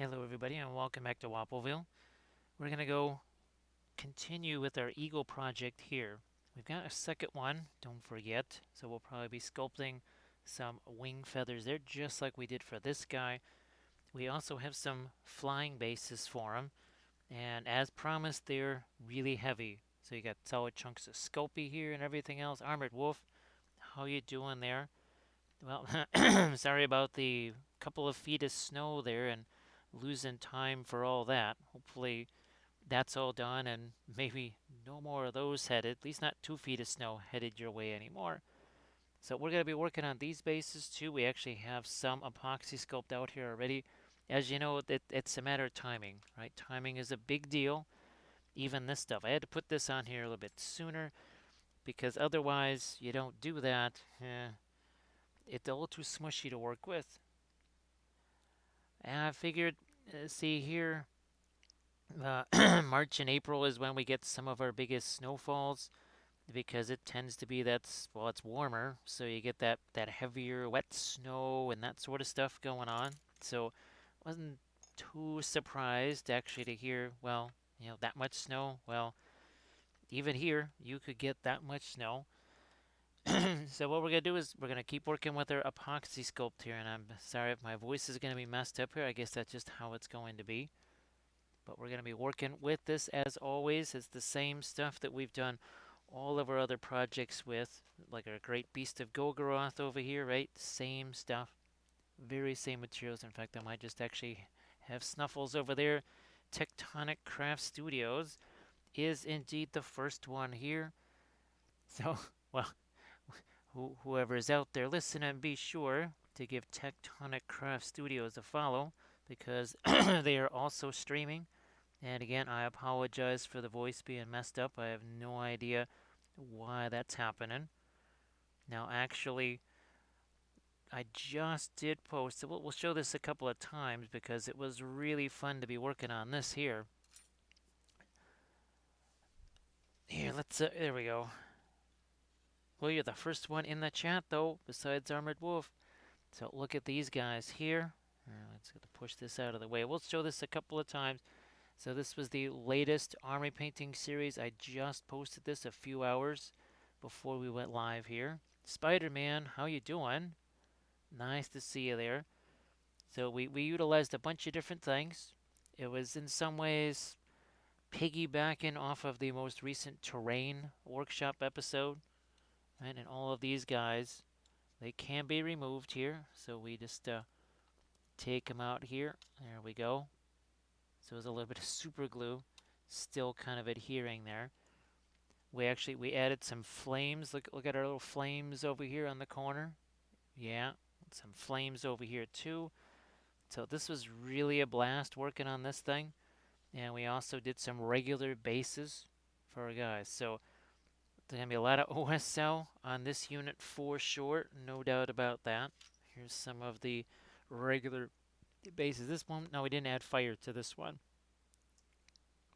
Hello everybody and welcome back to Wappleville. We're going to go continue with our eagle project here. We've got a second one, don't forget, so we'll probably be sculpting some wing feathers there just like we did for this guy. We also have some flying bases for him, and as promised they're really heavy. So you got solid chunks of sculpey here and everything else. Armored Wolf, how you doing there? Well, sorry about the couple of feet of snow there and losing time for all that. Hopefully that's all done and maybe no more of those headed, at least not 2 feet of snow headed your way anymore. So we're going to be working on these bases too. We actually have some epoxy sculpt out here already. As you know, it's a matter of timing, right? Timing is a big deal. Even this stuff. I had to put this on here a little bit sooner because otherwise you don't do that. It's a little too smushy to work with. And I figured, see here, March and April is when we get some of our biggest snowfalls because it tends to be well, it's warmer, so you get that heavier wet snow and that sort of stuff going on. So I wasn't too surprised actually to hear, well, that much snow. Well, even here you could get that much snow. So what we're gonna do is we're gonna keep working with our epoxy sculpt here, and I'm sorry if my voice is gonna be messed up here. I guess that's just how it's going to be. But we're going to be working with this as always. It's the same stuff that we've done all of our other projects with, like our great beast of Golgoroth over here, right? Same stuff, very same materials. In fact, I might just actually have Snuffles over there. Tectonic Craft Studios is indeed the first one here. So, well, whoever is out there listening, be sure to give Tectonic Craft Studios a follow because they are also streaming. And again, I apologize for the voice being messed up. I have no idea why that's happening. Now, actually, I just did post. We'll show this a couple of times because it was really fun to be working on this here. Here, there we go. Well, you're the first one in the chat, though, besides Armored Wolf. So look at these guys here. Let's push this out of the way. We'll show this a couple of times. So this was the latest army painting series. I just posted this a few hours before we went live here. Spider-Man, how you doing? Nice to see you there. So we utilized a bunch of different things. It was in some ways piggybacking off of the most recent terrain workshop episode. Right? And all of these guys, they can be removed here. So we just take them out here. There we go. So there's a little bit of super glue still kind of adhering there. We added some flames. Look at our little flames over here on the corner. Yeah, some flames over here too. So this was really a blast working on this thing. And we also did some regular bases for our guys. So there's gonna be a lot of OSL on this unit for sure, no doubt about that. Here's some of the regular bases. This one, no, we didn't add fire to this one.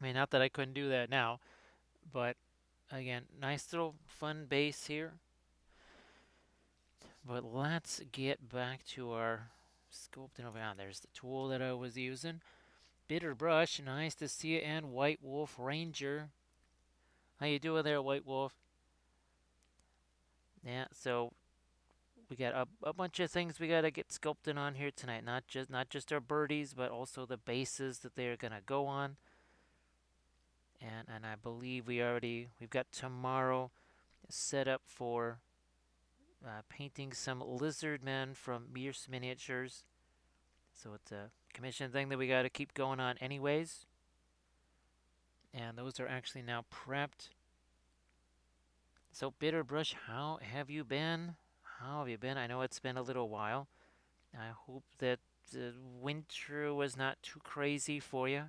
I mean, not that I couldn't do that now, but again, nice little fun base here. But let's get back to our sculpting over. There's the tool that I was using. Bitter brush, nice to see you. And White Wolf Ranger. How you doing there, White Wolf? Yeah, so we got a bunch of things we gotta get sculpting on here tonight. Not just our birdies, but also the bases that they're gonna go on. And I believe we've got tomorrow set up for painting some lizard men from Mears Miniatures. So it's a commission thing that we got to keep going on anyways. And those are actually now prepped. So Bitterbrush, how have you been? How have you been? I know it's been a little while. I hope that the winter was not too crazy for you.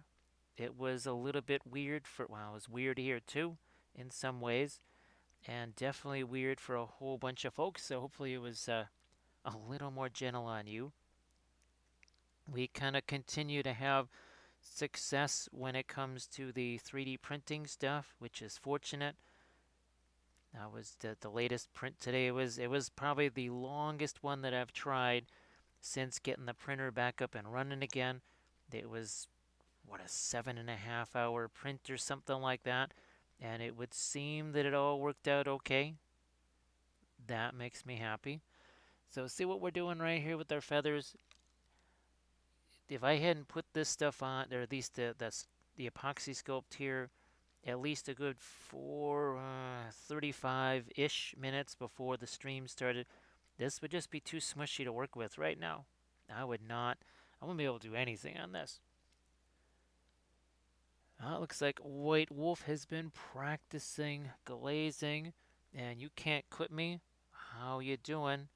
It was a little bit weird well, it was weird here too in some ways. And definitely weird for a whole bunch of folks. So hopefully it was a little more gentle on you. We kind of continue to have success when it comes to the 3D printing stuff, which is fortunate. That was the latest print today. It was probably the longest one that I've tried since getting the printer back up and running again. it was, what, a 7.5 hour print or something like that. And it would seem that it all worked out okay. That makes me happy. So see what we're doing right here with our feathers. If I hadn't put this stuff on, or at least the epoxy sculpt here, at least a good 35-ish minutes before the stream started, this would just be too smushy to work with right now. I wouldn't be able to do anything on this. It looks like White Wolf has been practicing glazing, and you can't quit me. How you doing?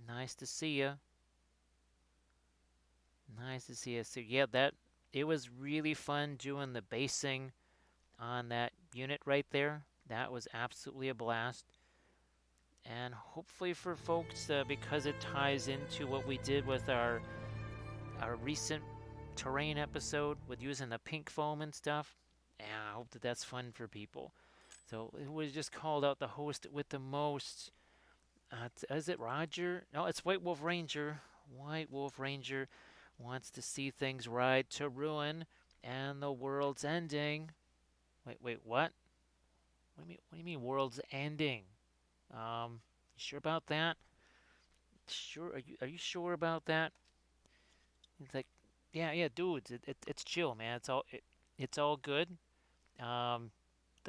Nice to see you. Nice to see you. So yeah, it was really fun doing the basing on that unit right there. That was absolutely a blast. And hopefully for folks, because it ties into what we did with our recent terrain episode with using the pink foam and stuff. Yeah, I hope that that's fun for people. So it was just called out the host with the most. Is it Roger? No, it's White Wolf Ranger. White Wolf Ranger wants to see things ride to ruin, and the world's ending. Wait, what? What do you mean world's ending? You sure about that? Sure? Are you sure about that? It's like, yeah, dudes. It's chill, man. It's all good. Um,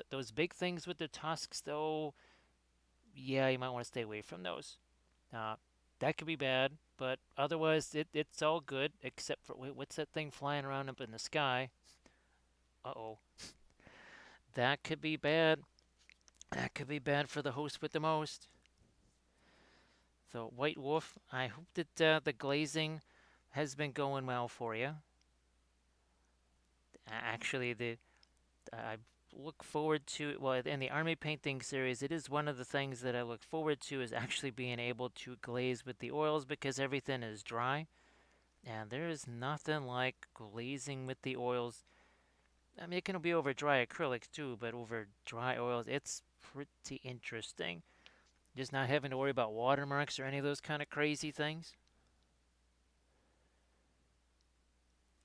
those big things with the tusks, though. Yeah, you might want to stay away from those. Uh, that could be bad, but otherwise it's all good. Except for, wait, what's that thing flying around up in the sky? Uh-oh, that could be bad. That could be bad for the host with the most. So White Wolf, I hope that the glazing has been going well for you. Actually, I look forward to, well, in the army painting series, it is one of the things that I look forward to is actually being able to glaze with the oils because everything is dry. And there is nothing like glazing with the oils. I mean, it can be over dry acrylics too, but over dry oils, it's pretty interesting. Just not having to worry about watermarks or any of those kind of crazy things.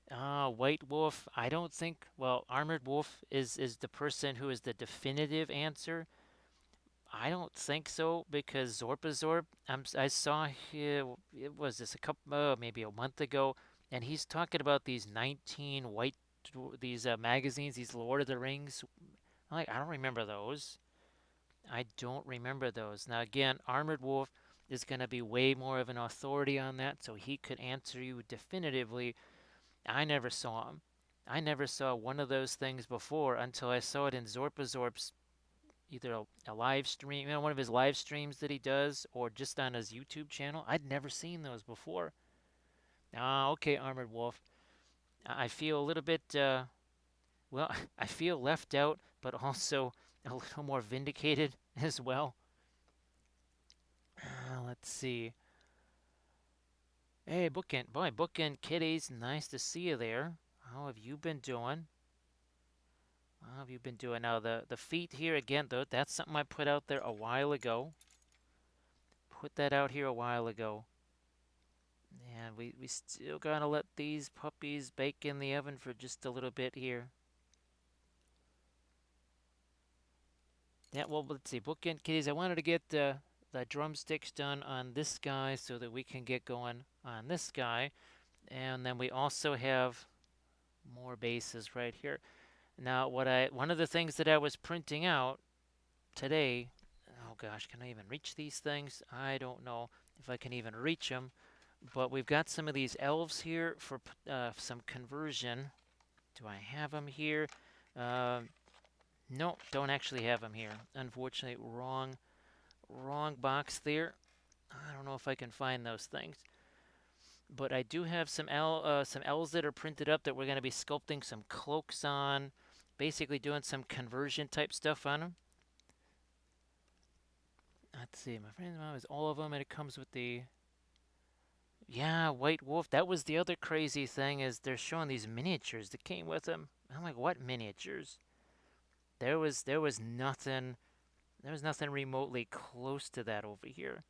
White Wolf, I don't think, well, Armored Wolf is the person who is the definitive answer. I don't think so because Zorpazorp, I saw here, it was this a couple, maybe a month ago, and he's talking about these 19 these magazines, these Lord of the Rings. I'm like, I don't remember those. I don't remember those. Now, again, Armored Wolf is going to be way more of an authority on that, so he could answer you definitively. I never saw him. I never saw one of those things before until I saw it in Zorpazorp's either a live stream, one of his live streams that he does, or just on his YouTube channel. I'd never seen those before. Okay, Armored Wolf. I feel a little bit, well, I feel left out, but also a little more vindicated as well. Let's see. Hey, Bookend Kitties, nice to see you there. How have you been doing? How have you been doing? Now, the feet here, again, though, that's something I put out there a while ago. Put that out here a while ago. And we still gotta let these puppies bake in the oven for just a little bit here. Yeah, well, let's see. Bookend Kitties, I wanted to get the drumsticks done on this guy so that we can get going on this guy. And then we also have more bases right here. Now, one of the things that I was printing out today, oh gosh, can I even reach these things? I don't know if I can even reach them. But we've got some of these elves here for some conversion. Do I have them here? No, don't actually have them here. Unfortunately, wrong box there. I don't know if I can find those things. But I do have some elves that are printed up that we're going to be sculpting some cloaks on. Basically doing some conversion type stuff on them. Let's see, my friend's mom is all of them, and it comes with the... Yeah, White Wolf. That was the other crazy thing is they're showing these miniatures that came with them. I'm like, what miniatures? There was nothing remotely close to that over here.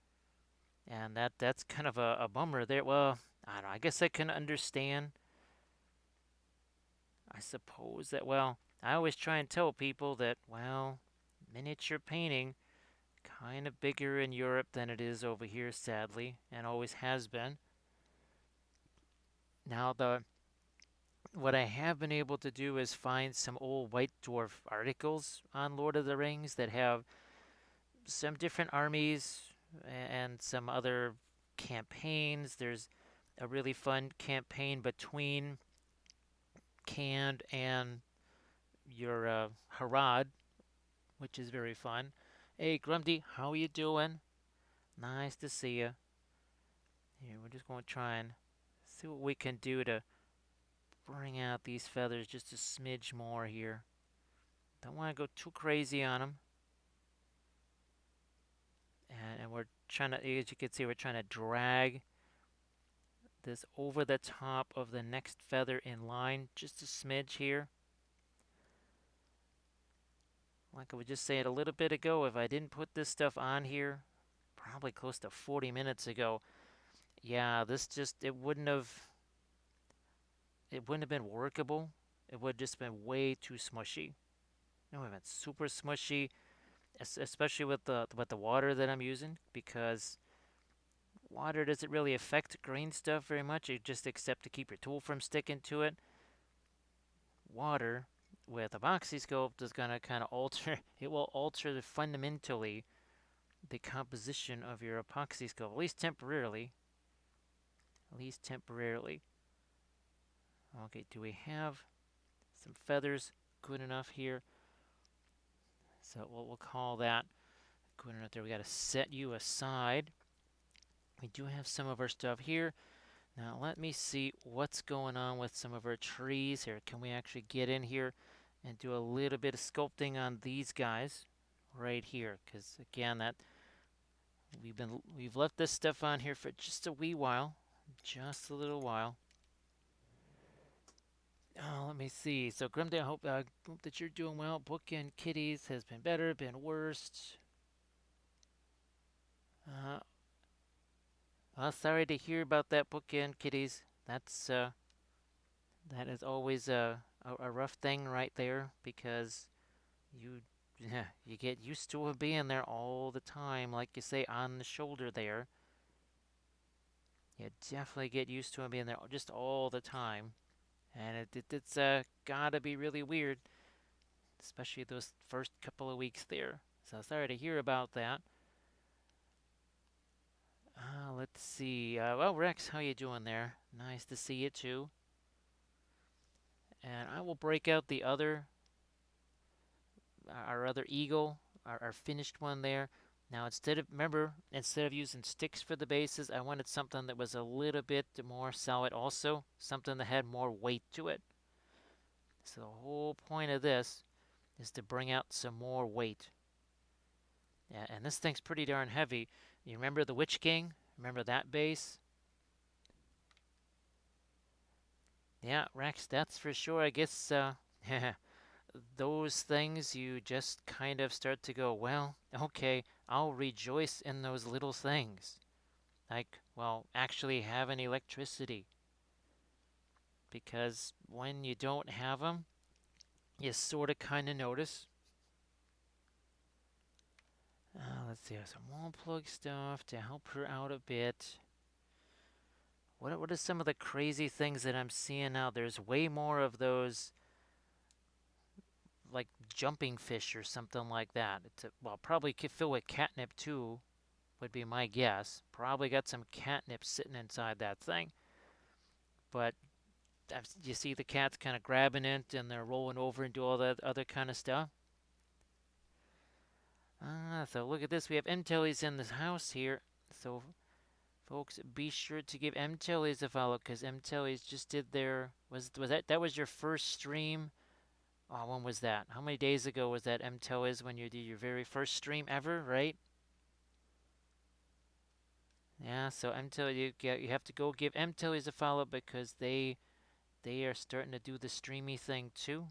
And that's kind of a bummer there. Well, I don't know. I guess I can understand. I suppose that, well, I always try and tell people that, well, miniature painting kind of bigger in Europe than it is over here, sadly, and always has been. Now, the what I have been able to do is find some old White Dwarf articles on Lord of the Rings that have some different armies and some other campaigns. There's a really fun campaign between Cand and your Harad, which is very fun. Hey, Grundy, how you doing? Nice to see you. Here, we're just going to try and see what we can do to bring out these feathers just a smidge more here. Don't want to go too crazy on them. And we're trying to, as you can see, we're trying to drag this over the top of the next feather in line, just a smidge here. Like I was just saying a little bit ago, if I didn't put this stuff on here, probably close to 40 minutes ago, yeah, this just, it wouldn't have been workable. It would have just been way too smushy. It would have been super smushy, especially with the water that I'm using, because water doesn't really affect green stuff very much. It just except to keep your tool from sticking to it. Water with Apoxie Sculpt is going to kind of alter, it will alter fundamentally the composition of your Apoxie Sculpt, at least temporarily. At least temporarily. Okay, do we have some feathers good enough here? So we'll call that good enough there. We got to set you aside. We do have some of our stuff here. Now let me see what's going on with some of our trees here. Can we actually get in here and do a little bit of sculpting on these guys right here? Because again, that we've left this stuff on here for just a wee while, just a little while. Oh, let me see. So Grimday, I hope that you're doing well. Bookend Kitties has been better, been worse. Well, sorry to hear about that, Bookend Kitties. That is always a rough thing right there, because you yeah, you get used to it being there all the time, like you say, on the shoulder there. You definitely get used to it being there just all the time, and it's gotta be really weird, especially those first couple of weeks there. So sorry to hear about that. Let's see. Well, Rex, how you doing there? Nice to see you too. And I will break out the our other eagle, our finished one there. Now instead of using sticks for the bases, I wanted something that was a little bit more solid also, something that had more weight to it. So the whole point of this is to bring out some more weight. Yeah, and this thing's pretty darn heavy. You remember the Witch King? Remember that base? Yeah, Rex, that's for sure. I guess those things you just kind of start to go, well, okay, I'll rejoice in those little things. Like, well, actually having electricity. Because when you don't have them, you sort of kind of notice. Let's see, some wall plug stuff to help her out a bit. What are some of the crazy things that I'm seeing now? There's way more of those, like jumping fish or something like that. Well, probably could fill with catnip too, would be my guess. Probably got some catnip sitting inside that thing. But you see the cats kind of grabbing it and they're rolling over and do all that other kind of stuff. So look at this. We have M-Tellies in this house here. So, folks, be sure to give M-Tellies a follow, because M-Tellies just did their... Was that was your first stream? Oh, when was that? How many days ago was that, M-Tellies, when you did your very first stream ever, right? Yeah, so M-Tellies, you have to go give M-Tellies a follow, because they are starting to do the streamy thing too.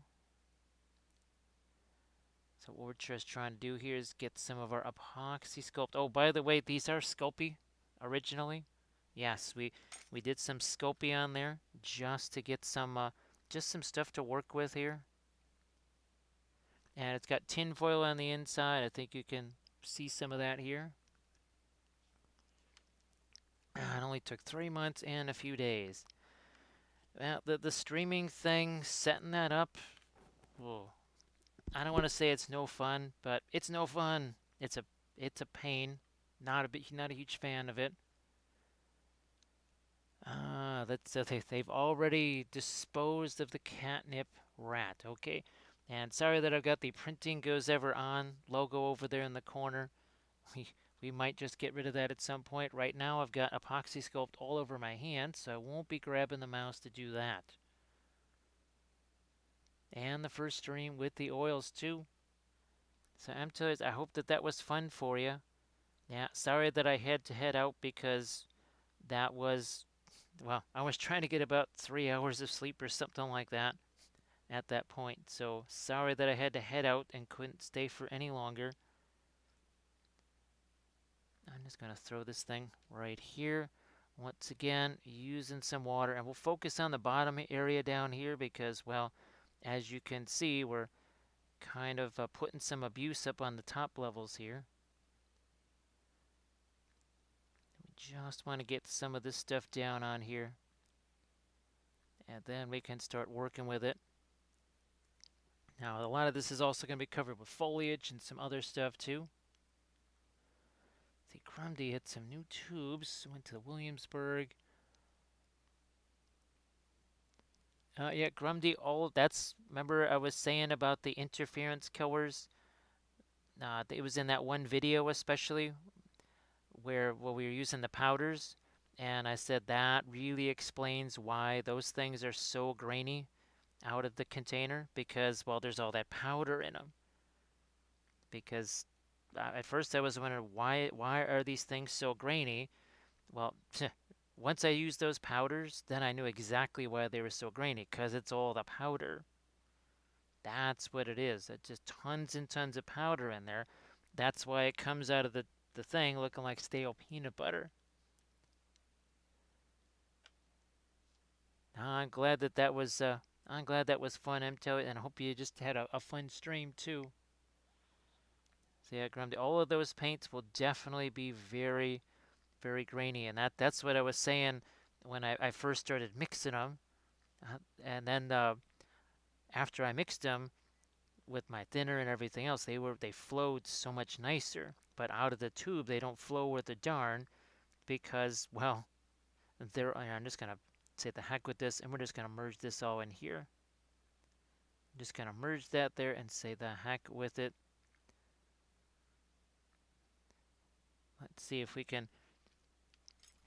So what we're just trying to do here is get some of our Apoxie Sculpt. Oh, by the way, these are Sculpey originally. Yes, we did some Sculpey on there just to get some just some stuff to work with here. And it's got tin foil on the inside. I think you can see some of that here. It only took 3 months and a few days. Well, the streaming thing, setting that up, whoa. I don't want to say it's no fun, but it's no fun. It's a pain. Not a huge fan of it. They've already disposed of the catnip rat. Okay, and sorry that I've got the printing goes ever on logo over there in the corner. We we might just get rid of that at some point. Right now, I've got Apoxie Sculpt all over my hand, so I won't be grabbing the mouse to do that. And the first stream with the oils too. So I'm telling you, I hope that was fun for you. Yeah, sorry that I had to head out because that was, well, I was trying to get about 3 hours of sleep or something like that at that point. So sorry that I had to head out and couldn't stay for any longer. I'm just going to throw this thing right here. Once again, using some water, and we'll focus on the bottom area down here because, well, as you can see, we're kind of putting some abuse up on the top levels here. We just want to get some of this stuff down on here, and then we can start working with it. Now, a lot of this is also going to be covered with foliage and some other stuff too. See, Grundy had some new tubes, went to Williamsburg. Yeah, Grundy, remember I was saying about the interference killers? It was in that one video especially where we were using the powders, and I said that really explains why those things are so grainy out of the container because, well, there's all that powder in them. Because at first I was wondering why are these things so grainy? Well, once I used those powders, then I knew exactly why they were so grainy, because it's all the powder. That's what it is. It's just tons and tons of powder in there. That's why it comes out of the thing looking like stale peanut butter. I'm glad that was fun, I'm telling you, and I hope you just had a fun stream too. So yeah, Grundy, all of those paints will definitely be very, very grainy, and that's what I was saying when I first started mixing them, and then after I mixed them with my thinner and everything else, they flowed so much nicer. But out of the tube, they don't flow worth a darn because, well, I'm just gonna say the heck with this, and we're just gonna merge this all in here. I'm just gonna merge that there and say the heck with it. Let's see if we can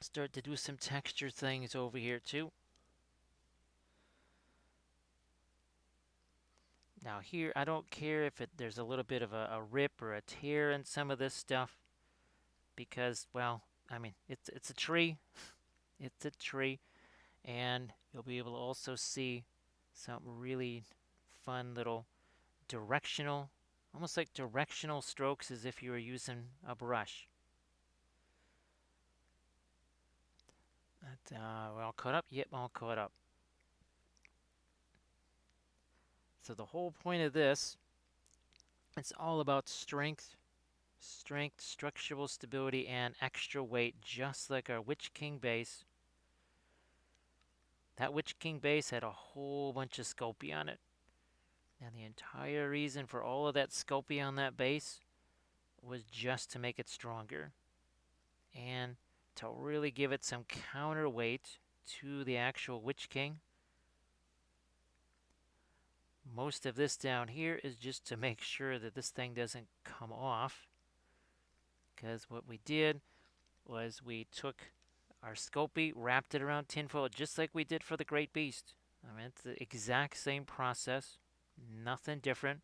start to do some texture things over here too. Now here, I don't care if there's a little bit of a rip or a tear in some of this stuff because, well, I mean, it's a tree. It's a tree, and you'll be able to also see some really fun little directional, almost like directional strokes as if you were using a brush. We're all caught up? Yep, all caught up. So the whole point of this, it's all about strength, structural stability, and extra weight, just like our Witch King base. That Witch King base had a whole bunch of sculpey on it. And the entire reason for all of that sculpey on that base was just to make it stronger and to really give it some counterweight to the actual Witch King. Most of this down here is just to make sure that this thing doesn't come off, because what we did was we took our Sculpey, wrapped it around tinfoil just like we did for the Great Beast. I mean, it's the exact same process, nothing different.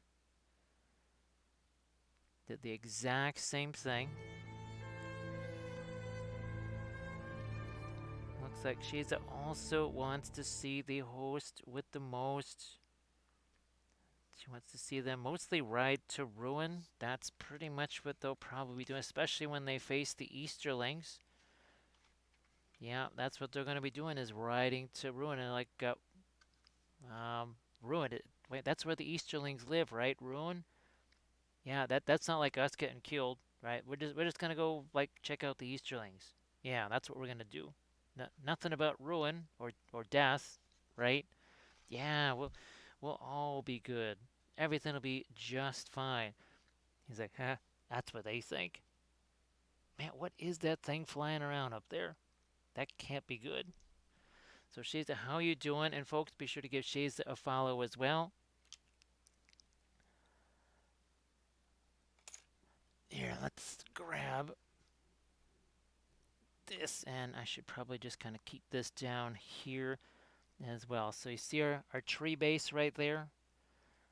Did the exact same thing. Looks like Shiza also wants to see the host with the most. She wants to see them mostly ride to ruin. That's pretty much what they'll probably do, especially when they face the Easterlings. Yeah, that's what they're going to be doing, is riding to ruin. And like Ruined it. Wait, that's where the Easterlings live, right? Ruin? Yeah, that's not like us getting killed, right? We're just gonna go like check out the Easterlings. Yeah, that's what we're gonna do. No, nothing about ruin or death, right? Yeah, we'll all be good. Everything will be just fine. He's like, huh? That's what they think. Man, what is that thing flying around up there? That can't be good. So Shayza, how you doing? And folks, be sure to give Shayza a follow as well. Here, let's grab this, and I should probably just kind of keep this down here as well. So you see our tree base right there?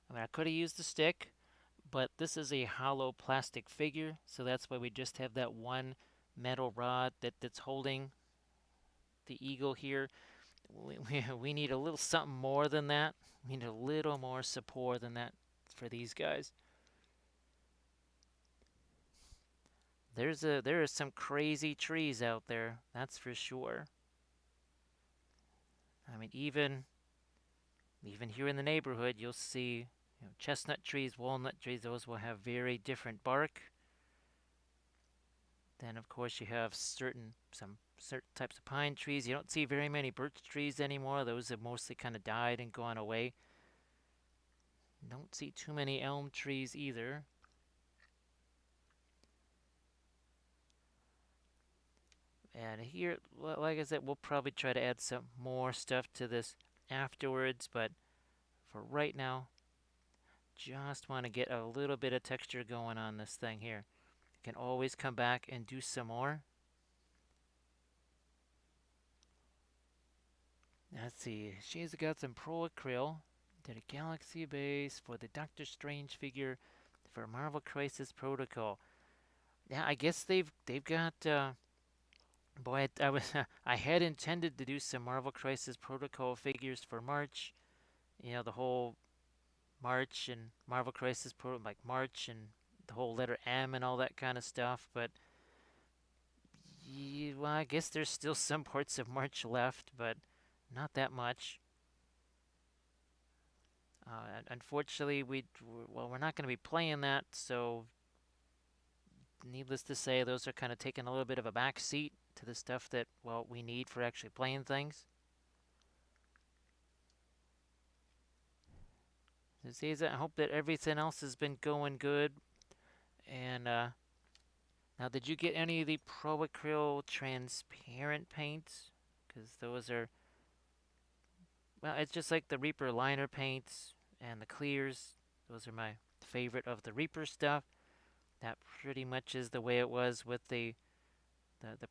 I mean, I could have used the stick, but this is a hollow plastic figure, so that's why we just have that one metal rod that's holding the eagle here. We need a little something more than that. We need a little more support than that for these guys. There are some crazy trees out there, that's for sure. I mean, even here in the neighborhood, you'll see chestnut trees, walnut trees. Those will have very different bark. Then, of course, you have certain types of pine trees. You don't see very many birch trees anymore. Those have mostly kind of died and gone away. Don't see too many elm trees either. And here, like I said, we'll probably try to add some more stuff to this afterwards, but for right now, just want to get a little bit of texture going on this thing here. You can always come back and do some more. Let's see, she's got some Pro Acryl, did a Galaxy base for the Doctor Strange figure for Marvel Crisis Protocol. Yeah, I guess they've got boy, I was I had intended to do some Marvel Crisis Protocol figures for March. You know, the whole March and Marvel Crisis Pro like March and the whole letter M and all that kind of stuff, but yeah, well, I guess there's still some parts of March left, but not that much. Unfortunately, we're not going to be playing that, so needless to say, those are kind of taking a little bit of a back seat to the stuff that, well, we need for actually playing things. I hope that everything else has been going good. And now, did you get any of the Pro Acryl transparent paints? Because those are, well, it's just like the Reaper liner paints and the clears. Those are my favorite of the Reaper stuff. That pretty much is the way it was with the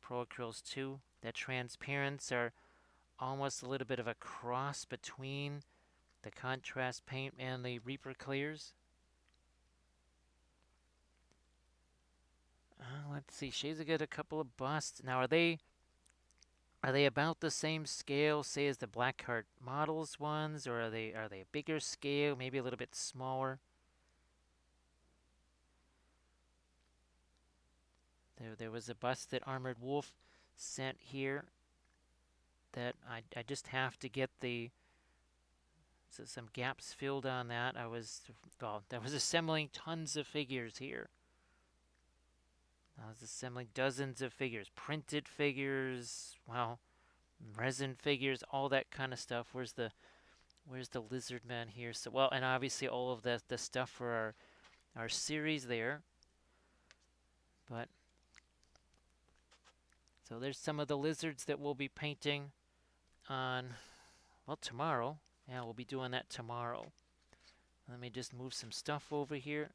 Pro Acryls too. The transparents are almost a little bit of a cross between the contrast paint and the Reaper clears. Let's see. Shades got a couple of busts. Now, are they about the same scale, say, as the Blackheart Models ones, or are they a bigger scale, maybe a little bit smaller? There was a bust that Armored Wolf sent here that I just have to get some gaps filled on that. I was assembling tons of figures here. I was assembling dozens of figures, printed figures, well, resin figures, all that kind of stuff. Where's the lizard man here? So well, and obviously all of the stuff for our series there. But so there's some of the lizards that we'll be painting on, well, tomorrow. Yeah, we'll be doing that tomorrow. Let me just move some stuff over here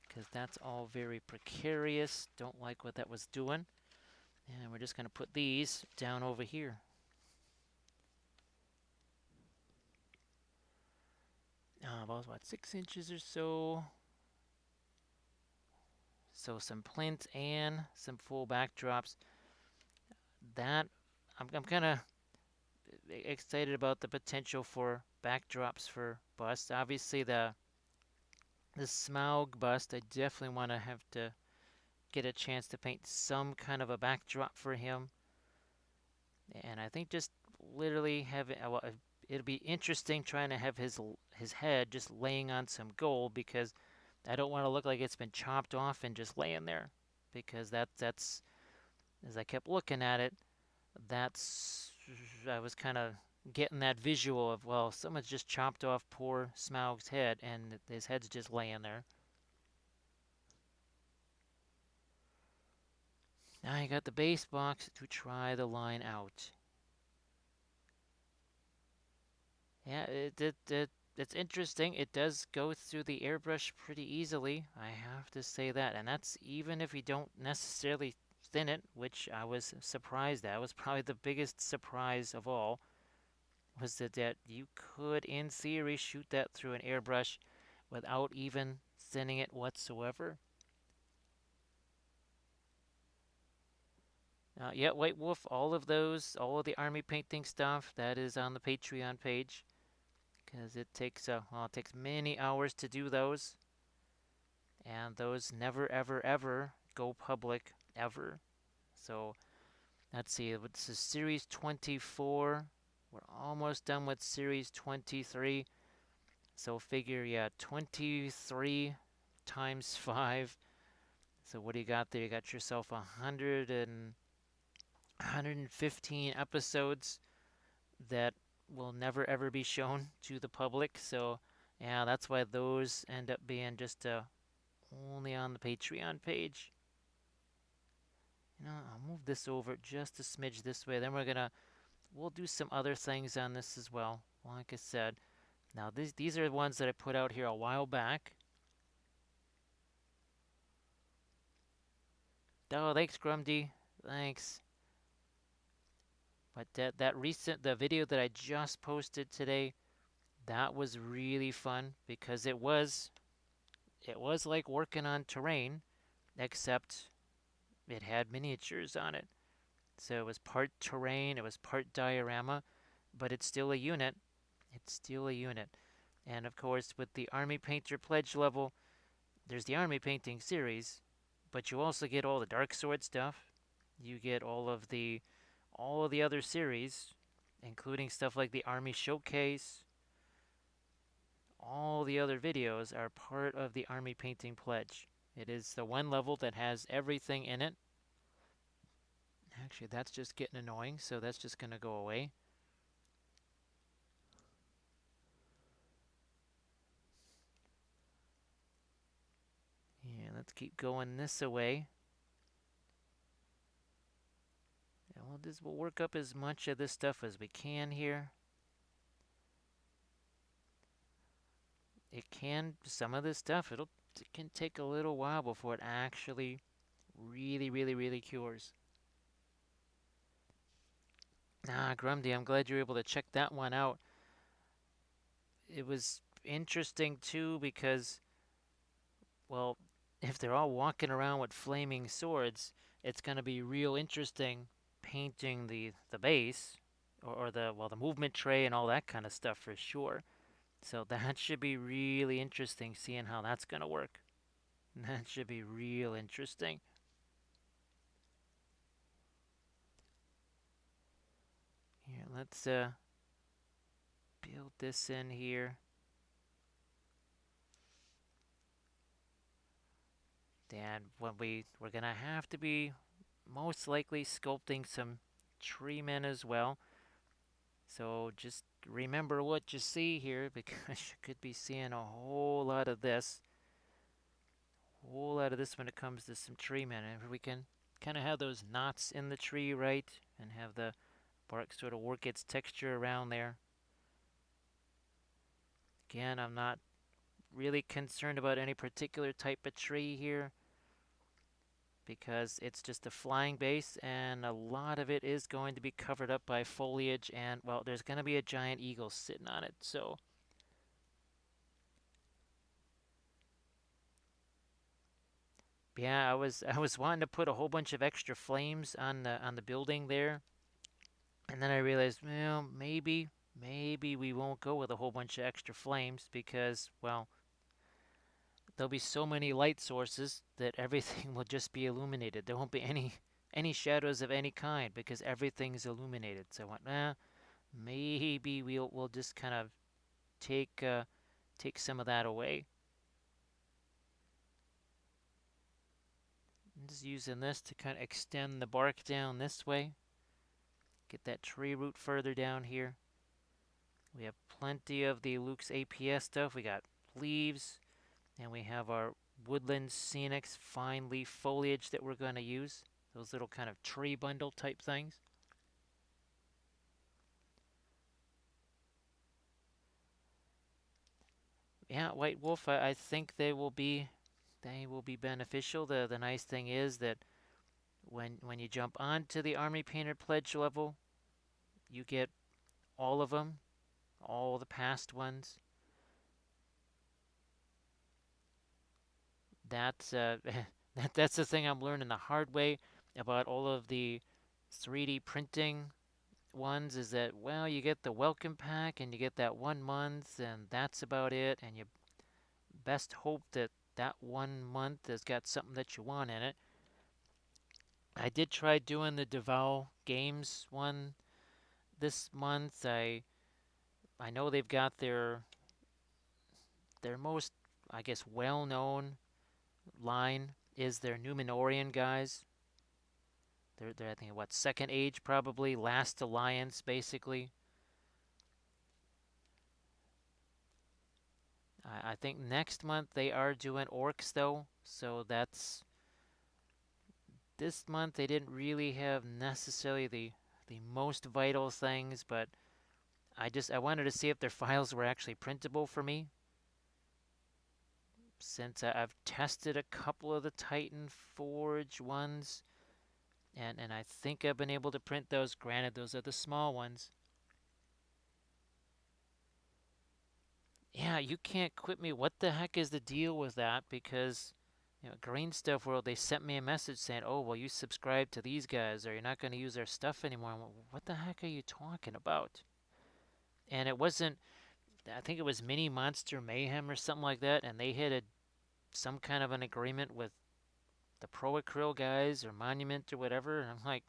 because that's all very precarious. Don't like what that was doing. And we're just going to put these down over here. About what, 6 inches or so. So some plinth and some full backdrops. That I'm kind of excited about the potential for backdrops for busts. Obviously the Smaug bust, I definitely want to have to get a chance to paint some kind of a backdrop for him. And I think just literally having, well, it'll be interesting trying to have his head just laying on some gold because I don't want to look like it's been chopped off and just laying there because that's as I kept looking at it, that's I was kind of getting that visual of well, someone's just chopped off poor Smaug's head and his head's just laying there. Now you got the base box to try the line out. Yeah, it's interesting. It does go through the airbrush pretty easily. I have to say that, and that's even if you don't necessarily thin it, which I was surprised at. Was probably the biggest surprise of all. Was that you could, in theory, shoot that through an airbrush without even thinning it whatsoever. Yeah, White Wolf, all of those, all of the army painting stuff, that is on the Patreon page because it takes well, it takes many hours to do those, and those never ever ever go public ever. So let's see, this is series 24. We're almost done with series 23. So figure, yeah, 23 times 5. So what do you got there? You got yourself 115 episodes that will never ever be shown to the public. So yeah, that's why those end up being just only on the Patreon page. I'll move this over just a smidge this way. Then we'll do some other things on this as well. Like I said, now these are the ones that I put out here a while back. Oh, thanks, Grumdy. Thanks. But the video that I just posted today, that was really fun because it was like working on terrain, except it had miniatures on it. So it was part terrain, it was part diorama, but it's still a unit. It's still a unit. And of course, with the Army Painter pledge level, there's the Army Painting series, but you also get all the Dark Sword stuff. You get all of the other series, including stuff like the Army Showcase. All the other videos are part of the Army Painting pledge. It is the one level that has everything in it. Actually, that's just getting annoying, so that's just going to go away. Yeah, let's keep going this away. And we'll work up as much of this stuff as we can here. Some of this stuff, it can take a little while before it actually really, really, really cures. Grumdy, I'm glad you were able to check that one out. It was interesting too because, well, if they're all walking around with flaming swords, it's going to be real interesting painting the base or the movement tray and all that kind of stuff for sure. So that should be really interesting seeing how that's going to work. That should be real interesting. Here, let's build this in here. And when we're gonna have to be most likely sculpting some tree men as well. So just remember what you see here because you could be seeing a whole lot of this. A whole lot of this when it comes to some tree men. And if we can kind of have those knots in the tree, right? And have the bark sort of work its texture around there. Again, I'm not really concerned about any particular type of tree here because it's just a flying base and a lot of it is going to be covered up by foliage and, well, there's going to be a giant eagle sitting on it, so. Yeah, I was wanting to put a whole bunch of extra flames on the building there, and then I realized, well, maybe we won't go with a whole bunch of extra flames because, well, there'll be so many light sources that everything will just be illuminated. There won't be any shadows of any kind because everything's illuminated. So I went, maybe we'll just kind of take some of that away. I'm just using this to kind of extend the bark down this way. Get that tree root further down here. We have plenty of the Luke's APS stuff. We got leaves, and we have our woodland scenics fine leaf foliage that we're going to use. Those little kind of tree bundle type things. Yeah, white wolf. I think they will be beneficial. The nice thing is that when you jump onto the Army Painter Pledge level, you get all of them, all the past ones. That's that's the thing I'm learning the hard way about all of the 3D printing ones is that, well, you get the welcome pack and you get that 1 month and that's about it, and you best hope that that 1 month has got something that you want in it. I did try doing the Deval Games one this month. I know they've got their most, I guess, well-known line is their Numenorian guys. They're I think what, second age probably, last alliance basically. I think next month they are doing orcs though, so that's this month they didn't really have necessarily the most vital things, but I wanted to see if their files were actually printable for me, since I've tested a couple of the Titan Forge ones, and I think I've been able to print those. Granted, those are the small ones. Yeah, you can't quit me. What the heck is the deal with that? Because, Green Stuff World, they sent me a message saying, oh, well, you subscribe to these guys or you're not going to use their stuff anymore. What the heck are you talking about? And it wasn't, I think it was Mini Monster Mayhem or something like that, and they had some kind of an agreement with the Pro Acryl guys or Monument or whatever. And I'm like,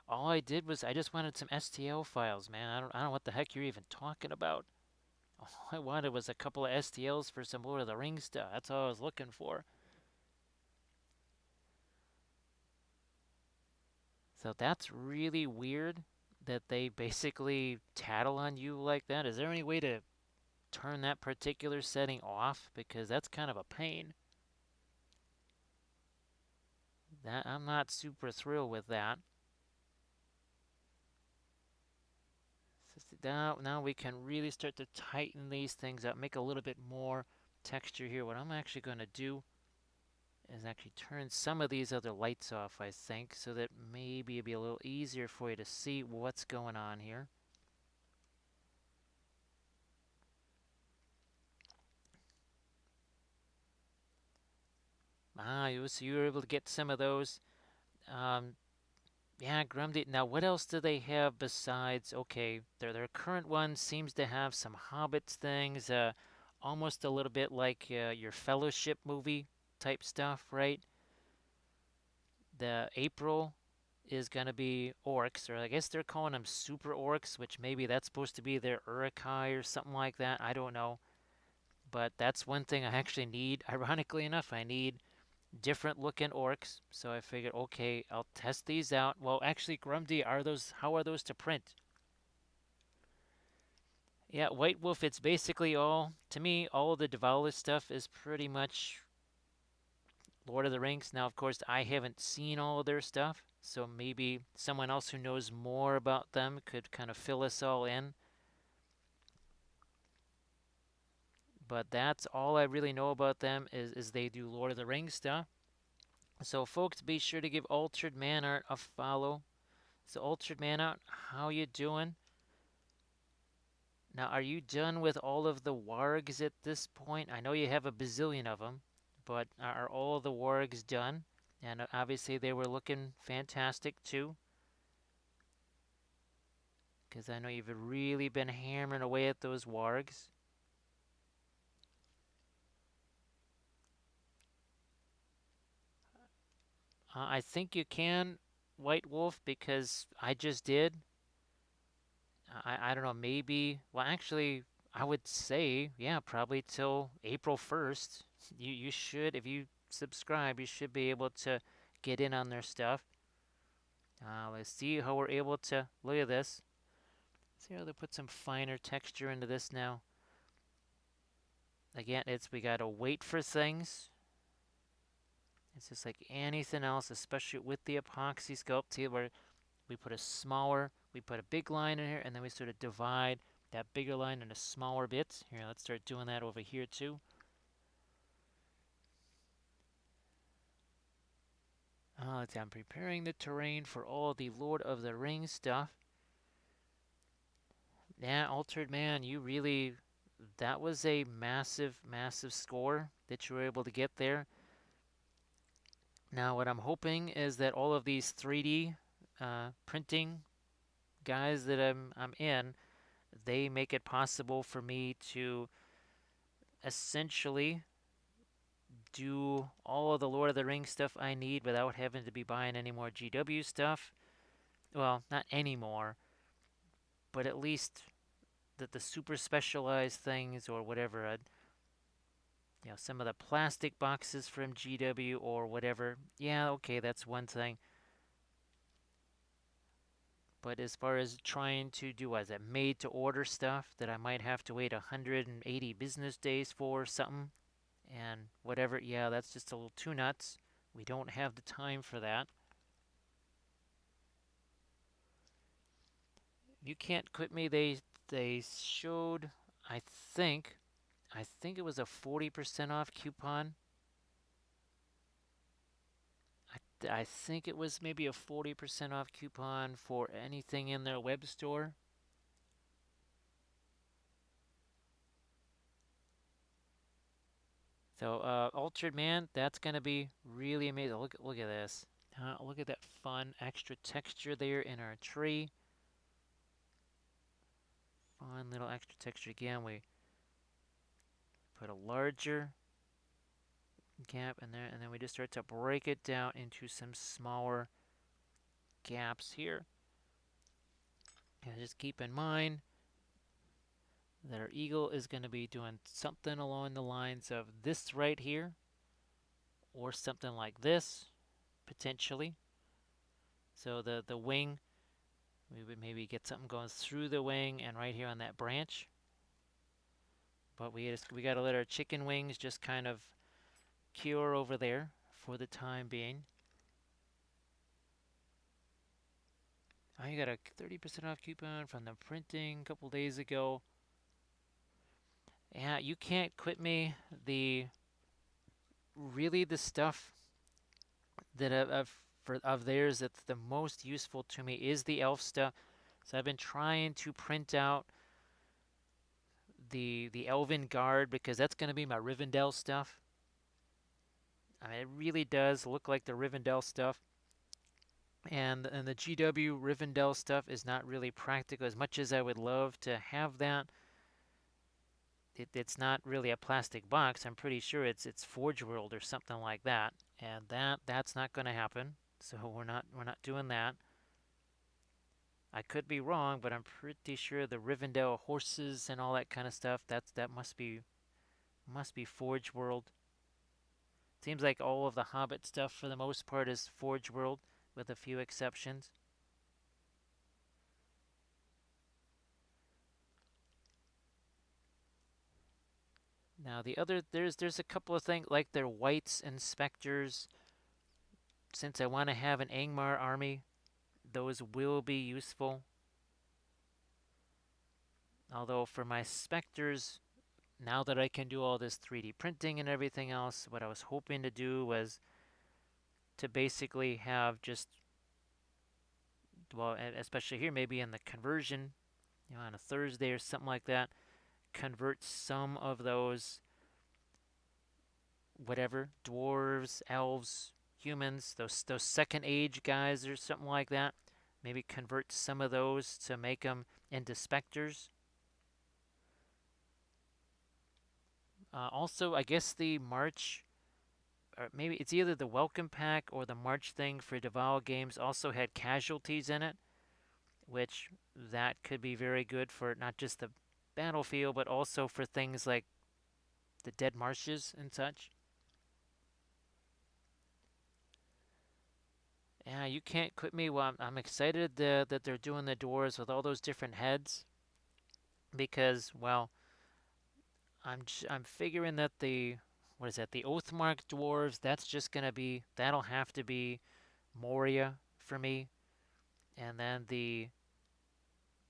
all I did was I just wanted some STL files, man. I don't know what the heck you're even talking about. All I wanted was a couple of STLs for some Lord of the Rings stuff. That's all I was looking for. So that's really weird that they basically tattle on you like that. Is there any way to turn that particular setting off? Because that's kind of a pain. That I'm not super thrilled with that. Now we can really start to tighten these things up, make a little bit more texture here. What I'm actually going to do is actually turn some of these other lights off, I think, so that maybe it'll be a little easier for you to see what's going on here. So you were able to get some of those. Um, yeah, Grundy. Now, what else do they have besides? Okay, their current one seems to have some Hobbits things, almost a little bit like your Fellowship movie type stuff, right? The April is going to be orcs, or I guess they're calling them super orcs, which maybe that's supposed to be their Urukai or something like that. I don't know. But that's one thing I actually need. Ironically enough, I need different looking orcs. So I figured, okay, I'll test these out. Well, actually, Grumdy, how are those to print? Yeah, White Wolf, it's basically to me, all of the Devalis stuff is pretty much Lord of the Rings. Now, of course, I haven't seen all of their stuff, so maybe someone else who knows more about them could kind of fill us all in. But that's all I really know about them is they do Lord of the Rings stuff. So, folks, be sure to give Altered Man Art a follow. So, Altered Man Art, how you doing? Now, are you done with all of the wargs at this point? I know you have a bazillion of them, but are all of the wargs done? And obviously, they were looking fantastic too, because I know you've really been hammering away at those wargs. I think you can, White Wolf, because I just did. I don't know, maybe, well, actually, I would say, yeah, probably till April 1st. You should, if you subscribe, you should be able to get in on their stuff. Let's see how we're able to, look at this. See how they put some finer texture into this now. Again, we gotta wait for things. It's just like anything else, especially with the Apoxie Sculpt here, where we put we put a big line in here, and then we sort of divide that bigger line into smaller bits. Here, let's start doing that over here too. Let's see, I'm preparing the terrain for all the Lord of the Rings stuff. Yeah, Altered Man, that was a massive, massive score that you were able to get there. Now, what I'm hoping is that all of these 3D printing guys that I'm in, they make it possible for me to essentially do all of the Lord of the Rings stuff I need without having to be buying any more GW stuff. Well, not anymore, but at least the super specialized things or whatever. Some of the plastic boxes from GW or whatever. Yeah, okay, that's one thing. But as far as trying to do, what is it, made to order stuff that I might have to wait 180 business days for something and whatever, yeah, that's just a little too nuts. We don't have the time for that. You can't quit me. They showed, I think, I think it was a 40% off coupon. I think it was maybe a 40% off coupon for anything in their web store. So, Altered Man, that's going to be really amazing. Look at this. Look at that fun extra texture there in our tree. Fun little extra texture again. We put a larger gap in there, and then we just start to break it down into some smaller gaps here. And just keep in mind that our eagle is going to be doing something along the lines of this right here, or something like this, potentially. So the wing, we would maybe get something going through the wing and right here on that branch. But we got to let our chicken wings just kind of cure over there for the time being. You got a 30% off coupon from the printing a couple days ago. Yeah, you can't quit me. The stuff that of theirs that's the most useful to me is the elf stuff. So I've been trying to print out the Elven Guard because that's going to be my Rivendell stuff. I mean, it really does look like the Rivendell stuff. And the GW Rivendell stuff is not really practical as much as I would love to have that. It's not really a plastic box. I'm pretty sure it's Forge World or something like that, and that's not going to happen. So we're not doing that. I could be wrong, but I'm pretty sure the Rivendell horses and all that kind of stuff that must be Forge World. Seems like all of the Hobbit stuff for the most part is Forge World, with a few exceptions. Now the other there's a couple of things like their Whites and Spectres. Since I want to have an Angmar army, those will be useful. Although for my Spectres, now that I can do all this 3D printing and everything else, what I was hoping to do was to basically have just, well, especially here, maybe in the conversion, on a Thursday or something like that, convert some of those, whatever, dwarves, elves, humans, those second age guys or something like that. Maybe convert some of those to make them into specters. Also, I guess the March, or maybe it's either the welcome pack or the March thing for Deval Games also had casualties in it, which that could be very good for not just the battlefield, but also for things like the dead marshes and such. Yeah, you can't quit me. Well, I'm excited that they're doing the dwarves with all those different heads because, well, I'm figuring that the what is that? The Oathmark dwarves. That's just gonna be that'll have to be Moria for me, and then the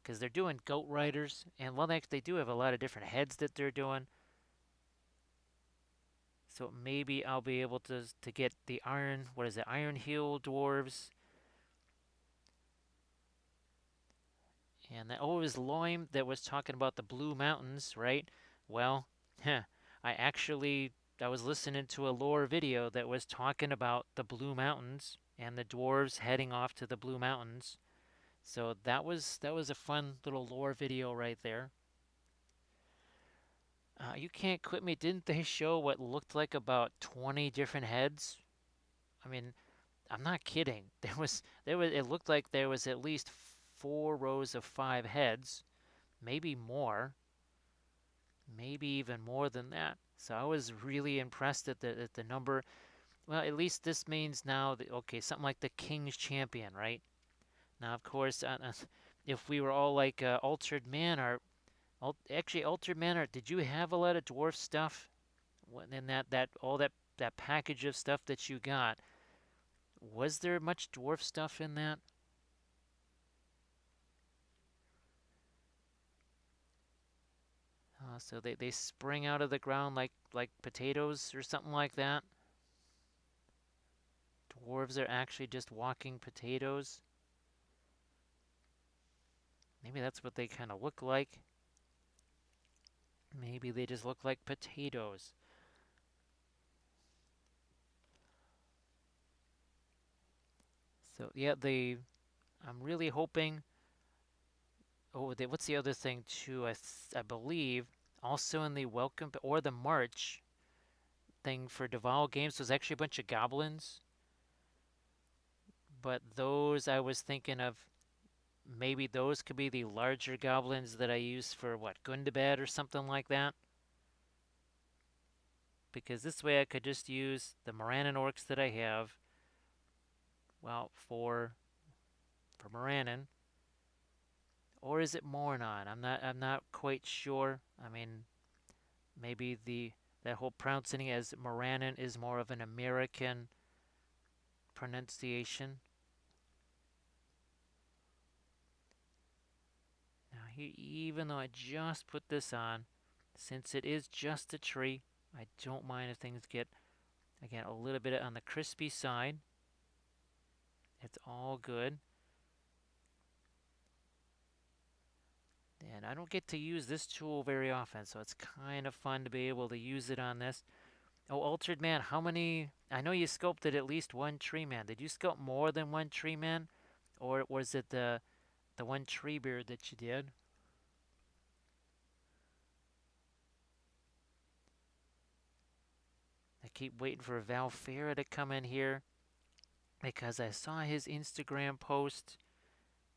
because they're doing goat riders, and well, they do have a lot of different heads that they're doing. So maybe I'll be able to get the iron. What is it? Iron heel dwarves, and that oh, it was Loim that was talking about the Blue Mountains, right? Well, I actually I was listening to a lore video that was talking about the Blue Mountains and the dwarves heading off to the Blue Mountains. So that was a fun little lore video right there. You can't quit me. Didn't they show what looked like about 20 different heads? I mean, I'm not kidding. There was it looked like there was at least 4 rows of 5 heads, maybe more, maybe even more than that. So I was really impressed at the number. Well, at least this means now that okay, something like the King's Champion, right? Now, of course, if we were all like Altered Man or actually Altered Man, or did you have a lot of dwarf stuff in that all that package of stuff that you got? Was there much dwarf stuff in that? So they spring out of the ground like potatoes or something like that. Dwarves are actually just walking potatoes. Maybe that's what they kind of look like. Maybe they just look like potatoes. So yeah, I'm really hoping. Oh, what's the other thing too? I believe also in the welcome or the March thing for Deval games was actually a bunch of goblins. But those I was thinking of maybe those could be the larger goblins that I use for what Gundabad or something like that. Because this way I could just use the Morannon orcs that I have. Well, for Morannon, or is it Mornon? I'm not quite sure. I mean, maybe the that whole pronouncing as Morannon is more of an American pronunciation. Now, even though I just put this on, since it is just a tree, I don't mind if things get, again, a little bit on the crispy side. It's all good. And I don't get to use this tool very often, so it's kind of fun to be able to use it on this. Oh, Altered Man, how many? I know you sculpted at least one tree man. Did you sculpt more than one tree man? Or was it the one tree beard that you did? I keep waiting for Valfera to come in here because I saw his Instagram post,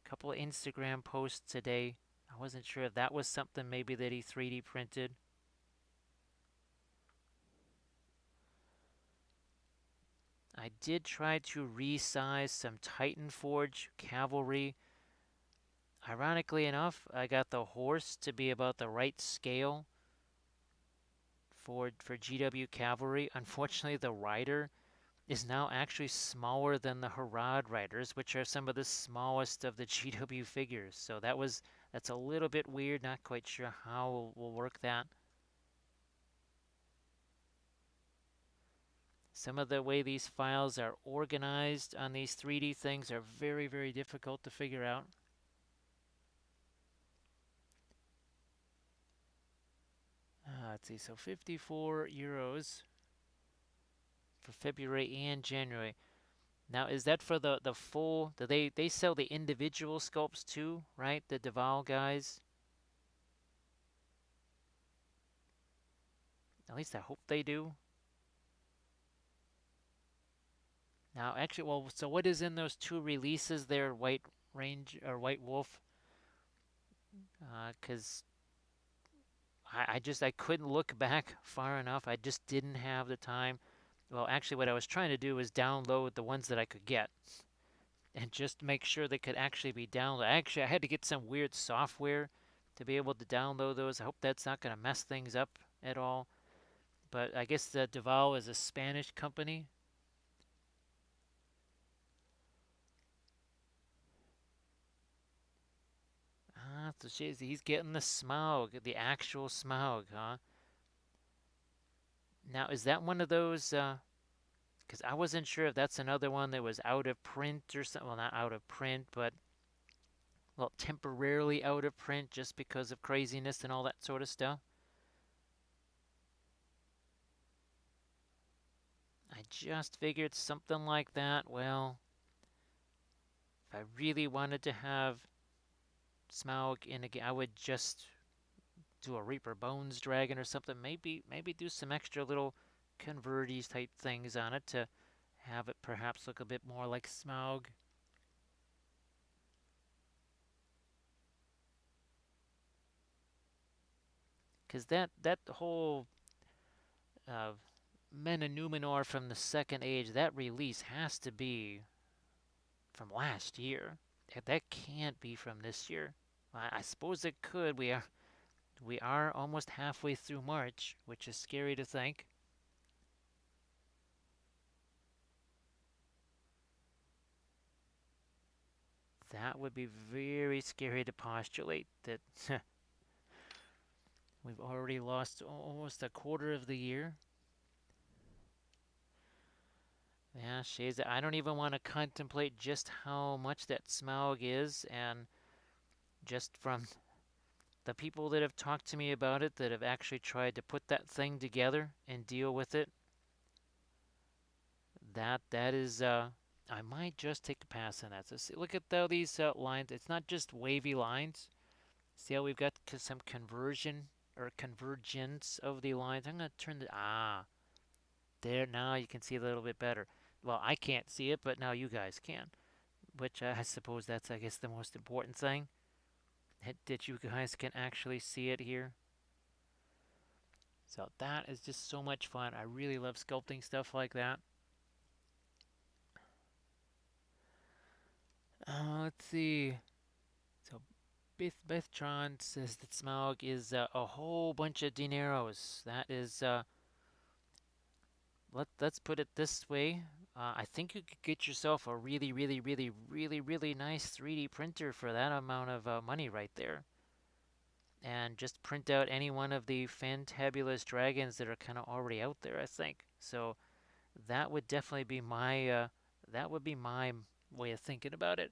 a couple of Instagram posts today. I wasn't sure if that was something maybe that he 3D printed. I did try to resize some Titan Forge cavalry. Ironically enough, I got the horse to be about the right scale for GW cavalry. Unfortunately, the rider is now actually smaller than the Harad riders, which are some of the smallest of the GW figures. So that's a little bit weird. Not quite sure how we'll work that. Some of the way these files are organized on these 3D things are very, very difficult to figure out. Let's see, so 54 euros for February and January. Now, is that for the full? Do they sell the individual sculpts too, right? The Deval guys. At least I hope they do. Now, actually, well, so what is in those two releases there? White Range or White Wolf? because I couldn't look back far enough. I just didn't have the time. Well, actually, what I was trying to do was download the ones that I could get and just make sure they could actually be downloaded. Actually, I had to get some weird software to be able to download those. I hope that's not going to mess things up at all. But I guess Duval is a Spanish company. Ah, so he's getting the Smaug, the actual Smaug, huh? Now, is that one of those? Because I wasn't sure if that's another one that was out of print or something. Well, not out of print, but well, temporarily out of print just because of craziness and all that sort of stuff. I just figured something like that. Well, if I really wanted to have Smaug in a game, I would just do a Reaper Bones Dragon or something. Maybe do some extra little converties type things on it to have it perhaps look a bit more like Smaug. Because that whole uh, Men of Numenor from the Second Age, that release has to be from last year. That can't be from this year. I suppose it could. We are almost halfway through March, which is scary to think. That would be very scary to postulate that we've already lost almost a quarter of the year. Yeah, shades. I don't even want to contemplate just how much that Smaug is, and just from the people that have talked to me about it, that have actually tried to put that thing together and deal with it, that is, I might just take a pass on that. So see, look at all these lines. It's not just wavy lines. See how we've got some conversion or convergence of the lines. I'm going to turn there. Now you can see a little bit better. Well, I can't see it, but now you guys can. Which I suppose that's, I guess, the most important thing. That you guys can actually see it here. So that is just so much fun. I really love sculpting stuff like that. Let's see. So Beth says that Smaug is a whole bunch of dineros. That is, let's put it this way. I think you could get yourself a really, really, really, really, really nice 3D printer for that amount of money right there. And just print out any one of the fantabulous dragons that are kind of already out there, I think. So that would definitely be my way of thinking about it.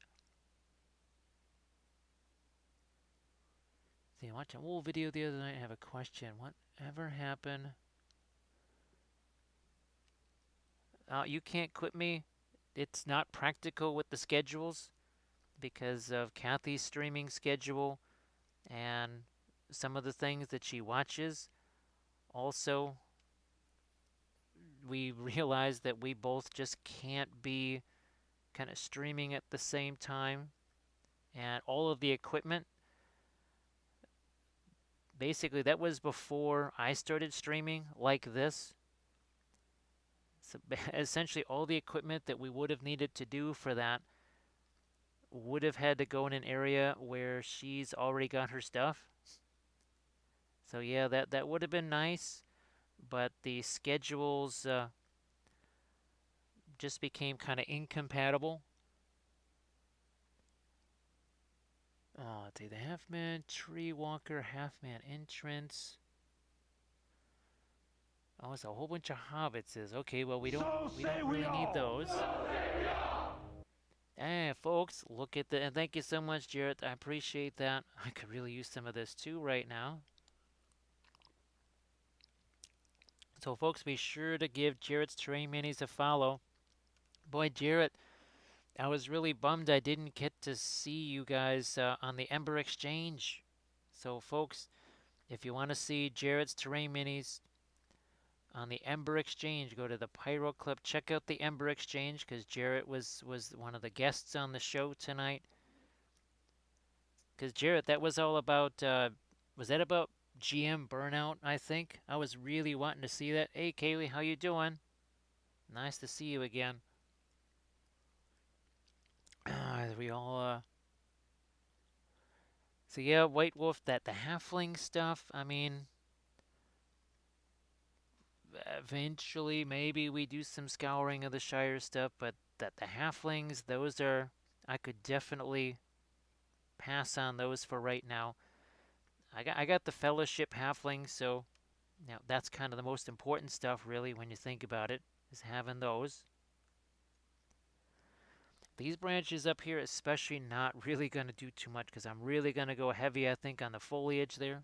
See, I watched an old video the other night. I have a question. Whatever happened? You can't quit me. It's not practical with the schedules because of Kathy's streaming schedule and some of the things that she watches. Also, we realized that we both just can't be kind of streaming at the same time. And all of the equipment, basically, that was before I started streaming like this. So essentially, all the equipment that we would have needed to do for that would have had to go in an area where she's already got her stuff. So yeah, that would have been nice, but the schedules just became kind of incompatible. Oh, let's see, the half-man tree walker, half-man entrance. Oh, it's a whole bunch of hobbits. Okay, well we don't really need those. Hey, folks, look at and thank you so much, Jarrett. I appreciate that. I could really use some of this too right now. So, folks, be sure to give Jarrett's Terrain Minis a follow. Boy, Jarrett, I was really bummed I didn't get to see you guys on the Ember Exchange. So, folks, if you want to see Jarrett's Terrain Minis on the Ember Exchange, go to the Pyro Club. Check out the Ember Exchange because Jarrett was one of the guests on the show tonight. Because Jarrett, that was all about. Was that about GM burnout? I think I was really wanting to see that. Hey, Kaylee, how you doing? Nice to see you again. We all. So yeah, White Wolf. That the halfling stuff. I mean, eventually maybe we do some scouring of the Shire stuff, but that the halflings, those are. I could definitely pass on those for right now. I got the Fellowship halflings, so now that's kind of the most important stuff, really, when you think about it, is having those. These branches up here, especially, not really going to do too much because I'm really going to go heavy, I think, on the foliage there.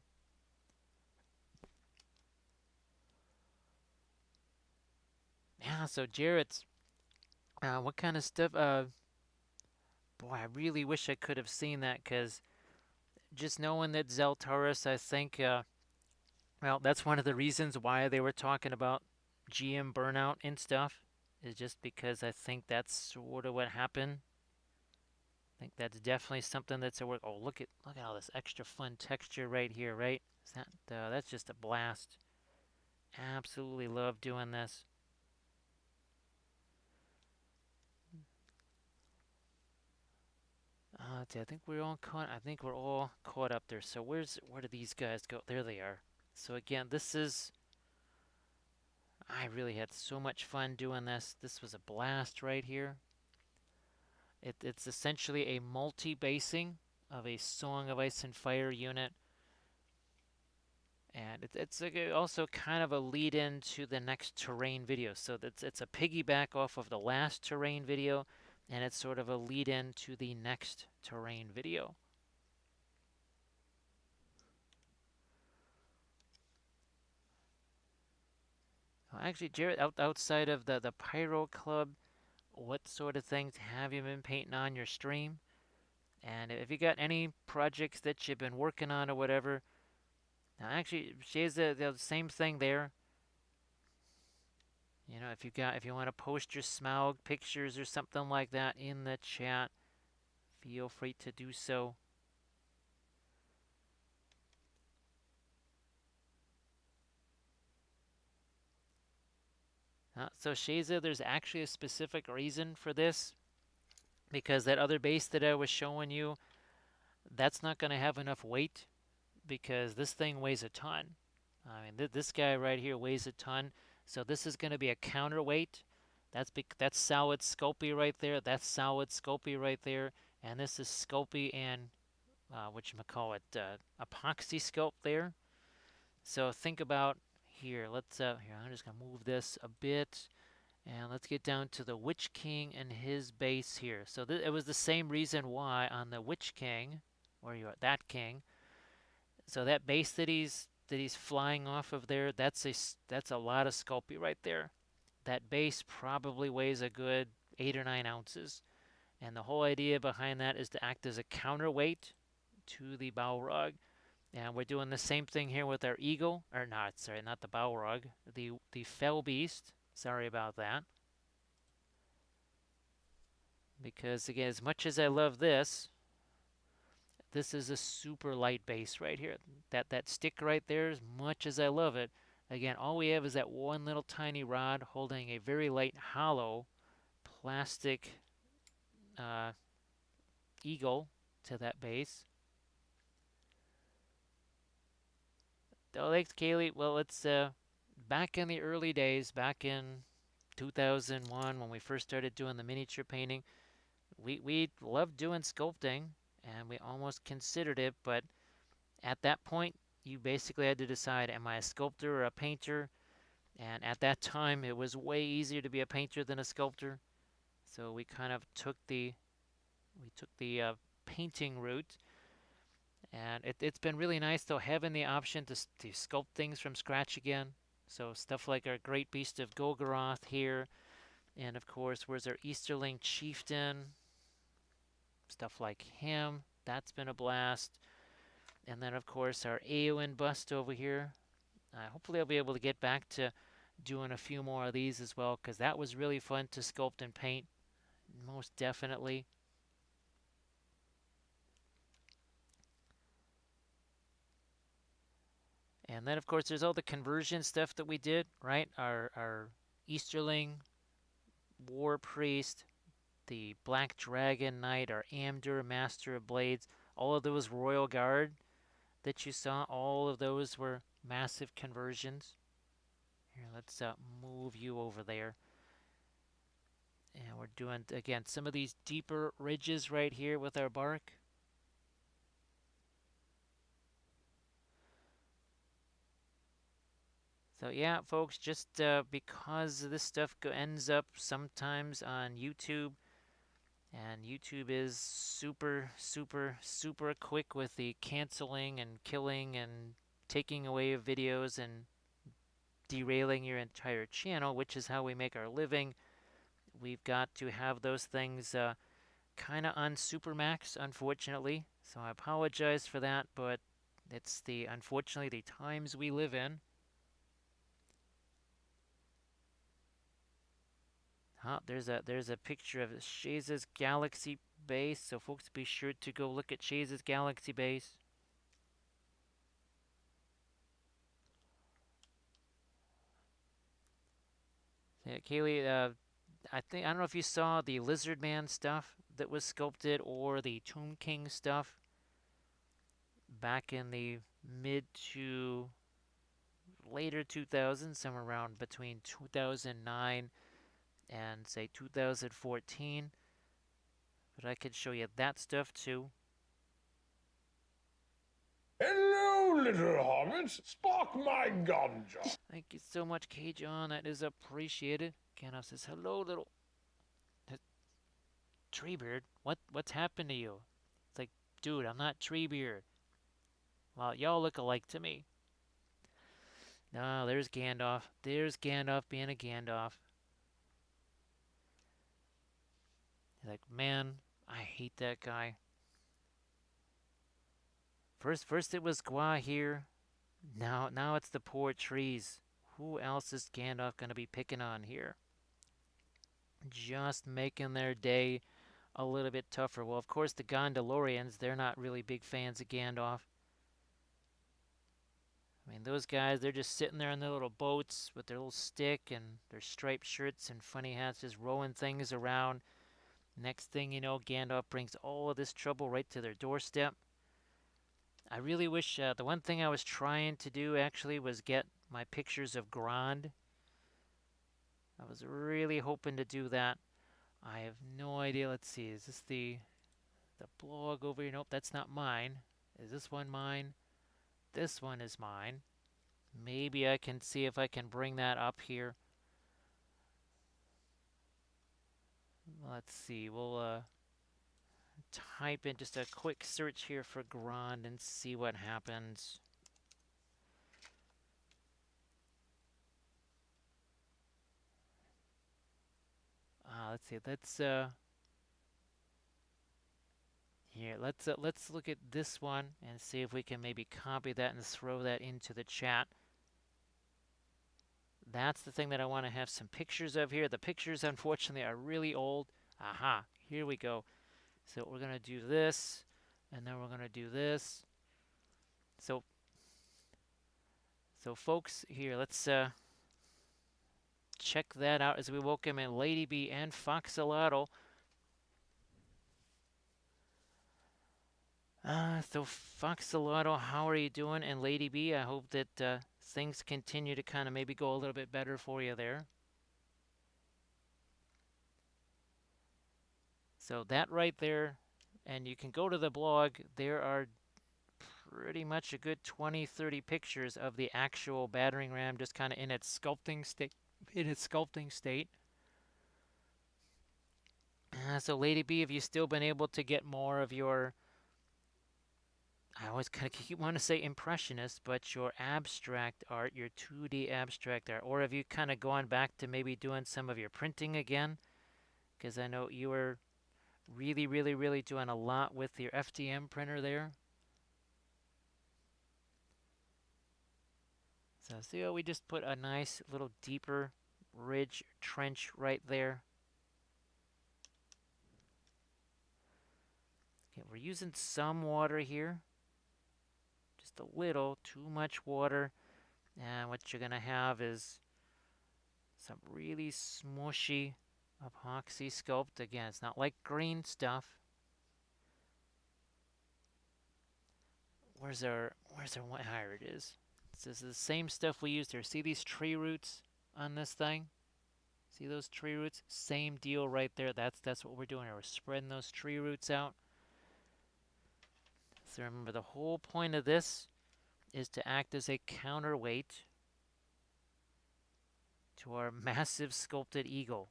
Yeah, so Jarrett's, what kind of stuff? Boy, I really wish I could have seen that because just knowing that Zeltaurus, I think, well, that's one of the reasons why they were talking about GM burnout and stuff, is just because I think that's sort of what happened. I think that's definitely something that's a work. Oh, look at all this extra fun texture right here, right? Is that that's just a blast. Absolutely love doing this. Let's see, I think we're all caught. I think we're all caught up there. So where do these guys go? There they are. So again, this is. I really had so much fun doing this. This was a blast right here. It's essentially a multi-basing of a Song of Ice and Fire unit. And it's also kind of a lead in to the next terrain video. So it's a piggyback off of the last terrain video, and it's sort of a lead in to the next terrain video. Actually, Jared, outside of the Pyro Club, what sort of things have you been painting on your stream? And if you got any projects that you've been working on or whatever, now actually, she's the same thing there. You know, if you want to post your Smaug pictures or something like that in the chat, feel free to do so. So Shaza, there's actually a specific reason for this, because that other base that I was showing you, that's not going to have enough weight because this thing weighs a ton. I mean, this guy right here weighs a ton, so this is going to be a counterweight. That's solid Sculpey right there. That's solid Sculpey right there, and this is Sculpey and whatchamacallit, Apoxie Sculpt there. So think about here. Here. I'm just gonna move this a bit. And let's get down to the Witch King and his base here. So it was the same reason why on the Witch King, where you are, that king. So that base that he's flying off of there, that's a lot of Sculpey right there. That base probably weighs a good 8 or 9 ounces, and the whole idea behind that is to act as a counterweight to the Balrog. And we're doing the same thing here with our eagle, or not, sorry, not the Balrog, the Fell Beast. Sorry about that. Because again, as much as I love this, this is a super light base right here. That stick right there, as much as I love it, again, all we have is that one little tiny rod holding a very light hollow plastic uh, eagle to that base. Oh, thanks, Kaylee. Well, it's back in the early days, back in 2001 when we first started doing the miniature painting. We loved doing sculpting, and we almost considered it, but at that point, you basically had to decide, am I a sculptor or a painter? And at that time, it was way easier to be a painter than a sculptor. So we kind of took the painting route, and it's been really nice though having the option to sculpt things from scratch again. So stuff like our Great Beast of Golgoroth here, and of course, where's our Easterling Chieftain? Stuff like him. That's been a blast. And then of course our Eowyn bust over here. Hopefully I'll be able to get back to doing a few more of these as well, because that was really fun to sculpt and paint, most definitely. And then, of course, there's all the conversion stuff that we did, right? Our Easterling, War Priest, the Black Dragon Knight, our Amdur, Master of Blades, all of those Royal Guard that you saw, all of those were massive conversions. Here, let's move you over there. And we're doing, again, some of these deeper ridges right here with our bark. So yeah, folks, just because this stuff ends up sometimes on YouTube, and YouTube is super, super, super quick with the canceling and killing and taking away of videos and derailing your entire channel, which is how we make our living. We've got to have those things kind of on Supermax, unfortunately. So I apologize for that, but it's unfortunately the times we live in. There's a picture of Shaze's Galaxy base, so folks be sure to go look at Shaze's Galaxy base. Yeah, Kaylee, I don't know if you saw the Lizard Man stuff that was sculpted or the Tomb King stuff back in the mid to later 2000s, somewhere around between 2009 and say 2014. But I could show you that stuff too. Hello, little hobbit. Spark my ganja. Thank you so much, K-John. That is appreciated. Gandalf says, hello, little Treebeard. What's happened to you? It's like, dude, I'm not Treebeard. Well, y'all look alike to me. No, there's Gandalf. There's Gandalf being a Gandalf. He's like, man, I hate that guy. First it was Gua here. Now it's the poor trees. Who else is Gandalf gonna be picking on here? Just making their day a little bit tougher. Well, of course, the Gondalorians, they're not really big fans of Gandalf. I mean, those guys, they're just sitting there on their little boats with their little stick and their striped shirts and funny hats, just rowing things around. Next thing you know, Gandalf brings all of this trouble right to their doorstep. I really wish, the one thing I was trying to do actually was get my pictures of Grond. I was really hoping to do that. I have no idea. Let's see, is this the blog over here? Nope, that's not mine. Is this one mine? This one is mine. Maybe I can see if I can bring that up here. Let's see, we'll type in just a quick search here for Grond and see what happens. Let's see, here, let's look at this one and see if we can maybe copy that and throw that into the chat. That's the thing that I want to have some pictures of here. The pictures, unfortunately, are really old. Aha, here we go. So we're going to do this, and then we're going to do this. So folks, here, let's check that out as we welcome in Lady B and Foxalotl. So Foxalotl, how are you doing? And Lady B, I hope that things continue to kind of maybe go a little bit better for you there. So that right there, and you can go to the blog, there are pretty much a good 20-30 pictures of the actual battering ram just kind of in its sculpting state. So Lady B, have you still been able to get more of your, I always kind of keep wanting to say impressionist, but your abstract art, your 2D abstract art, or have you kind of gone back to maybe doing some of your printing again? Because I know you were really, really, really doing a lot with your FDM printer there. So see how we just put a nice little deeper ridge trench right there. Okay, we're using some water here. Just a little too much water. And what you're going to have is some really smushy epoxy sculpt. Again, it's not like green stuff. Where's our one? Here it is. This is the same stuff we used here. See these tree roots on this thing? See those tree roots? Same deal right there. That's what we're doing here. We're spreading those tree roots out. So remember, the whole point of this is to act as a counterweight to our massive sculpted eagle.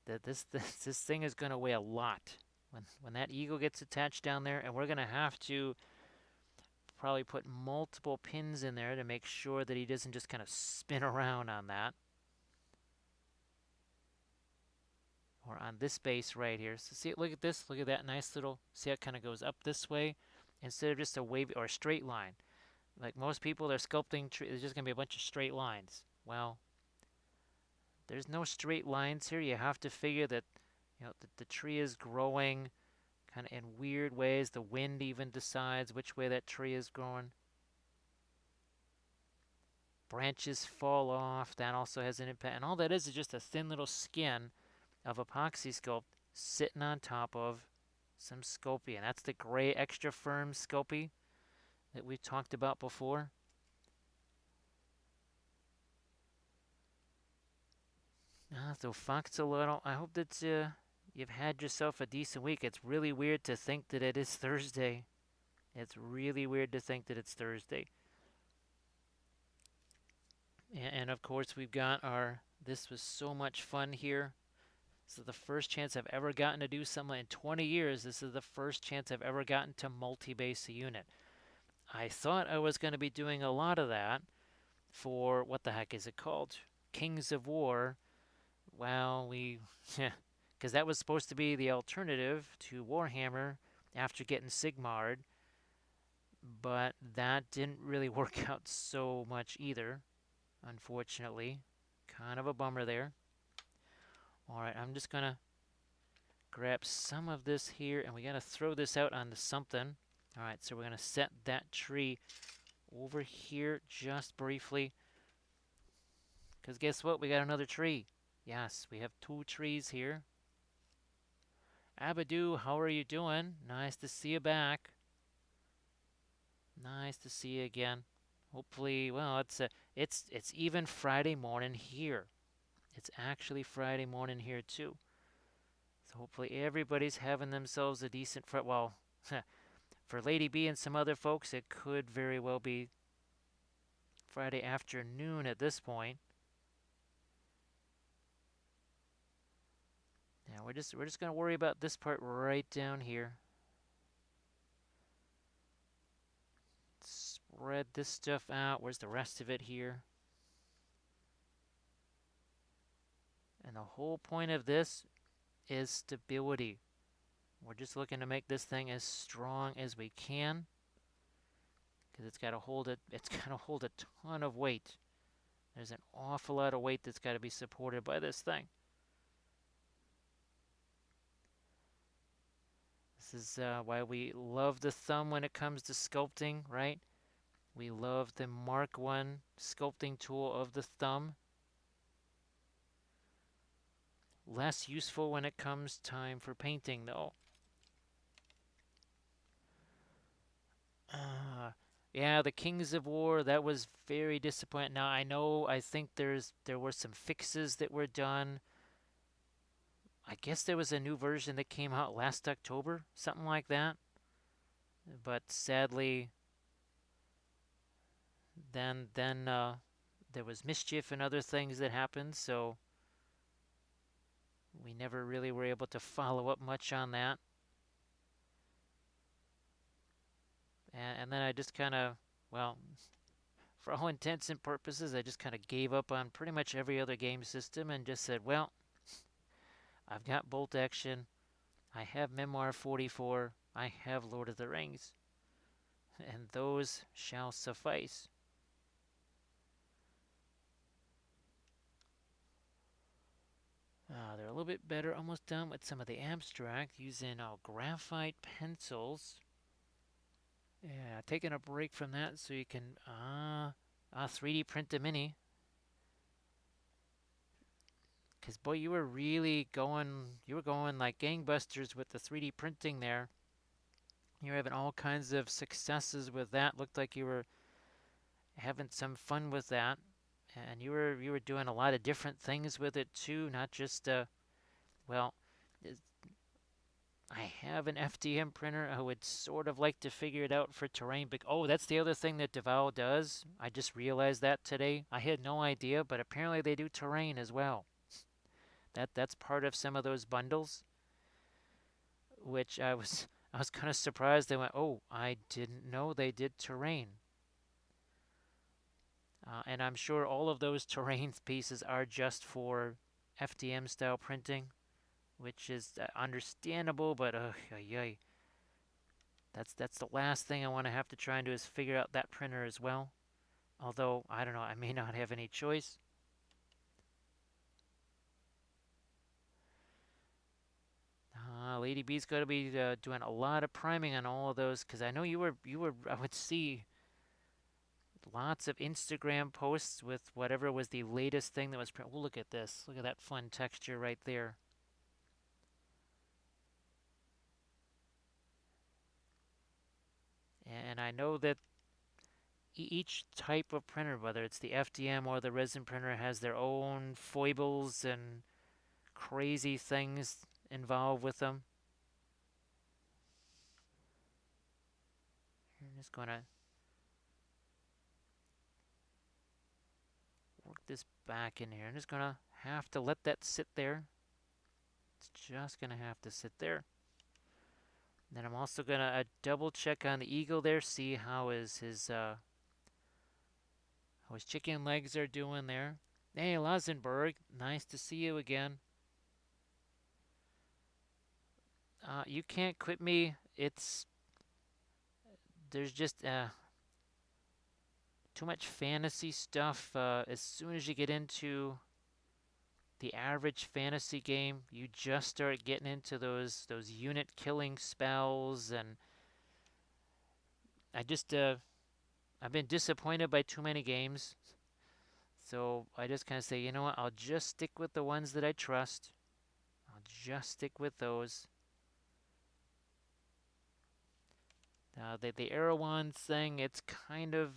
That this thing is going to weigh a lot when that eagle gets attached down there, and we're going to have to probably put multiple pins in there to make sure that he doesn't just kind of spin around on that. Or on this base right here. So see, look at this. Look at that nice little, see how it kind of goes up this way instead of just a wavy or a straight line. Like most people, they're sculpting, there's just going to be a bunch of straight lines. Well, there's no straight lines here. You have to figure that, the tree is growing kind of in weird ways. The wind even decides which way that tree is growing. Branches fall off. That also has an impact. And all that is just a thin little skin of Epoxy Sculpt sitting on top of some Sculpey. And that's the gray extra firm Sculpey that we talked about before. So Fox a little. I hope that you've had yourself a decent week. It's really weird to think that it is Thursday. It's really weird to think that it's Thursday. And of course, we've got this was so much fun here. This is the first chance I've ever gotten to do something in 20 years. This is the first chance I've ever gotten to multi-base a unit. I thought I was going to be doing a lot of that for, what the heck is it called? Kings of War. Well, because that was supposed to be the alternative to Warhammer after getting Sigmar'd, but that didn't really work out so much either, unfortunately. Kind of a bummer there. Alright, I'm just gonna grab some of this here, and we gotta throw this out onto something. Alright, so we're gonna set that tree over here just briefly, because guess what? We got another tree. Yes, we have 2 trees here. Abadoo, how are you doing? Nice to see you back. Nice to see you again. Hopefully, well, it's even Friday morning here. It's actually Friday morning here too. So hopefully everybody's having themselves a decent well, for Lady B and some other folks, it could very well be Friday afternoon at this point. Now we're just going to worry about this part right down here. Spread this stuff out. Where's the rest of it here? And the whole point of this is stability. We're just looking to make this thing as strong as we can, because it's got to hold it. It's got to hold a ton of weight. There's an awful lot of weight that's got to be supported by this thing. This is why we love the thumb when it comes to sculpting, right? We love the Mark I sculpting tool of the thumb. Less useful when it comes time for painting, though. Yeah, the Kings of War, that was very disappointing. Now, I think there were some fixes that were done. I guess there was a new version that came out last October, something like that. But sadly, then there was mischief and other things that happened, so we never really were able to follow up much on that. And then I just kind of, well, for all intents and purposes, I just kind of gave up on pretty much every other game system and just said, well, I've got Bolt Action, I have Memoir 44, I have Lord of the Rings, and those shall suffice. They're a little bit better, almost done with some of the abstract, using graphite pencils. Yeah, taking a break from that so you can 3D print a mini. Because boy, you were going like gangbusters with the 3D printing there. You were having all kinds of successes with that. Looked like you were having some fun with that, and you were doing a lot of different things with it too. Not just well, I have an FDM printer. I would sort of like to figure it out for terrain. But oh, that's the other thing that Deval does. I just realized that today. I had no idea, but apparently they do terrain as well. That's part of some of those bundles, which I was kind of surprised. They went, oh, I didn't know they did terrain. And I'm sure all of those terrain pieces are just for FDM style printing, which is understandable, but yay. That's the last thing I want to have to try and do is figure out that printer as well. Although, I don't know, I may not have any choice. Lady B's got to be doing a lot of priming on all of those because I know I would see lots of Instagram posts with whatever was the latest thing that was printed. Oh, look at this. Look at that fun texture right there. And I know that each type of printer, whether it's the FDM or the resin printer, has their own foibles and crazy things involved with them. I'm just going to work this back in here. I'm just going to have to let that sit there. It's just going to have to sit there. Then I'm also going to double check on the eagle there, see how his chicken legs are doing there. Hey, Lazenberg, nice to see you again. You can't quit me. There's just too much fantasy stuff. As soon as you get into the average fantasy game, you just start getting into those unit killing spells, and I've been disappointed by too many games. So I just kind of say, you know what? I'll just stick with the ones that I trust. I'll just stick with those. The Erewhon thing, it's kind of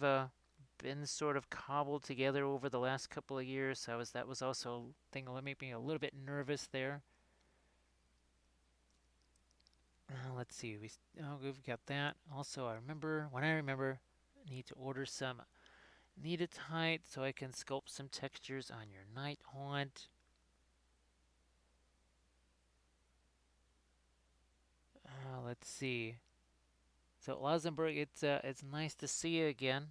been sort of cobbled together over the last couple of years. So that was also a thing that made me a little bit nervous there. Let's see. We've got that. Also, I remember, I need to order some kneaded height so I can sculpt some textures on your night haunt. Let's see. So Luxembourg, it's nice to see you again.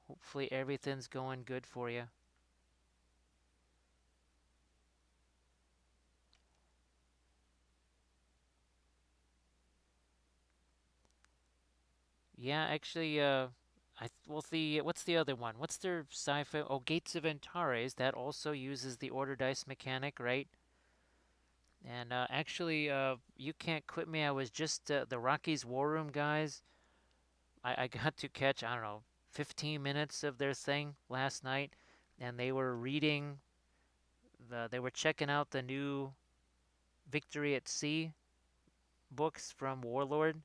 Hopefully everything's going good for you. Yeah, actually, what's the other one? What's their sci-fi? Oh, Gates of Antares. That also uses the order dice mechanic, right? And actually, you can't quit me. I was just the Rockies War Room guys. I got to catch, I don't know, 15 minutes of their thing last night, and they were they were checking out the new Victory at Sea books from Warlord.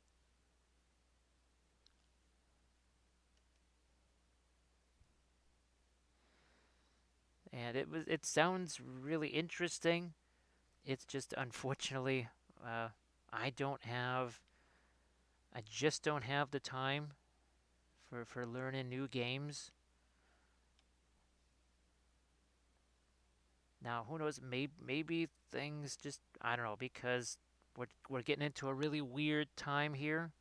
And it sounds really interesting. It's just unfortunately, uh, I don't have, I just don't have the time for learning new games. Now, who knows? Maybe things just I don't know because we're getting into a really weird time here.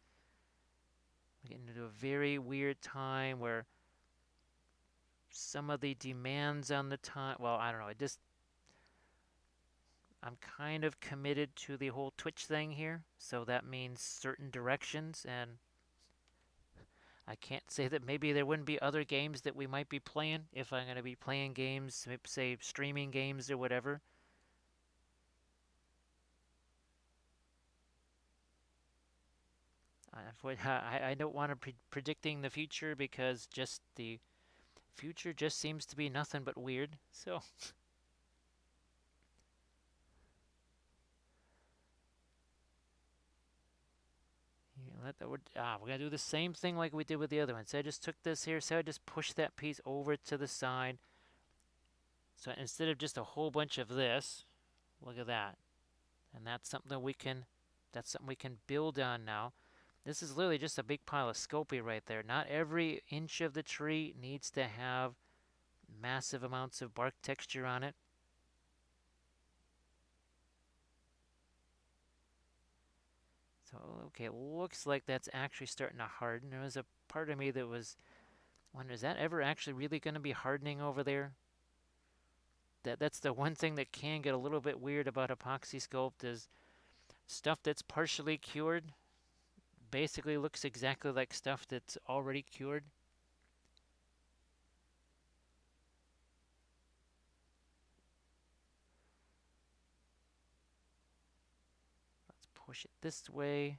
We're getting into a very weird time where some of the demands on the time. Well, I don't know. I'm kind of committed to the whole Twitch thing here, so that means certain directions, and I can't say that maybe there wouldn't be other games that we might be playing if I'm going to be playing games, say streaming games or whatever. I don't want to predicting the future because just the future just seems to be nothing but weird. So we're gonna do the same thing like we did with the other one. So I just took this here. So I just pushed that piece over to the side. So instead of just a whole bunch of this, look at that. And that's something we can build on now. This is literally just a big pile of sculpey right there. Not every inch of the tree needs to have massive amounts of bark texture on it. So, okay, looks like that's actually starting to harden. There was a part of me that was wondering, is that ever actually really going to be hardening over there? That's the one thing that can get a little bit weird about Epoxy Sculpt is stuff that's partially cured basically looks exactly like stuff that's already cured. Let's push it this way.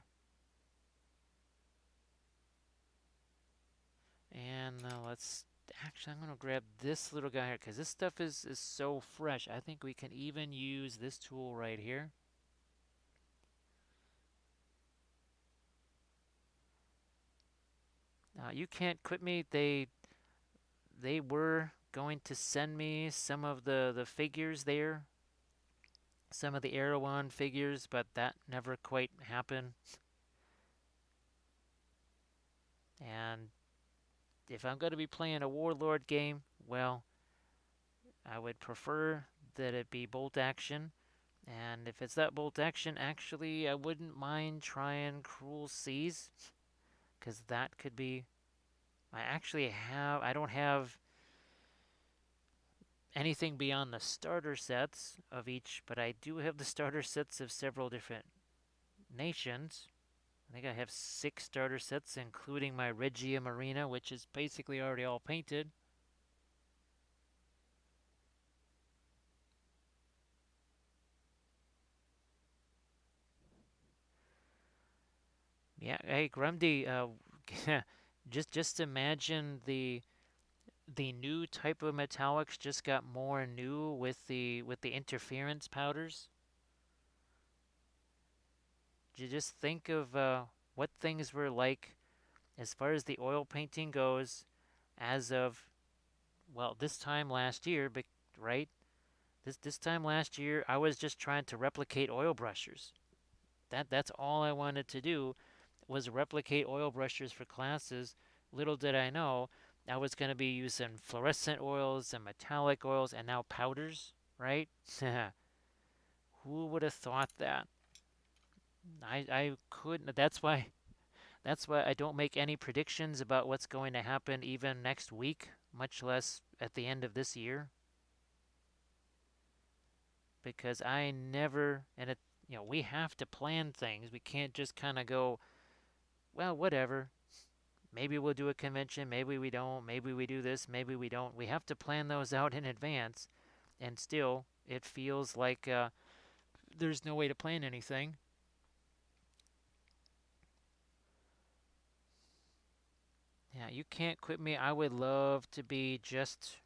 And let's actually, I'm going to grab this little guy here because this stuff is so fresh. I think we can even use this tool right here. You can't quit me. They were going to send me some of the figures there, some of the Erewhon figures, but that never quite happened. And if I'm going to be playing a Warlord game, well, I would prefer that it be bolt action. And if it's that bolt action, actually, I wouldn't mind trying Cruel Seas, because that could be. I don't have anything beyond the starter sets of each, but I do have the starter sets of several different nations. I think I have 6 starter sets, including my Regia Marina, which is basically already all painted. Yeah, hey Grundy, just imagine the new type of metallics just got more new with the interference powders. You just think of what things were like as far as the oil painting goes as of, well, this time last year, right? This time last year, I was just trying to replicate oil brushers. That's all I wanted to do was replicate oil brushers for classes. Little did I know I was going to be using fluorescent oils and metallic oils and now powders, right? Who would have thought that? I couldn't. That's why I don't make any predictions about what's going to happen even next week, much less at the end of this year, because I never and it we have to plan things. We can't just kind of go, well, whatever. Maybe we'll do a convention, maybe we don't, maybe we do this, maybe we don't. We have to plan those out in advance, and still it feels like there's no way to plan anything. Yeah, you can't quit me. I would love to be just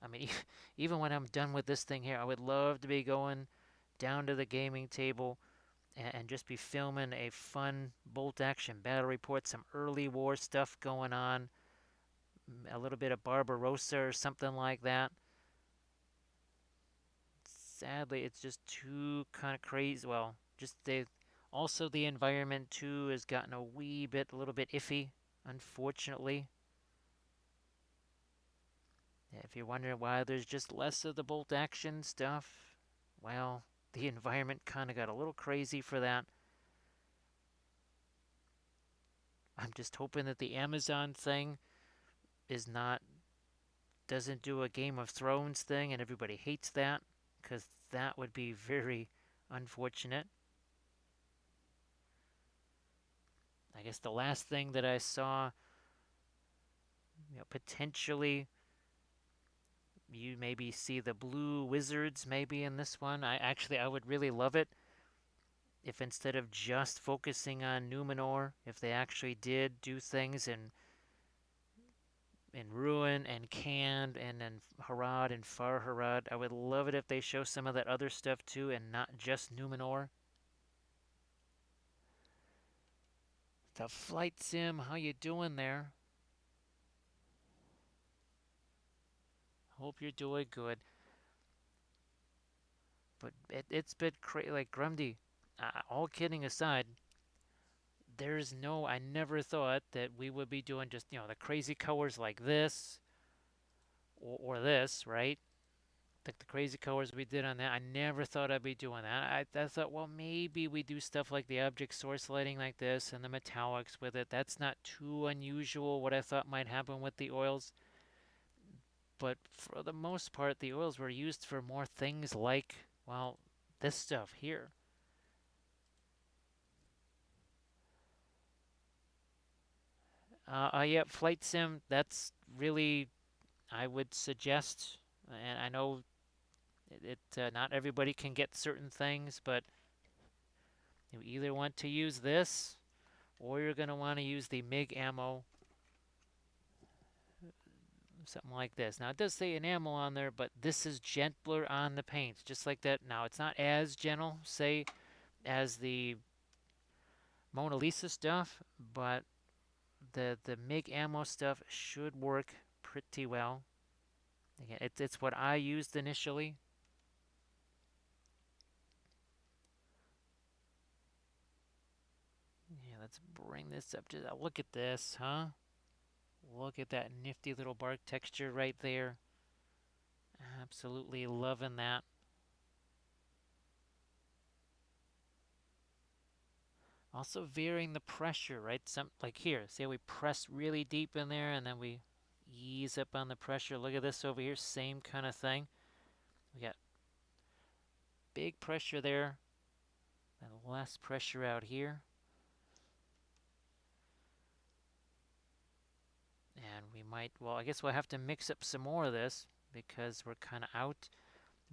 I mean, even when I'm done with this thing here, I would love to be going down to the gaming table and just be filming a fun bolt action battle report, some early war stuff going on, a little bit of Barbarossa or something like that. Sadly, it's just too kind of crazy. Well, just also the environment too has gotten a little bit iffy, unfortunately. If you're wondering why there's just less of the bolt action stuff, well, the environment kind of got a little crazy for that. I'm just hoping that the Amazon thing is not doesn't do a Game of Thrones thing and everybody hates that, because that would be very unfortunate. I guess the last thing that I saw, potentially you maybe see the blue wizards maybe in this one. I would really love it if instead of just focusing on Numenor, if they actually did do things in Ruin and Canned and then Harad and Far Harad. I would love it if they show some of that other stuff too and not just Numenor. The Flight Sim, how you doing there? Hope you're doing good. But it's been like Grundy. All kidding aside, I never thought that we would be doing just, the crazy colors like this or this, right? Like the crazy colors we did on that. I never thought I'd be doing that. I thought, well, maybe we do stuff like the object source lighting like this and the metallics with it. That's not too unusual, what I thought might happen with the oils. But for the most part, the oils were used for more things like, well, this stuff here. Yeah, Flight Sim, that's really, I would suggest, and I know not everybody can get certain things, but you either want to use this or you're going to want to use the MIG ammo, something like this. Now, it does say enamel on there, but this is gentler on the paints, just like that. Now, it's not as gentle, say, as the Mona Lisa stuff, but the MIG ammo stuff should work pretty well. Again, it's what I used initially. Yeah, let's bring this up. Just look at this, huh? Look at that nifty little bark texture right there. Absolutely loving that. Also varying the pressure, right? Some like here, say we press really deep in there and then we ease up on the pressure. Look at this over here, same kind of thing. We got big pressure there and less pressure out here. And we might, well, I guess we'll have to mix up some more of this because we're kind of out.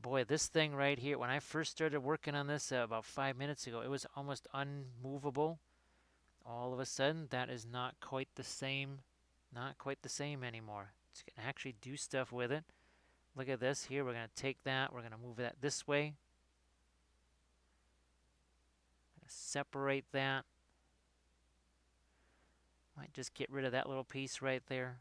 Boy, this thing right here, when I first started working on this about 5 minutes ago, it was almost unmovable. All of a sudden, that is not quite the same, not quite the same anymore. It's going to actually do stuff with it. Look at this here. We're going to take that. We're going to move that this way. Separate that. Might just get rid of that little piece right there.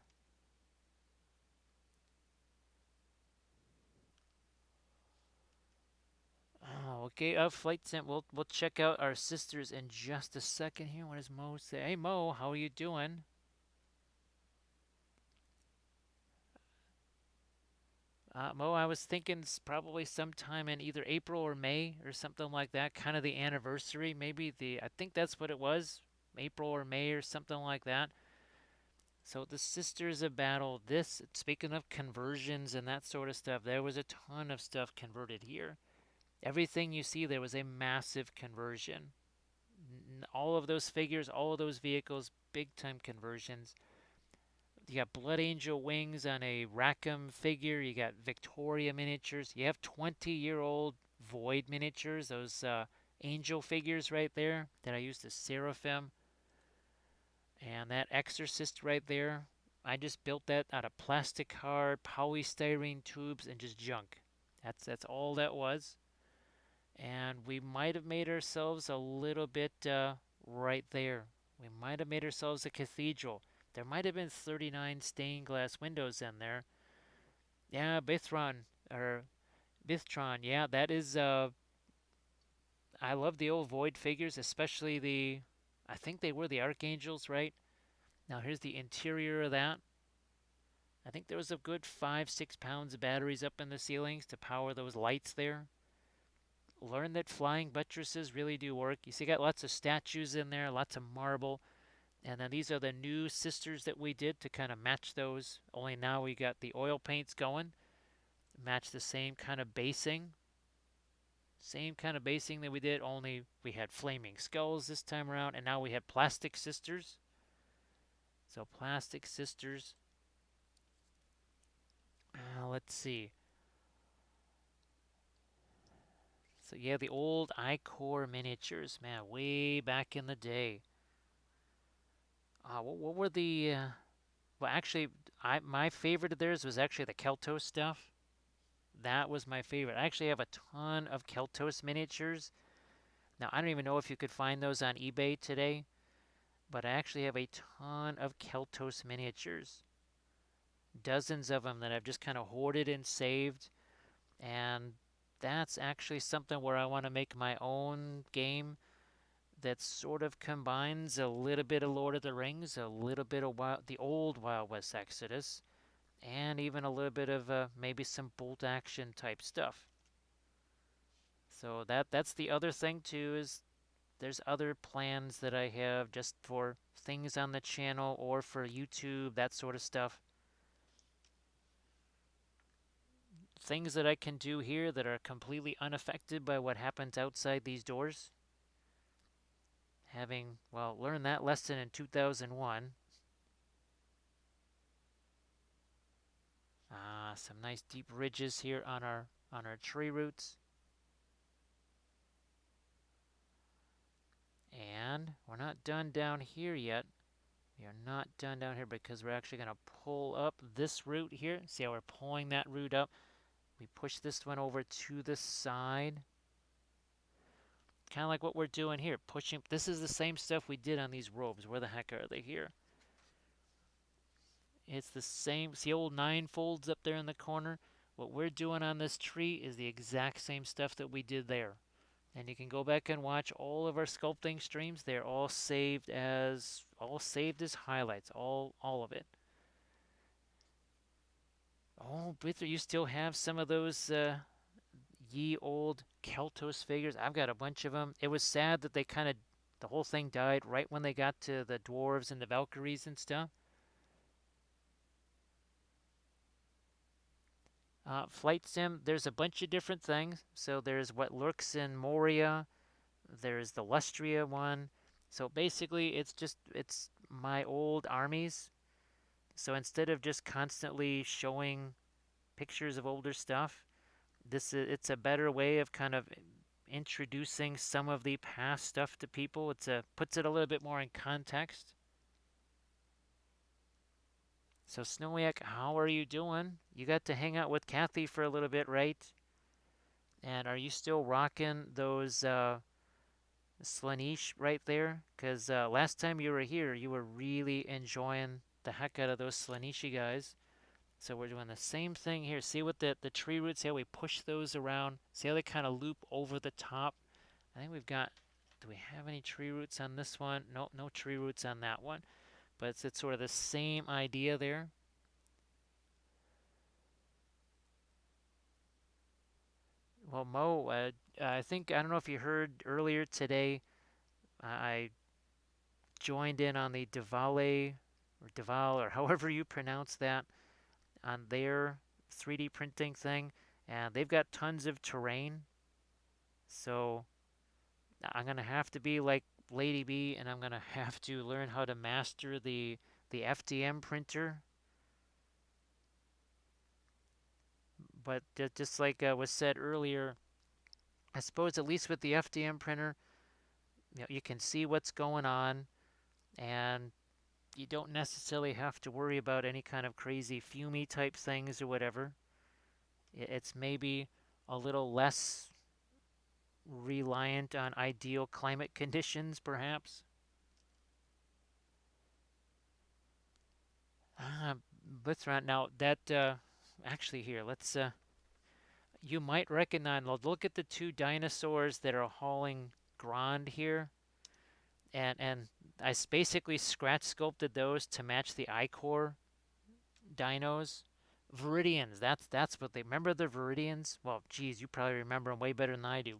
Oh, okay. Flight Sim. We'll check out our sisters in just a second here. What does Mo say? Hey Mo, how are you doing? Mo, I was thinking probably sometime in either April or May or something like that, kind of the anniversary, maybe I think that's what it was, April or May or something like that. So the Sisters of Battle, this, speaking of conversions and that sort of stuff, there was a ton of stuff converted here. Everything you see, there was a massive conversion. All of those figures, all of those vehicles, big time conversions. You got Blood Angel wings on a Rackham figure. You got Victoria miniatures. You have 20-year-old Void miniatures, those angel figures right there that I used as Seraphim. And that Exorcist right there, I just built that out of plastic hard polystyrene tubes and just junk. That's all that was. And we might have made ourselves a little bit right there. We might have made ourselves a cathedral. There might have been 39 stained glass windows in there. Yeah, Bithron or Bithtron. Yeah, that is. I love the old Void figures, especially the. I think they were the Archangels, right? Now here's the interior of that. I think there was a good 5-6 pounds of batteries up in the ceilings to power those lights there. Learn that flying buttresses really do work. You see, got lots of statues in there, lots of marble. And then these are the new sisters that we did to kind of match those. Only now we got the oil paints going. Match the same kind of basing. Same kind of basing that we did, only we had flaming skulls this time around. And now we have plastic sisters. So plastic sisters. Let's see. So yeah, the old I-Core miniatures, man, way back in the day. What were the? Well, actually, my favorite of theirs was actually the Keltos stuff. That was my favorite. I actually have a ton of Keltos miniatures. Now I don't even know if you could find those on eBay today, but I actually have a ton of Keltos miniatures. Dozens of them that I've just kind of hoarded and saved, and that's actually something where I want to make my own game that sort of combines a little bit of Lord of the Rings, a little bit of the old Wild West Exodus, and even a little bit of maybe some bolt action type stuff. So that's the other thing too, is there's other plans that I have just for things on the channel or for YouTube, that sort of stuff. Things that I can do here that are completely unaffected by what happens outside these doors. Having, well, learned that lesson in 2001. Some nice deep ridges here on our tree roots. And we're not done down here yet. We are not done down here because we're actually going to pull up this root here. See how we're pulling that root up? We push this one over to the side. Kind of like what we're doing here. Pushing. This is the same stuff we did on these robes. Where the heck are they here? It's the same. See old 9 folds up there in the corner? What we're doing on this tree is the exact same stuff that we did there. And you can go back and watch all of our sculpting streams. They're all saved as highlights, all of it. Oh, Blitzer, you still have some of those ye old Keltos figures. I've got a bunch of them. It was sad that the whole thing died right when they got to the dwarves and the Valkyries and stuff. Flight sim, there's a bunch of different things. So there's what lurks in Moria. There's the Lustria one. So basically, it's my old armies. So instead of just constantly showing pictures of older stuff, it's a better way of kind of introducing some of the past stuff to people. Puts it a little bit more in context. So Snowiak, how are you doing? You got to hang out with Kathy for a little bit, right? And are you still rocking those Slaanesh right there? Because last time you were here, you were really enjoying the heck out of those Slaaneshi guys. So we're doing the same thing here. See what the tree roots, see how we push those around? See how they kind of loop over the top? I think we've got, do we have any tree roots on this one? Nope, no tree roots on that one. But it's sort of the same idea there. Well, Mo, I think, I don't know if you heard earlier today, I joined in on the Devale, or Deval, or however you pronounce that, on their 3D printing thing. And they've got tons of terrain. So I'm gonna have to be like Lady B, and I'm gonna have to learn how to master the FDM printer. But just like was said earlier, I suppose at least with the FDM printer, you can see what's going on, and you don't necessarily have to worry about any kind of crazy fumey type things or whatever. It's maybe a little less reliant on ideal climate conditions, perhaps. Let's run now. That actually here. Let's. You might recognize. Look at the two dinosaurs that are hauling Grand here, and I basically scratch sculpted those to match the I-Core dinos. Viridians. That's what they remember the Viridians. Well, geez, you probably remember them way better than I do.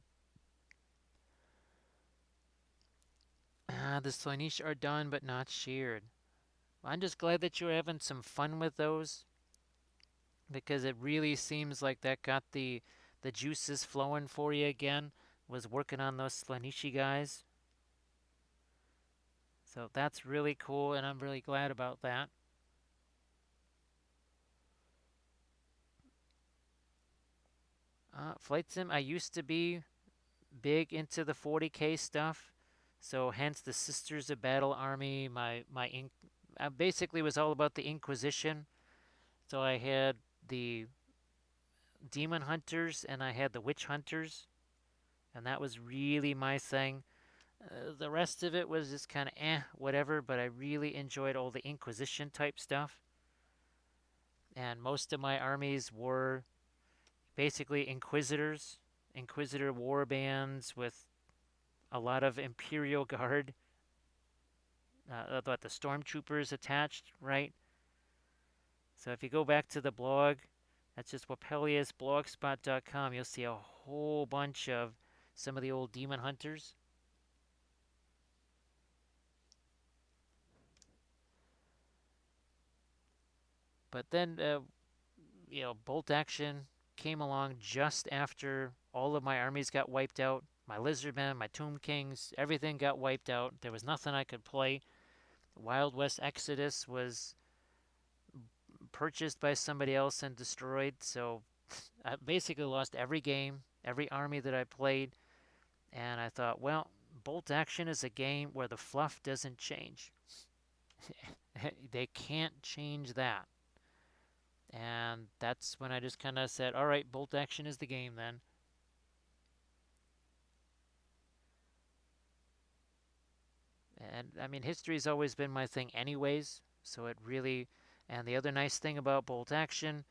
The Slaanesh are done but not shared. I'm just glad that you're having some fun with those, because it really seems like that got the juices flowing for you again. Was working on those Slaaneshi guys. So that's really cool, and I'm really glad about that. Flight Sim, I used to be big into the 40K stuff. So hence the Sisters of Battle Army. I basically was all about the Inquisition. So I had the Demon Hunters and I had the Witch Hunters, and that was really my thing. The rest of it was just kind of whatever, but I really enjoyed all the Inquisition type stuff. And most of my armies were basically Inquisitors, Inquisitor war bands with a lot of Imperial Guard, the Stormtroopers attached, right? So if you go back to the blog, that's just wapeliusblogspot.com, you'll see a whole bunch of some of the old Demon Hunters. But then, bolt action came along just after all of my armies got wiped out. My Lizardmen, my Tomb Kings, everything got wiped out. There was nothing I could play. Wild West Exodus was purchased by somebody else and destroyed. So I basically lost every game, every army that I played. And I thought, well, bolt action is a game where the fluff doesn't change. They can't change that. And that's when I just kind of said, all right, bolt action is the game then. And I mean, history's always been my thing, anyways. So it really, and the other nice thing about bolt action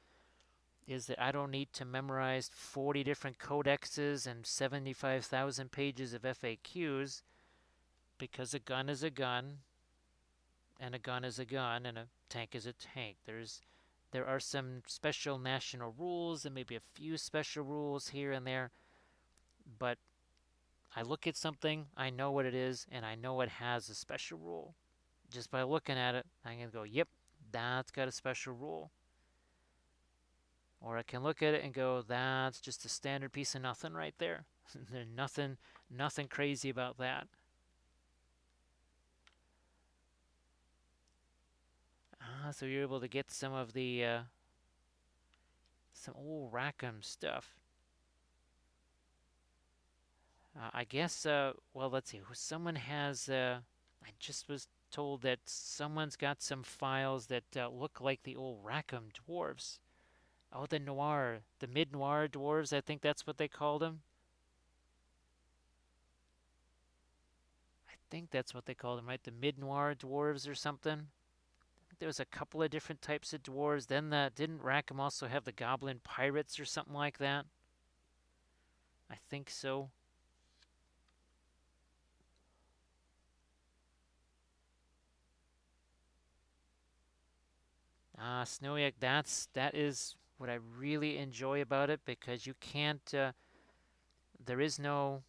is that I don't need to memorize 40 different codexes and 75,000 pages of FAQs because a gun is a gun, and a gun is a gun, and a tank is a tank. There are some special national rules and maybe a few special rules here and there, but I look at something, I know what it is, and I know it has a special rule. Just by looking at it, I can go, yep, that's got a special rule. Or I can look at it and go, that's just a standard piece of nothing right there. There's nothing crazy about that. So you're able to get some of the some old Rackham stuff. I guess. Well, let's see. Someone has. I just was told that someone's got some files that look like the old Rackham dwarves. Oh, the mid-noir dwarves. I think that's what they called them. I think that's what they called them, right? The mid-noir dwarves or something. There was a couple of different types of dwarves. Then didn't Rackham also have the goblin pirates or something like that? I think so. Snowy Egg, that is what I really enjoy about it because you can't. There is no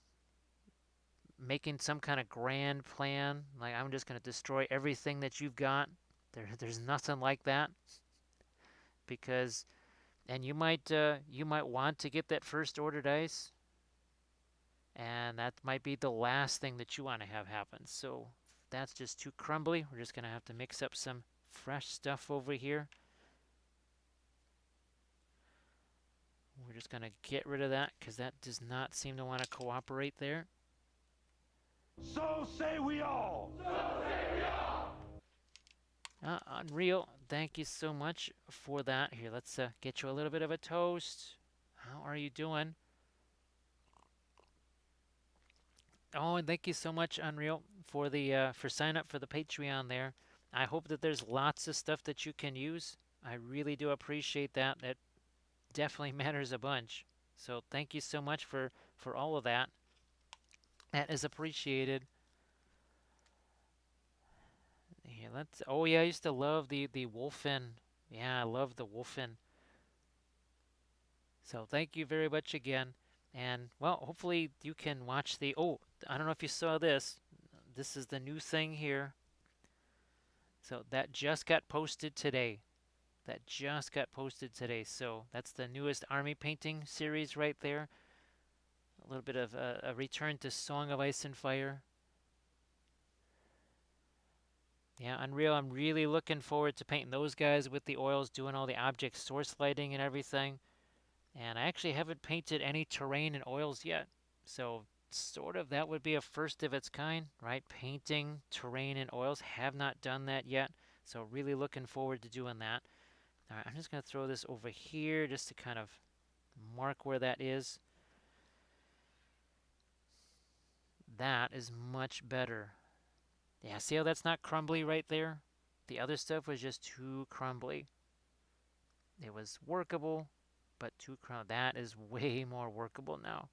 making some kind of grand plan. Like I'm just going to destroy everything that you've got. There's nothing like that because, and you might want to get that first order dice, and that might be the last thing that you want to have happen. So if that's just too crumbly, we're just going to have to mix up some fresh stuff over here. We're just going to get rid of that because that does not seem to want to cooperate there. So say we all. So say we all. Unreal, thank you so much for that. Here, let's get you a little bit of a toast. How are you doing? Oh, and thank you so much, Unreal, for the for sign up for the Patreon there. I hope that there's lots of stuff that you can use. I really do appreciate that. That definitely matters a bunch. So thank you so much for all of that. That is appreciated. Here, let's. Oh yeah, I used to love the Wolfen. Yeah, I love the Wolfen. So thank you very much again. And well, hopefully you can watch the. Oh, I don't know if you saw this. This is the new thing here. So that just got posted today. That just got posted today. So that's the newest army painting series right there. A little bit of a return to Song of Ice and Fire. Yeah, Unreal. I'm really looking forward to painting those guys with the oils, doing all the object source lighting and everything. And I actually haven't painted any terrain and oils yet. So sort of, that would be a first of its kind, right? Painting terrain in oils. Have not done that yet, so really looking forward to doing that. All right, I'm just going to throw this over here just to kind of mark where that is. That is much better. Yeah, see how that's not crumbly right there? The other stuff was just too crumbly. It was workable, but too crumbly. That is way more workable now.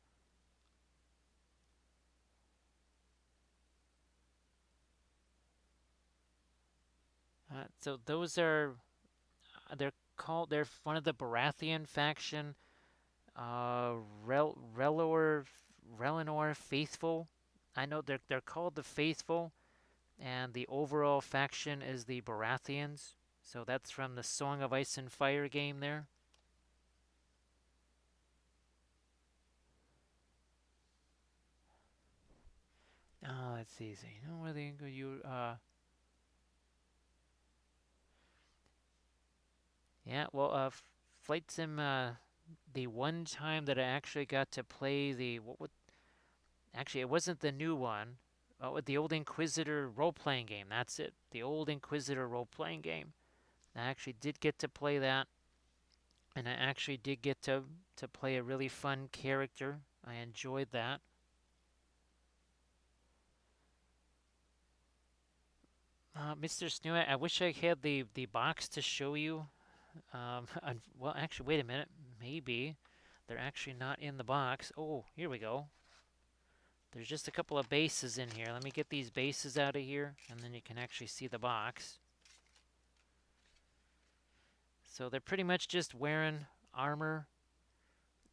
So those are they're one of the Baratheon faction, Relinor Faithful. I know they're called the Faithful, and the overall faction is the Baratheons. So that's from the Song of Ice and Fire game there. Let's see. So you know where they go? Yeah. Well, Flight Sim. The one time that I actually got to play the what would actually it wasn't the new one. Oh, the old Inquisitor role-playing game. That's it. The old Inquisitor role-playing game. I actually did get to play that, and I actually did get to play a really fun character. I enjoyed that. Mr. Snow, I wish I had the box to show you. Well, actually, wait a minute. Maybe they're actually not in the box. Oh, here we go. There's just a couple of bases in here. Let me get these bases out of here, and then you can actually see the box. So they're pretty much just wearing armor,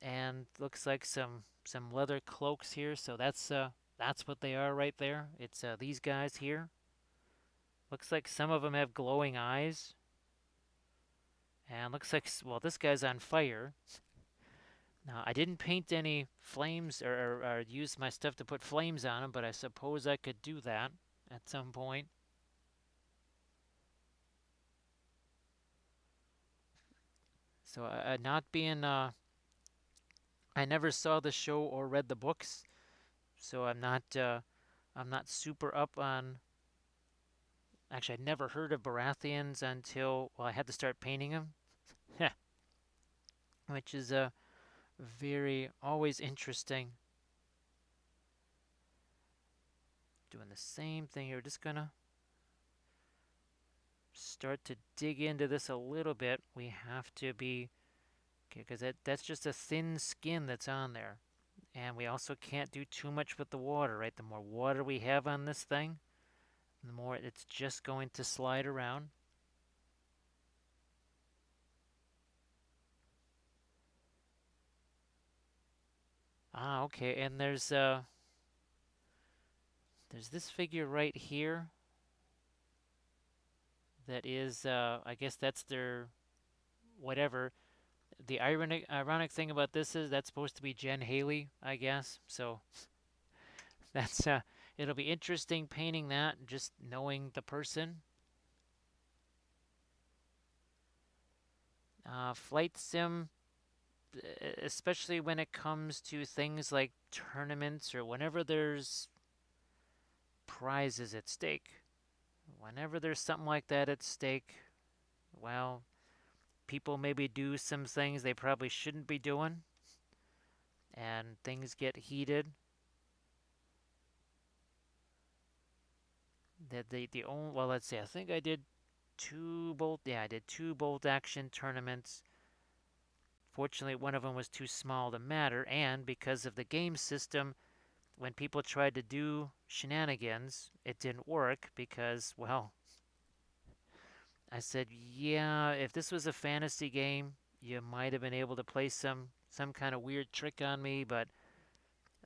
and looks like some leather cloaks here. So that's what they are right there. It's these guys here. Looks like some of them have glowing eyes, and looks like, well, this guy's on fire. Now, I didn't paint any flames or use my stuff to put flames on them, but I suppose I could do that at some point. So, not being, I never saw the show or read the books, so I'm not super up on. Actually, I'd never heard of Baratheons until, well, I had to start painting them, which is very always interesting. Doing the same thing here. Just gonna start to dig into this a little bit. We have to be, okay, because that's just a thin skin that's on there. And we also can't do too much with the water, right? The more water we have on this thing, the more it's just going to slide around. Okay, and there's this figure right here that is, I guess that's their whatever. The ironic thing about this is that's supposed to be Jen Haley, I guess. So that's it'll be interesting painting that, just knowing the person. Flight sim, especially when it comes to things like tournaments or whenever there's prizes at stake. Whenever there's something like that at stake, well, people maybe do some things they probably shouldn't be doing, and things get heated. The only, well, let's see. I think I did two bolt. Yeah, I did two bolt action tournaments. Fortunately, one of them was too small to matter, and because of the game system, when people tried to do shenanigans, it didn't work because, well, I said, yeah, if this was a fantasy game, you might have been able to play some kind of weird trick on me, but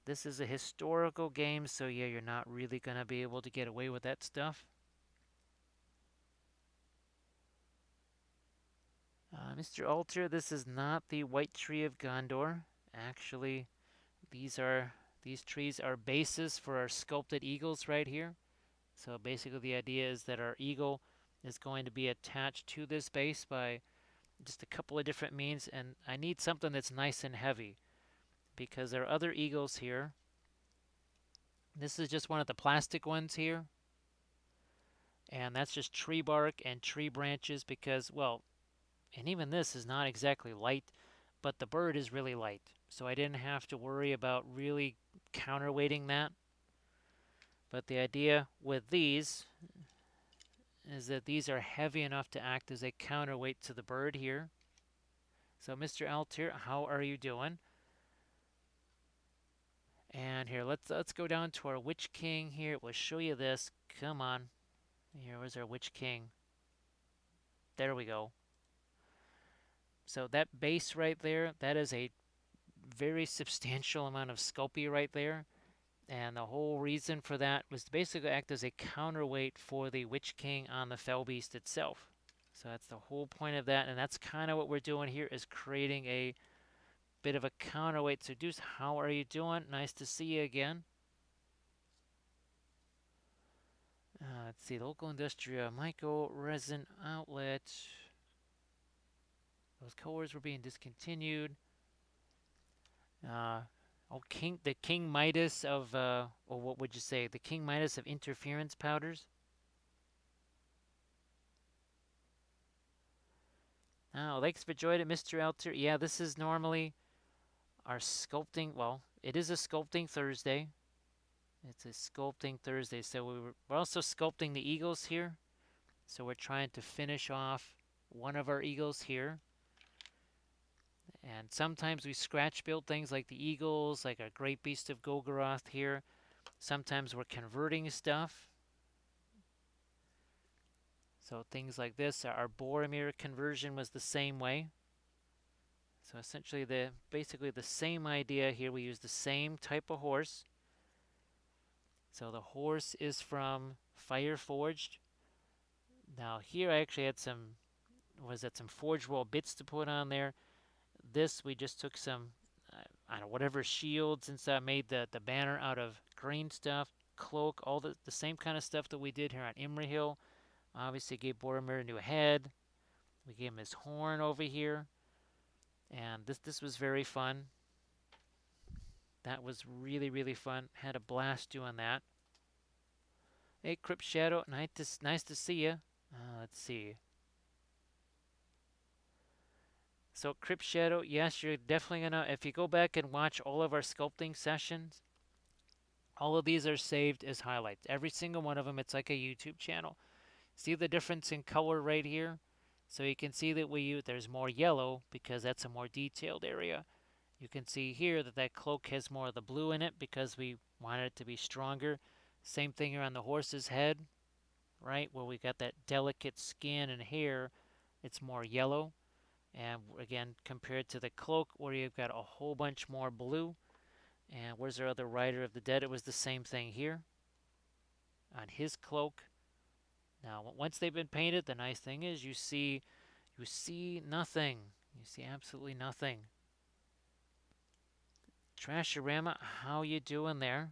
this is a historical game, so yeah, you're not really gonna be able to get away with that stuff. Mr. Alter, this is not the White Tree of Gondor. Actually, these are these trees are bases for our sculpted eagles right here. So basically the idea is that our eagle is going to be attached to this base by just a couple of different means, and I need something that's nice and heavy because there are other eagles here This is just one of the plastic ones here, and that's just tree bark and tree branches because, well, and even this is not exactly light, but the bird is really light. So I didn't have to worry about really counterweighting that. But the idea with these is that these are heavy enough to act as a counterweight to the bird here. So Mr. Altair, how are you doing? And here, let's go down to our Witch King here. We'll show you this. Come on. Here was our Witch King. There we go. So that base right there, that is a very substantial amount of Sculpey right there. And the whole reason for that was to basically act as a counterweight for the Witch King on the Fell Beast itself. So that's the whole point of that, and that's kind of what we're doing here, is creating a bit of a counterweight. So Deuce, how are you doing? Nice to see you again. Let's see, local industrial micro resin outlet. Those colors were being discontinued. Uh, the King Midas of, or what would you say? The King Midas of interference powders. Oh, thanks for joining, Mr. Alter. Yeah, this is normally our sculpting. Well, it is a sculpting Thursday. It's a sculpting Thursday. So we're also sculpting the eagles here. So we're trying to finish off one of our eagles here. And sometimes we scratch build things like the eagles, like our great beast of Golgoroth here. Sometimes we're converting stuff. So things like this, our Boromir conversion was the same way. So essentially basically the same idea here. We use the same type of horse. So the horse is from Fire Forged. Now here I actually had some Forge World bits to put on there. This we just took some, I don't know, whatever shields and stuff, made the banner out of green stuff, cloak, all the same kind of stuff that we did here on Imri Hill. Obviously gave Boromir a new head. We gave him his horn over here. And this was very fun. That was really, really fun. Had a blast doing that. Hey, Crypt Shadow, nice to see you. Let's see. So Crypt Shadow, yes, you're definitely gonna, if you go back and watch all of our sculpting sessions, all of these are saved as highlights. Every single one of them, it's like a YouTube channel. See the difference in color right here? So you can see that there's more yellow because that's a more detailed area. You can see here that that cloak has more of the blue in it because we wanted it to be stronger. Same thing here on the horse's head, right? Where we got that delicate skin and hair, it's more yellow. And again, compared to the cloak where you've got a whole bunch more blue. And where's our other Rider of the Dead? It was the same thing here on his cloak. Now, once they've been painted, the nice thing is you see nothing. You see absolutely nothing. Trashorama, how you doing there?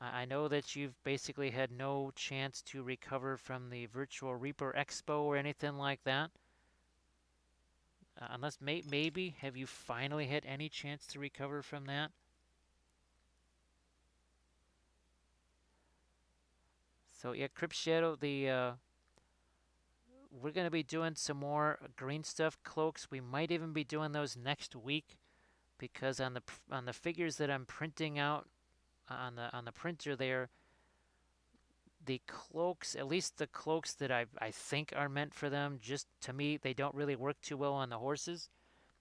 I know that you've basically had no chance to recover from the Virtual Reaper Expo or anything like that. Unless maybe, have you finally had any chance to recover from that? So yeah, Crypt Shadow, we're going to be doing some more green stuff cloaks. We might even be doing those next week because on the figures that I'm printing out on the printer there, the cloaks, at least the cloaks that I think are meant for them, just to me, they don't really work too well on the horses.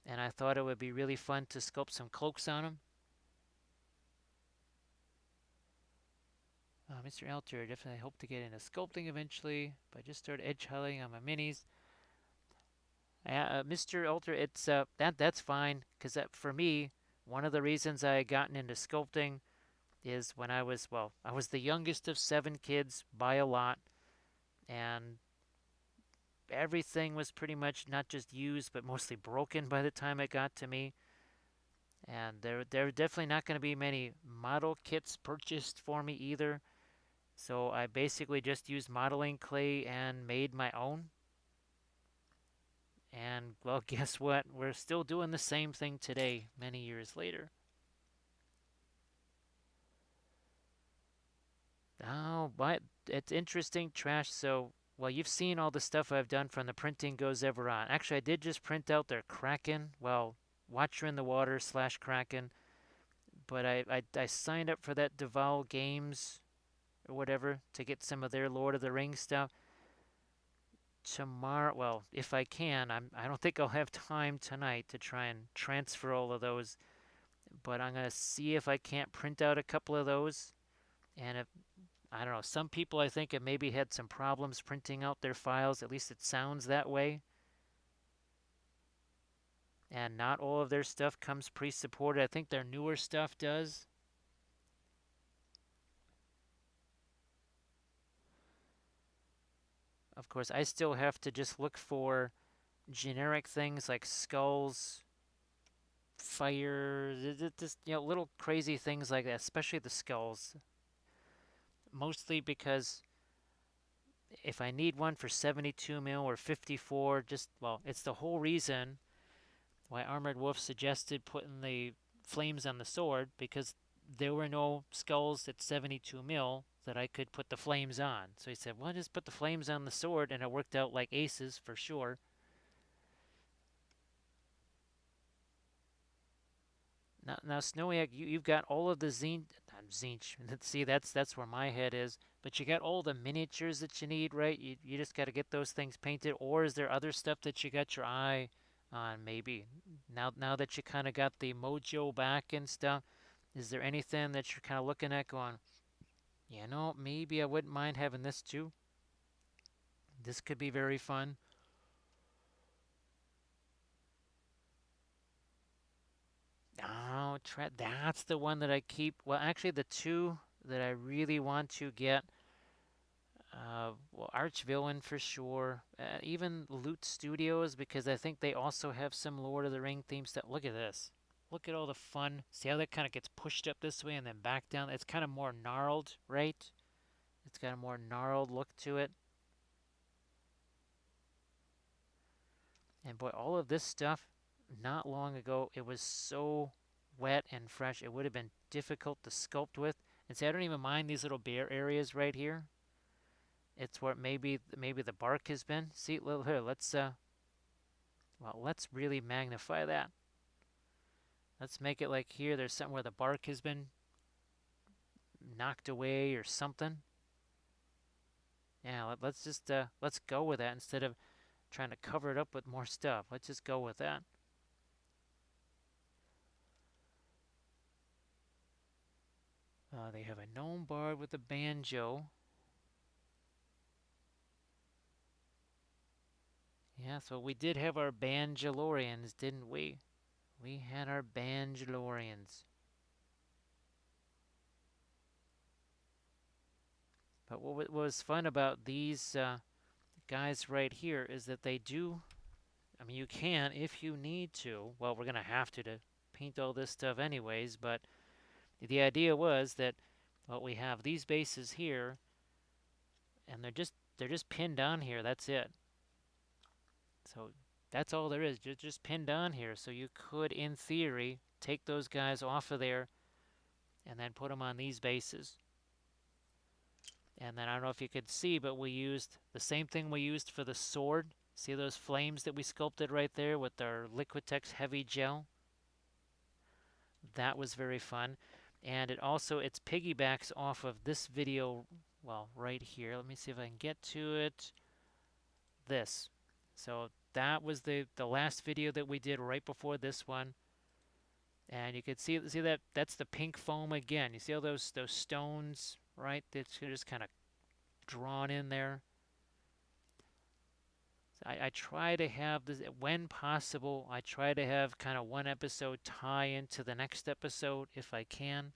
And I thought it would be really fun to sculpt some cloaks on them. Mr. Alter, definitely hope to get into sculpting eventually, but I just started edge highlighting on my minis. Mr. Alter, it's that's fine because for me, one of the reasons I had gotten into sculpting is when I was the youngest of 7 kids by a lot, and everything was pretty much not just used but mostly broken by the time it got to me. And there are definitely not going to be many model kits purchased for me either. So I basically just used modeling clay and made my own. And well, guess what? We're still doing the same thing today, many years later. Oh, but it's interesting, Trash. So, well, you've seen all the stuff I've done from the Printing Goes Ever On. Actually, I did just print out their Kraken. Well, Watcher in the Water / Kraken. But I signed up for that Deval Games or whatever to get some of their Lord of the Rings stuff. Tomorrow, well, if I can, I don't think I'll have time tonight to try and transfer all of those, but I'm gonna see if I can't print out a couple of those. And if I don't know, some people I think have maybe had some problems printing out their files. At least it sounds that way. And not all of their stuff comes pre-supported. I think their newer stuff does. Of course, I still have to just look for generic things like skulls, fire, just little crazy things like that, especially the skulls. Mostly because if I need one for 72 mil or 54, just well, it's the whole reason why Armored Wolf suggested putting the flames on the sword, because there were no skulls at 72 mil that I could put the flames on. So he said, well, just put the flames on the sword, and it worked out like aces for sure. Now Snowiak, you've got all of the Zinch. See, that's where my head is. But you got all the miniatures that you need, right? You just got to get those things painted. Or is there other stuff that you got your eye on? Maybe now that you kind of got the mojo back and stuff, is there anything that you're kind of looking at going, maybe I wouldn't mind having this too. This could be very fun. Oh, that's the one that I keep. Well, actually, the two that I really want to get. Well, Arch Villain for sure. Even Loot Studios, because I think they also have some Lord of the Ring theme stuff. Look at this. Look at all the fun. See how that kind of gets pushed up this way and then back down? It's kind of more gnarled, right? It's got a more gnarled look to it. And boy, all of this stuff, not long ago, it was so wet and fresh. It would have been difficult to sculpt with. And see, I don't even mind these little bare areas right here. It's where maybe the bark has been. See, here, let's really magnify that. Let's make it like here. There's something where the bark has been knocked away or something. Yeah, let's just let's go with that instead of trying to cover it up with more stuff. Let's just go with that. They have a gnome bard with a banjo. Yeah, so we did have our Banjalorians, didn't we? We had our Banjalorians. But what was fun about these guys right here is that they do, I mean, you can if you need to. Well, we're going to have to paint all this stuff anyways, but the idea was that, well, we have these bases here, and they're just pinned on here. That's it. So that's all there is. Just pinned on here. So you could, in theory, take those guys off of there and then put them on these bases. And then I don't know if you could see, but we used the same thing we used for the sword. See those flames that we sculpted right there with our Liquitex heavy gel? That was very fun. And it's piggybacks off of this video, well, right here. Let me see if I can get to it. This. So that was the last video that we did right before this one. And you can see that's the pink foam again. You see all those stones, right? That's just kind of drawn in there. So I try to have this, when possible, I try to have kind of one episode tie into the next episode if I can.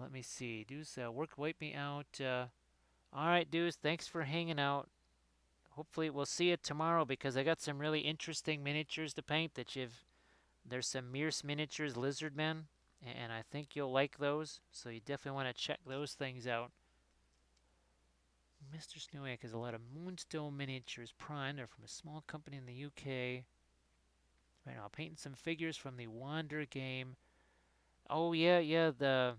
Let me see. Deuce, work wipe me out. All right, Deuce, thanks for hanging out. Hopefully we'll see you tomorrow because I got some really interesting miniatures to paint there's some Mears Miniatures Lizard Men, and I think you'll like those, so you definitely want to check those things out. Mr. Snowiak has a lot of Moonstone miniatures prime. They're from a small company in the UK. Right now, painting some figures from the Wander game. Oh yeah, yeah. The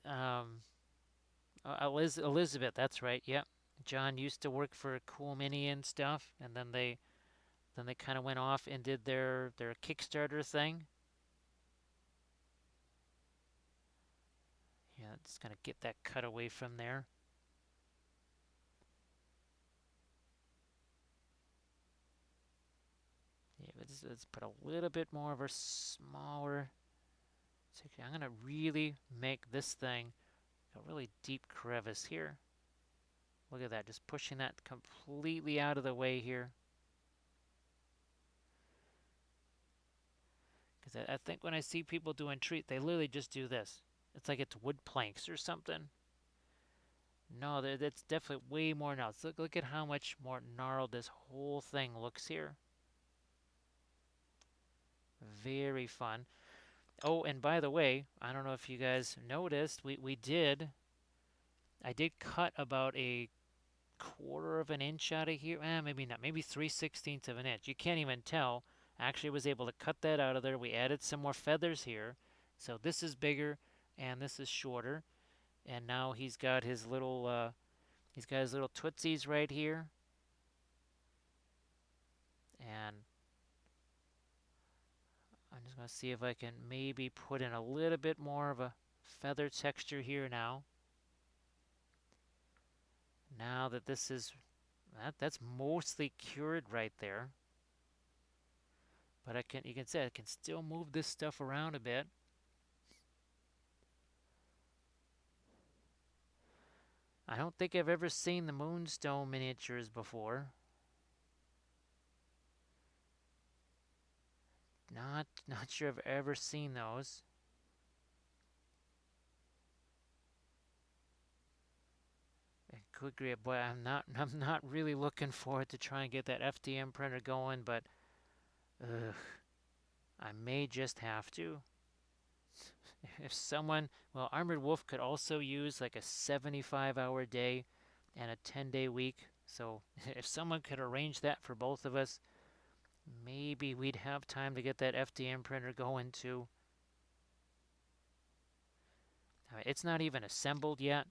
um, Elizabeth. That's right. Yep. John used to work for Cool Mini and stuff, and then they kind of went off and did their Kickstarter thing. Yeah, just gonna get that cut away from there. Yeah, let's put a little bit more of a smaller. Section. I'm gonna really make this thing a really deep crevice here. Look at that, just pushing that completely out of the way here. Because I think when I see people doing treat, they literally just do this. It's like it's wood planks or something. No, that's definitely way more gnarled. Look at how much more gnarled this whole thing looks here. Very fun. Oh, and by the way, I don't know if you guys noticed, I did cut about a quarter of an inch out of here. Maybe not. Maybe 3/16 of an inch. You can't even tell. Actually was able to cut that out of there. We added some more feathers here. So this is bigger and this is shorter. And now he's got his little tootsies right here. And I'm just going to see if I can maybe put in a little bit more of a feather texture here now. Now that that's mostly cured right there. But you can see I can still move this stuff around a bit. I don't think I've ever seen the Moonstone miniatures before. Not sure I've ever seen those. Good grief, boy, I'm not really looking forward to try and get that FDM printer going, but ugh, I may just have to. If someone, well, Armored Wolf could also use like a 75-hour day and a 10-day week. So if someone could arrange that for both of us, maybe we'd have time to get that FDM printer going too. It's not even assembled yet.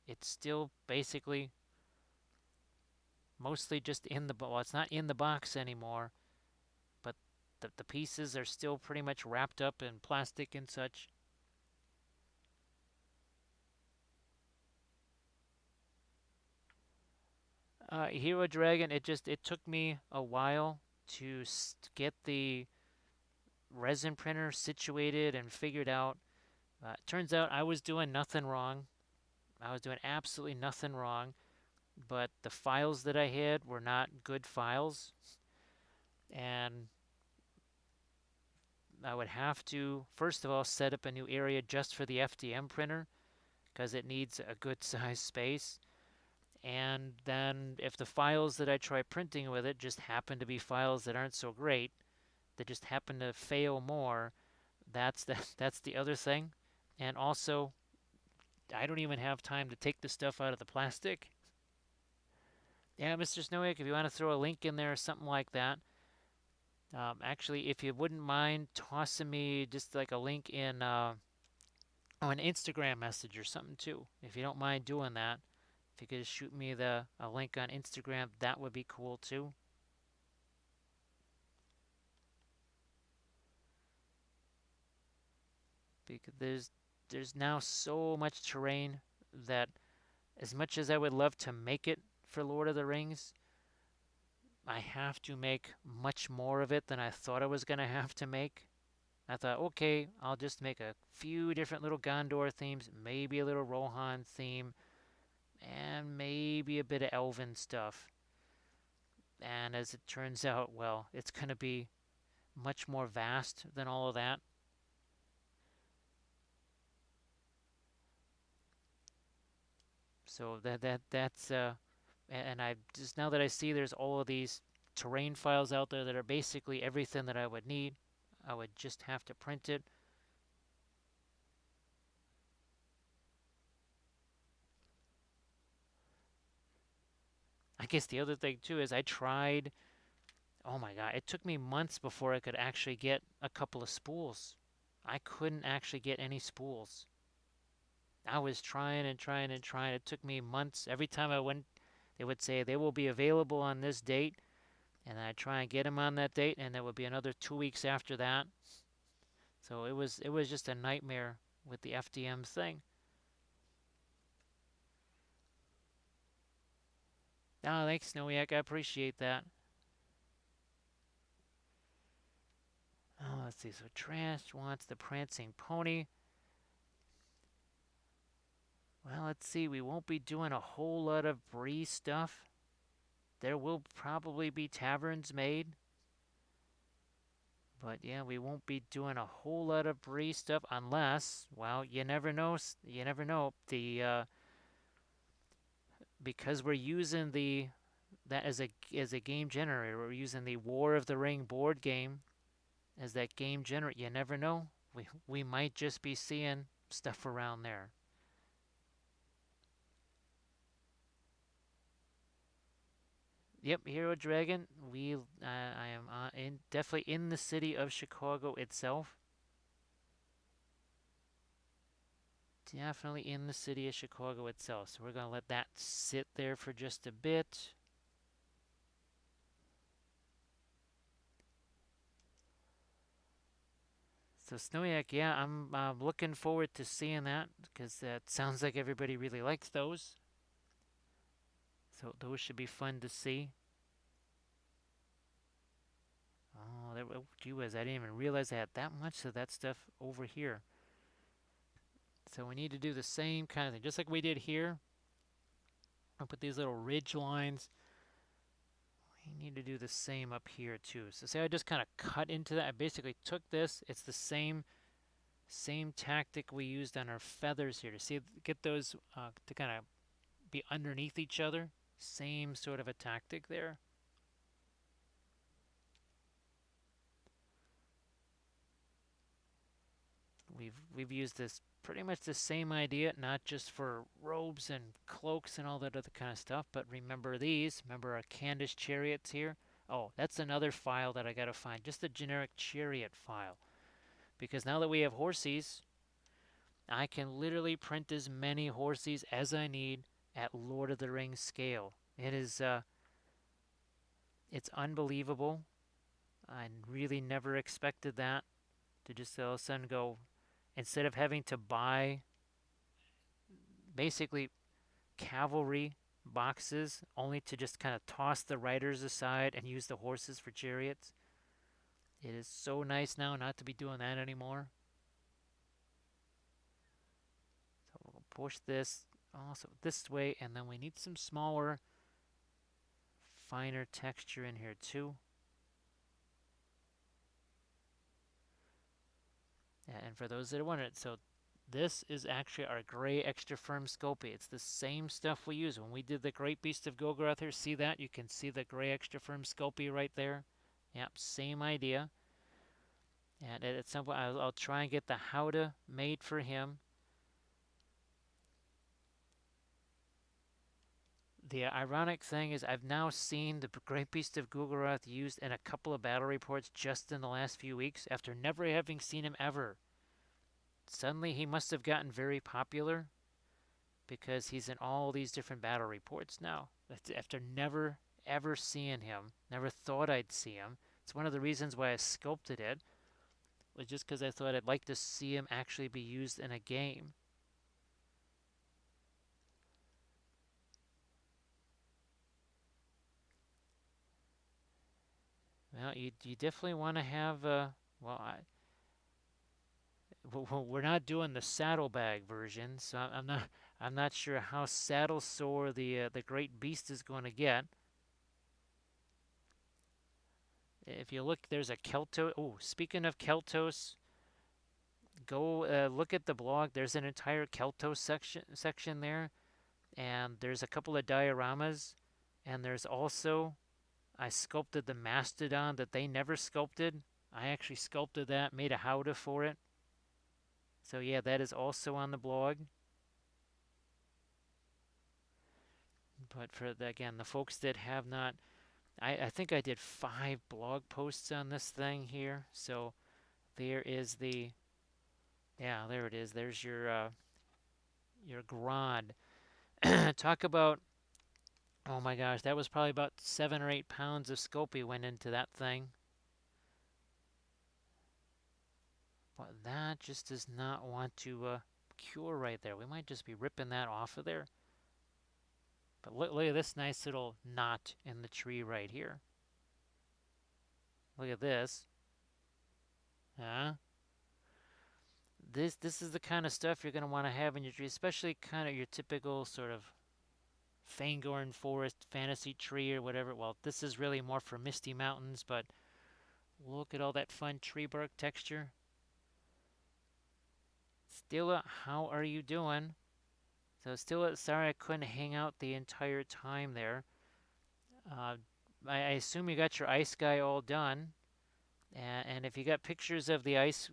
It's still basically mostly just in the well, it's not in the box anymore, but the pieces are still pretty much wrapped up in plastic and such. Hero Dragon, it took me a while to get the resin printer situated and figured out. Turns out I was doing nothing wrong. I was doing absolutely nothing wrong, but the files that I had were not good files, and I would have to, first of all, set up a new area just for the FDM printer because it needs a good size space. And then if the files that I try printing with it just happen to be files that aren't so great, that just happen to fail more, that's the other thing. And also, I don't even have time to take the stuff out of the plastic. Yeah, Mr. Snowick, if you want to throw a link in there or something like that. Actually, if you wouldn't mind tossing me just like a link in an Instagram message or something too, if you don't mind doing that. If you could just shoot me a link on Instagram, that would be cool too. Because there's now so much terrain that as much as I would love to make it for Lord of the Rings, I have to make much more of it than I thought I was going to have to make. I thought, okay, I'll just make a few different little Gondor themes, maybe a little Rohan theme, and maybe a bit of Elven stuff. And as it turns out, well, it's going to be much more vast than all of that. So and I just now that I see there's all of these terrain files out there that are basically everything that I would need, I would just have to print it. I guess the other thing too is I tried Oh my God, it took me months before I could actually get a couple of spools. I couldn't actually get any spools. I was trying and trying and trying. It took me months. Every time I went, they would say they will be available on this date, and I'd try and get them on that date, and there would be another 2 weeks after that. So it was just a nightmare with the FDM thing. Oh, thanks, Noyak. I appreciate that. Oh, let's see. So Trash wants the prancing pony. Well, let's see. We won't be doing a whole lot of Bree stuff. There will probably be taverns made. But yeah, we won't be doing a whole lot of Bree stuff unless, well, you never know. You never know. Because we're using that as a game generator. We're using the War of the Ring board game as that game generator. You never know. We might just be seeing stuff around there. Yep, Hero Dragon. I am definitely in the city of Chicago itself. Definitely in the city of Chicago itself. So we're gonna let that sit there for just a bit. So Snowyak, yeah, I'm looking forward to seeing that because that sounds like everybody really likes those. So those should be fun to see. Oh, gee whiz, I didn't even realize I had that much of that stuff over here. So we need to do the same kind of thing, just like we did here. I'll put these little ridge lines. We need to do the same up here too. So see, I just kind of cut into that. I basically took this. It's the same tactic we used on our feathers here to see get those to kind of be underneath each other. Same sort of a tactic there. We've used this pretty much the same idea, not just for robes and cloaks and all that other kind of stuff, but remember these. Remember our Candace chariots here? Oh, that's another file that I gotta find. Just a generic chariot file. Because now that we have horses, I can literally print as many horses as I need at Lord of the Rings scale. It's unbelievable. I really never expected that to just all of a sudden go, instead of having to buy basically cavalry boxes only to just kind of toss the riders aside and use the horses for chariots. It is so nice now not to be doing that anymore. So we'll push this also this way, and then we need some smaller, finer texture in here too. And for those that are wondering, so this is actually our gray extra firm Sculpey. It's the same stuff we use when we did the Great Beast of Golgoroth here. See that? You can see the gray extra firm Sculpey right there. Yep, same idea. And at some point, I'll try and get the Howdah made for him. The ironic thing is I've now seen the Great Beast of Golgoroth used in a couple of battle reports just in the last few weeks after never having seen him ever. Suddenly he must have gotten very popular because he's in all these different battle reports now. After never ever seeing him, never thought I'd see him. It's one of the reasons why I sculpted it, was just because I thought I'd like to see him actually be used in a game. Well, you definitely want to have well, we're not doing the saddlebag version, so I'm not sure how saddle sore the great beast is going to get. If you look, there's a Keltos. Oh, speaking of Keltos, go look at the blog. There's an entire Keltos section there, and there's a couple of dioramas, and there's also I sculpted the mastodon that they never sculpted. I actually sculpted that, made a howdah for it. So yeah, that is also on the blog. But for again, the folks that have not I think I did 5 blog posts on this thing here. So there is the, yeah, there it is. There's your grad. Talk about, oh my gosh, that was probably about 7 or 8 pounds of sculpey went into that thing. But that just does not want to cure right there. We might just be ripping that off of there. But look at this nice little knot in the tree right here. Look at this. Huh? This is the kind of stuff you're going to want to have in your tree, especially kind of your typical sort of Fangorn Forest fantasy tree or whatever. Well, this is really more for Misty Mountains, but look at all that fun tree bark texture. Stilla, how are you doing? So Stilla, sorry I couldn't hang out the entire time there. Uh, I assume you got your ice guy all done. And if you got pictures of the ice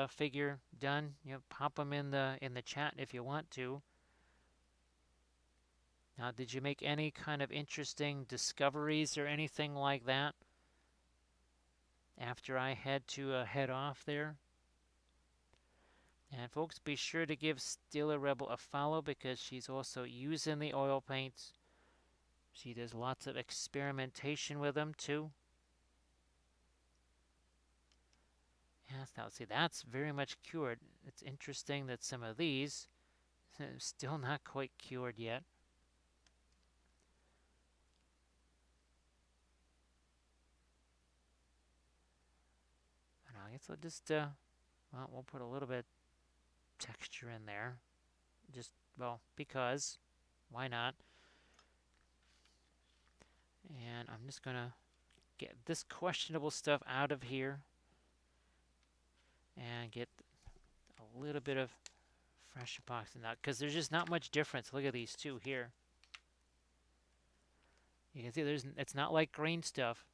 figure done, pop them in the chat if you want to. Now, did you make any kind of interesting discoveries or anything like that after I had to head off there? And folks, be sure to give Stilla Rebel a follow because she's also using the oil paints. She does lots of experimentation with them too. Yes, now see, that's very much cured. It's interesting that some of these still not quite cured yet. And I guess I'll just, well, we'll put a little bit texture in there. Just, well, because, why not? And I'm just going to get this questionable stuff out of here and get a little bit of fresh epoxy now, because there's just not much difference. Look at these two here. You can see it's not like green stuff.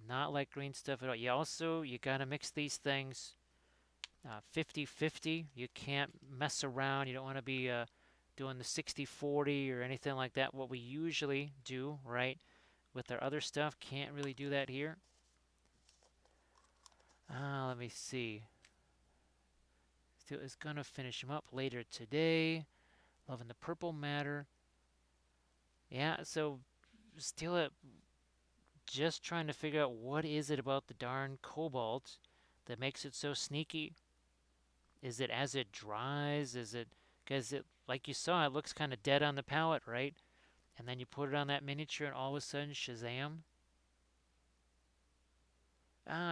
Not like green stuff at all. You got to mix these things 50-50. You can't mess around. You don't want to be doing the 60-40 or anything like that. What we usually do, right, with our other stuff, can't really do that here. Let me see. Still is going to finish them up later today. Loving the purple matter. Yeah, so still just trying to figure out what is it about the darn cobalt that makes it so sneaky. Is it as it dries? Is it because it, like you saw, it looks kind of dead on the palette, right? And then you put it on that miniature, and all of a sudden, shazam!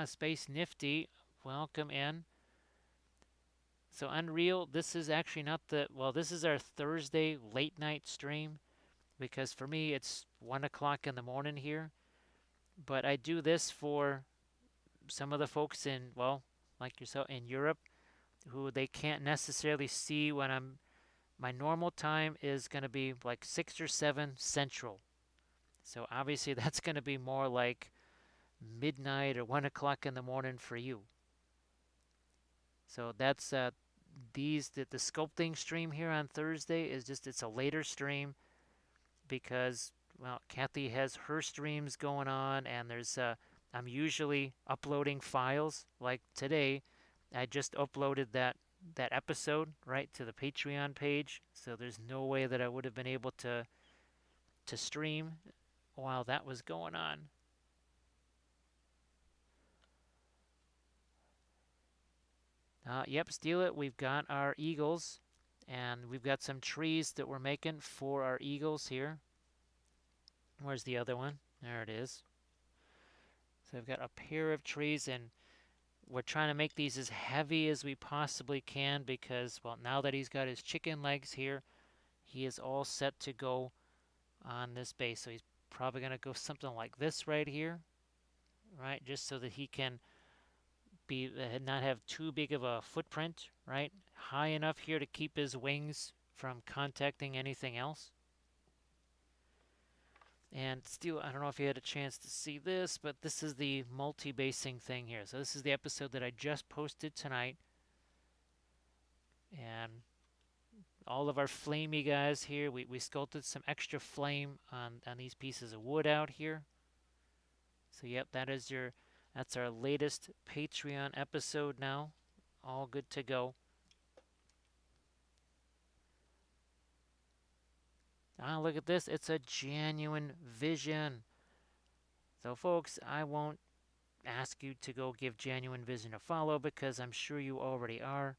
Space Nifty, welcome in. So Unreal, this is actually not this is our Thursday late night stream because for me it's 1 o'clock in the morning here. But I do this for some of the folks in, like yourself in Europe, who they can't necessarily see when my normal time is going to be like 6 or 7 Central. So obviously that's going to be more like midnight or 1 o'clock in the morning for you. So that's the sculpting stream here on Thursday is just it's a later stream because Kathy has her streams going on and there's I'm usually uploading files like today. I just uploaded that episode right to the Patreon page, so there's no way that I would have been able to stream while that was going on. Yep, steal it. We've got our eagles, and we've got some trees that we're making for our eagles here. Where's the other one? There it is. So we've got a pair of trees, and we're trying to make these as heavy as we possibly can because, now that he's got his chicken legs here, he is all set to go on this base. So he's probably going to go something like this right here, right? Just so that he can not have too big of a footprint, right? High enough here to keep his wings from contacting anything else. And still, I don't know if you had a chance to see this, but this is the multi-basing thing here. So this is the episode that I just posted tonight. And all of our flamey guys here. We sculpted some extra flame on these pieces of wood out here. So yep, that's our latest Patreon episode now. All good to go. Ah, look at this. It's a genuine vision. So folks, I won't ask you to go give Genuine Vision a follow because I'm sure you already are.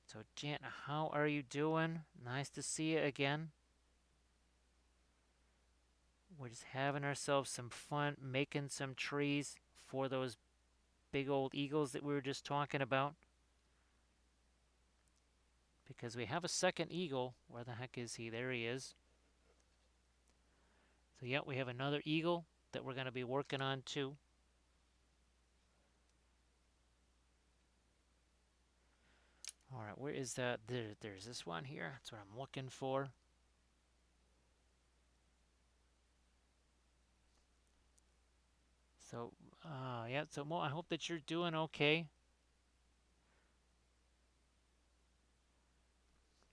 So Jan, how are you doing? Nice to see you again. We're just having ourselves some fun making some trees for those big old eagles that we were just talking about. Because we have a second eagle. Where the heck is he? There he is. So yeah, we have another eagle that we're going to be working on too. All right, where is that? There's this one here. That's what I'm looking for. So, yeah, so Mo, I hope that you're doing okay.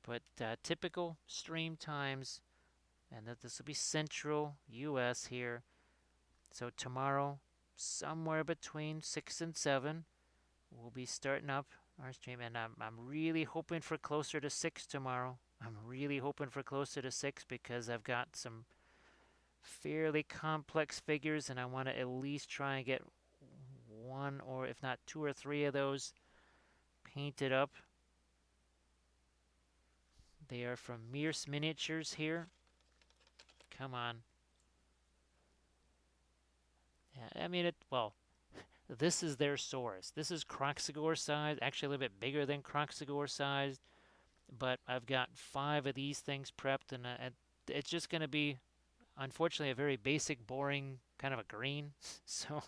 But typical stream times, and that this will be Central U.S. here. So tomorrow, somewhere between 6 and 7, we'll be starting up our stream, and I'm really hoping for closer to 6 tomorrow. I'm really hoping for closer to 6 because I've got some fairly complex figures, and I want to at least try and get one or if not two or three of those painted up. They are from Mears Miniatures here. Come on. Yeah, I mean, well, this is their source. This is Croxagore size, actually a little bit bigger than Croxagore size, but I've got 5 of these things prepped, and it's just going to be, unfortunately, a very basic, boring kind of a green. So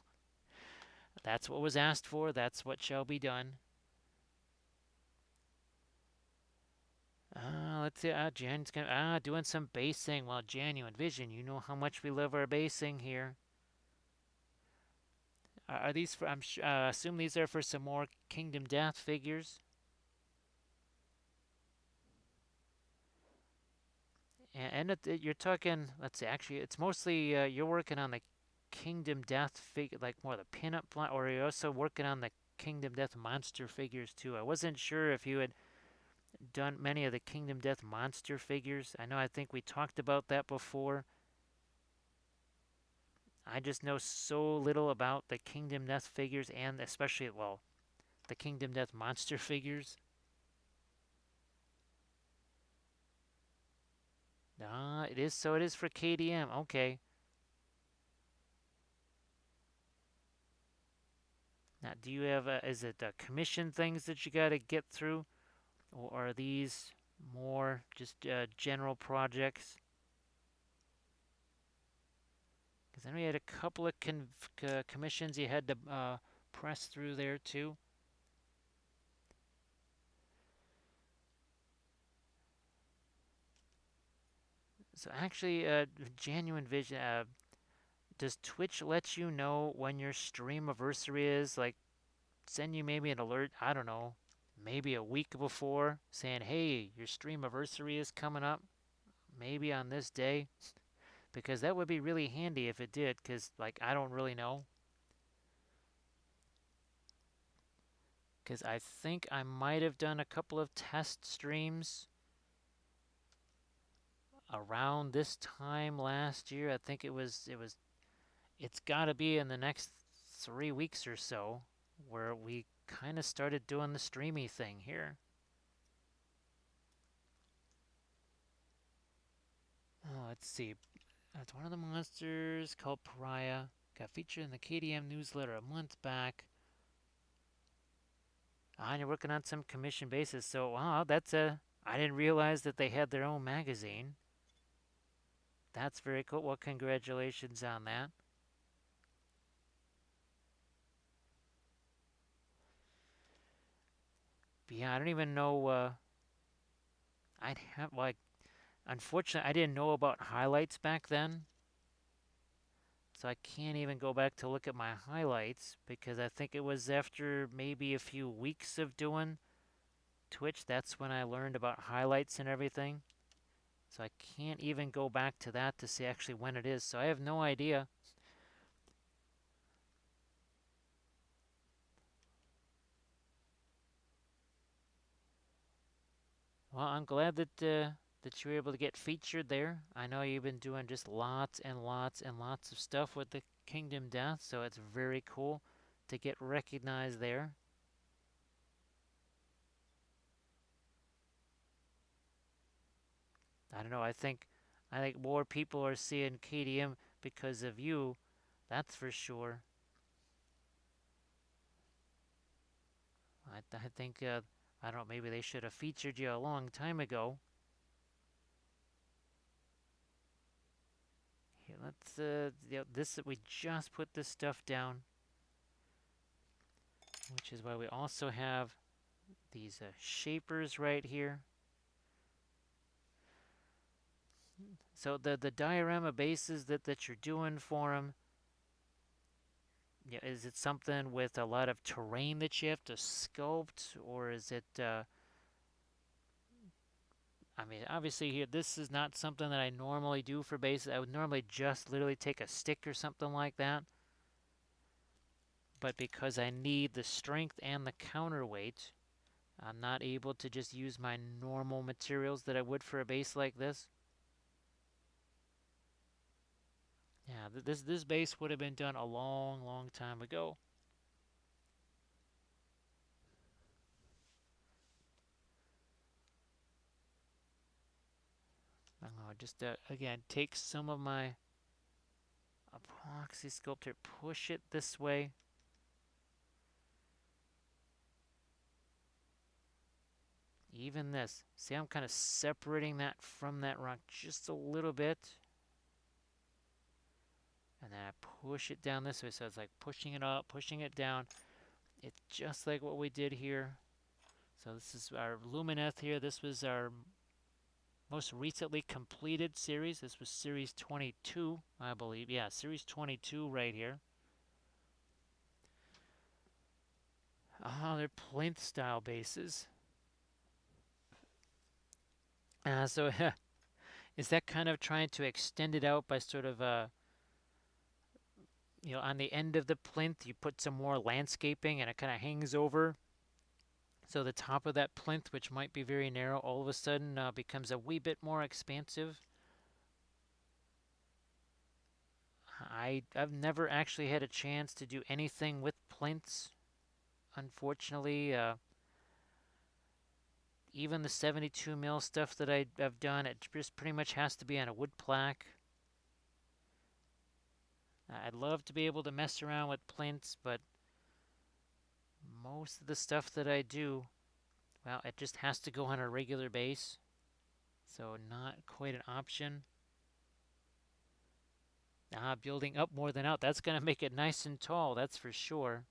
that's what was asked for. That's what shall be done. Let's see. Jan's gonna doing some basing. Well, Genuine Vision, you know how much we love our basing here. Are these for? Assume these are for some more Kingdom Death figures. And you're talking. Let's see. Actually, it's mostly you're working on the Kingdom Death figure, like more the pinup, or you're also working on the Kingdom Death monster figures too. I wasn't sure if you had done many of the Kingdom Death monster figures. I think we talked about that before. I just know so little about the Kingdom Death figures and especially, well, the Kingdom Death monster figures. It is, so it is for KDM. Okay. Now, do you have, is it commission things that you got to get through? Or are these more just general projects? Because then we had a couple of commissions you had to press through there too. So actually, Genuine Vision, does Twitch let you know when your stream anniversary is? Like, send you maybe an alert, I don't know, maybe a week before, saying, hey, your stream anniversary is coming up, maybe on this day? Because that would be really handy if it did, because, like, I don't really know. Because I think I might have done a couple of test streams around this time last year. I think it's got to be in the next 3 weeks or so where we kind of started doing the streamy thing here. Oh, let's see. It's one of the monsters called Pariah. Got featured in the KDM newsletter a month back. And you're working on some commission basis. So, wow, I didn't realize that they had their own magazine. That's very cool. Well, congratulations on that. But yeah, I don't even know. I'd have, like, unfortunately, I didn't know about highlights back then. So I can't even go back to look at my highlights because I think it was after maybe a few weeks of doing Twitch, that's when I learned about highlights and everything. So I can't even go back to that to see actually when it is. So I have no idea. Well, I'm glad that you were able to get featured there. I know you've been doing just lots and lots and lots of stuff with the Kingdom Death, so it's very cool to get recognized there. I don't know. I think more people are seeing KDM because of you. That's for sure. I think I don't know. Maybe they should have featured you a long time ago. Here, let's this we just put this stuff down, which is why we also have these shapers right here. So the diorama bases that you're doing for them, yeah, is it something with a lot of terrain that you have to sculpt, or is it? I mean, obviously here this is not something that I normally do for bases. I would normally just literally take a stick or something like that. But because I need the strength and the counterweight, I'm not able to just use my normal materials that I would for a base like this. Yeah, this base would have been done a long, long time ago. I'll just again take some of my epoxy sculptor, push it this way. Even this, see, I'm kind of separating that from that rock just a little bit. And then I push it down this way, so it's like pushing it up, pushing it down. It's just like what we did here. So this is our Lumineth here. This was our most recently completed series. This was series 22, I believe. Yeah, series 22 right here. Oh, they're plinth style bases. So is that kind of trying to extend it out by sort of on the end of the plinth you put some more landscaping and it kind of hangs over. So the top of that plinth, which might be very narrow, all of a sudden becomes a wee bit more expansive. I've never actually had a chance to do anything with plinths, unfortunately. Even the 72 mil stuff that I've done, it just pretty much has to be on a wood plaque. I'd love to be able to mess around with plinths, but most of the stuff that I do, well, it just has to go on a regular base. So not quite an option. Building up more than out. That's going to make it nice and tall, that's for sure.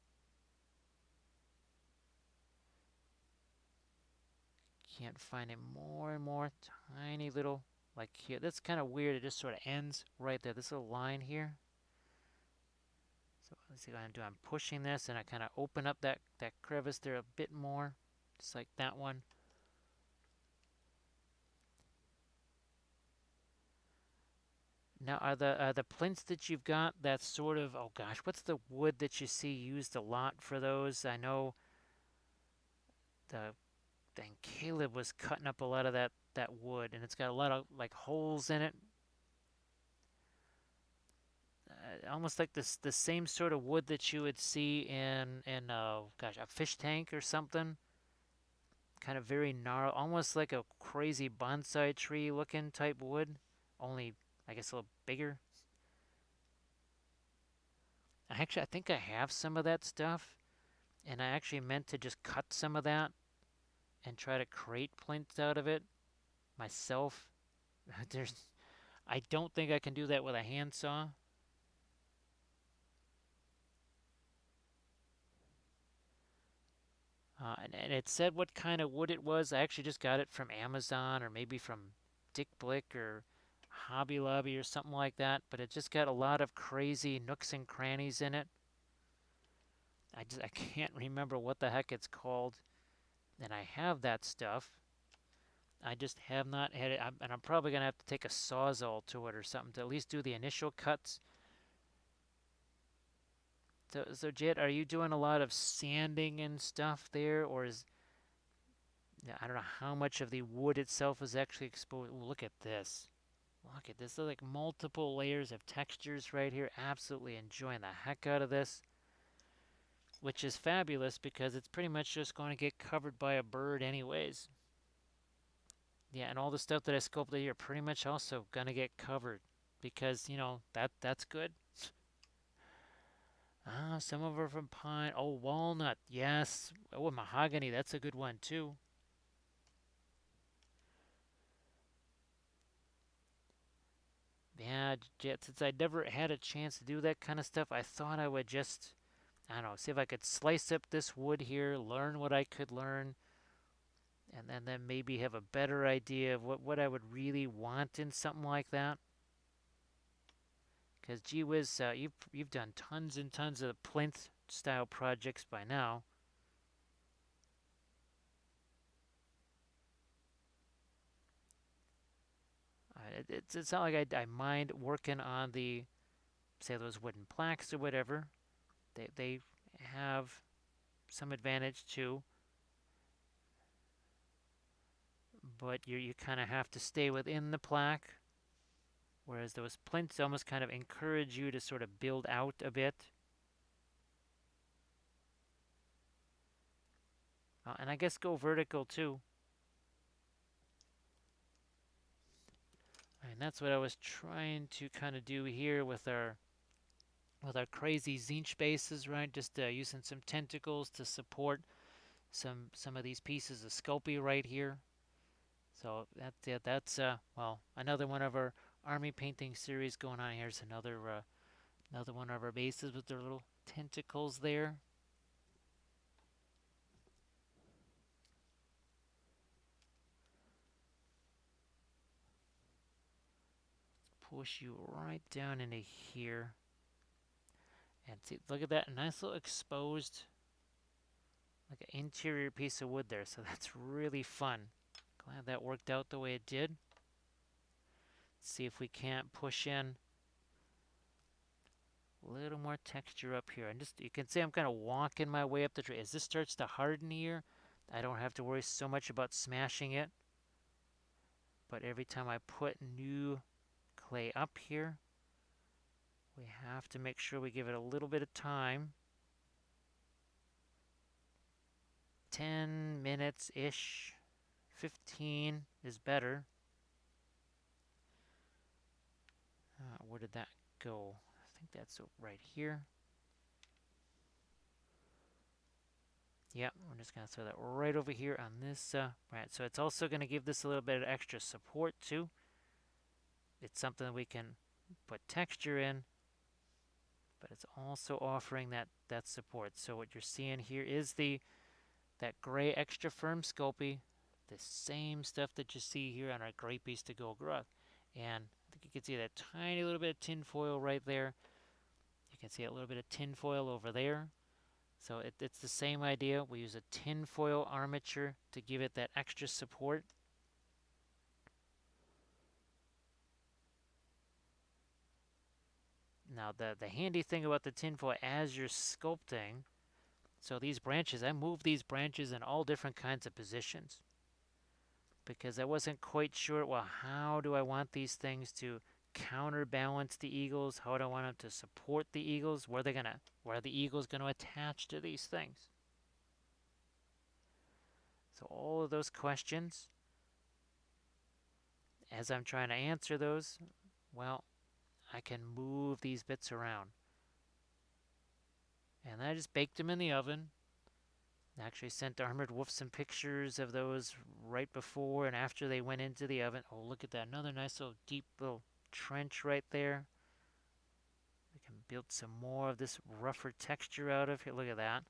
Can't find it more and more tiny little, like here. That's kind of weird. It just sort of ends right there. This little line here. So let's see what I'm doing. I'm pushing this and I kind of open up that crevice there a bit more, just like that one. Now, are the plinths that you've got that sort of, oh gosh, what's the wood that you see used a lot for those? I know the dang Caleb was cutting up a lot of that wood, and it's got a lot of like holes in it. Almost like the same sort of wood that you would see in gosh, a fish tank or something. Kind of very gnarly, almost like a crazy bonsai tree looking type wood, only I guess a little bigger. I think I have some of that stuff, and I actually meant to just cut some of that and try to create plinths out of it myself. There's, I don't think I can do that with a handsaw. And it said what kind of wood it was. I actually just got it from Amazon or maybe from Dick Blick or Hobby Lobby or something like that. But it just got a lot of crazy nooks and crannies in it. I can't remember what the heck it's called. and I have that stuff. I just have not had it, and I'm probably gonna have to take a sawzall to it or something to at least do the initial cuts. So Jet, are you doing a lot of sanding and stuff there, or is yeah, I don't know how much of the wood itself is actually exposed. Ooh, look at this. Look at this. There's like multiple layers of textures right here. Absolutely enjoying the heck out of this, which is fabulous because it's pretty much just going to get covered by a bird anyways. Yeah, and all the stuff that I sculpted here pretty much also going to get covered because, that's good. Ah, some of them are from pine. Oh, walnut. Yes. Oh, mahogany. That's a good one too. Yeah, since I never had a chance to do that kind of stuff, I thought I would just, I don't know, see if I could slice up this wood here, learn what I could learn, and then maybe have a better idea of what I would really want in something like that. Because gee whiz, you've done tons and tons of plinth style projects by now. It's not like I mind working on the, say, those wooden plaques or whatever. They have some advantage too, but you kind of have to stay within the plaque. Whereas those plinths almost kind of encourage you to sort of build out a bit. And I guess go vertical too. And that's what I was trying to kind of do here with our crazy zinch bases, right? Just using some tentacles to support some of these pieces of sculpey right here. So that's well, another one of our army painting series going on. Here's another one of our bases with their little tentacles there. Push you right down into here. And see, look at that nice little exposed, like an interior piece of wood there. So that's really fun. Glad that worked out the way it did. Let's see if we can't push in a little more texture up here. And just, you can see I'm kind of walking my way up the tree. As this starts to harden here, I don't have to worry so much about smashing it. But every time I put new clay up here, we have to make sure we give it a little bit of time. 10 minutes-ish. 15 is better. Where did that go? I think that's right here. Yep, we're just going to throw that right over here on this. Right, so it's also going to give this a little bit of extra support too. It's something that we can put texture in, but it's also offering that support. So what you're seeing here is that gray extra firm Sculpey, the same stuff that you see here on our gray piece to go gruff. And I think you can see that tiny little bit of tin foil right there. You can see a little bit of tin foil over there. So it's the same idea. We use a tin foil armature to give it that extra support. Now the handy thing about the tin foil as you're sculpting, so these branches, I move these branches in all different kinds of positions because I wasn't quite sure, well, how do I want these things to counterbalance the eagles? How do I want them to support the eagles? Where are the eagles gonna attach to these things? So all of those questions, as I'm trying to answer those, well, I can move these bits around. And then I just baked them in the oven. I actually sent Armored Wolf some pictures of those right before and after they went into the oven. Oh, look at that. Another nice little deep little trench right there. We can build some more of this rougher texture out of here. Look at that.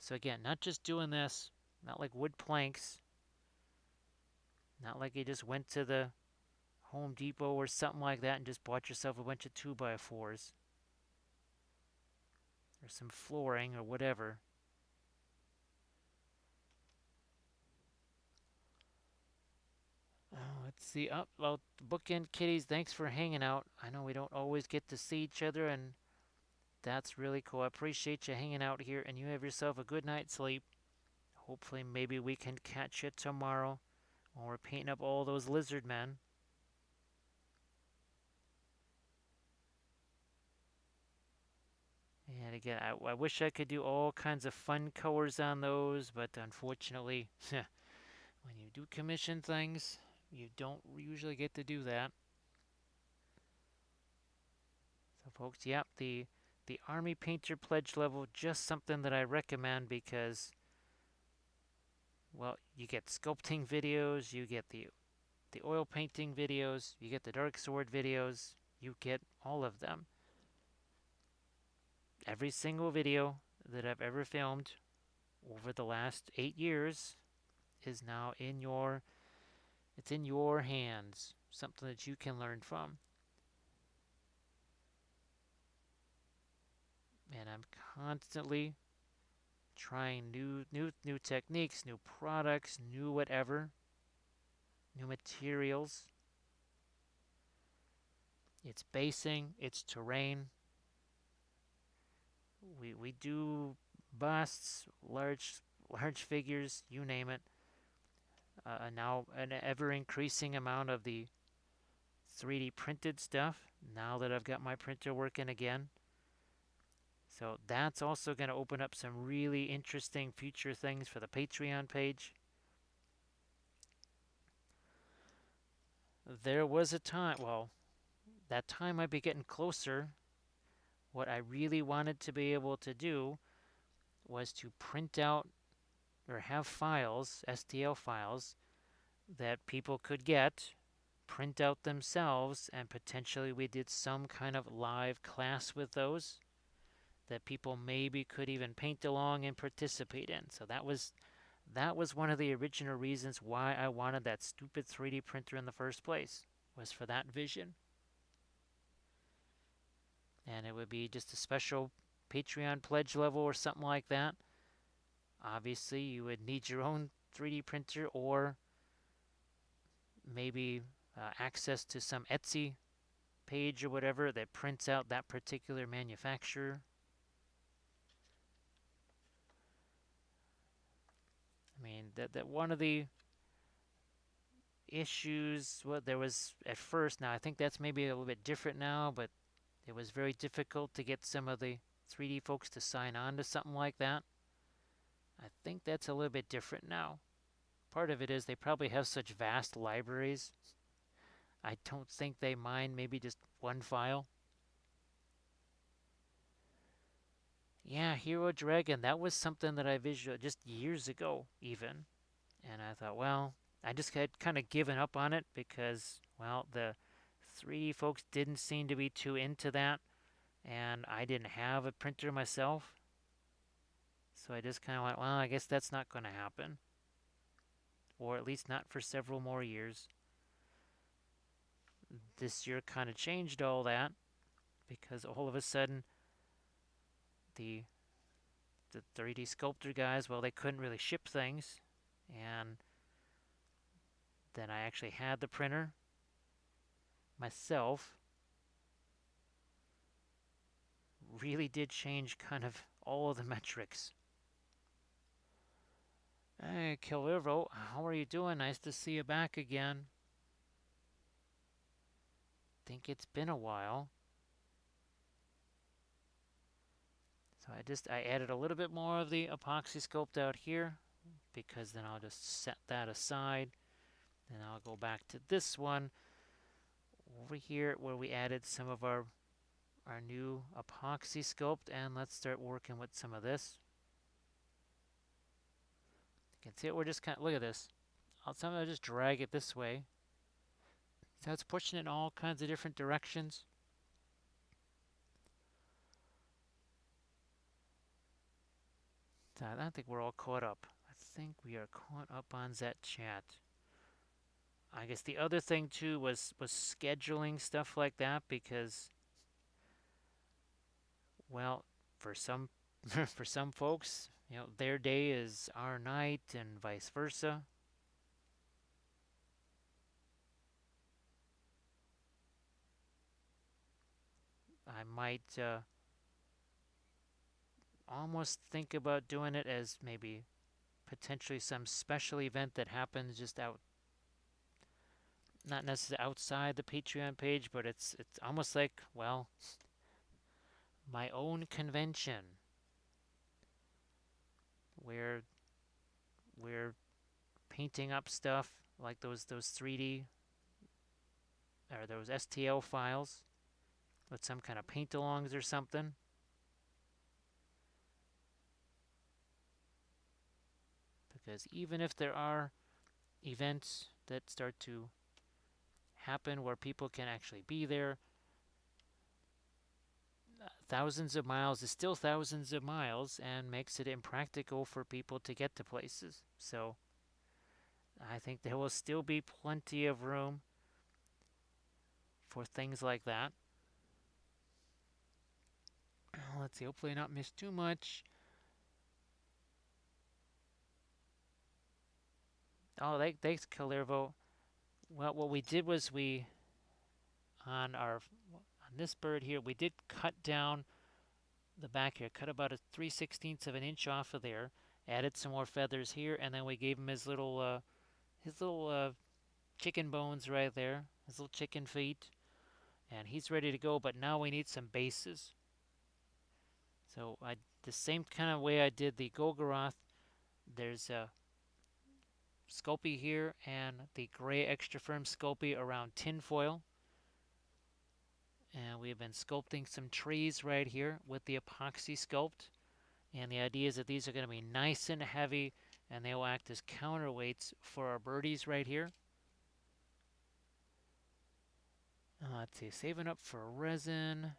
So again, not just doing this, not like wood planks, not like you just went to the Home Depot or something like that and just bought yourself a bunch of 2x4s or some flooring or whatever. See, well, Bookend Kitties, thanks for hanging out. I know we don't always get to see each other, and that's really cool. I appreciate you hanging out here, and you have yourself a good night's sleep. Hopefully, maybe we can catch you tomorrow when we're painting up all those lizard men. And again, I wish I could do all kinds of fun colors on those, but unfortunately, when you do commission things, you don't usually get to do that. So, folks, yep, the Army Painter Pledge level, just something that I recommend because, well, you get sculpting videos, you get the oil painting videos, you get the dark sword videos, you get all of them. Every single video that I've ever filmed over the last 8 years is now it's in your hands, something that you can learn from. And I'm constantly trying new techniques, new products, new whatever, new materials. It's basing, it's terrain. We do busts, large figures, you name it. Now an ever increasing amount of the 3D printed stuff. Now that I've got my printer working again, so that's also going to open up some really interesting future things for the Patreon page. There was a time, well, that time might be getting closer. What I really wanted to be able to do was to print out or have files, STL files, that people could get, print out themselves, and potentially we did some kind of live class with those that people maybe could even paint along and participate in. So that was one of the original reasons why I wanted that stupid 3D printer in the first place, was for that vision. And it would be just a special Patreon pledge level or something like that. Obviously, you would need your own 3D printer or maybe access to some Etsy page or whatever that prints out that particular manufacturer. I mean, that one of the issues, well, there was at first, now I think that's maybe a little bit different now, but it was very difficult to get some of the 3D folks to sign on to something like that. I think that's a little bit different now. Part of it is they probably have such vast libraries. I don't think they mind maybe just one file. Yeah, Hero Dragon, that was something that I visualized just years ago, even. And I thought, well, I just had kind of given up on it because, well, the 3D folks didn't seem to be too into that, and I didn't have a printer myself. So I just kind of went, well, I guess that's not going to happen. Or at least not for several more years. This year kind of changed all that because all of a sudden the 3D sculptor guys, well, they couldn't really ship things. And then I actually had the printer myself. Really did change kind of all of the metrics. Hey, Kilivro, how are you doing? Nice to see you back again. Think it's been a while. So I added a little bit more of the Apoxie Sculpt out here because then I'll just set that aside. Then I'll go back to this one over here where we added some of our new Apoxie Sculpt, and let's start working with some of this. You can see it, we're just kind of, look at this. I'll just drag it this way. So it's pushing it in all kinds of different directions. So I don't think we're all caught up. I think we are caught up on that chat. I guess the other thing too was scheduling stuff like that because, well, for some for some folks, their day is our night and vice versa. I might almost think about doing it as maybe potentially some special event that happens just out, not necessarily outside the Patreon page, but it's almost like, well, my own convention where we're painting up stuff like those 3D or those STL files with some kind of paint-alongs or something. Because even if there are events that start to happen where people can actually be there, thousands of miles is still thousands of miles and makes it impractical for people to get to places. So I think there will still be plenty of room for things like that. Let's see, hopefully not miss too much. Oh, thanks, Calervo. Well, what we did was on this bird here, we did cut down the back here, cut about a 3/16 of an inch off of there, added some more feathers here, and then we gave him his little chicken bones right there, his little chicken feet, and he's ready to go. But now we need some bases. So the same kind of way I did the Golgoroth. There's a Sculpey here and the gray extra firm Sculpey around tinfoil. And we've been sculpting some trees right here with the Apoxie Sculpt. And the idea is that these are going to be nice and heavy, and they will act as counterweights for our birdies right here. Let's see, saving up for resin.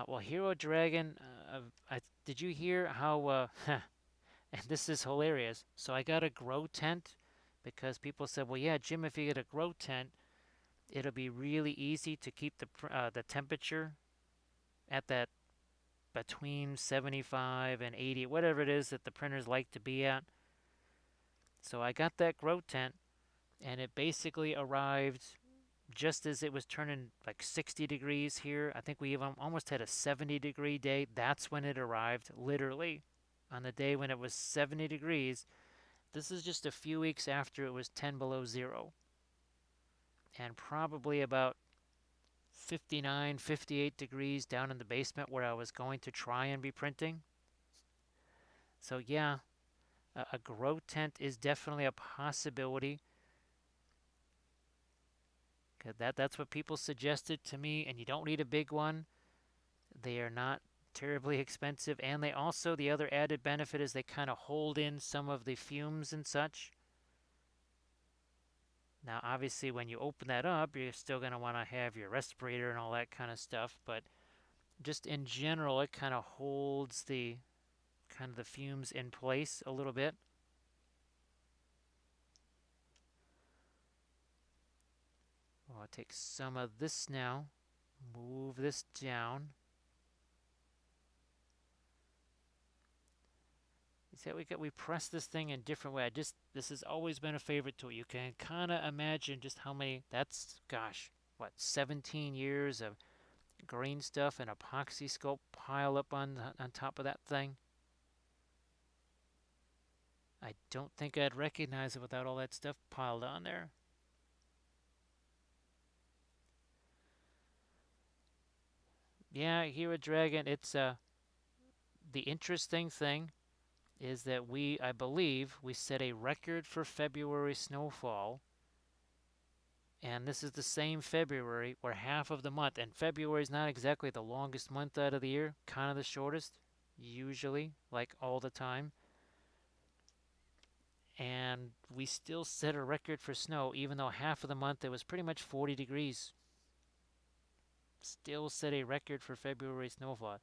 Well, Hero Dragon, did you hear how, and this is hilarious. So I got a grow tent because people said, well, yeah, Jim, if you get a grow tent, it'll be really easy to keep the temperature at that between 75 and 80, whatever it is that the printers like to be at. So I got that grow tent, and it basically arrived just as it was turning like 60 degrees here. I think we even almost had a 70-degree day. That's when it arrived, literally, on the day when it was 70 degrees. This is just a few weeks after it was 10 below zero. And probably about 59, 58 degrees down in the basement where I was going to try and be printing. So yeah, a grow tent is definitely a possibility. That's what people suggested to me, and you don't need a big one. They are not terribly expensive, and they also, the other added benefit is they kind of hold in some of the fumes and such. Now, obviously, when you open that up, you're still going to want to have your respirator and all that kind of stuff, but just in general, it kind of holds the fumes in place a little bit. Well, I'll take some of this now, move this down. See, we press this thing in a different way. This has always been a favorite tool. You can kind of imagine just how many, that's, gosh, what, 17 years of green stuff and Apoxie Sculpt pile up on top of that thing. I don't think I'd recognize it without all that stuff piled on there. Yeah, Hero Dragon, it's the interesting thing is that I believe we set a record for February snowfall, and this is the same February where half of the month, and February is not exactly the longest month out of the year, kind of the shortest, usually, like all the time. And we still set a record for snow, even though half of the month it was pretty much 40 degrees. Still set a record for February snowfall.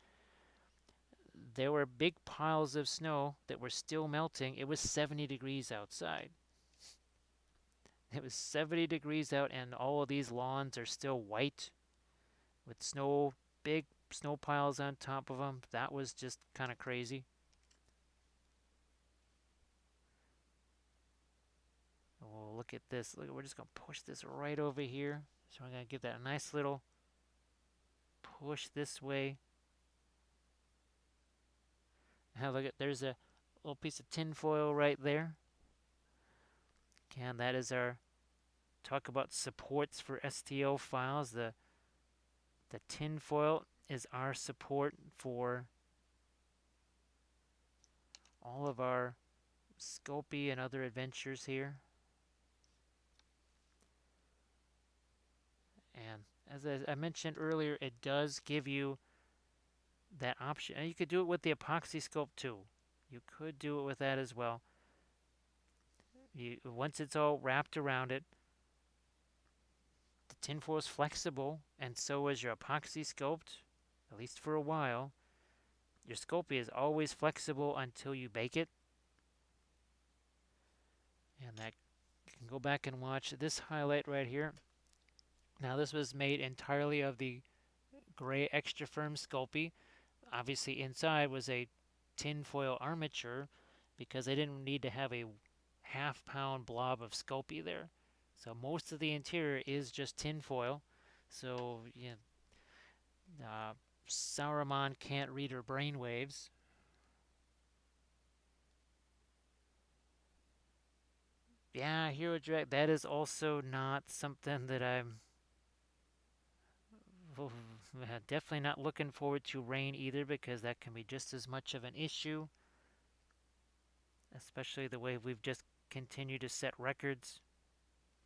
There were big piles of snow that were still melting. It was 70 degrees outside. It was 70 degrees out, and all of these lawns are still white with snow, big snow piles on top of them. That was just kind of crazy. Oh, look at this. Look, we're just going to push this right over here So we're going to give that a nice little push this way. Now look at, there's a little piece of tin foil right there. And that is our, talk about supports for STL files. The tin foil is our support for all of our Sculpey and other adventures here. And as I mentioned earlier, it does give you that option. And you could do it with the Apoxie Sculpt too. You could do it with that as well. Once it's all wrapped around it, the tinfoil is flexible, and so is your Apoxie Sculpt, at least for a while. Your Sculpey is always flexible until you bake it. And that, you can go back and watch this highlight right here. Now this was made entirely of the gray extra firm Sculpey. Obviously inside was a tinfoil armature because they didn't need to have a half-pound blob of Sculpey there. So most of the interior is just tinfoil. So Sauron can't read her brainwaves. Yeah, Hero Drag, that is also not something that I'm definitely not looking forward to rain either, because that can be just as much of an issue, especially the way we've just continued to set records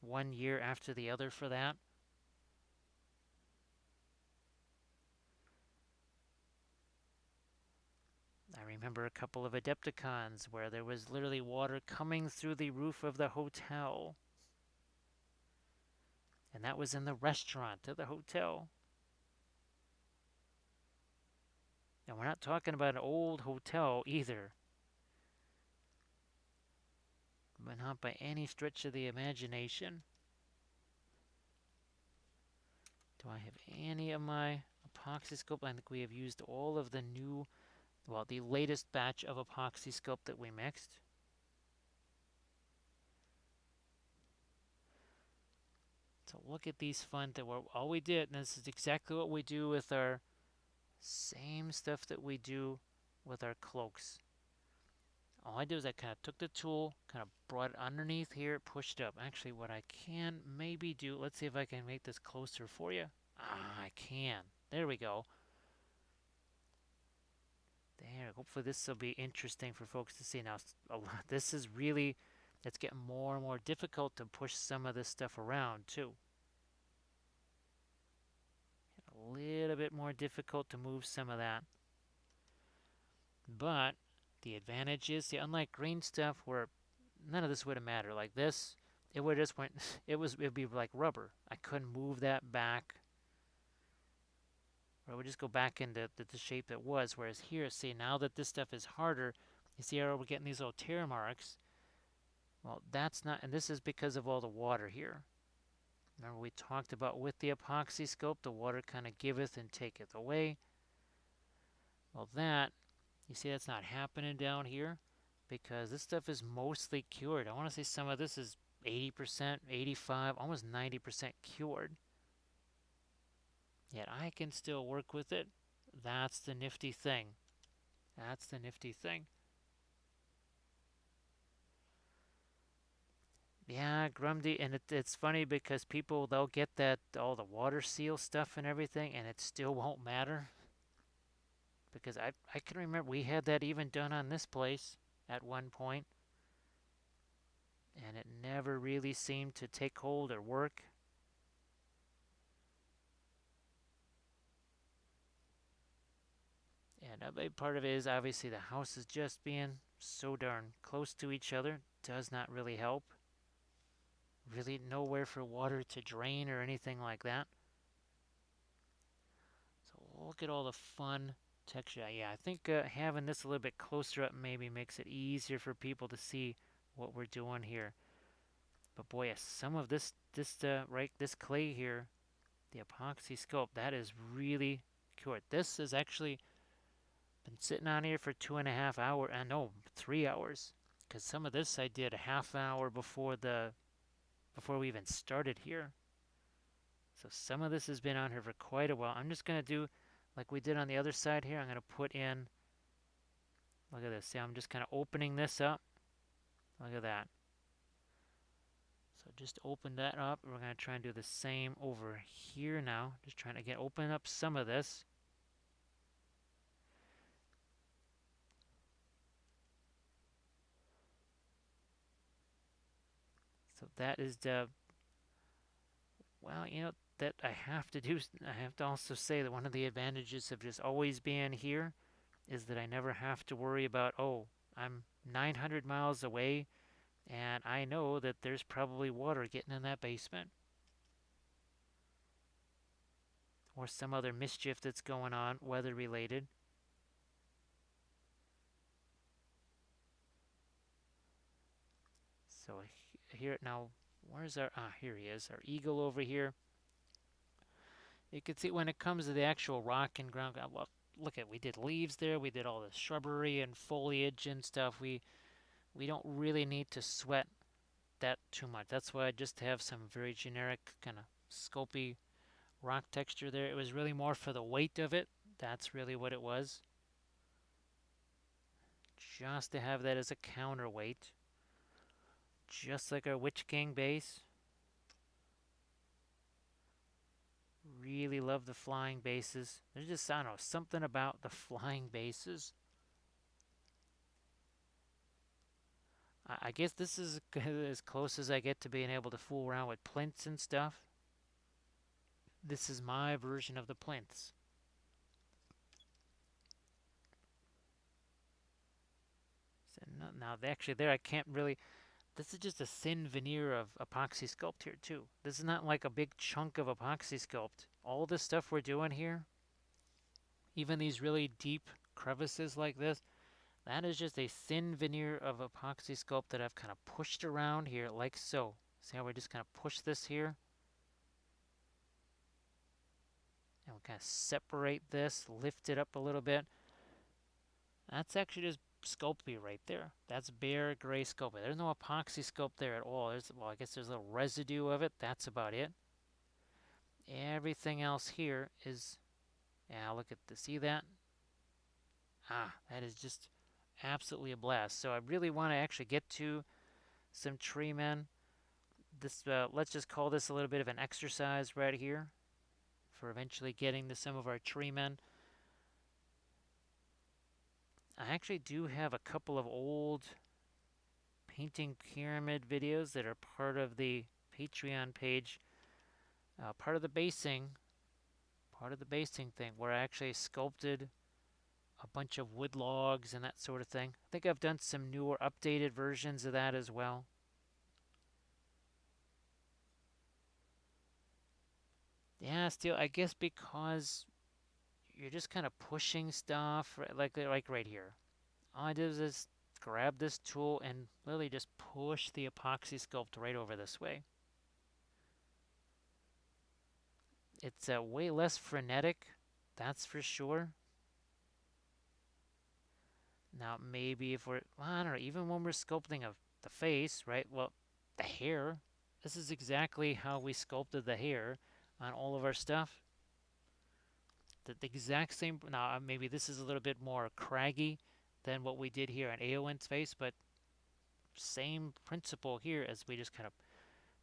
one year after the other for that. I remember a couple of Adepticons where there was literally water coming through the roof of the hotel. And that was in the restaurant of the hotel. And we're not talking about an old hotel either. But not by any stretch of the imagination. Do I have any of my Apoxie Sculpt? I think we have used all of the new, well, the latest batch of Apoxie Sculpt that we mixed. So look at these fun that all we did, and this is exactly what we do with our same stuff that we do with our cloaks. All I did was I kind of took the tool, kind of brought it underneath here, pushed up. Actually, what I can maybe do, let's see if I can make this closer for you. I can. There we go. There, hopefully this will be interesting for folks to see. Now, this is really, it's getting more and more difficult to push some of this stuff around too. A little bit more difficult to move some of that. But the advantage is, see, unlike green stuff where none of this would have mattered, like this, it would just went, it'd be like rubber. I couldn't move that back. Or it would just go back into the shape it was. Whereas here, see, now that this stuff is harder, you see how we're getting these little tear marks. Well, that's not, and this is because of all the water here. Remember we talked about with the Apoxie Sculpt, the water kind of giveth and taketh away. Well, that, you see that's not happening down here because this stuff is mostly cured. I want to say some of this is 80%, 85, almost 90% cured. Yet I can still work with it. That's the nifty thing. That's the nifty thing. Yeah, Grumdy, and it's funny because people, they'll get that, all the water seal stuff and everything, and it still won't matter. Because I can remember we had that even done on this place at one point, and it never really seemed to take hold or work. And a big part of it is obviously the houses just being so darn close to each other does not really help. Really nowhere for water to drain or anything like that. So look at all the fun texture. Yeah, I think having this a little bit closer up maybe makes it easier for people to see what we're doing here. But boy, yes, some of this clay here, the Apoxie Sculpt, that is really cured. This has actually been sitting on here for 2.5 hours, and no, 3 hours. Because some of this I did a half an hour before we even started here. So some of this has been on here for quite a while. I'm just going to do like we did on the other side here. I'm going to put in, look at this. See, I'm just kind of opening this up. Look at that. So just open that up. We're going to try and do the same over here now. Just trying to get open up some of this. So that is the, well, you know, that I have to do. I have to also say that one of the advantages of just always being here is that I never have to worry about, oh, I'm 900 miles away and I know that there's probably water getting in that basement or some other mischief that's going on, weather related. So here now, where's our, here he is, our eagle over here. You can see when it comes to the actual rock and ground, well, look at, we did leaves there, we did all the shrubbery and foliage and stuff. We don't really need to sweat that too much. That's why I just have some very generic kind of scopy rock texture there. It was really more for the weight of it. That's really what it was. Just to have that as a counterweight. Just like our Witch King base. Really love the flying bases. There's just, I don't know, something about the flying bases. I guess this is as close as I get to being able to fool around with plinths and stuff. This is my version of the plinths. So now, actually, there I can't really. This is just a thin veneer of Apoxie Sculpt here, too. This is not like a big chunk of Apoxie Sculpt. All this stuff we're doing here, even these really deep crevices like this, that is just a thin veneer of Apoxie Sculpt that I've kind of pushed around here like so. See how we just kind of push this here? And we'll kind of separate this, lift it up a little bit. That's actually just sculpey right there. That's bare gray sculpey. There's no Apoxie Sculpt there at all. Well, I guess there's a little residue of it. That's about it. Everything else here is, yeah, look at this. See that? That is just absolutely a blast. So I really want to actually get to some tree men. This, let's just call this a little bit of an exercise right here for eventually getting to some of our tree men. I actually do have a couple of old painting pyramid videos that are part of the Patreon page, part of the basing thing, where I actually sculpted a bunch of wood logs and that sort of thing. I think I've done some newer, updated versions of that as well. Yeah, still, I guess because you're just kind of pushing stuff, like right here. All I did is grab this tool and literally just push the Apoxie Sculpt right over this way. It's way less frenetic, that's for sure. Now maybe if we're, well, I don't know, even when we're sculpting the face, right? Well, the hair, this is exactly how we sculpted the hair on all of our stuff. The exact same, now maybe this is a little bit more craggy than what we did here on Eowyn's face, but same principle here as we just kind of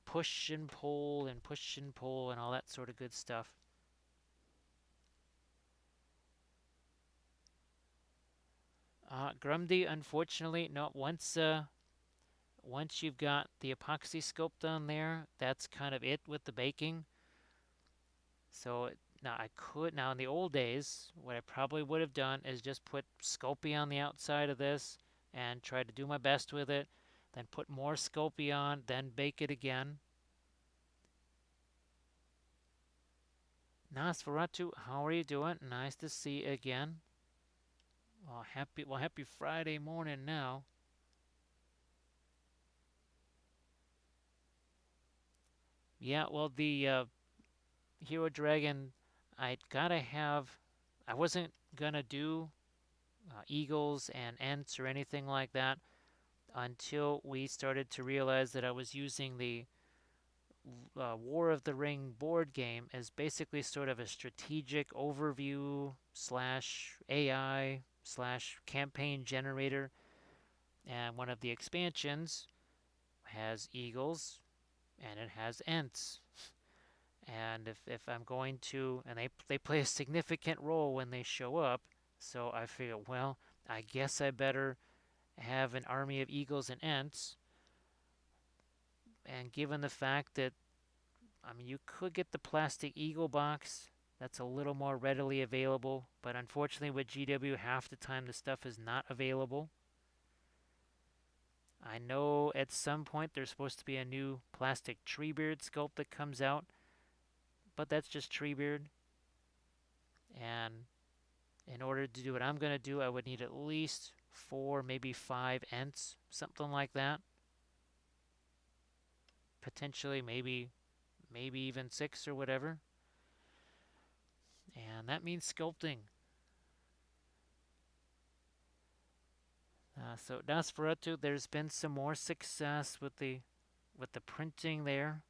push and pull and push and pull and all that sort of good stuff. Grumdy, unfortunately, no. Once you've got the Apoxie Sculpt on there, that's kind of it with the baking. So now now in the old days, what I probably would have done is just put Sculpey on the outside of this and try to do my best with it, then put more Sculpey on, then bake it again. Nosferatu, how are you doing? Nice to see you again. Happy Friday morning now. Yeah, well, the Hero Dragon, I wasn't gonna do eagles and ents or anything like that until we started to realize that I was using the War of the Ring board game is basically sort of a strategic overview slash AI slash campaign generator. And one of the expansions has eagles and it has ents. And if I'm going to, and they play a significant role when they show up, so I figure, well, I guess I better have an army of eagles and ents. And given the fact that, I mean, you could get the plastic eagle box, that's a little more readily available, but unfortunately with GW, half the time the stuff is not available. I know at some point there's supposed to be a new plastic Treebeard sculpt that comes out, but that's just Treebeard. And in order to do what I'm going to do, I would need at least 4, maybe 5 ents, something like that. Potentially, maybe even 6 or whatever. And that means sculpting. So Nosferatu, there's been some more success with the printing there,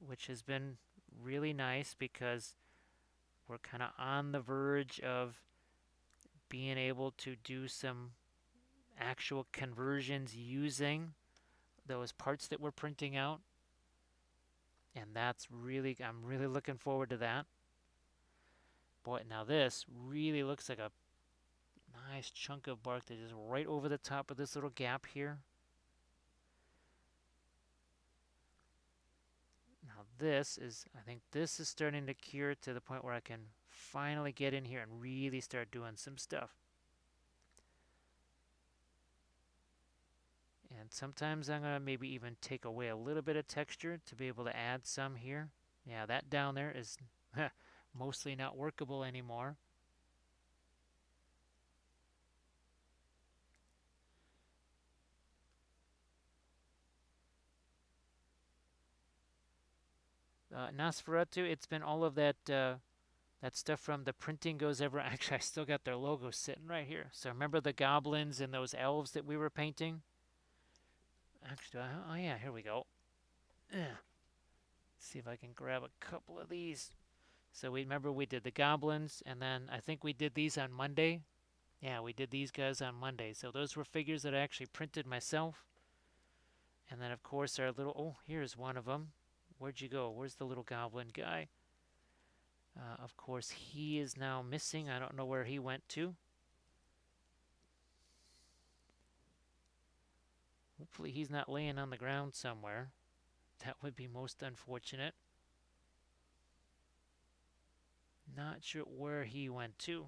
which has been really nice because we're kind of on the verge of being able to do some actual conversions using those parts that we're printing out. And I'm really looking forward to that. Boy, now this really looks like a nice chunk of bark that is right over the top of this little gap here. Now I think this is starting to cure to the point where I can finally get in here and really start doing some stuff. And sometimes I'm going to maybe even take away a little bit of texture to be able to add some here. Yeah, that down there is mostly not workable anymore. Nosferatu, it's been all of that that stuff from the Printing Goes Ever. Actually, I still got their logo sitting right here. So remember the goblins and those elves that we were painting? Actually, oh yeah, here we go. See if I can grab a couple of these. So we remember we did the goblins, and then I think we did these on Monday. Yeah, we did these guys on Monday. So those were figures that I actually printed myself. And then of course our little, oh, here's one of them. Where'd you go? Where's the little goblin guy? Of course, he is now missing. I don't know where he went to. Hopefully he's not laying on the ground somewhere. That would be most unfortunate. Not sure where he went to.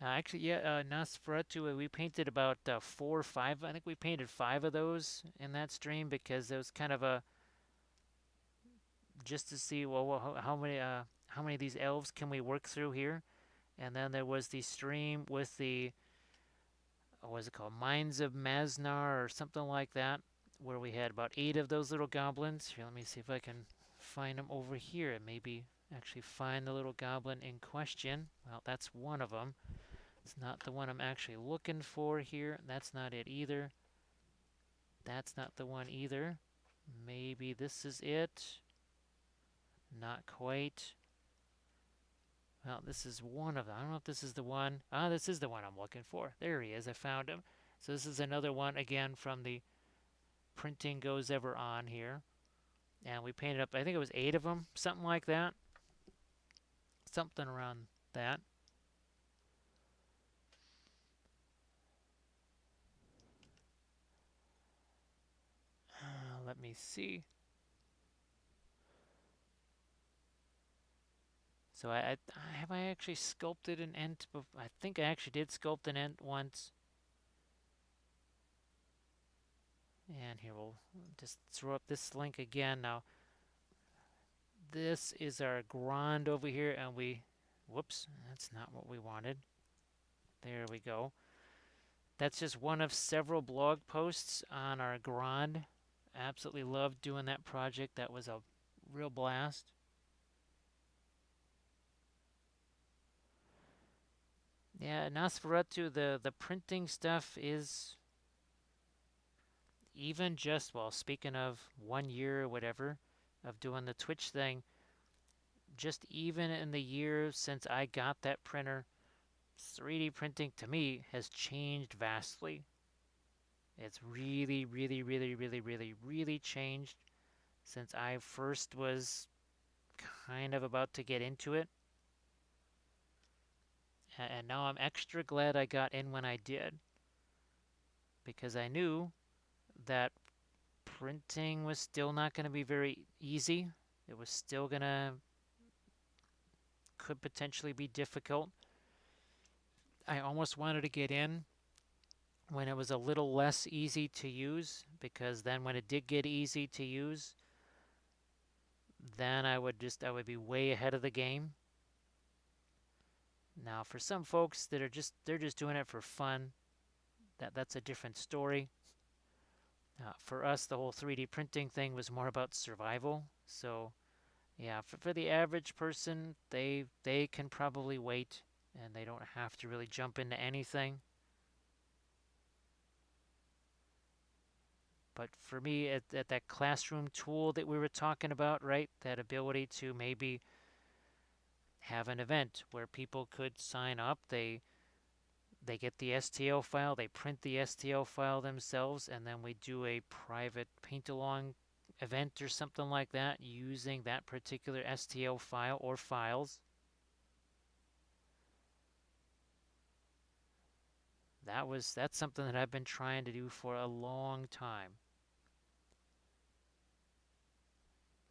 Actually, yeah, Nosferatu, we painted about 4 or 5. I think we painted 5 of those in that stream because it was kind of a just to see well how many of these elves can we work through here. And then there was the stream with the what was it called, Mines of Masnar or something like that, where we had about 8 of those little goblins. Here, let me see if I can find them over here and maybe actually find the little goblin in question. Well, that's one of them. It's not the one I'm actually looking for here. That's not it either. That's not the one either. Maybe this is it. Not quite. Well, this is one of them. I don't know if this is the one. Ah, this is the one I'm looking for. There he is. I found him. So this is another one, again, from the Printing Goes Ever On here. And we painted up, I think it was 8 of them, something like that. Something around that. Let me see. So have I actually sculpted an ent? I think I actually did sculpt an ent once. And here we'll just throw up this link again. Now, this is our Grand over here, and whoops, that's not what we wanted. There we go. That's just one of several blog posts on our Grand. Absolutely loved doing that project. That was a real blast. Yeah, Nosferatu, the printing stuff is even just, well, speaking of 1 year or whatever of doing the Twitch thing, just even in the year since I got that printer, 3D printing to me has changed vastly. It's really, really, really, really, really, really changed since I first was kind of about to get into it. And now I'm extra glad I got in when I did because I knew that printing was still not going to be very easy. It was still going to, could potentially be difficult. I almost wanted to get in when it was a little less easy to use because then when it did get easy to use, then I would be way ahead of the game. Now, for some folks that are they're just doing it for fun, that's a different story. For us, the whole 3D printing thing was more about survival. So, yeah, for the average person, they can probably wait and they don't have to really jump into anything. But for me, at that classroom tool that we were talking about, right? That ability to maybe have an event where people could sign up. They get the STL file, they print the STL file themselves, and then we do a private paint along event or something like that using that particular STL file or files. That's something that I've been trying to do for a long time.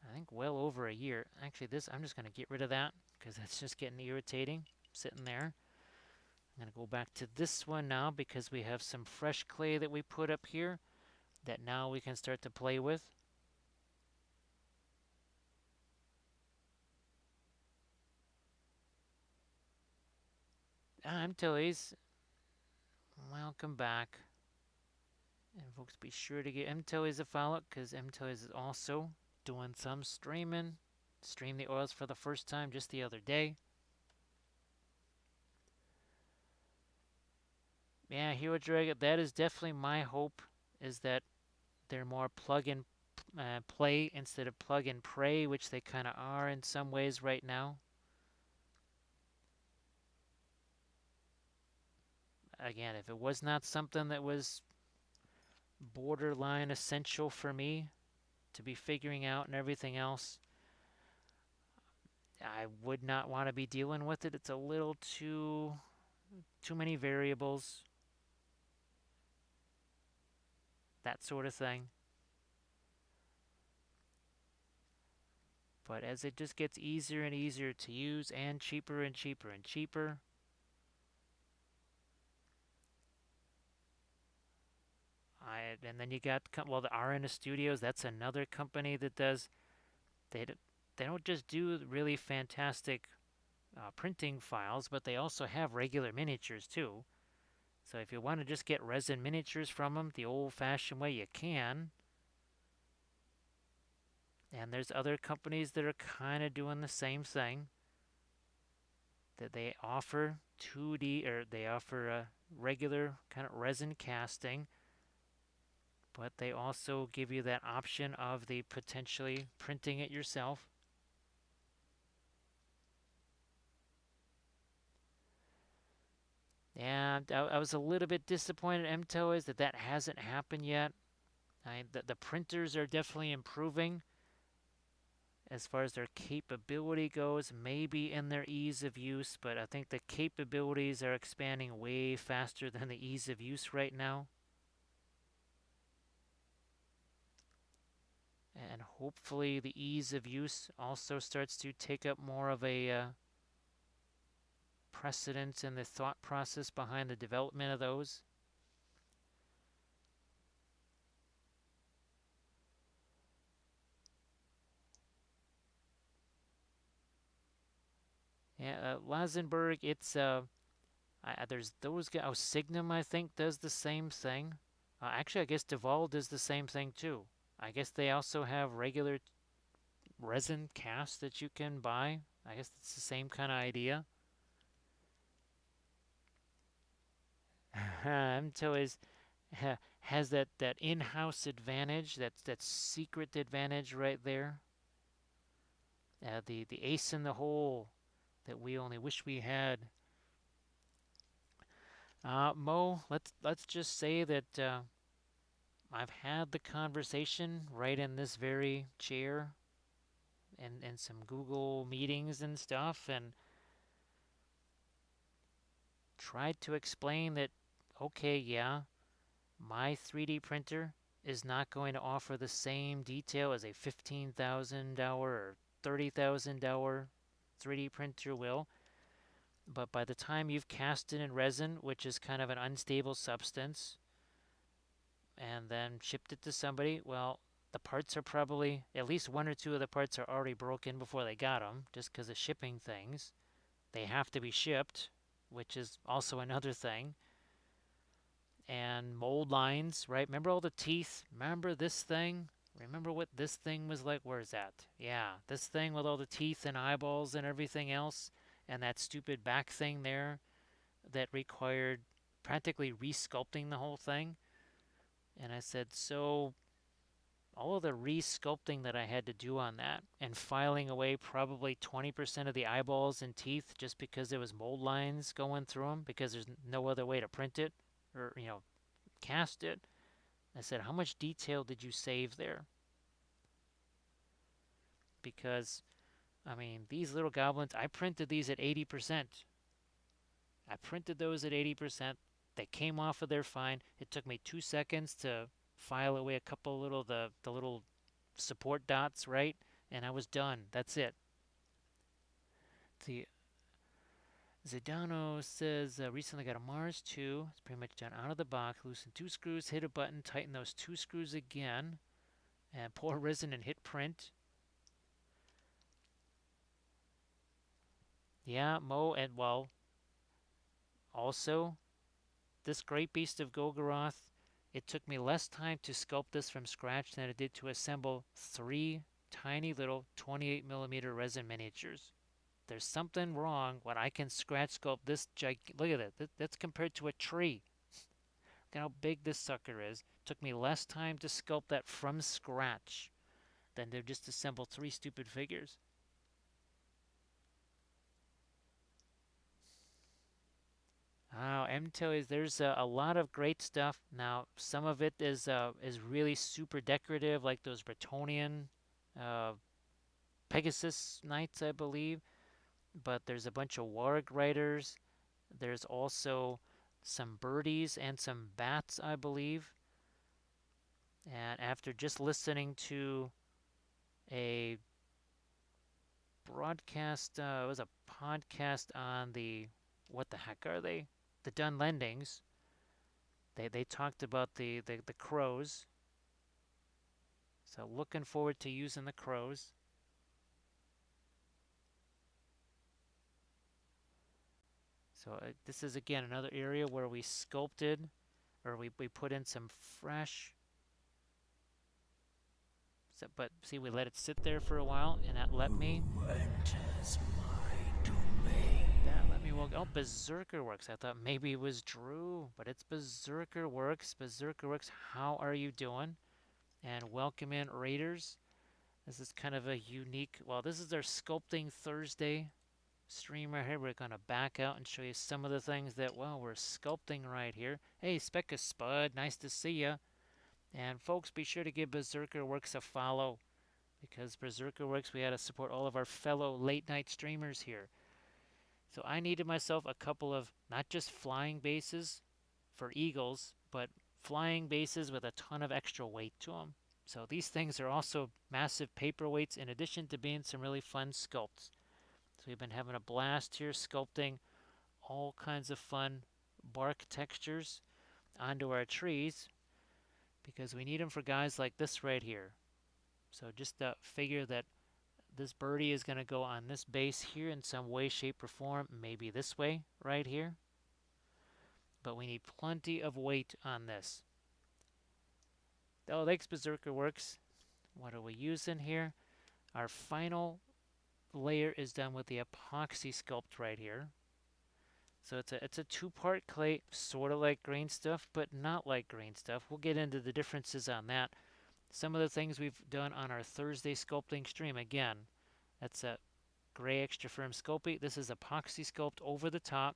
I think well over a year. Actually, this I'm just going to get rid of that because that's just getting irritating sitting there. I'm going to go back to this one now because we have some fresh clay that we put up here that now we can start to play with. I'm Tilly's. Welcome back. And folks, be sure to give Tilly's a follow because Tilly's is also doing some streaming. Streamed the oils for the first time just the other day. Yeah, Hero Dragon, that is definitely my hope, is that they're more plug and play instead of plug and pray, which they kind of are in some ways right now. Again, if it was not something that was borderline essential for me to be figuring out and everything else, I would not want to be dealing with it. It's a little too many variables, that sort of thing. But as it just gets easier and easier to use and cheaper and cheaper and cheaper, and then you got, well, the RN Studios, that's another company that does, they, they don't just do really fantastic printing files, but they also have regular miniatures too. So if you want to just get resin miniatures from them the old-fashioned way, you can. And there's other companies that are kind of doing the same thing. That they offer 2D, or they offer a regular kind of resin casting, but they also give you that option of the potentially printing it yourself. And I was a little bit disappointed, MTO, is that hasn't happened yet. The printers are definitely improving as far as their capability goes, maybe in their ease of use, but I think the capabilities are expanding way faster than the ease of use right now. And hopefully the ease of use also starts to take up more of a precedence in the thought process behind the development of those. Yeah, Lazenberg, it's there's those guys. Oh, Signum, I think, does the same thing. Actually, I guess Duval does the same thing too. I guess they also have regular resin casts that you can buy. I guess it's the same kind of idea. MTO is has that in-house advantage, that secret advantage right there. The ace in the hole that we only wish we had. Mo, let's just say that I've had the conversation right in this very chair and some Google meetings and stuff, and tried to explain that, okay, yeah, my 3D printer is not going to offer the same detail as a $15,000 or $30,000 3D printer will, but by the time you've cast it in resin, which is kind of an unstable substance, and then shipped it to somebody, well, the parts are probably, at least one or two of the parts are already broken before they got them, just because of shipping things. They have to be shipped, which is also another thing. And mold lines, right? Remember all the teeth? Remember this thing? Remember what this thing was like? Where's that? Yeah, this thing with all the teeth and eyeballs and everything else, and that stupid back thing there that required practically re-sculpting the whole thing. And I said, so all of the re-sculpting that I had to do on that and filing away probably 20% of the eyeballs and teeth just because there was mold lines going through them because there's no other way to print it or, cast it. I said, how much detail did you save there? Because, I mean, these little goblins, I printed these at 80%. I printed those at 80%. They came off of there fine. It took me 2 seconds to file away a couple little, the little support dots, right? And I was done. That's it. The Zidano says, recently got a Mars 2. It's pretty much done out of the box. Loosen 2 screws, hit a button, tighten those 2 screws again, and pour resin and hit print. Yeah, Mo, and well, also, this great beast of Golgoroth, it took me less time to sculpt this from scratch than it did to assemble 3 tiny little 28mm resin miniatures. There's something wrong when I can scratch sculpt this look at it. That's compared to a tree. Look at how big this sucker is. It took me less time to sculpt that from scratch than to just assemble 3 stupid figures. Oh, MTO there's a lot of great stuff. Now, some of it is really super decorative, like those Bretonian uh, Pegasus Knights, I believe. But there's a bunch of Warg riders. There's also some birdies and some bats, I believe. And after just listening to a broadcast, it was a podcast on the, what the heck are they? The Dunlendings. They talked about the crows. So looking forward to using the crows. So this is again another area where we sculpted, or we put in some fresh. So, but see, we let it sit there for a while, and that let me. Enters my domain. That let me walk. Oh, Berserker Works. I thought maybe it was Drew, but it's Berserker Works. Berserker Works, how are you doing? And welcome in, Raiders. This is kind of a unique. Well, this is our Sculpting Thursday stream right here. We're going to back out and show you some of the things that, well, we're sculpting right here. Hey, Specka Spud, nice to see ya. And folks, be sure to give Berserker Works a follow, because Berserker Works, we had to support all of our fellow late night streamers here. So I needed myself a couple of not just flying bases for eagles, but flying bases with a ton of extra weight to them. So these things are also massive paperweights in addition to being some really fun sculpts. So we've been having a blast here sculpting all kinds of fun bark textures onto our trees because we need them for guys like this right here. So just figure that this birdie is going to go on this base here in some way, shape, or form, maybe this way right here. But we need plenty of weight on this. Oh, thanks, Berserker Works. What are we using here? Our final layer is done with the Apoxie Sculpt right here. So it's a two-part clay, sort of like green stuff, but not like green stuff. We'll get into the differences on that. Some of the things we've done on our Thursday sculpting stream. Again, that's a gray extra firm sculpey. This is Apoxie Sculpt over the top.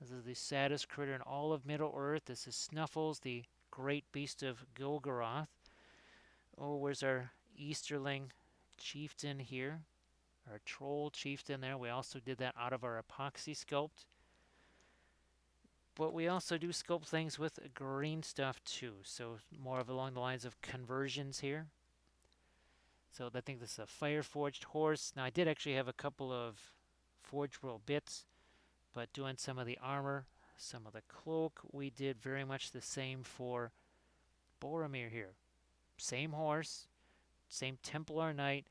This is the saddest critter in all of Middle Earth. This is Snuffles, the great beast of Gilgaroth. Oh, where's our Easterling chieftain here? Our troll chieftain there. We also did that out of our Apoxie Sculpt. But we also do sculpt things with green stuff too. So more of along the lines of conversions here. So I think this is a fire forged horse. Now I did actually have a couple of forged world bits, but doing some of the armor, some of the cloak, we did very much the same for Boromir here. Same horse, same Templar Knight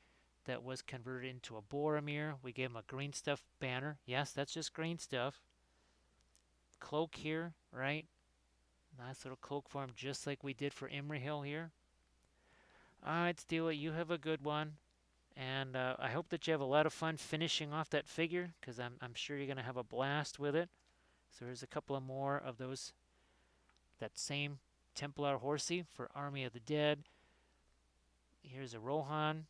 that was converted into a Boromir. We gave him a green stuff banner. Yes, that's just green stuff. Cloak here, right? Nice little cloak for him, just like we did for Imrahil here. Alright, Steela, you have a good one. And I hope that you have a lot of fun finishing off that figure, because I'm sure you're going to have a blast with it. So here's a couple of more of those, that same Templar horsey for Army of the Dead. Here's a Rohan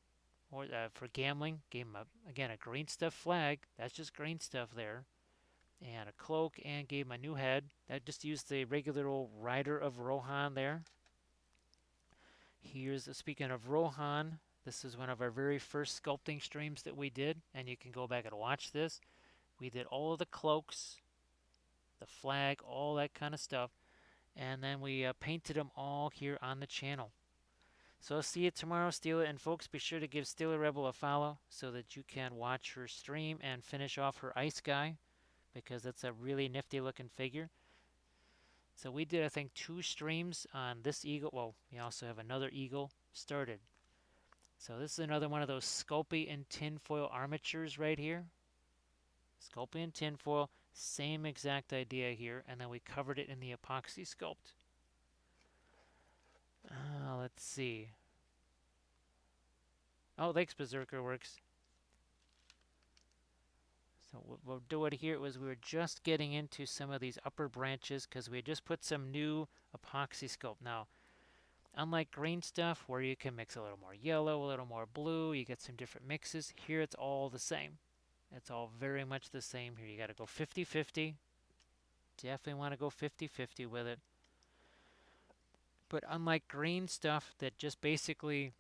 for gambling. Gave him, again, a green stuff flag. That's just green stuff there. And a cloak, and gave him a new head. That just used the regular old Rider of Rohan there. Here's, speaking of Rohan, this is one of our very first sculpting streams that we did, and you can go back and watch this. We did all of the cloaks, the flag, all that kind of stuff, and then we painted them all here on the channel. So I'll see you tomorrow, Steela, and folks, be sure to give Steela Rebel a follow so that you can watch her stream and finish off her ice guy, because that's a really nifty looking figure. So we did, I think, 2 streams on this eagle. Well, we also have another eagle started. So this is another one of those Sculpey and tinfoil armatures right here. Sculpey and tinfoil, same exact idea here, and then we covered it in the Apoxie Sculpt. Let's see. Oh, Lakes Berserker works. So what we'll do it here was we were just getting into some of these upper branches because we had just put some new Apoxie Sculpt. Now, unlike green stuff where you can mix a little more yellow, a little more blue, you get some different mixes, here it's all the same. It's all very much the same here. You got to go 50-50. Definitely want to go 50-50 with it. But unlike green stuff that just basically,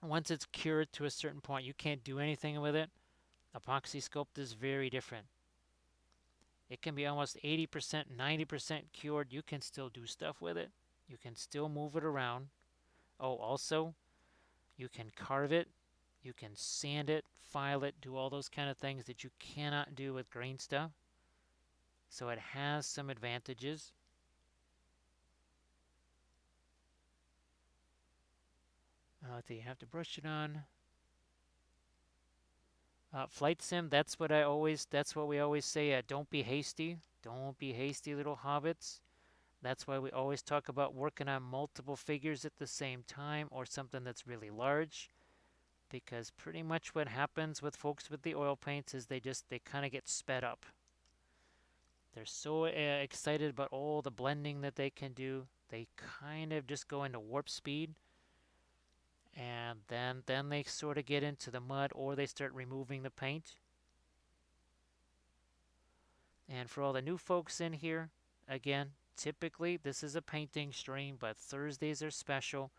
once it's cured to a certain point, you can't do anything with it, Apoxie Sculpt is very different. It can be almost 80%, 90% cured. You can still do stuff with it. You can still move it around. Oh, also, you can carve it. You can sand it, file it, do all those kind of things that you cannot do with green stuff. So it has some advantages. You have to brush it on. Flight sim, that's what we always say. Don't be hasty. Don't be hasty, little hobbits. That's why we always talk about working on multiple figures at the same time or something that's really large. Because pretty much what happens with folks with the oil paints is they kind of get sped up. They're so excited about all the blending that they can do. They kind of just go into warp speed. And then they sort of get into the mud or they start removing the paint. And for all the new folks in here, again, typically this is a painting stream, but Thursdays are special.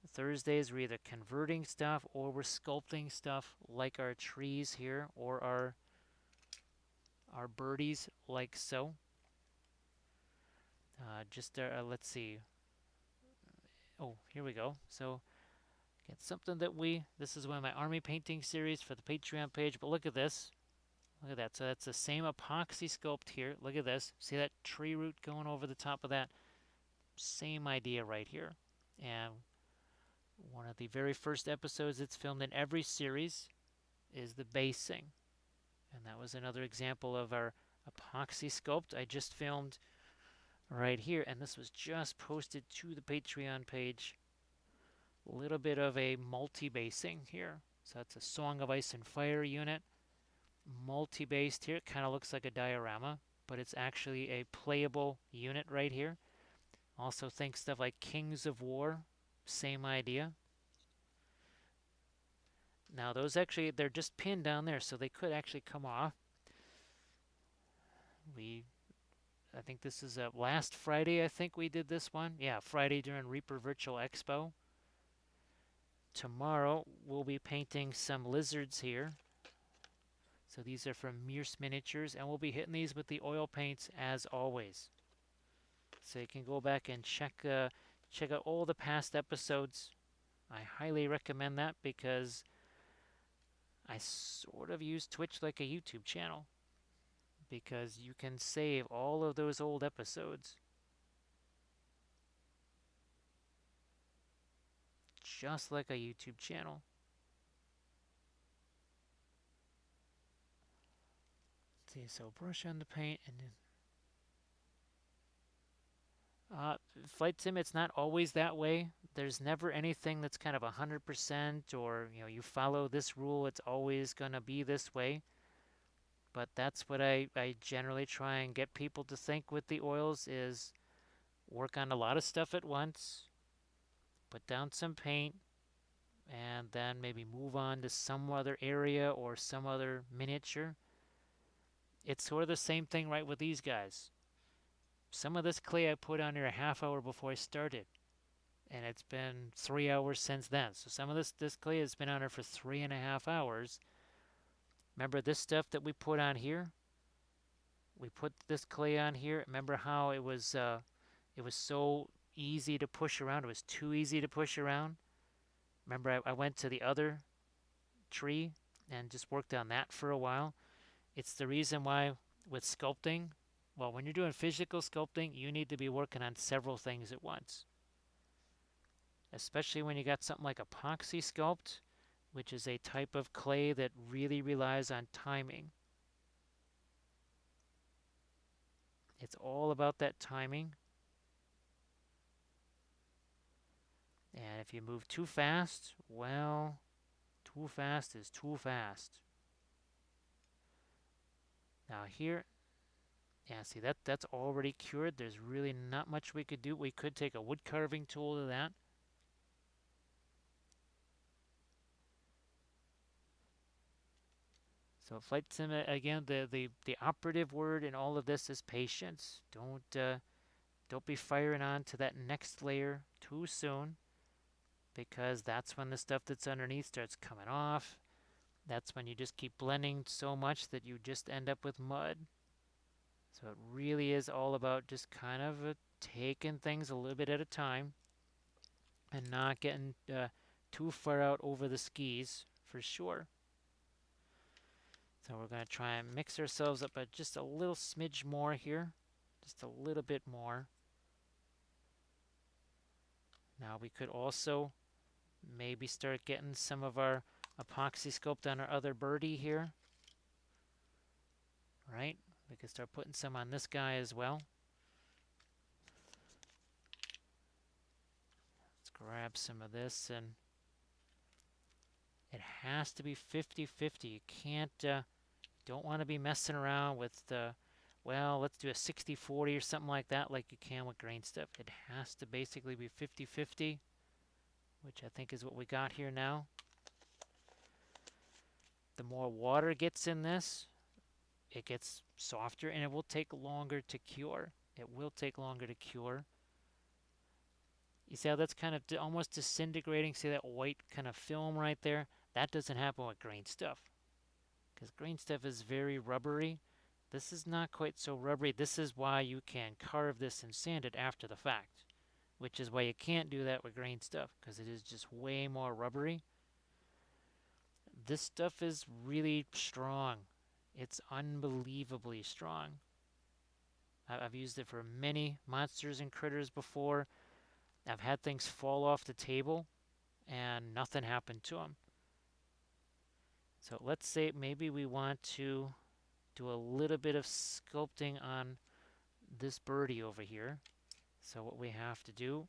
Thursdays we're either converting stuff or we're sculpting stuff like our trees here or our birdies like so. Let's see. Oh, here we go. So it's something that this is one of my army painting series for the Patreon page, but look at this. Look at that. So that's the same Apoxie Sculpt here. Look at this. See that tree root going over the top of that? Same idea right here. And one of the very first episodes it's filmed in every series is the basing. And that was another example of our Apoxie Sculpt I just filmed right here. And this was just posted to the Patreon page. A little bit of a multi-basing here. So that's a Song of Ice and Fire unit. multi-based here. It kind of looks like a diorama, but it's actually a playable unit right here. Also think stuff like Kings of War, same idea. Now those actually, they're just pinned down there, so they could actually come off. I think this is last Friday, I think we did this one. Yeah, Friday during Reaper Virtual Expo. Tomorrow we'll be painting some lizards here. So these are from Mears Miniatures, and we'll be hitting these with the oil paints as always. So you can go back and check out all the past episodes. I highly recommend that because I sort of use Twitch like a YouTube channel because you can save all of those old episodes just like a YouTube channel. Let's see, so brush on the paint and then Flight Sim, it's not always that way. There's never anything that's kind of 100% or you follow this rule, it's always going to be this way. But that's what I generally try and get people to think with the oils is work on a lot of stuff at once, put down some paint, and then maybe move on to some other area or some other miniature. It's sort of the same thing right with these guys. Some of this clay I put on here a half hour before I started, and it's been 3 hours since then. So some of this clay has been on there for 3.5 hours. Remember this stuff that we put on here? We put this clay on here. Remember how it was so easy to push around? It was too easy to push around. Remember I went to the other tree and just worked on that for a while. It's the reason why with sculpting, well, when you're doing physical sculpting, you need to be working on several things at once. Especially when you got something like Apoxie Sculpt, which is a type of clay that really relies on timing. It's all about that timing. And if you move too fast, well, too fast is too fast. Now here, yeah, see that's already cured. There's really not much we could do. We could take a wood carving tool to that. So Flight Sim, again, the operative word in all of this is patience. Don't be firing on to that next layer too soon, because that's when the stuff that's underneath starts coming off. That's when you just keep blending so much that you just end up with mud. So it really is all about just kind of taking things a little bit at a time and not getting too far out over the skis for sure. So we're going to try and mix ourselves up just a little smidge more here, just a little bit more. Now we could also maybe start getting some of our Apoxie Sculpt on our other birdie here. Right? We could start putting some on this guy as well. Let's grab some of this, and it has to be 50-50. You can't, don't want to be messing around with well, let's do a 60-40 or something like that like you can with grain stuff. It has to basically be 50-50, which I think is what we got here now. The more water gets in this, it gets softer, and it will take longer to cure. It will take longer to cure. You see how that's kind of almost disintegrating? See that white kind of film right there? That doesn't happen with grain stuff, because grain stuff is very rubbery. This is not quite so rubbery. This is why you can carve this and sand it after the fact, which is why you can't do that with grain stuff, because it is just way more rubbery. This stuff is really strong. It's unbelievably strong. I've used it for many monsters and critters before. I've had things fall off the table and nothing happened to them. So let's say maybe we want to do a little bit of sculpting on this birdie over here. So what we have to do,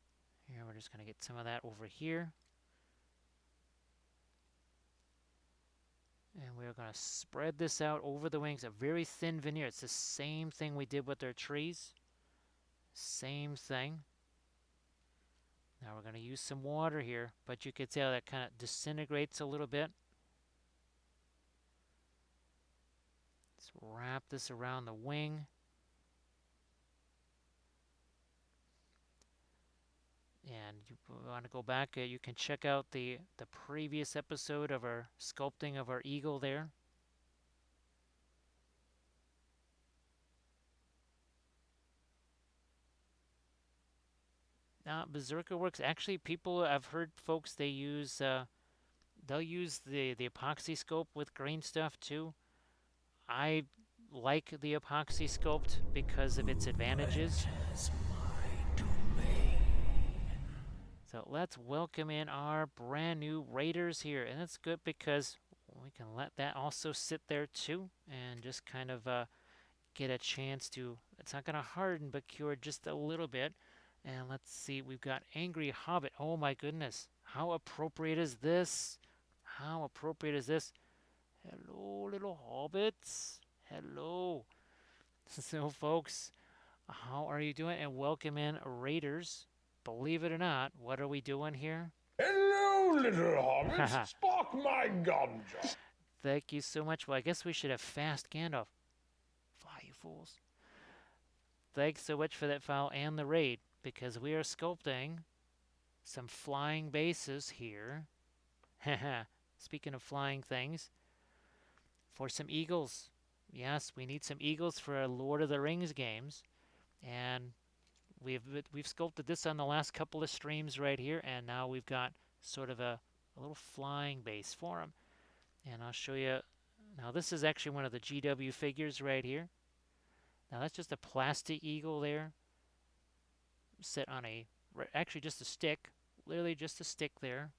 here we're just going to get some of that over here. And we're going to spread this out over the wings, a very thin veneer. It's the same thing we did with our trees. Same thing. Now we're going to use some water here, but you can tell that kind of disintegrates a little bit. Let's wrap this around the wing. And you want to go back, you can check out the previous episode of our sculpting of our eagle there. Berserker works. Actually, people, I've heard folks, they'll use the Apoxie Sculpt with green stuff too. I like the Apoxie Sculpt because of its advantages. So let's welcome in our brand new raiders here. And that's good because we can let that also sit there too and just kind of get a chance to, it's not going to harden but cure just a little bit. And let's see, we've got Angry Hobbit. Oh my goodness, how appropriate is this? How appropriate is this? Hello, little hobbits. Hello. So, folks, how are you doing? And welcome in, Raiders. Believe it or not, what are we doing here? Hello, little hobbits. Spark my ganja. Thank you so much. Well, I guess we should have fast Gandalf. Fly, you fools. Thanks so much for that file and the raid, because we are sculpting some flying bases here. Speaking of flying things, for some eagles. Yes, we need some eagles for our Lord of the Rings games, and we've sculpted this on the last couple of streams right here, and now we've got sort of a little flying base for them. And I'll show you. Now this is actually one of the GW figures right here. Now that's just a plastic eagle there, set on actually just a stick, literally just a stick there.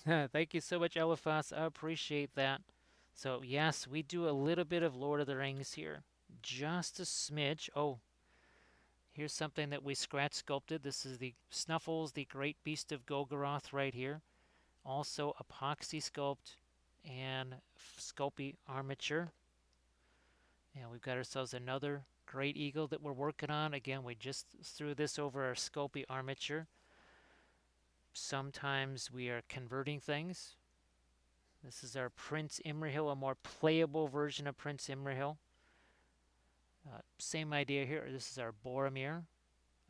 Thank you so much, Eliphas. I appreciate that. So yes, we do a little bit of Lord of the Rings here, just a smidge. Oh, here's something that we scratch sculpted. This is the Snuffles, the Great Beast of Golgoroth right here. Also Apoxie Sculpt and Sculpey armature. And we've got ourselves another great eagle that we're working on. Again, we just threw this over our Sculpey armature. Sometimes we are converting things. This is our Prince Imrahil, a more playable version of Prince Imrahil. Same idea here. This is our Boromir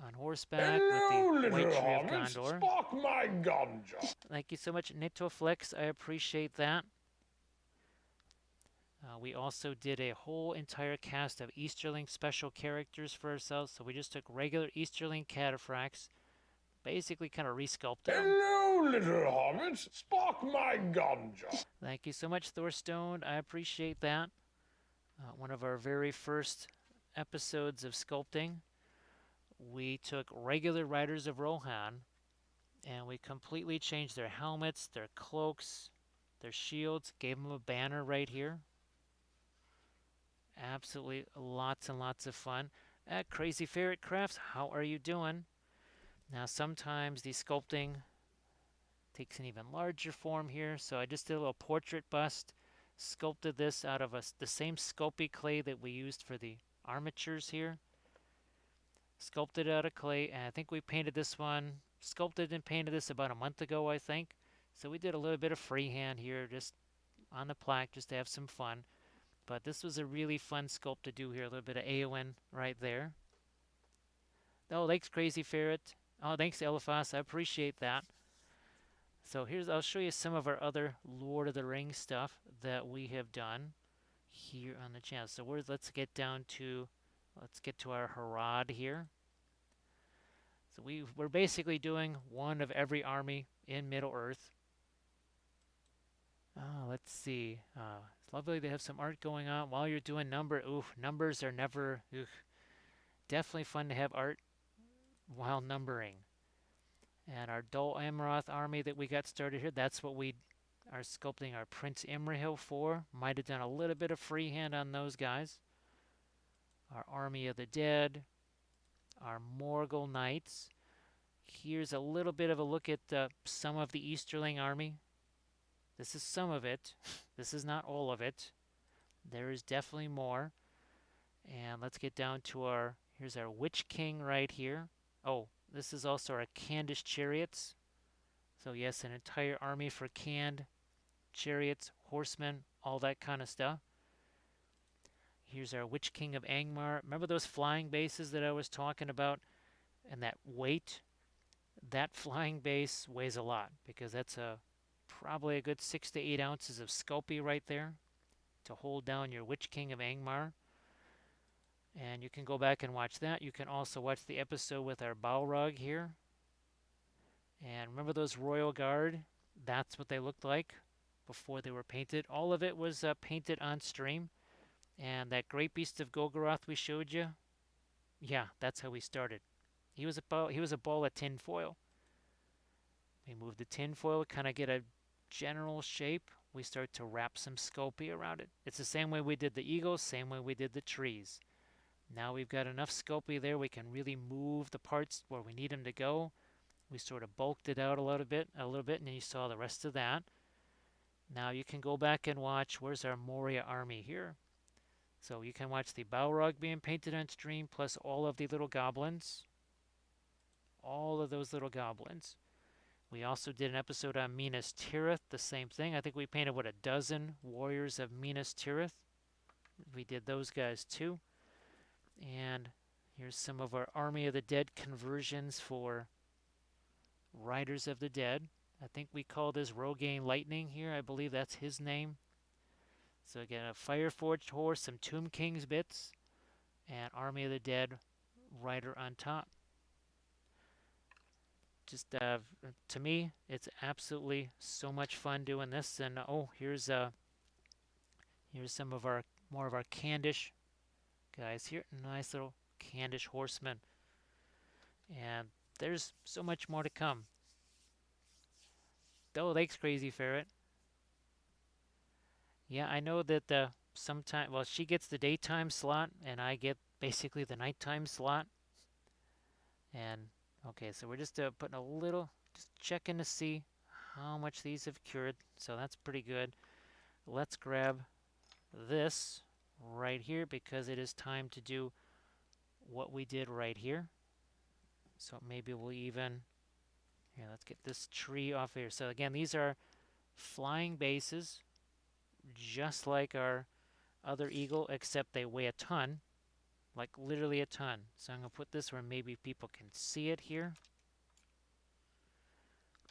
on horseback Hello, with the White little Tree of hobbits. Gondor. Spark my ganja. Thank you so much, Nitoflex. I appreciate that. We also did a whole entire cast of Easterling special characters for ourselves. So we just took regular Easterling cataphracts, basically kind of resculpted them. Hello, little hobbits. Spark my ganja. Thank you so much, Thorstone. I appreciate that. One of our very first episodes of sculpting, we took regular Riders of Rohan and we completely changed their helmets, their cloaks, their shields, gave them a banner right here. Absolutely lots and lots of fun. Crazy Ferret Crafts, how are you doing? Now sometimes the sculpting takes an even larger form here, so I just did a little portrait bust, sculpted this out of the same Sculpey clay that we used for the armatures here. Sculpted out of clay, and I think we painted this one, sculpted and painted this about a month ago, I think. So we did a little bit of freehand here, just on the plaque, just to have some fun. But this was a really fun sculpt to do here, a little bit of Eowyn right there. Oh, thanks, Crazy Ferret. Oh, thanks, Eliphas. I appreciate that. So I'll show you some of our other Lord of the Rings stuff that we have done here on the channel. So let's get to our Harad here. So we're basically doing one of every army in Middle-earth. Let's see. It's lovely to have some art going on while you're doing numbers are never, definitely fun to have art while numbering. And our Dol Amroth army that we got started here, that's what we are sculpting our Prince Imrahil for. Might have done a little bit of freehand on those guys. Our Army of the Dead, our Morgul Knights. Here's a little bit of a look at some of the Easterling army. This is some of it. This is not all of it. There is definitely more. And let's get down to here's our Witch King right here. Oh, this is also our Candish chariots. So yes, an entire army for canned chariots, horsemen, all that kind of stuff. Here's our Witch King of Angmar. Remember those flying bases that I was talking about and that weight? That flying base weighs a lot because that's probably a good 6 to 8 ounces of sculpey right there to hold down your Witch King of Angmar. And you can go back and watch that. You can also watch the episode with our Balrog here. And remember those Royal Guard? That's what they looked like before they were painted. All of it was painted on stream. And that Great Beast of Golgoroth we showed you, yeah, that's how we started. He was a ball of tin foil. We move the tin foil, kind of get a general shape. We start to wrap some sculpey around it. It's the same way we did the eagles, same way we did the trees. Now we've got enough sculpey there, we can really move the parts where we need them to go. We sort of bulked it out a little bit, and then you saw the rest of that. Now you can go back and watch, where's our Moria army here? So you can watch the Balrog being painted on stream, plus all of the little goblins. All of those little goblins. We also did an episode on Minas Tirith, the same thing. I think we painted, what, a dozen warriors of Minas Tirith. We did those guys too. And here's some of our Army of the Dead conversions for Riders of the Dead. I think we call this Rogaine Lightning here. I believe that's his name. So again, a Fireforged horse, some Tomb King's bits, and Army of the Dead rider on top. Just to me, it's absolutely so much fun doing this. And oh, here's some of our more of our Candish guys here. Nice little Candish horsemen. And there's so much more to come. Oh, thanks, Crazy Ferret. Yeah, I know that sometime, well, she gets the daytime slot, and I get basically the nighttime slot. And okay, so we're just putting a little, just checking to see how much these have cured. So that's pretty good. Let's grab this right here because it is time to do what we did right here. So maybe we'll even, here, let's get this tree off here. So again, these are flying bases, just like our other eagle, except they weigh a ton, like literally a ton. So I'm going to put this where maybe people can see it here.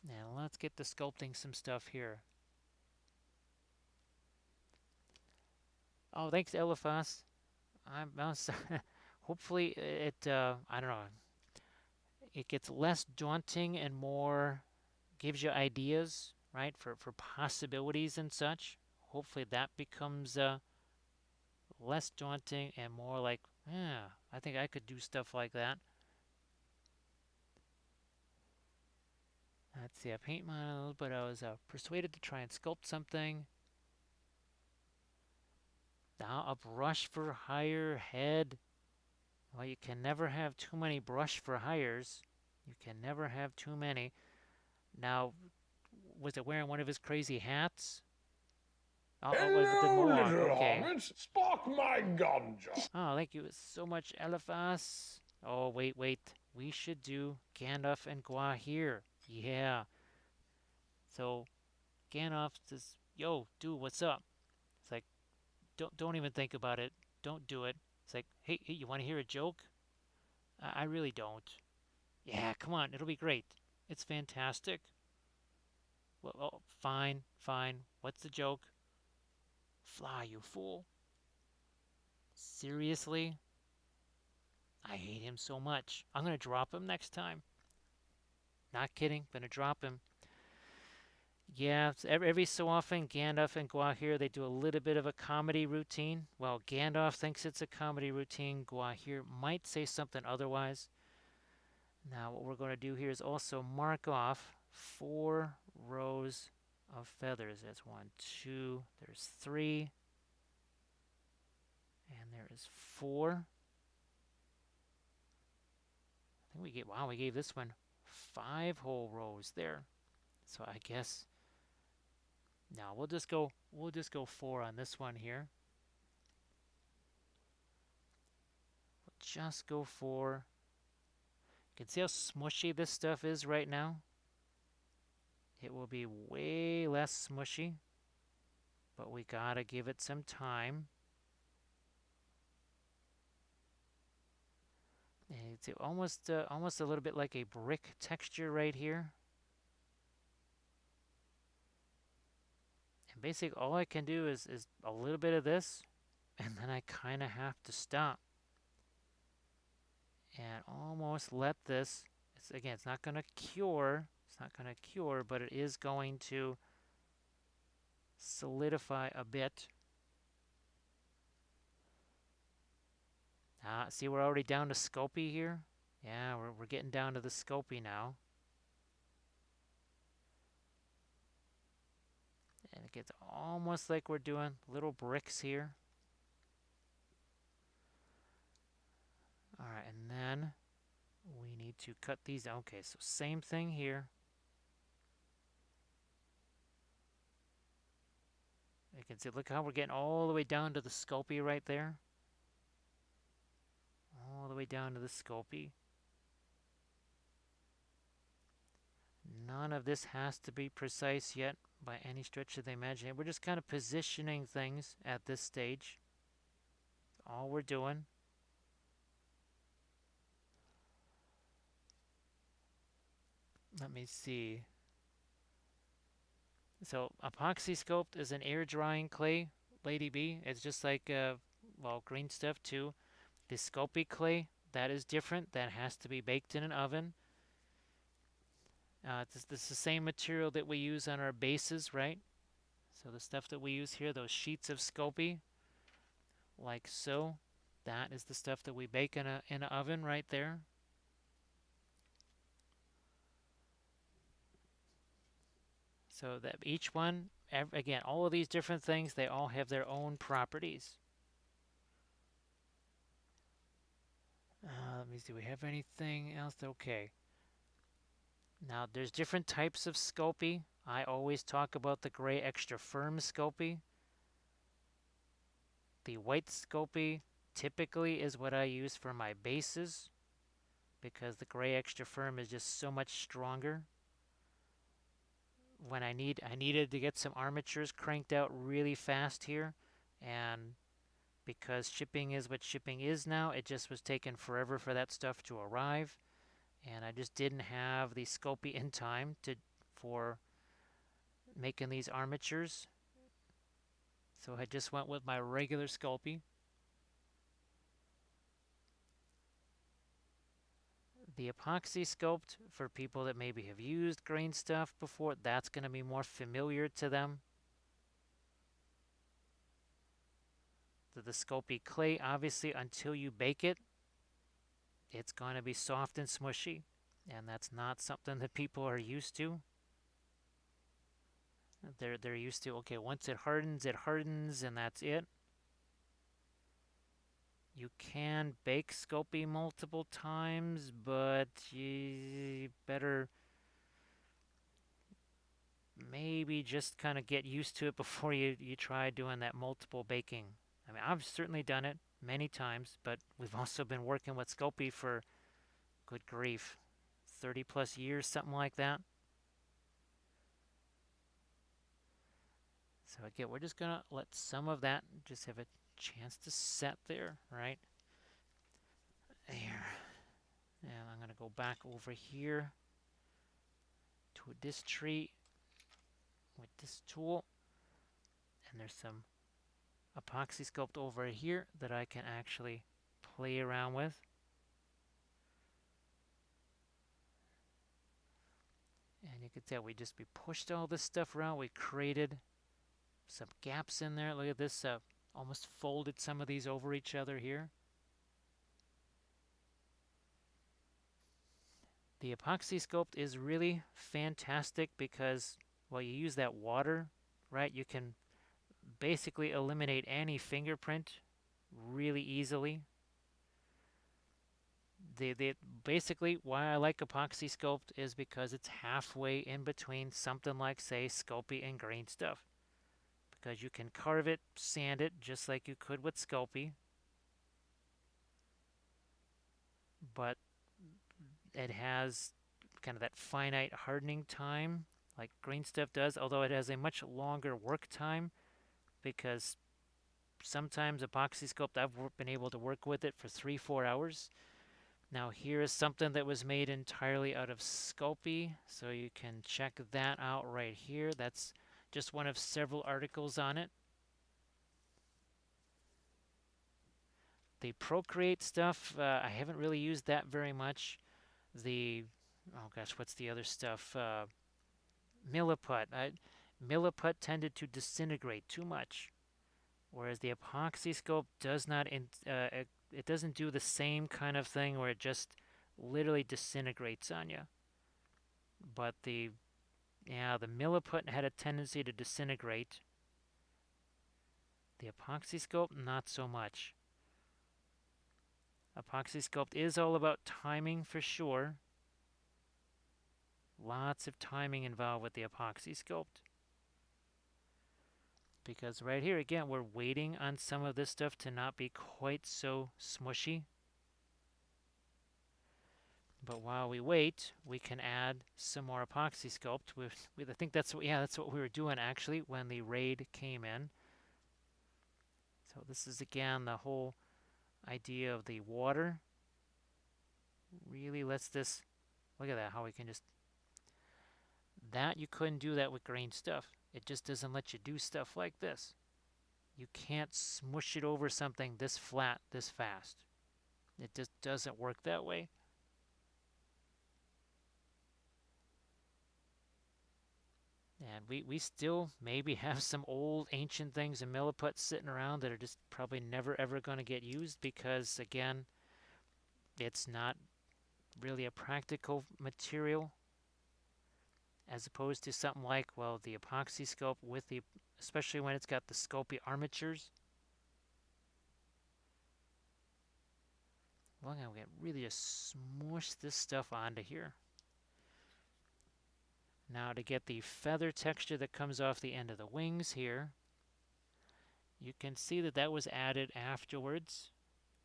Now let's get to sculpting some stuff here. Oh, thanks, Eliphas. I'm hopefully it, I don't know, it gets less daunting and more gives you ideas, right, for possibilities and such. Hopefully that becomes less daunting and more like, yeah, I think I could do stuff like that. Let's see, I paint mine, but I was persuaded to try and sculpt something. Now a brush for hire head. Well, you can never have too many brush for hires. You can never have too many. Now, was it wearing one of his crazy hats? Oh, the mohawk. Okay. Hobbits, spark my ganja. Oh, thank you so much, Eliphas. Oh, wait. We should do Gandalf and Gua here. Yeah. So Gandalf says, "Yo, dude, what's up?" It's like, don't even think about it. Don't do it. It's like, hey, you want to hear a joke? I really don't. Yeah, come on, it'll be great. It's fantastic. Well, fine. What's the joke? Fly, you fool. Seriously? I hate him so much. I'm going to drop him next time. Not kidding. Going to drop him. Yeah, every so often, Gandalf and Gwahir, they do a little bit of a comedy routine. Well, Gandalf thinks it's a comedy routine. Gwahir might say something otherwise. Now, what we're going to do here is also mark off 4 rows of feathers. That's 1, 2, there's 3, and there is 4. I think we gave this one 5 whole rows there. So I guess now we'll just go 4 on this one here. We'll just go 4. You can see how smushy this stuff is right now. It will be way less smushy, but we gotta give it some time. And it's almost a little bit like a brick texture right here. And basically all I can do is a little bit of this, and then I kind of have to stop and almost let this, again, it's not going to cure, but it is going to solidify a bit. See, we're already down to sculpey here. Yeah, we're getting down to the sculpey now. And it gets almost like we're doing little bricks here. All right, and then we need to cut these. Okay, so same thing here. You can see, look how we're getting all the way down to the sculpey right there. All the way down to the sculpey. None of this has to be precise yet by any stretch of the imagination. We're just kind of positioning things at this stage. All we're doing. Let me see. So Apoxie Sculpt is an air drying clay, Lady B. It's just like, well, green stuff too. The Sculpey clay, that is different. That has to be baked in an oven. This is the same material that we use on our bases, right? So the stuff that we use here, those sheets of Sculpey, like so, that is the stuff that we bake in an oven right there. So that each one, again, all of these different things, they all have their own properties. Let me see, we have anything else? Okay. Now, there's different types of Sculpey. I always talk about the gray extra firm Sculpey. The white Sculpey typically is what I use for my bases because the gray extra firm is just so much stronger. When I needed to get some armatures cranked out really fast here, and because shipping is what shipping is now, it just was taking forever for that stuff to arrive, and I just didn't have the Sculpey in time for making these armatures. So I just went with my regular Sculpey. The Apoxie Sculpt, for people that maybe have used grain stuff before, that's going to be more familiar to them. The Sculpey clay, obviously, until you bake it, it's going to be soft and smushy, and that's not something that people are used to. They're used to, okay, once it hardens, and that's it. You can bake Sculpey multiple times, but you better maybe just kind of get used to it before you try doing that multiple baking. I mean, I've certainly done it many times, but we've also been working with Sculpey for, good grief, 30 plus years, something like that. So again, we're just gonna let some of that just have a chance to set there, right? There. And I'm gonna go back over here to this tree with this tool. And there's some Apoxie Sculpt over here that I can actually play around with. And you can tell we pushed all this stuff around. We created some gaps in there. Look at this, almost folded some of these over each other here. The Apoxie Sculpt is really fantastic because, well, you use that water, right? You can basically eliminate any fingerprint really easily. the basically why I like Epoxy Sculpt is because it's halfway in between something like, say, Sculpey and green stuff. Because you can carve it, sand it, just like you could with Sculpey, but it has kind of that finite hardening time like green stuff does, although it has a much longer work time because sometimes Epoxy Sculpt, I've been able to work with it for 3-4 hours. Now here is something that was made entirely out of Sculpey, so you can check that out right here. That's just one of several articles on it. The Procreate stuff, I haven't really used that very much. The, oh gosh, what's the other stuff? Milliput. Milliput tended to disintegrate too much, whereas the Epoxy Sculpt does not, it doesn't do the same kind of thing where it just literally disintegrates on you. But the Milliput had a tendency to disintegrate. The Epoxy Sculpt, not so much. Epoxy Sculpt is all about timing for sure. Lots of timing involved with the Epoxy Sculpt. Because right here, again, we're waiting on some of this stuff to not be quite so smushy. But while we wait, we can add some more Epoxy Sculpt. I think that's what we were doing actually when the raid came in. So this is again the whole idea of the water. Really lets this, look at that, how we can just, that you couldn't do that with green stuff. It just doesn't let you do stuff like this. You can't smush it over something this flat, this fast. It just doesn't work that way. And we still maybe have some old ancient things in Milliput sitting around that are just probably never ever going to get used because, again, it's not really a practical material as opposed to something like, well, the Epoxy Sculpt with the, especially when it's got the sculpey armatures. Well, now we can really just smush this stuff onto here. Now to get the feather texture that comes off the end of the wings here, you can see that that was added afterwards.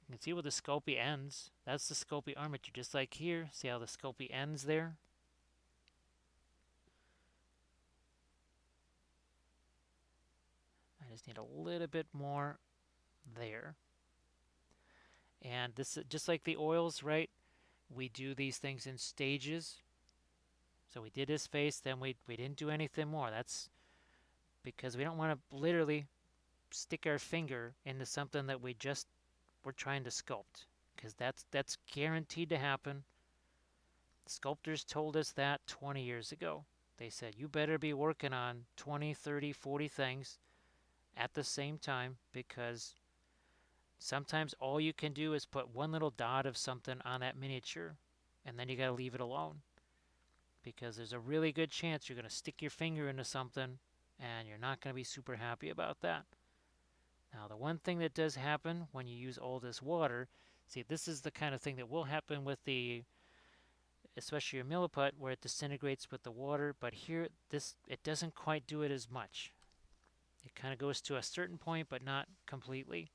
You can see where the sculpey ends. That's the sculpey armature, just like here. See how the sculpey ends there? I just need a little bit more there. And this is just like the oils, right? We do these things in stages. So we did his face, then we didn't do anything more. That's because we don't want to literally stick our finger into something that we're trying to sculpt, because that's guaranteed to happen. Sculptors told us that 20 years ago. They said, you better be working on 20, 30, 40 things at the same time, because sometimes all you can do is put one little dot of something on that miniature, and then you got to leave it alone. Because there's a really good chance you're going to stick your finger into something, and you're not going to be super happy about that. Now, the one thing that does happen when you use all this water, see, this is the kind of thing that will happen with the, especially your milliput, where it disintegrates with the water, but here, it doesn't quite do it as much. It kind of goes to a certain point, but not completely.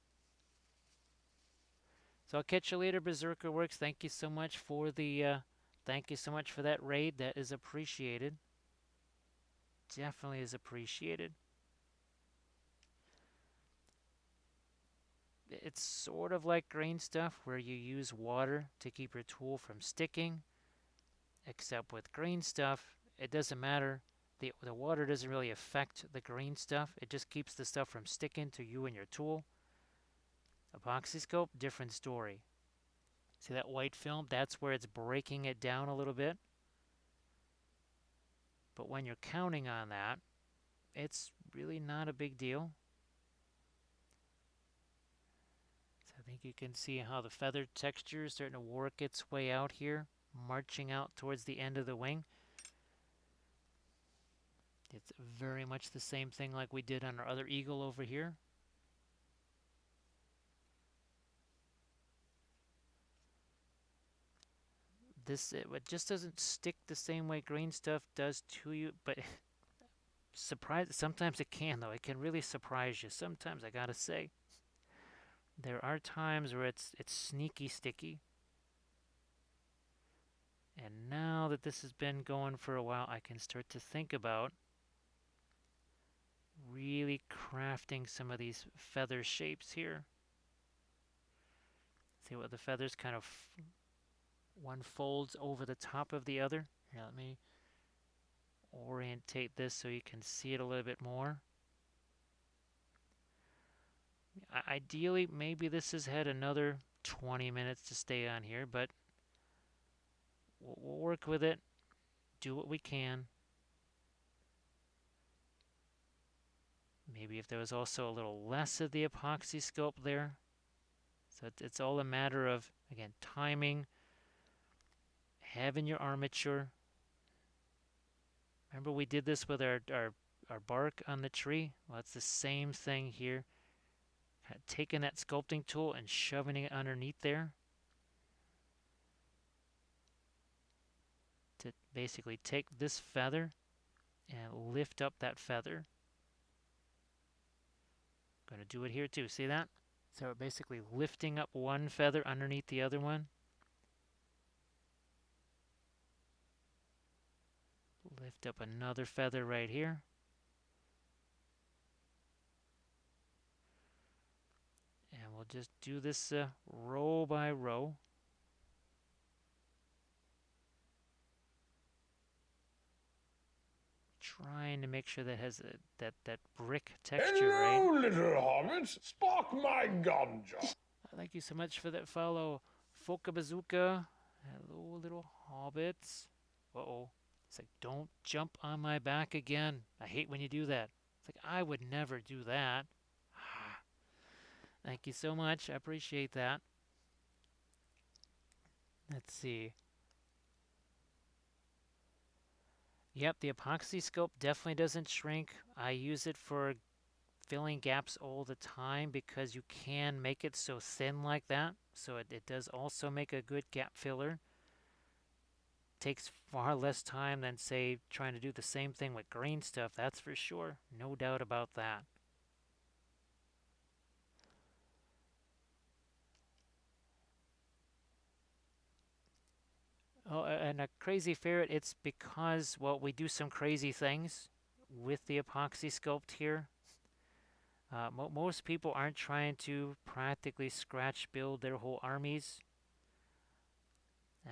So I'll catch you later, Berserker Works. Thank you so much for that raid. That is appreciated. Definitely is appreciated. It's sort of like grain stuff where you use water to keep your tool from sticking, except with green stuff, it doesn't matter. The water doesn't really affect the green stuff. It just keeps the stuff from sticking to you and your tool. Apoxie Sculpt, different story. See that white film? That's where it's breaking it down a little bit. But when you're counting on that, it's really not a big deal. So I think you can see how the feather texture is starting to work its way out here, marching out towards the end of the wing. It's very much the same thing like we did on our other eagle over here. it just doesn't stick the same way green stuff does to you, but sometimes it can though. It can really surprise you. Sometimes I gotta say, there are times where it's sneaky sticky. And now that this has been going for a while, I can start to think about really crafting some of these feather shapes here. See what the feathers kind of one folds over the top of the other. Here, let me orientate this so you can see it a little bit more. Ideally, maybe this has had another 20 minutes to stay on here, but we'll work with it, do what we can. Maybe if there was also a little less of the epoxy sculpt there. So it's all a matter of, again, timing, having your armature. Remember we did this with our bark on the tree? Well, it's the same thing here. Taking that sculpting tool and shoving it underneath there to basically take this feather and lift up that feather. Going to do it here too, see that? So we're basically lifting up one feather underneath the other one. Lift up another feather right here. And we'll just do this row by row. Trying to make sure that has that brick texture, Hello, right? little hobbits. Spark my ganja. Thank you so much for that follow, Foka Bazooka. Hello, little hobbits. Uh-oh. It's like, don't jump on my back again. I hate when you do that. It's like, I would never do that. Thank you so much. I appreciate that. Let's see. Yep, the Epoxy Sculpt definitely doesn't shrink. I use it for filling gaps all the time because you can make it so thin like that. So it does also make a good gap filler. Takes far less time than, say, trying to do the same thing with green stuff, that's for sure. No doubt about that. Oh, and a crazy ferret, it's because, well, we do some crazy things with the Epoxy Sculpt here. Most people aren't trying to practically scratch build their whole armies.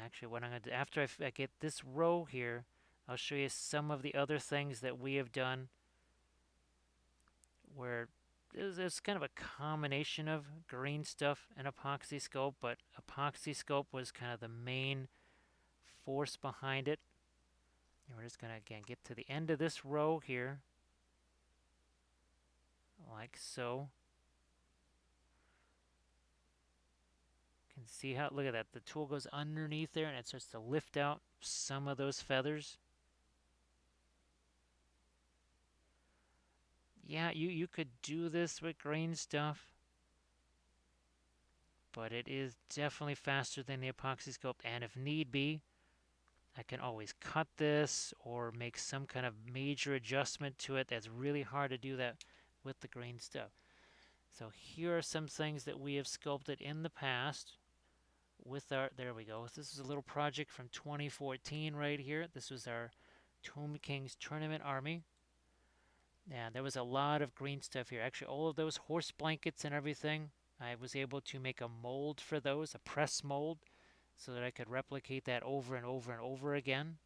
Actually, what I'm going to do, after I get this row here, I'll show you some of the other things that we have done where there's kind of a combination of green stuff and Epoxy Sculpt, but Epoxy Sculpt was kind of the main force behind it. And we're just going to, again, get to the end of this row here, like so. You can see how, look at that, the tool goes underneath there and it starts to lift out some of those feathers. Yeah, you could do this with green stuff, but it is definitely faster than the Epoxy Sculpt, and if need be, I can always cut this or make some kind of major adjustment to it. That's really hard to do that with the green stuff. So here are some things that we have sculpted in the past with our, there we go. This is a little project from 2014 right here. This was our Tomb King's Tournament Army. And there was a lot of green stuff here. Actually, all of those horse blankets and everything, I was able to make a mold for those, a press mold, so that I could replicate that over and over and over again.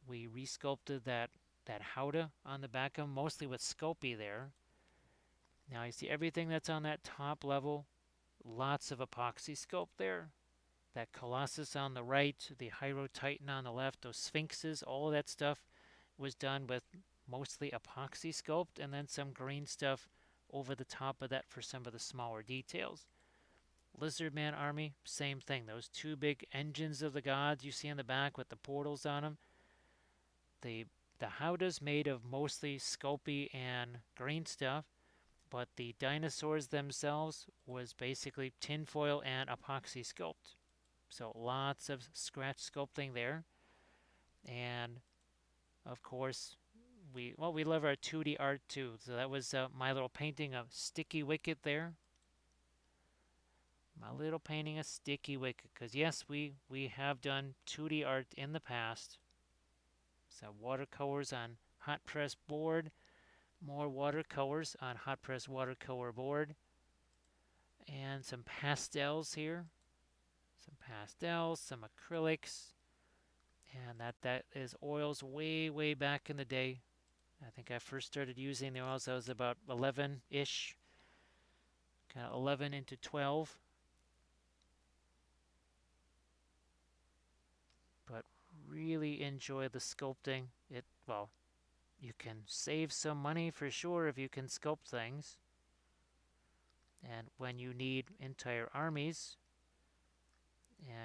We resculpted that howdah on the back of them, mostly with Sculpey there. Now you see everything that's on that top level, lots of Epoxy Sculpt there. That Colossus on the right, the Hyro Titan on the left, those Sphinxes, all of that stuff was done with mostly Epoxy Sculpt and then some green stuff over the top of that for some of the smaller details. Lizardman army, same thing. Those two big engines of the gods you see in the back with the portals on them. The howdahs made of mostly Sculpey and green stuff, but the dinosaurs themselves was basically tinfoil and Epoxy Sculpt. So lots of scratch sculpting there. And of course, we love our 2D art too. So that was my little painting of Sticky Wicket there. My little painting of Sticky Wicket. Because yes, we have done 2D art in the past. So watercolors on hot press board. More watercolors on hot press watercolor board. And some pastels here. Some pastels, some acrylics. And that is oils way back in the day. I think I first started using the oils, I was about 11-ish, kind of 11 into 12. But really enjoy the sculpting. Well, you can save some money for sure if you can sculpt things. And when you need entire armies,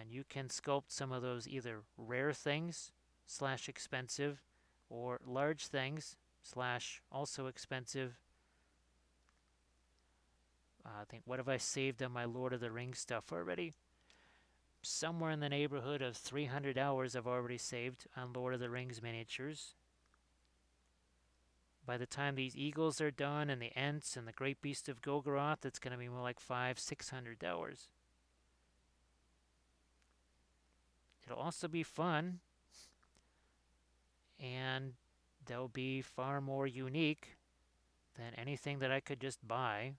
and you can sculpt some of those either rare things slash expensive or large things slash also expensive. I think, what have I saved on my Lord of the Rings stuff already? Somewhere in the neighborhood of 300 hours I've already saved on Lord of the Rings miniatures. By the time these eagles are done and the Ents and the Great Beast of Golgoroth, it's going to be more like 500-600 hours. It'll also be fun, and they'll be far more unique than anything that I could just buy.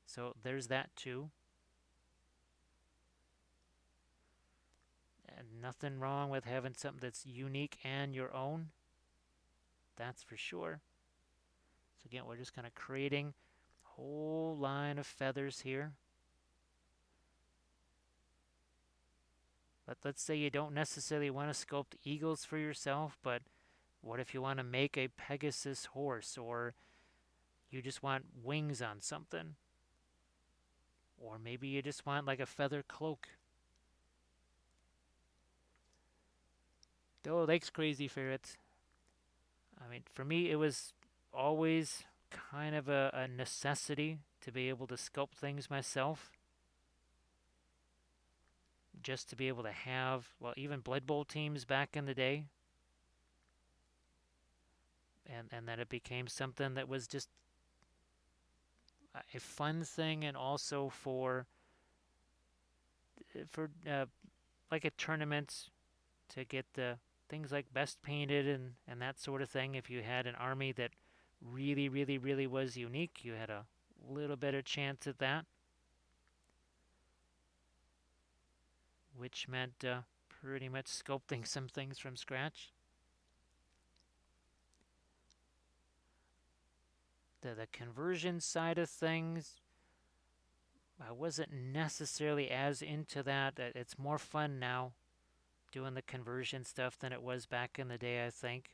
So there's that too. And nothing wrong with having something that's unique and your own. That's for sure. So again, we're just kind of creating a whole line of feathers here. But let's say you don't necessarily want to sculpt eagles for yourself, but what if you want to make a Pegasus horse, or you just want wings on something? Or maybe you just want like a feather cloak. Oh, thanks, Crazy Ferret. I mean, for me, it was always kind of a necessity to be able to sculpt things myself. Just to be able to have, well, even Blood Bowl teams back in the day. And then it became something that was just a fun thing, and also for like a tournament to get the things like best painted and that sort of thing. If you had an army that really was unique, you had a little better chance at that, which meant pretty much sculpting some things from scratch. The conversion side of things, I wasn't necessarily as into that. It's more fun now doing the conversion stuff than it was back in the day, I think.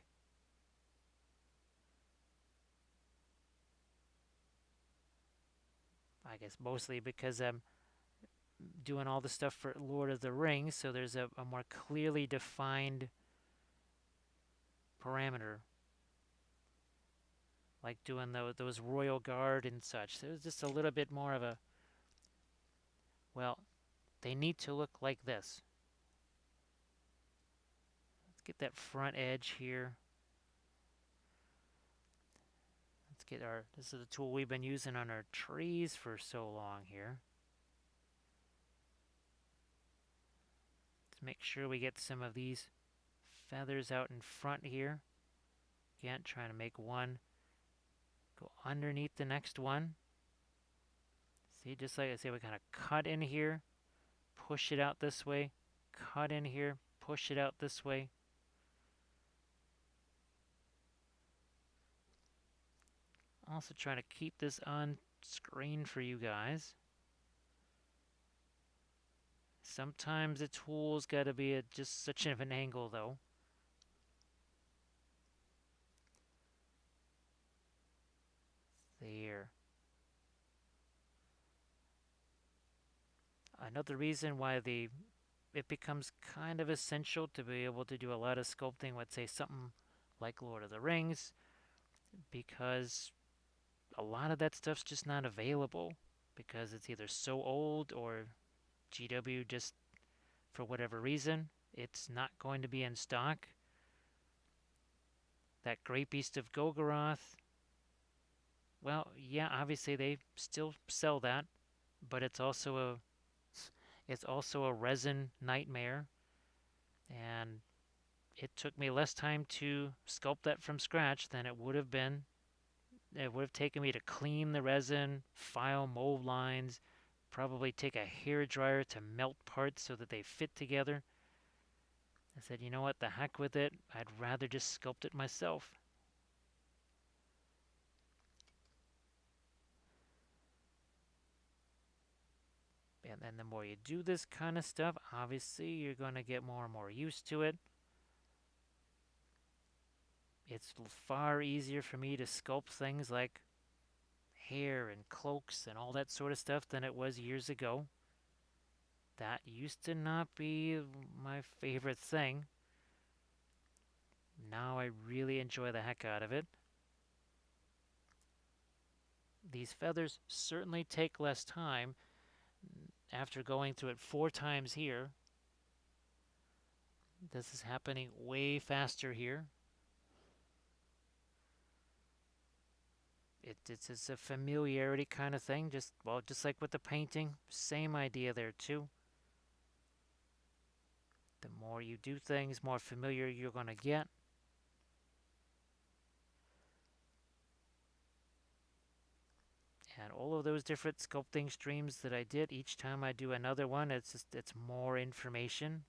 I guess mostly because I'm doing all the stuff for Lord of the Rings, so there's a more clearly defined parameter, like doing those Royal Guard and such. There's just a little bit more of a, well, they need to look like this. Let's get that front edge here. Let's get this is the tool we've been using on our trees for so long here. Let's make sure we get some of these feathers out in front here. Again, trying to make one go underneath the next one. See, just like I say, we kind of cut in here, push it out this way, cut in here, push it out this way. Also trying to keep this on screen for you guys. Sometimes the tool's got to be at just such of an angle, though. There. Another reason why it becomes kind of essential to be able to do a lot of sculpting with, say, something like Lord of the Rings, because a lot of that stuff's just not available because it's either so old or GW just for whatever reason, it's not going to be in stock. That Great Beast of Golgoroth, well, yeah, obviously they still sell that, but it's also a resin nightmare, and it took me less time to sculpt that from scratch than it would have been. It would have taken me to clean the resin, file mold lines, probably take a hair dryer to melt parts so that they fit together. I said, you know what, the heck with it. I'd rather just sculpt it myself. And then the more you do this kind of stuff, obviously you're going to get more and more used to it. It's far easier for me to sculpt things like hair and cloaks and all that sort of stuff than it was years ago. That used to not be my favorite thing. Now I really enjoy the heck out of it. These feathers certainly take less time. After going through it 4 times here, this is happening way faster here. It's a familiarity kind of thing, just like with the painting, same idea there too. The more you do things, more familiar you're going to get. And all of those different sculpting streams that I did, each time I do another one, it's more information.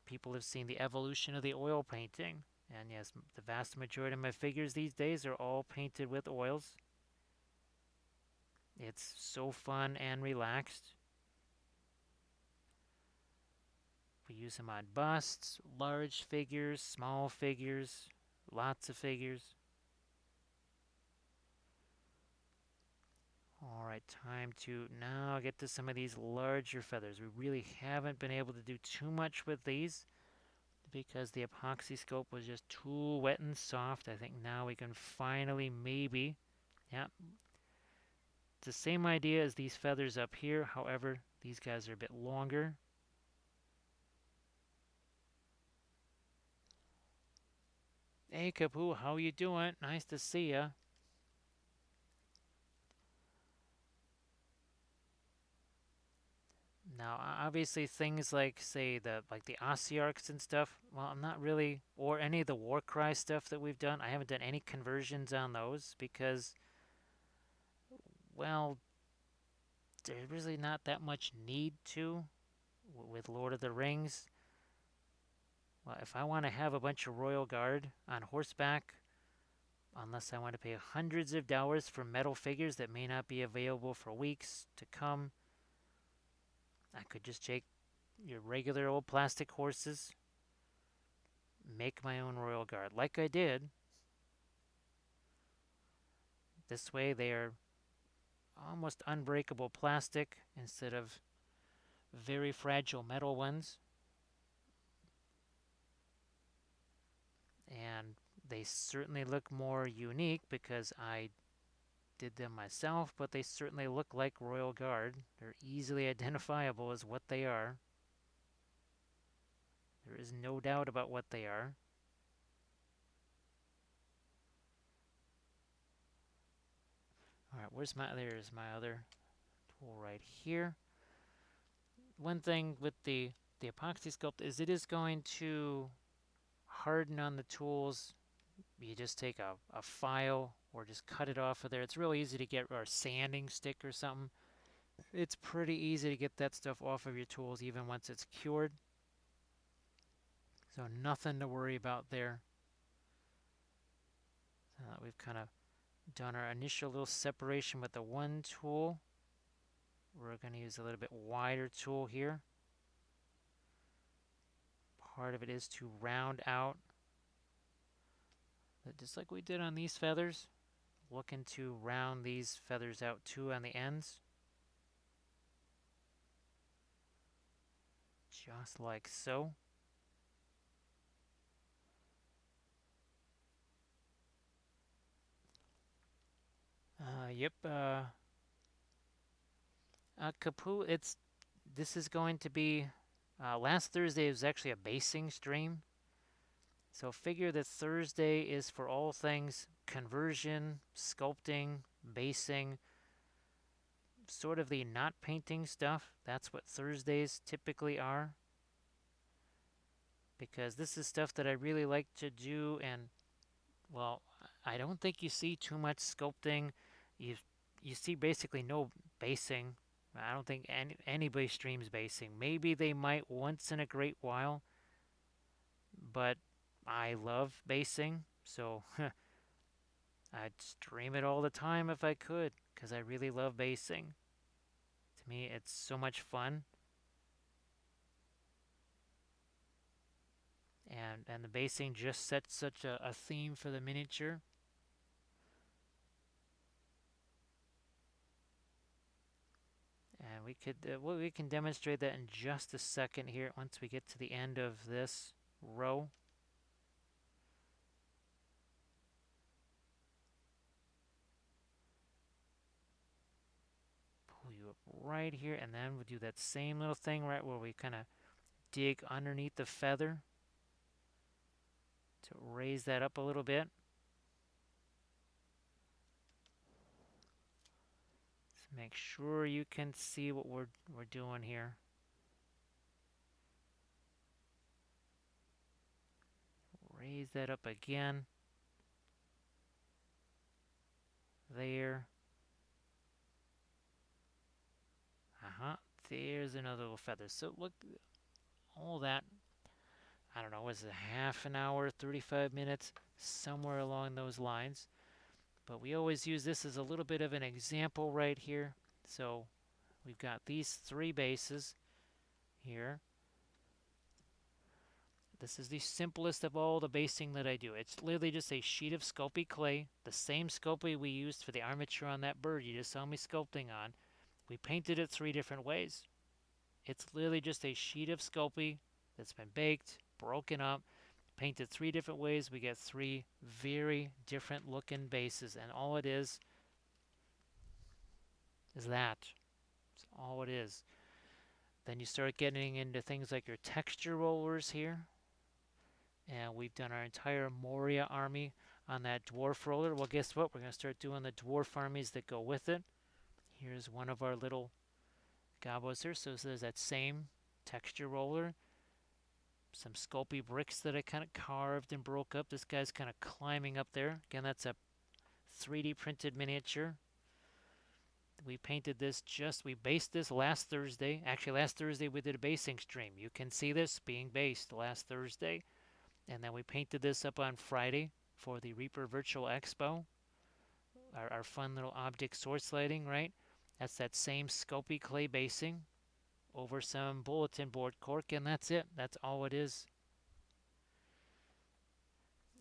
People have seen the evolution of the oil painting. And yes, the vast majority of my figures these days are all painted with oils. It's so fun and relaxed. We use them on busts, large figures, small figures, lots of figures. Alright, time to now get to some of these larger feathers. We really haven't been able to do too much with these because the Apoxie Sculpt was just too wet and soft. I think now we can finally maybe, yeah, it's the same idea as these feathers up here. However, these guys are a bit longer. Hey, Kapoo, how you doing? Nice to see ya. Now, obviously, things like, say, the Ossiarchs and stuff. Well, I'm not really, or any of the Warcry stuff that we've done. I haven't done any conversions on those because, well, there's really not that much need to with Lord of the Rings. Well, if I want to have a bunch of Royal Guard on horseback, unless I want to pay hundreds of dollars for metal figures that may not be available for weeks to come, I could just take your regular old plastic horses, make my own Royal Guard, like I did. This way they are almost unbreakable plastic instead of very fragile metal ones. And they certainly look more unique because I did them myself, but they certainly look like Royal Guard. They're easily identifiable as what they are. There is no doubt about what they are. Alright, there's my other tool right here. One thing with the Apoxie Sculpt is it is going to harden on the tools. You just take a file or just cut it off of there. It's really easy to get, or a sanding stick or something. It's pretty easy to get that stuff off of your tools even once it's cured. So nothing to worry about there. We've kind of done our initial little separation with the one tool. We're going to use a little bit wider tool here. Part of it is to round out, just like we did on these feathers. Looking to round these feathers out too on the ends. Just like so. Yep. Kaput, this is going to be, last Thursday was actually a basing stream. So figure that Thursday is for all things conversion, sculpting, basing, sort of the not painting stuff. That's what Thursdays typically are. Because this is stuff that I really like to do, and well, I don't think you see too much sculpting. You you see basically no basing. I don't think anybody streams basing. Maybe they might once in a great while, but I love basing, so I'd stream it all the time if I could, because I really love basing. To me, it's so much fun, and the basing just sets such a theme for the miniature. And we can demonstrate that in just a second here once we get to the end of this row. Pull you up right here, and then we'll do that same little thing right where we kind of dig underneath the feather to raise that up a little bit. So make sure you can see what we're doing here. Raise that up again. There. There's another little feather. So look, all that, I don't know, was it half an hour, 35 minutes, somewhere along those lines. But we always use this as a little bit of an example right here. So we've got these three bases here. This is the simplest of all the basing that I do. It's literally just a sheet of Sculpey clay, the same Sculpey we used for the armature on that bird you just saw me sculpting on. We painted it three different ways. It's literally just a sheet of Sculpey that's been baked, broken up, painted three different ways. We get three very different looking bases, and all it is that. That's all it is. Then you start getting into things like your texture rollers here. And we've done our entire Moria army on that dwarf roller. Well, guess what? We're going to start doing the dwarf armies that go with it. Here's one of our little gobos here. So there's that same texture roller. Some Sculpey bricks that I kind of carved and broke up. This guy's kind of climbing up there. Again, that's a 3D printed miniature. We painted this we based this last Thursday. Actually, last Thursday we did a basing stream. You can see this being based last Thursday. And then we painted this up on Friday for the Reaper Virtual Expo. Our fun little object source lighting, right? That's that same Sculpey clay basing over some bulletin board cork, and that's it. That's all it is.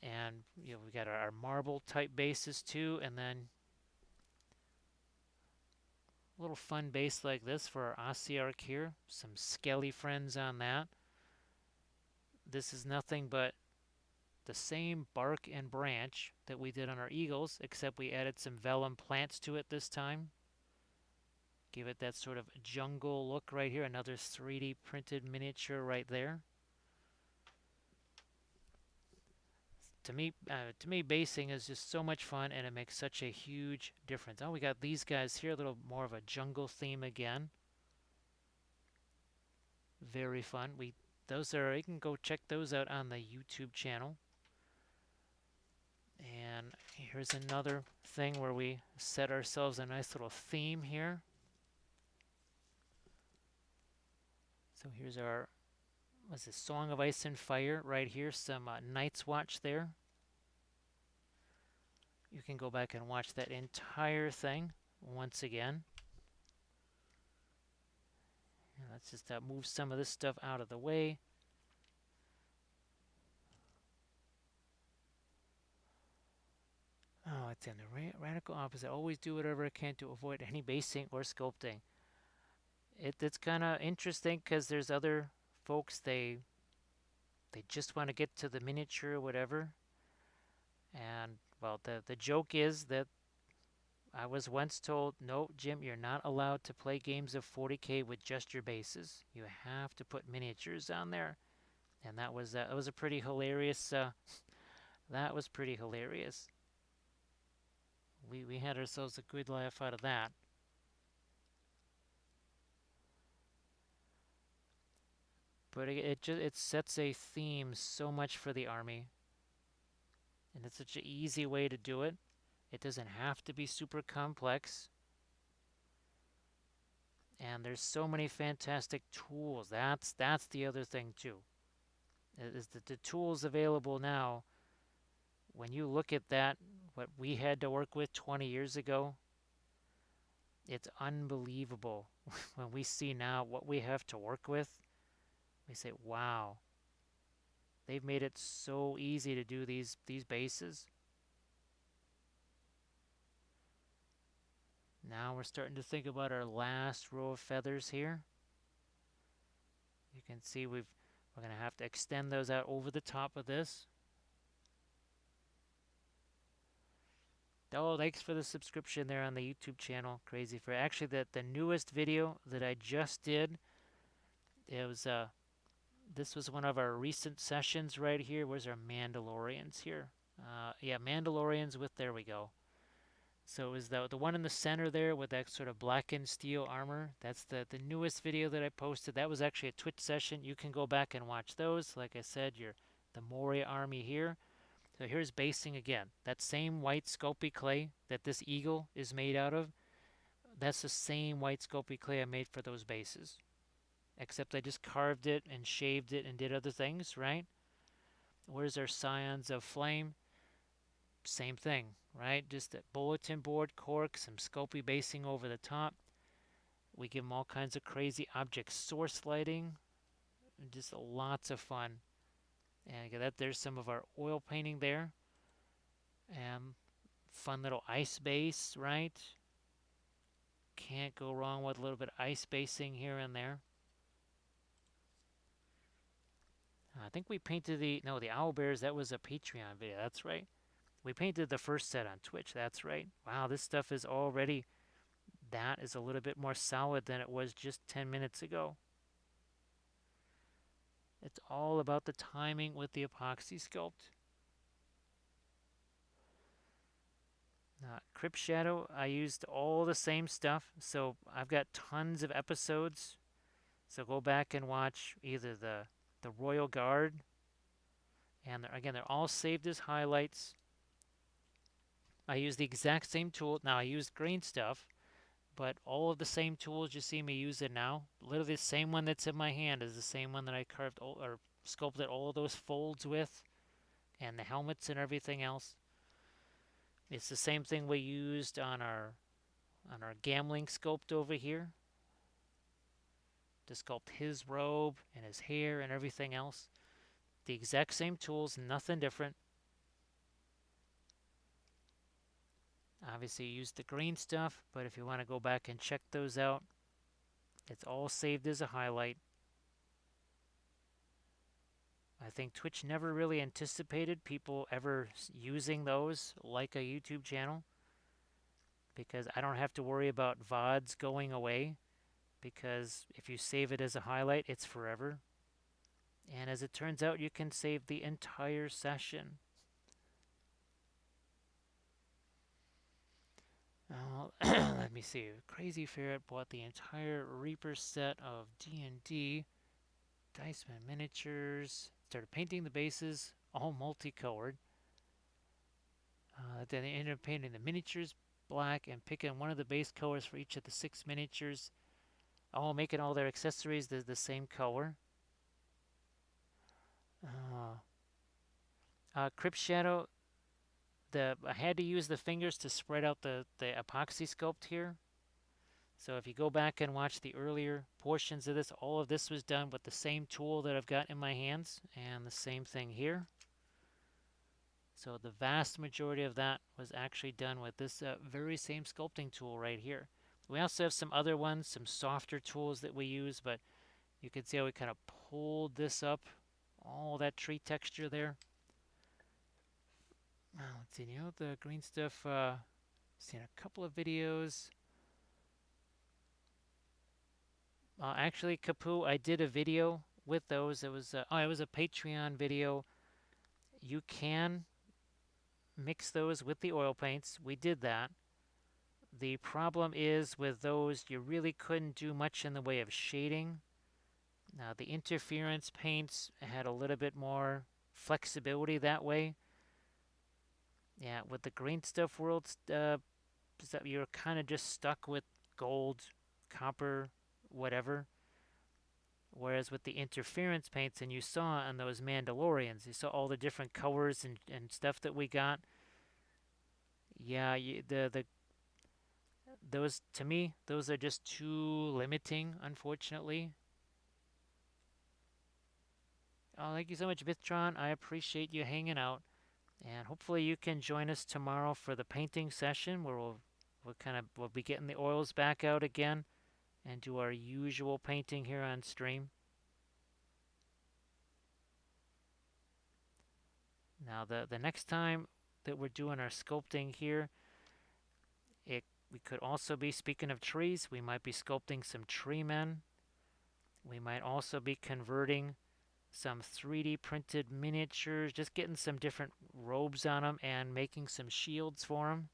And we got our marble type bases too, and then a little fun base like this for our Ossiarch here. Some skelly friends on that. This is nothing but the same bark and branch that we did on our eagles, except we added some vellum plants to it this time. Give it that sort of jungle look right here. Another 3D printed miniature right there. To me, basing is just so much fun, and it makes such a huge difference. Oh, we got these guys here, a little more of a jungle theme again. Very fun. You can go check those out on the YouTube channel. And here's another thing where we set ourselves a nice little theme here. So here's our, what's this, Song of Ice and Fire right here. Some Night's Watch there. You can go back and watch that entire thing once again. And let's just move some of this stuff out of the way. Oh, it's in the radical opposite. Always do whatever I can to avoid any basing or sculpting. It's kind of interesting because there's other folks, they just want to get to the miniature or whatever. And, well, the joke is that I was once told, no, Jim, you're not allowed to play games of 40K with just your bases. You have to put miniatures on there. And that was a pretty hilarious. That was pretty hilarious. We had ourselves a good laugh out of that. But it sets a theme so much for the army, and it's such an easy way to do it. It doesn't have to be super complex, and there's so many fantastic tools. That's the other thing too. Is that the tools available now? When you look at that, what we had to work with 20 years ago, it's unbelievable. When we see now what we have to work with, we say, "Wow, they've made it so easy to do these bases." Now we're starting to think about our last row of feathers here. You can see we're going to have to extend those out over the top of this. Oh, thanks for the subscription there on the YouTube channel. Crazy for actually the newest video that I just did. It was this was one of our recent sessions right here. Where's our Mandalorians here? Yeah, Mandalorians with, there we go. So it was the one in the center there with that sort of blackened steel armor. That's the newest video that I posted. That was actually a Twitch session. You can go back and watch those. Like I said, you're the Moria army here. So here's basing again. That same white sculpey clay that this eagle is made out of, that's the same white sculpey clay I made for those bases. Except I just carved it and shaved it and did other things, right? Where's our scions of flame? Same thing, right? Just a bulletin board cork, some sculpey basing over the top. We give them all kinds of crazy object source lighting. Just lots of fun. And there's some of our oil painting there. And fun little ice base, right? Can't go wrong with a little bit of ice basing here and there. I think we painted the owl bears. That was a Patreon video. That's right. We painted the first set on Twitch. That's right. Wow, this stuff is already, that is a little bit more solid than it was just 10 minutes ago. It's all about the timing with the Apoxie Sculpt. Crypt Shadow, I used all the same stuff. So I've got tons of episodes. So go back and watch either the Royal Guard, and again, they're all saved as highlights. I use the exact same tool. Now I used green stuff, but all of the same tools you see me using now, literally the same one that's in my hand is the same one that I carved or sculpted all of those folds with, and the helmets and everything else. It's the same thing we used on our gambling sculpt over here to sculpt his robe and his hair and everything else. The exact same tools, nothing different. Obviously, use the green stuff, but if you want to go back and check those out, it's all saved as a highlight. I think Twitch never really anticipated people ever using those like a YouTube channel, because I don't have to worry about VODs going away, because if you save it as a highlight, it's forever. And as it turns out, you can save the entire session. Let me see. Crazy Ferret bought the entire Reaper set of D&D. Diceman miniatures. Started painting the bases, all multicolored. Then they ended up painting the miniatures black and picking one of the base colors for each of the 6 miniatures. All making all their accessories the same color. Crypt Shadow. I had to use the fingers to spread out the Apoxie Sculpt here. So if you go back and watch the earlier portions of this, all of this was done with the same tool that I've got in my hands, and the same thing here. So the vast majority of that was actually done with this very same sculpting tool right here. We also have some other ones, some softer tools that we use, but you can see how we kind of pulled this up, all that tree texture there. Let's see, the green stuff Seen a couple of videos. Actually, Kapoo, I did a video with those. It was it was a Patreon video. You can mix those with the oil paints. We did that. The problem is with those, you really couldn't do much in the way of shading. Now, the interference paints had a little bit more flexibility that way. Yeah, with the green stuff world, you're kind of just stuck with gold, copper, whatever. Whereas with the interference paints, and you saw on those Mandalorians, you saw all the different colors and stuff that we got. Yeah, the those to me, those are just too limiting, unfortunately. Oh, thank you so much, Vithtron. I appreciate you hanging out, and hopefully you can join us tomorrow for the painting session where we'll be getting the oils back out again and do our usual painting here on stream. Now, the next time that we're doing our sculpting here, we could also be, speaking of trees, we might be sculpting some tree men. We might also be converting some 3D printed miniatures, just getting some different robes on them and making some shields for them.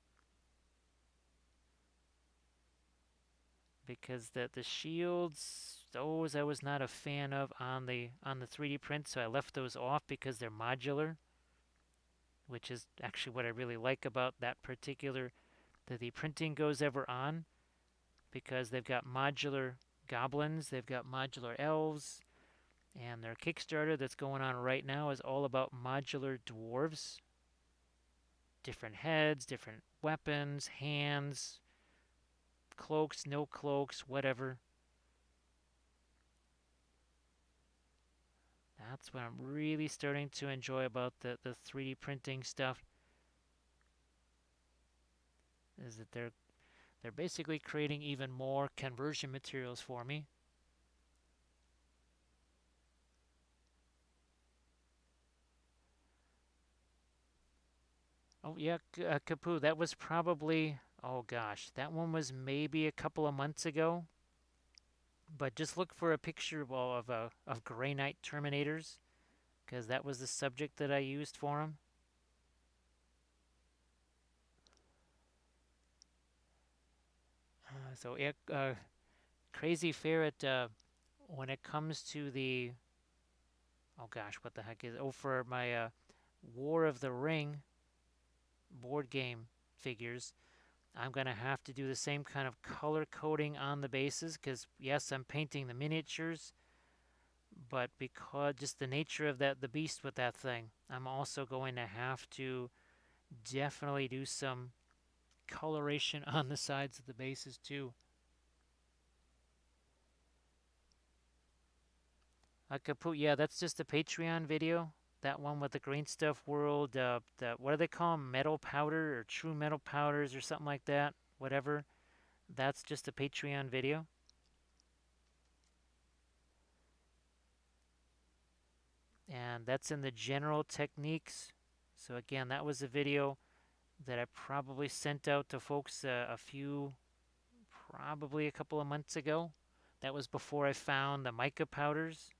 Because the shields, those I was not a fan of on the 3D print, so I left those off because they're modular, which is actually what I really like about that particular, that the printing goes ever on, because they've got modular goblins, they've got modular elves, and their Kickstarter that's going on right now is all about modular dwarves. Different heads, different weapons, hands, cloaks, no cloaks, whatever. That's what I'm really starting to enjoy about the 3D printing stuff. Is that they're basically creating even more conversion materials for me. Oh yeah, Kapoo, that was probably, oh gosh, that one was maybe a couple of months ago. But just look for a picture of Grey Knight Terminators, because that was the subject that I used for them. So yeah, Crazy Ferret, when it comes to the, oh gosh, what the heck is, oh, for my War of the Ring board game figures, I'm going to have to do the same kind of color coding on the bases, because yes, I'm painting the miniatures, but because just the nature of the beast with that thing, I'm also going to have to definitely do some coloration on the sides of the bases too. Kaput, yeah, that's just a Patreon video. That one with the green stuff world, what do they call them? Metal powder or true metal powders or something like that. Whatever. That's just a Patreon video. And that's in the general techniques. So again, that was a video that I probably sent out to folks probably a couple of months ago. That was before I found the mica powders.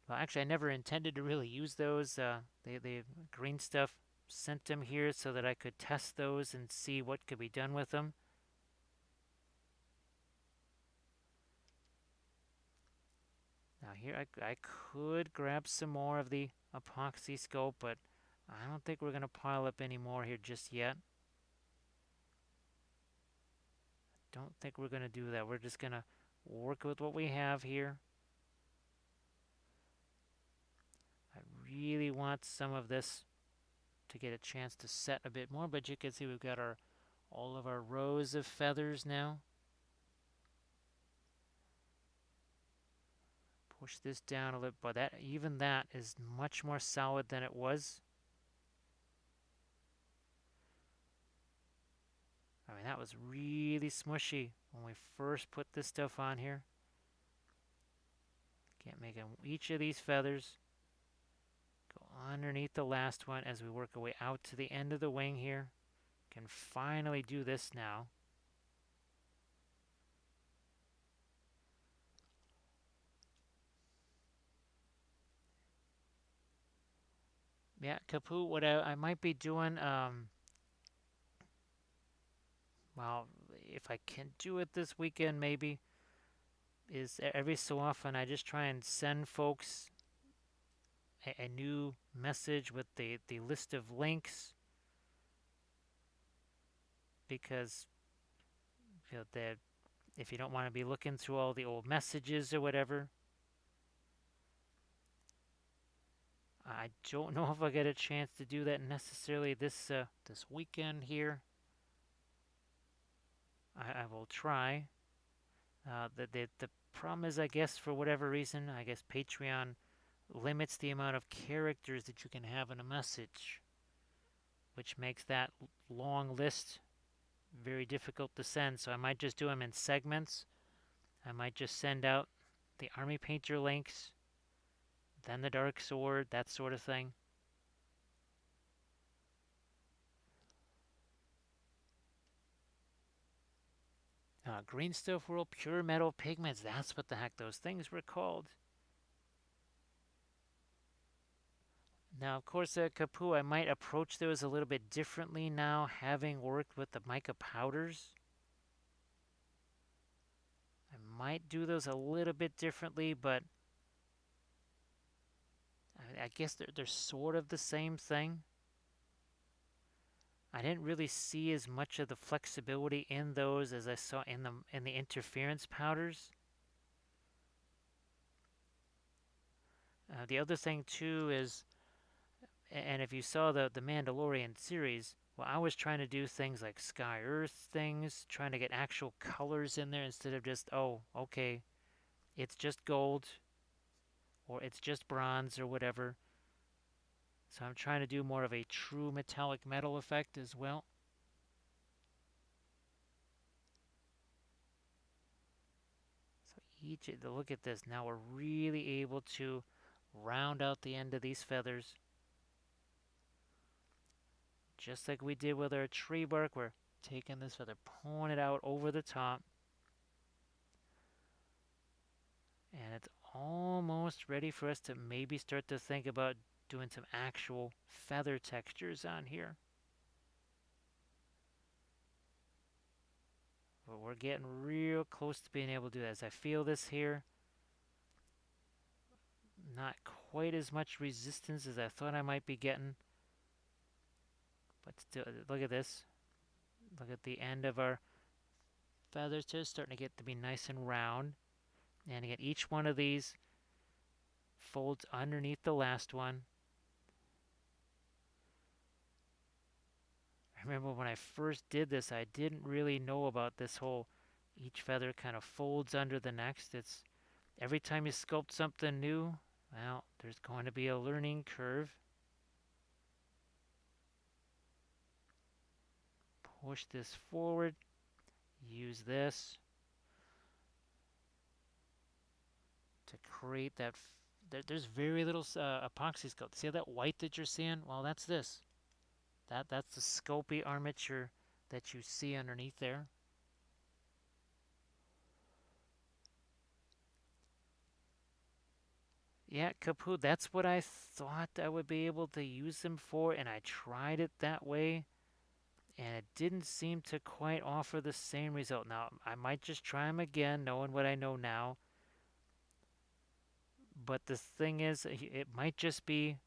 Well, actually, I never intended to really use those. The green stuff sent them here so that I could test those and see what could be done with them. Now here, I could grab some more of the Apoxie Sculpt, but I don't think we're going to pile up any more here just yet. Don't think we're going to do that. We're just going to work with what we have here. I really want some of this to get a chance to set a bit more, but you can see we've got all of our rows of feathers now. Push this down a little, but even that is much more solid than it was. I mean, that was really smushy when we first put this stuff on here. Can't make each of these feathers go underneath the last one as we work our way out to the end of the wing here. Can finally do this now. Yeah, Kaput, what I might be doing, well, if I can do it this weekend maybe, is every so often I just try and send folks a new message with the list of links, because you know, if you don't want to be looking through all the old messages or whatever, I don't know if I get a chance to do that necessarily this weekend here. I will try. The problem is, I guess, for whatever reason, I guess Patreon limits the amount of characters that you can have in a message, which makes that long list very difficult to send. So I might just do them in segments. I might just send out the army painter links, then the dark sword, that sort of thing. Green Stuff World Pure Metal Pigments, that's what the heck those things were called. Now, of course, Kaput, I might approach those a little bit differently now, having worked with the mica powders. I might do those a little bit differently, but I guess they're sort of the same thing. I didn't really see as much of the flexibility in those as I saw in the interference powders. The other thing too is, and if you saw the Mandalorian series, well, I was trying to do things like sky earth things, trying to get actual colors in there instead of just, oh, okay, it's just gold or it's just bronze or whatever. So I'm trying to do more of a true metallic metal effect as well. So look at this. Now we're really able to round out the end of these feathers. Just like we did with our tree bark, we're taking this feather, pulling it out over the top. And it's almost ready for us to maybe start to think about doing some actual feather textures on here. But we're getting real close to being able to do that. As I feel this here, not quite as much resistance as I thought I might be getting. But still, look at this. Look at the end of our feathers just starting to get to be nice and round. And again, each one of these folds underneath the last one. I remember when I first did this, I didn't really know about this whole each feather kind of folds under the next. It's every time you sculpt something new, well, there's going to be a learning curve. Push this forward, use this to create that. There's very little epoxy sculpt. See that white that you're seeing? Well, that's this. That's the sculpey armature that you see underneath there. Yeah, Kaput, that's what I thought I would be able to use them for, and I tried it that way, and it didn't seem to quite offer the same result. Now, I might just try them again, knowing what I know now. But the thing is, it might just be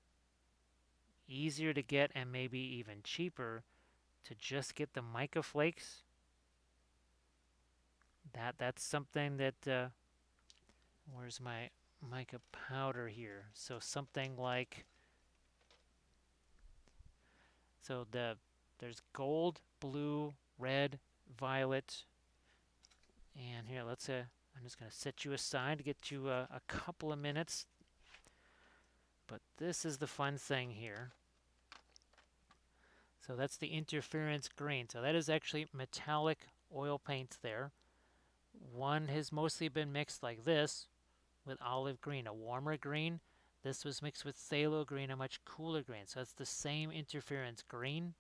easier to get and maybe even cheaper to just get the mica flakes. That's something that where's my mica powder here? So something like, there's gold, blue, red, violet, and here I'm just gonna set you aside to get you a couple of minutes. But this is the fun thing here. So that's the interference green. So that is actually metallic oil paints there. One has mostly been mixed like this with olive green, a warmer green. This was mixed with phthalo green, a much cooler green. So it's the same interference green,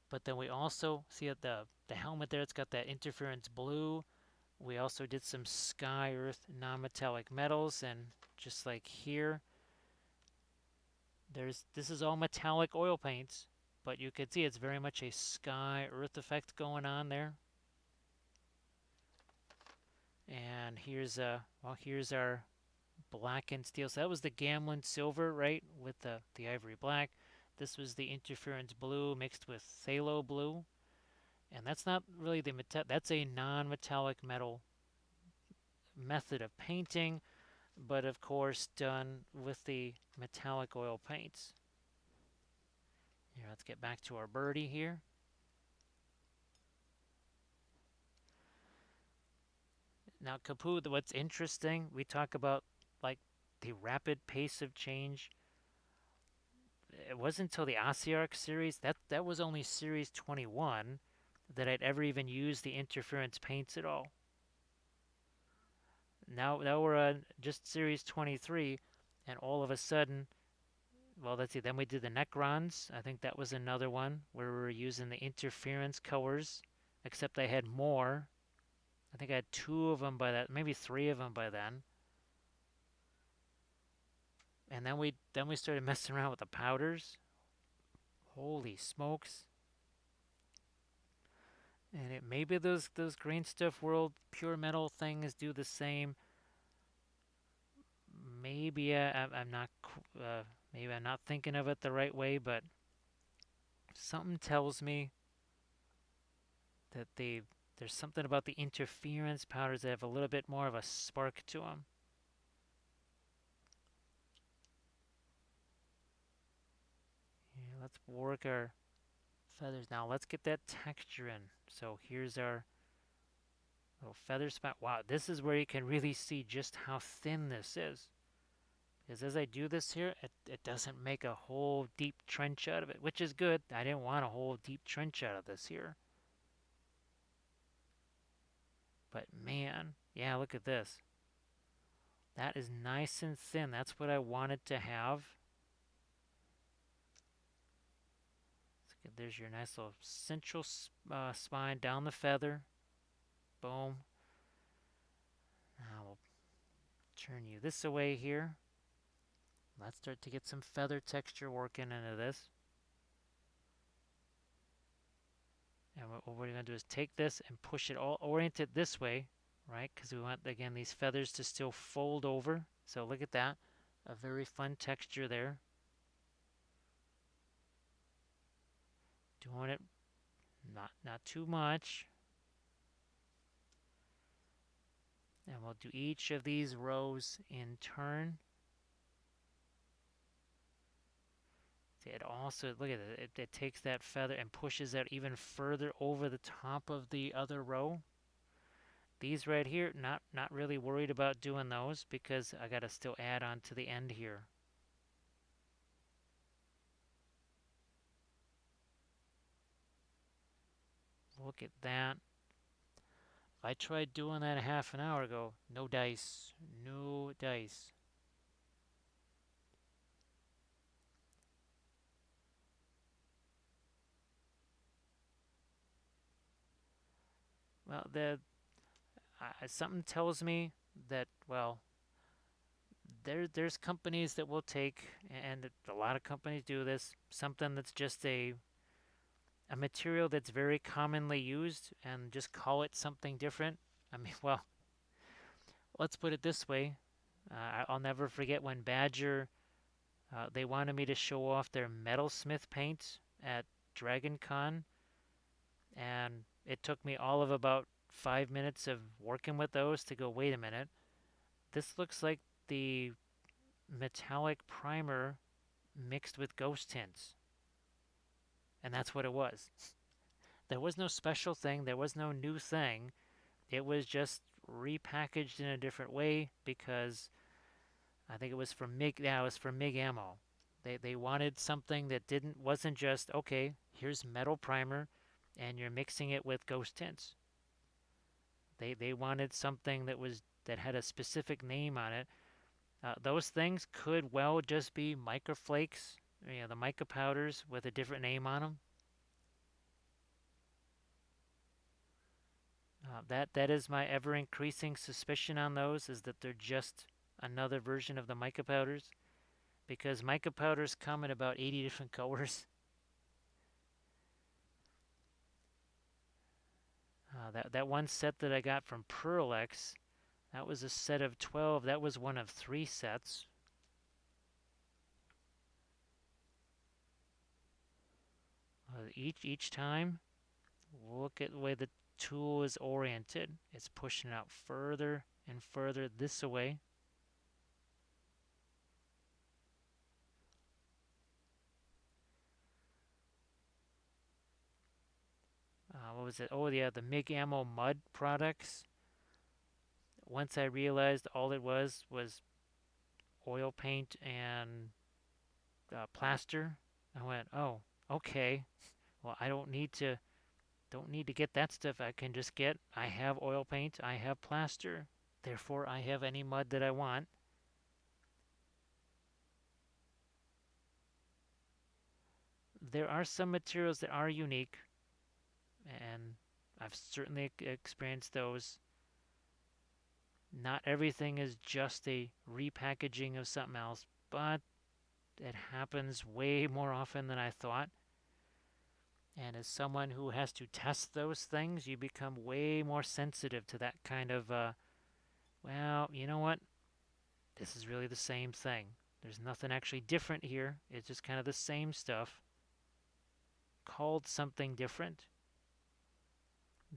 but then we also see at the helmet there, it's got that interference blue. We also did some sky earth non-metallic metals, and just like here, this is all metallic oil paints, but you can see it's very much a sky earth effect going on there. And here's here's our black and steel. So that was the Gamlin silver, right, with the ivory black. This was the interference blue mixed with phthalo blue, and that's not really that's a non-metallic metal method of painting, but of course done with the metallic oil paints. Here, let's get back to our birdie here. Now, Kaput, what's interesting, we talk about like the rapid pace of change. It wasn't until the Ossiarch series, that was only series 21, that I'd ever even used the interference paints at all. Now we're on just series 23, and all of a sudden, well, let's see, then we did the Necrons. I think that was another one where we were using the interference colors, except I had more. I think I had 2 of them by that, maybe 3 of them by then. And then we started messing around with the powders. Holy smokes. And maybe those Green Stuff World pure metal things do the same. Maybe I'm not maybe I'm not thinking of it the right way, but something tells me that there's something about the interference powders that have a little bit more of a spark to them. Yeah, let's work our feathers. Now let's get that texture in. So here's our little feather spot. Wow, this is where you can really see just how thin this is. Because as I do this here, it doesn't make a whole deep trench out of it, which is good. I didn't want a whole deep trench out of this here. But man, yeah, look at this. That is nice and thin. That's what I wanted to have. There's your nice little central spine down the feather. Boom. Now we'll turn you this away here. Let's start to get some feather texture working into this. And what we're going to do is take this and push it all, orient it this way, right? Because we want, again, these feathers to still fold over. So look at that. A very fun texture there. Doing it not too much. And we'll do each of these rows in turn. It also, look at it, it takes that feather and pushes that even further over the top of the other row. These right here, not really worried about doing those because I got to still add on to the end here. Look at that. I tried doing that a half an hour ago. No dice. No dice. Well, something tells me that, well, there's companies that will take, and a lot of companies do this, something that's just a material that's very commonly used and just call it something different. I mean, well, let's put it this way. I'll never forget when Badger, they wanted me to show off their metalsmith paints at Dragon Con, and it took me all of about 5 minutes of working with those to go, wait a minute, this looks like the metallic primer mixed with ghost tints. And that's what it was. There was no special thing, there was no new thing. It was just repackaged in a different way because I think it was from MIG, yeah, it was from MIG Ammo. They wanted something that wasn't just, okay, here's metal primer and you're mixing it with ghost tints. They wanted something that had a specific name on it, Those things could well just be microflakes, the mica powders with a different name on them. That is my ever increasing suspicion on those, is that they're just another version of the mica powders, because mica powders come in about 80 different colors. That one set that I got from Pearlex, that was a set of 12. That was one of 3 sets. Each time, look at the way the tool is oriented. It's pushing out further and further this way. What was it? Oh yeah, the MIG Ammo mud products. Once I realized all it was oil paint and plaster, I went, oh, okay. Well, I don't need to get that stuff. I have oil paint, I have plaster, therefore I have any mud that I want. There are some materials that are unique, and I've certainly experienced those. Not everything is just a repackaging of something else, but it happens way more often than I thought. And as someone who has to test those things, you become way more sensitive to that kind of, well, you know what? This is really the same thing. There's nothing actually different here. It's just kind of the same stuff called something different.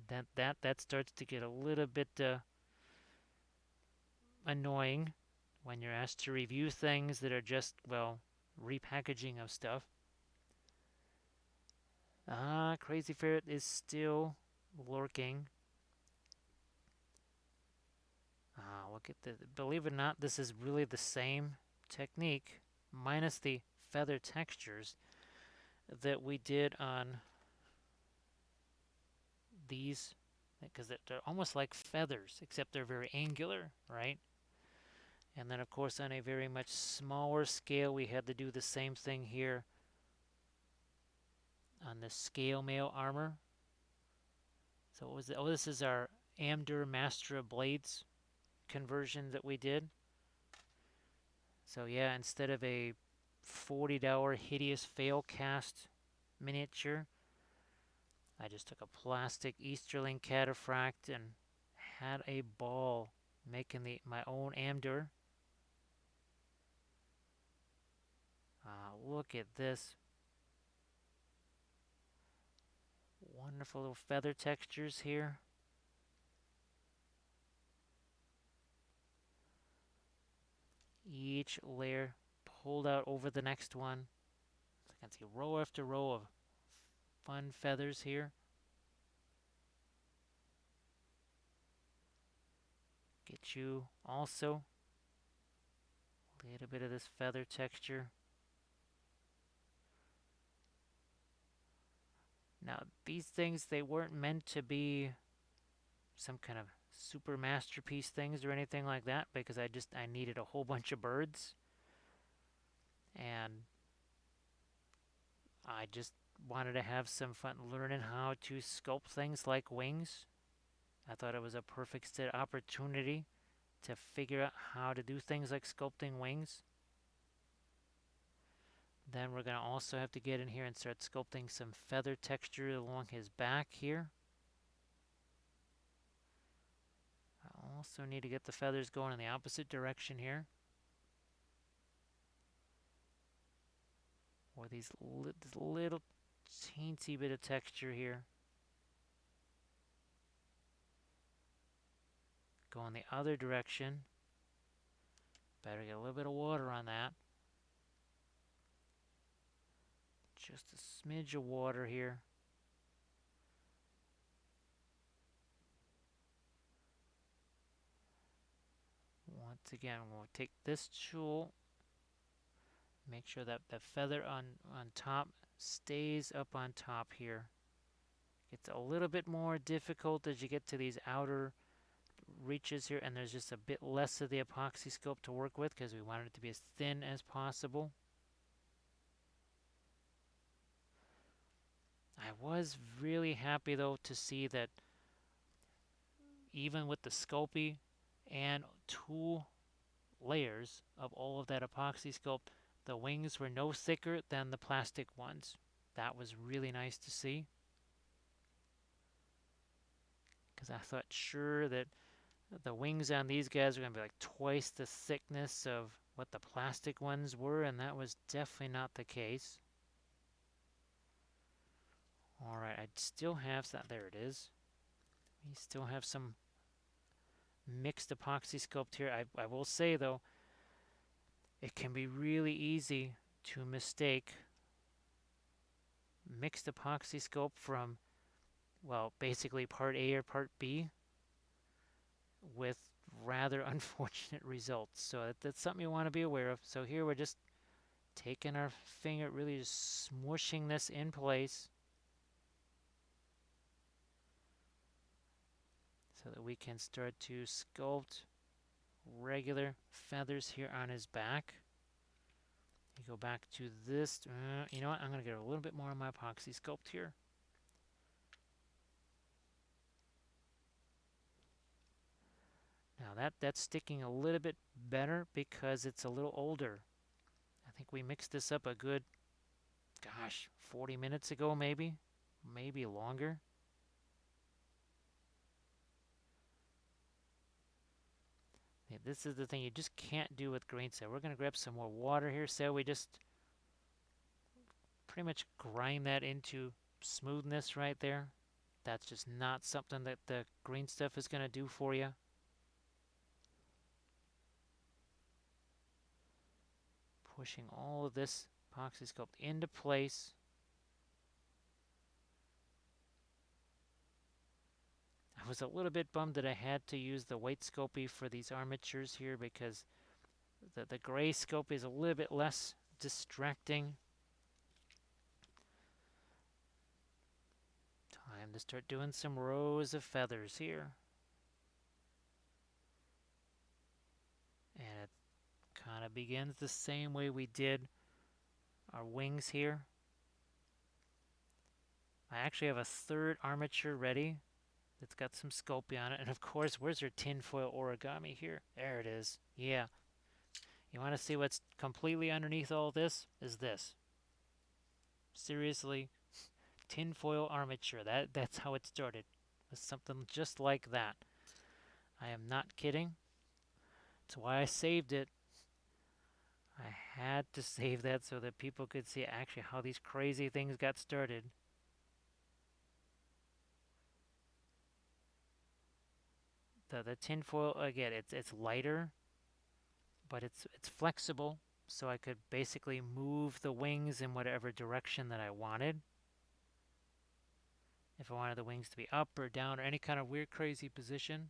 That starts to get a little bit annoying when you're asked to review things that are just, well, repackaging of stuff. Crazy Ferret is still lurking. Look at the. Believe it or not, this is really the same technique, minus the feather textures that we did on these, because they're almost like feathers, except they're very angular, right? And then, of course, on a very much smaller scale, we had to do the same thing here on the scale mail armor. So what was it? Oh, this is our Amdur Master of Blades conversion that we did. So yeah, instead of a $40 hideous fail cast miniature, I just took a plastic Easterling cataphract and had a ball making my own Amdur. Look at this. Wonderful little feather textures here. Each layer pulled out over the next one. So I can see row after row of fun feathers here. Get you also a little bit of this feather texture. Now, these things, they weren't meant to be some kind of super masterpiece things or anything like that, because I needed a whole bunch of birds. And I just wanted to have some fun learning how to sculpt things like wings. I thought it was a perfect opportunity to figure out how to do things like sculpting wings. Then we're going to also have to get in here and start sculpting some feather texture along his back here. I also need to get the feathers going in the opposite direction here. Or this little teensy bit of texture here. Go in the other direction. Better get a little bit of water on that. Just a smidge of water here. Once again, we'll take this tool, make sure that the feather on top stays up on top here. It's a little bit more difficult as you get to these outer reaches here, and there's just a bit less of the Apoxie Sculpt to work with because we wanted it to be as thin as possible. I was really happy though to see that even with the Sculpey and 2 layers of all of that Apoxie Sculpt, the wings were no thicker than the plastic ones. That was really nice to see, because I thought sure that the wings on these guys were going to be like twice the thickness of what the plastic ones were, and that was definitely not the case. Alright, I still have that. There it is. We still have some mixed Apoxie Sculpt here. I will say though, it can be really easy to mistake mixed Apoxie Sculpt from, well, basically part A or part B with rather unfortunate results. So that's something you want to be aware of. So here we're just taking our finger, really just smushing this in place so that we can start to sculpt regular feathers here on his back. You go back to this. You know what? I'm going to get a little bit more on my Apoxie Sculpt here. Now that's sticking a little bit better because it's a little older. I think we mixed this up a good, gosh, 40 minutes ago maybe longer. Yeah, this is the thing you just can't do with green cell. We're going to grab some more water here, so we just pretty much grind that into smoothness right there. That's just not something that the green stuff is going to do for you. Pushing all of this Apoxie Sculpt into place. I was a little bit bummed that I had to use the white Sculpey for these armatures here because the gray Sculpey is a little bit less distracting. Time to start doing some rows of feathers here. And it kind of begins the same way we did our wings here. I actually have a third armature ready that's got some Sculpey on it. And of course, where's our tinfoil origami here? There it is. Yeah. You want to see what's completely underneath all this? Is this. Seriously, tinfoil armature. That's how it started. With something just like that. I am not kidding. That's why I saved it. I had to save that so that people could see actually how these crazy things got started. The tinfoil, again, it's lighter, but it's flexible, so I could basically move the wings in whatever direction that I wanted. If I wanted the wings to be up or down or any kind of weird crazy position.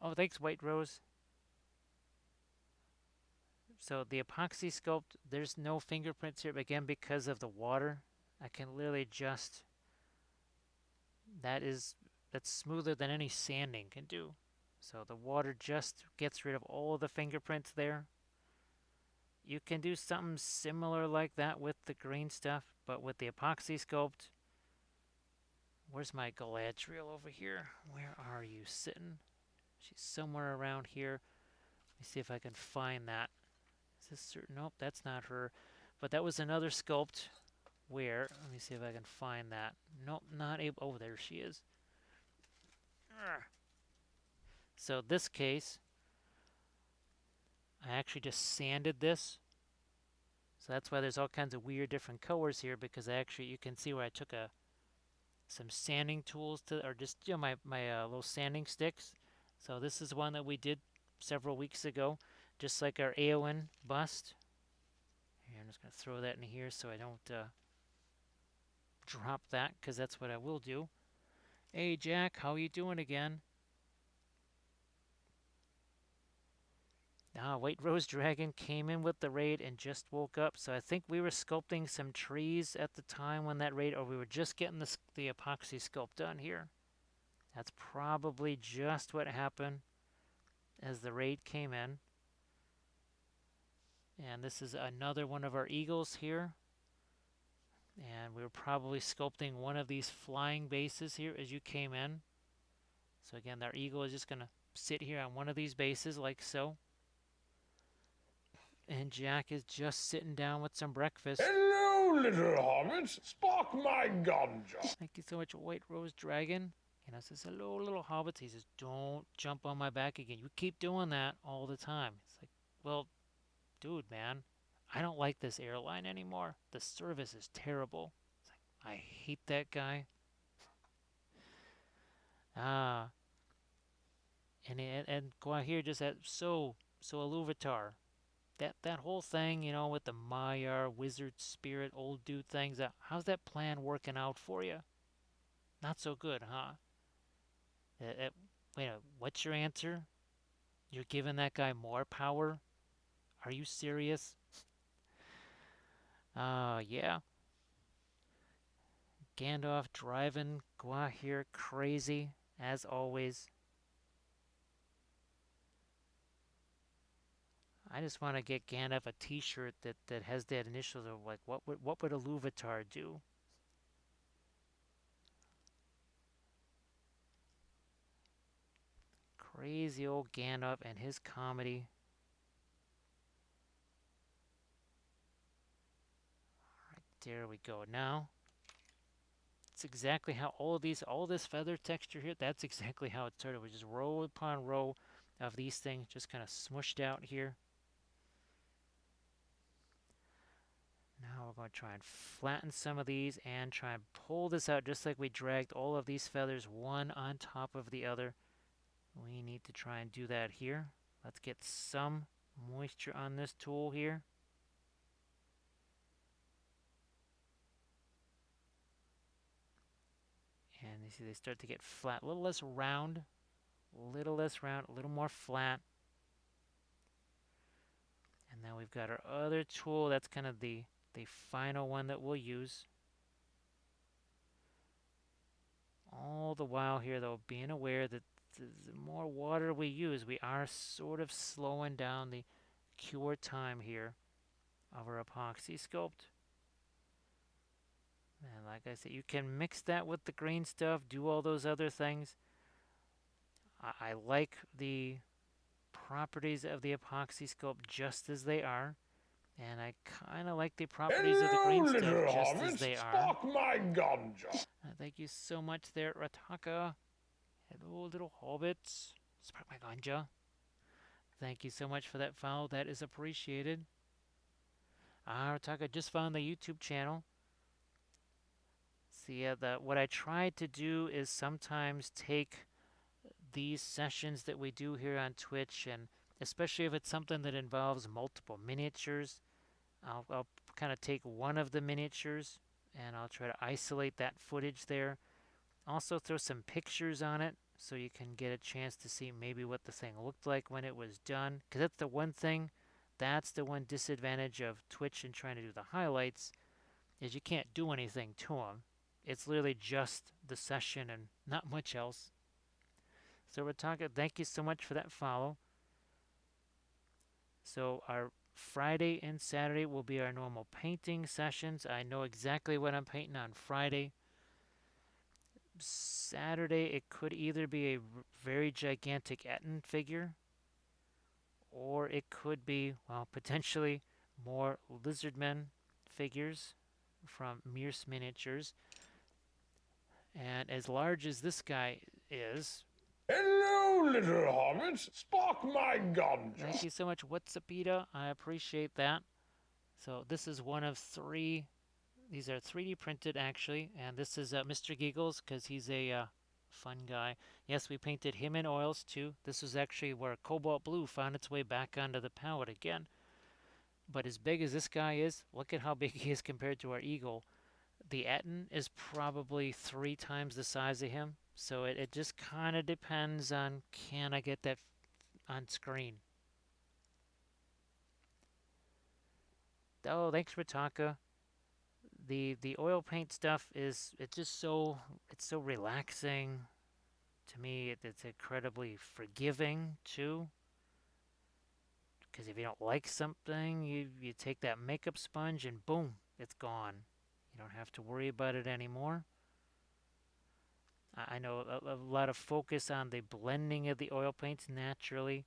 Oh, thanks, White Rose. So the Apoxie Sculpt, there's no fingerprints here, but again, because of the water, I can literally just, that's smoother than any sanding can do. So the water just gets rid of all of the fingerprints there. You can do something similar like that with the green stuff, but with the Apoxie Sculpt, where's my Galadriel over here? Where are you sitting? She's somewhere around here. Let me see if I can find that. Is this certain? Nope, that's not her. But that was another sculpt where, let me see if I can find that. Nope, not able. Oh, there she is. So this case, I actually just sanded this. So that's why there's all kinds of weird different colors here, because actually you can see where I took some sanding tools to, or just my little sanding sticks. So this is one that we did several weeks ago, just like our Eowyn bust. Here, I'm just going to throw that in here so I don't drop that, because that's what I will do. Hey Jack, how you doing again? Ah, White Rose Dragon came in with the raid and just woke up. So I think we were sculpting some trees at the time when that raid, or we were just getting the epoxy sculpt done here. That's probably just what happened as the raid came in. And this is another one of our eagles here. And we were probably sculpting one of these flying bases here as you came in. So again, our eagle is just going to sit here on one of these bases like so. And Jack is just sitting down with some breakfast. Hello, little hobbits. Spark my ganja. Thank you so much, White Rose Dragon. And I says, hello, little hobbits. He says, don't jump on my back again. You keep doing that all the time. It's like, well, dude, man, I don't like this airline anymore. The service is terrible. It's like, I hate that guy. Ah, and go out here just at so Iluvatar. That whole thing, with the Maiar, wizard spirit, old dude things. How's that plan working out for you? Not so good, huh? Wait, what's your answer? You're giving that guy more power? Are you serious? Yeah. Gandalf driving Gua here crazy, as always. I just want to get Gandalf a T-shirt that has that initials of like what would Iluvatar do? Crazy old Gandalf and his comedy. Right, there we go. Now, it's exactly how all this feather texture here, that's exactly how it started. We just row upon row of these things just kind of smushed out here. Now we're going to try and flatten some of these and try and pull this out just like we dragged all of these feathers one on top of the other. We need to try and do that here. Let's get some moisture on this tool here. And you see they start to get flat, a little less round, a little less round, a little more flat. And now we've got our other tool, that's kind of the final one that we'll use. All the while here though, being aware that the more water we use, we are sort of slowing down the cure time here of our epoxy sculpt. And like I said, you can mix that with the green stuff, do all those other things. I like the properties of the epoxy sculpt just as they are. And I kind of like the properties of the green stuff just as they are. Spark my ganja. Thank you so much there, Rataka. Hello, little hobbits. Spark my ganja. Thank you so much for that follow. That is appreciated. Rataka just found the YouTube channel. See, what I try to do is sometimes take these sessions that we do here on Twitch, and especially if it's something that involves multiple miniatures, I'll kind of take one of the miniatures and I'll try to isolate that footage there. Also throw some pictures on it so you can get a chance to see maybe what the thing looked like when it was done. Because that's the one thing, that's the one disadvantage of Twitch and trying to do the highlights, is you can't do anything to them. It's literally just the session and not much else. So Rataka, thank you so much for that follow. So our Friday and Saturday will be our normal painting sessions. I know exactly what I'm painting on Friday. Saturday, it could either be a very gigantic Etten figure, or it could be, well, potentially more lizardmen figures from Mears Miniatures. And as large as this guy is... Hello, little hobbits. Spark my ganja. Thank you so much, Whatsapita. I appreciate that. So this is one of three. These are 3D printed, actually. And this is Mr. Giggles, because he's a fun guy. Yes, we painted him in oils, too. This is actually where Cobalt Blue found its way back onto the palette again. But as big as this guy is, look at how big he is compared to our eagle. The Etten is probably 3 times the size of him. So it just kind of depends on, can I get that on screen? Oh, thanks, Ritaka. The oil paint stuff is it's just so relaxing to me. It's incredibly forgiving too. Because if you don't like something, you take that makeup sponge and boom, it's gone. You don't have to worry about it anymore. I know a lot of focus on the blending of the oil paints naturally,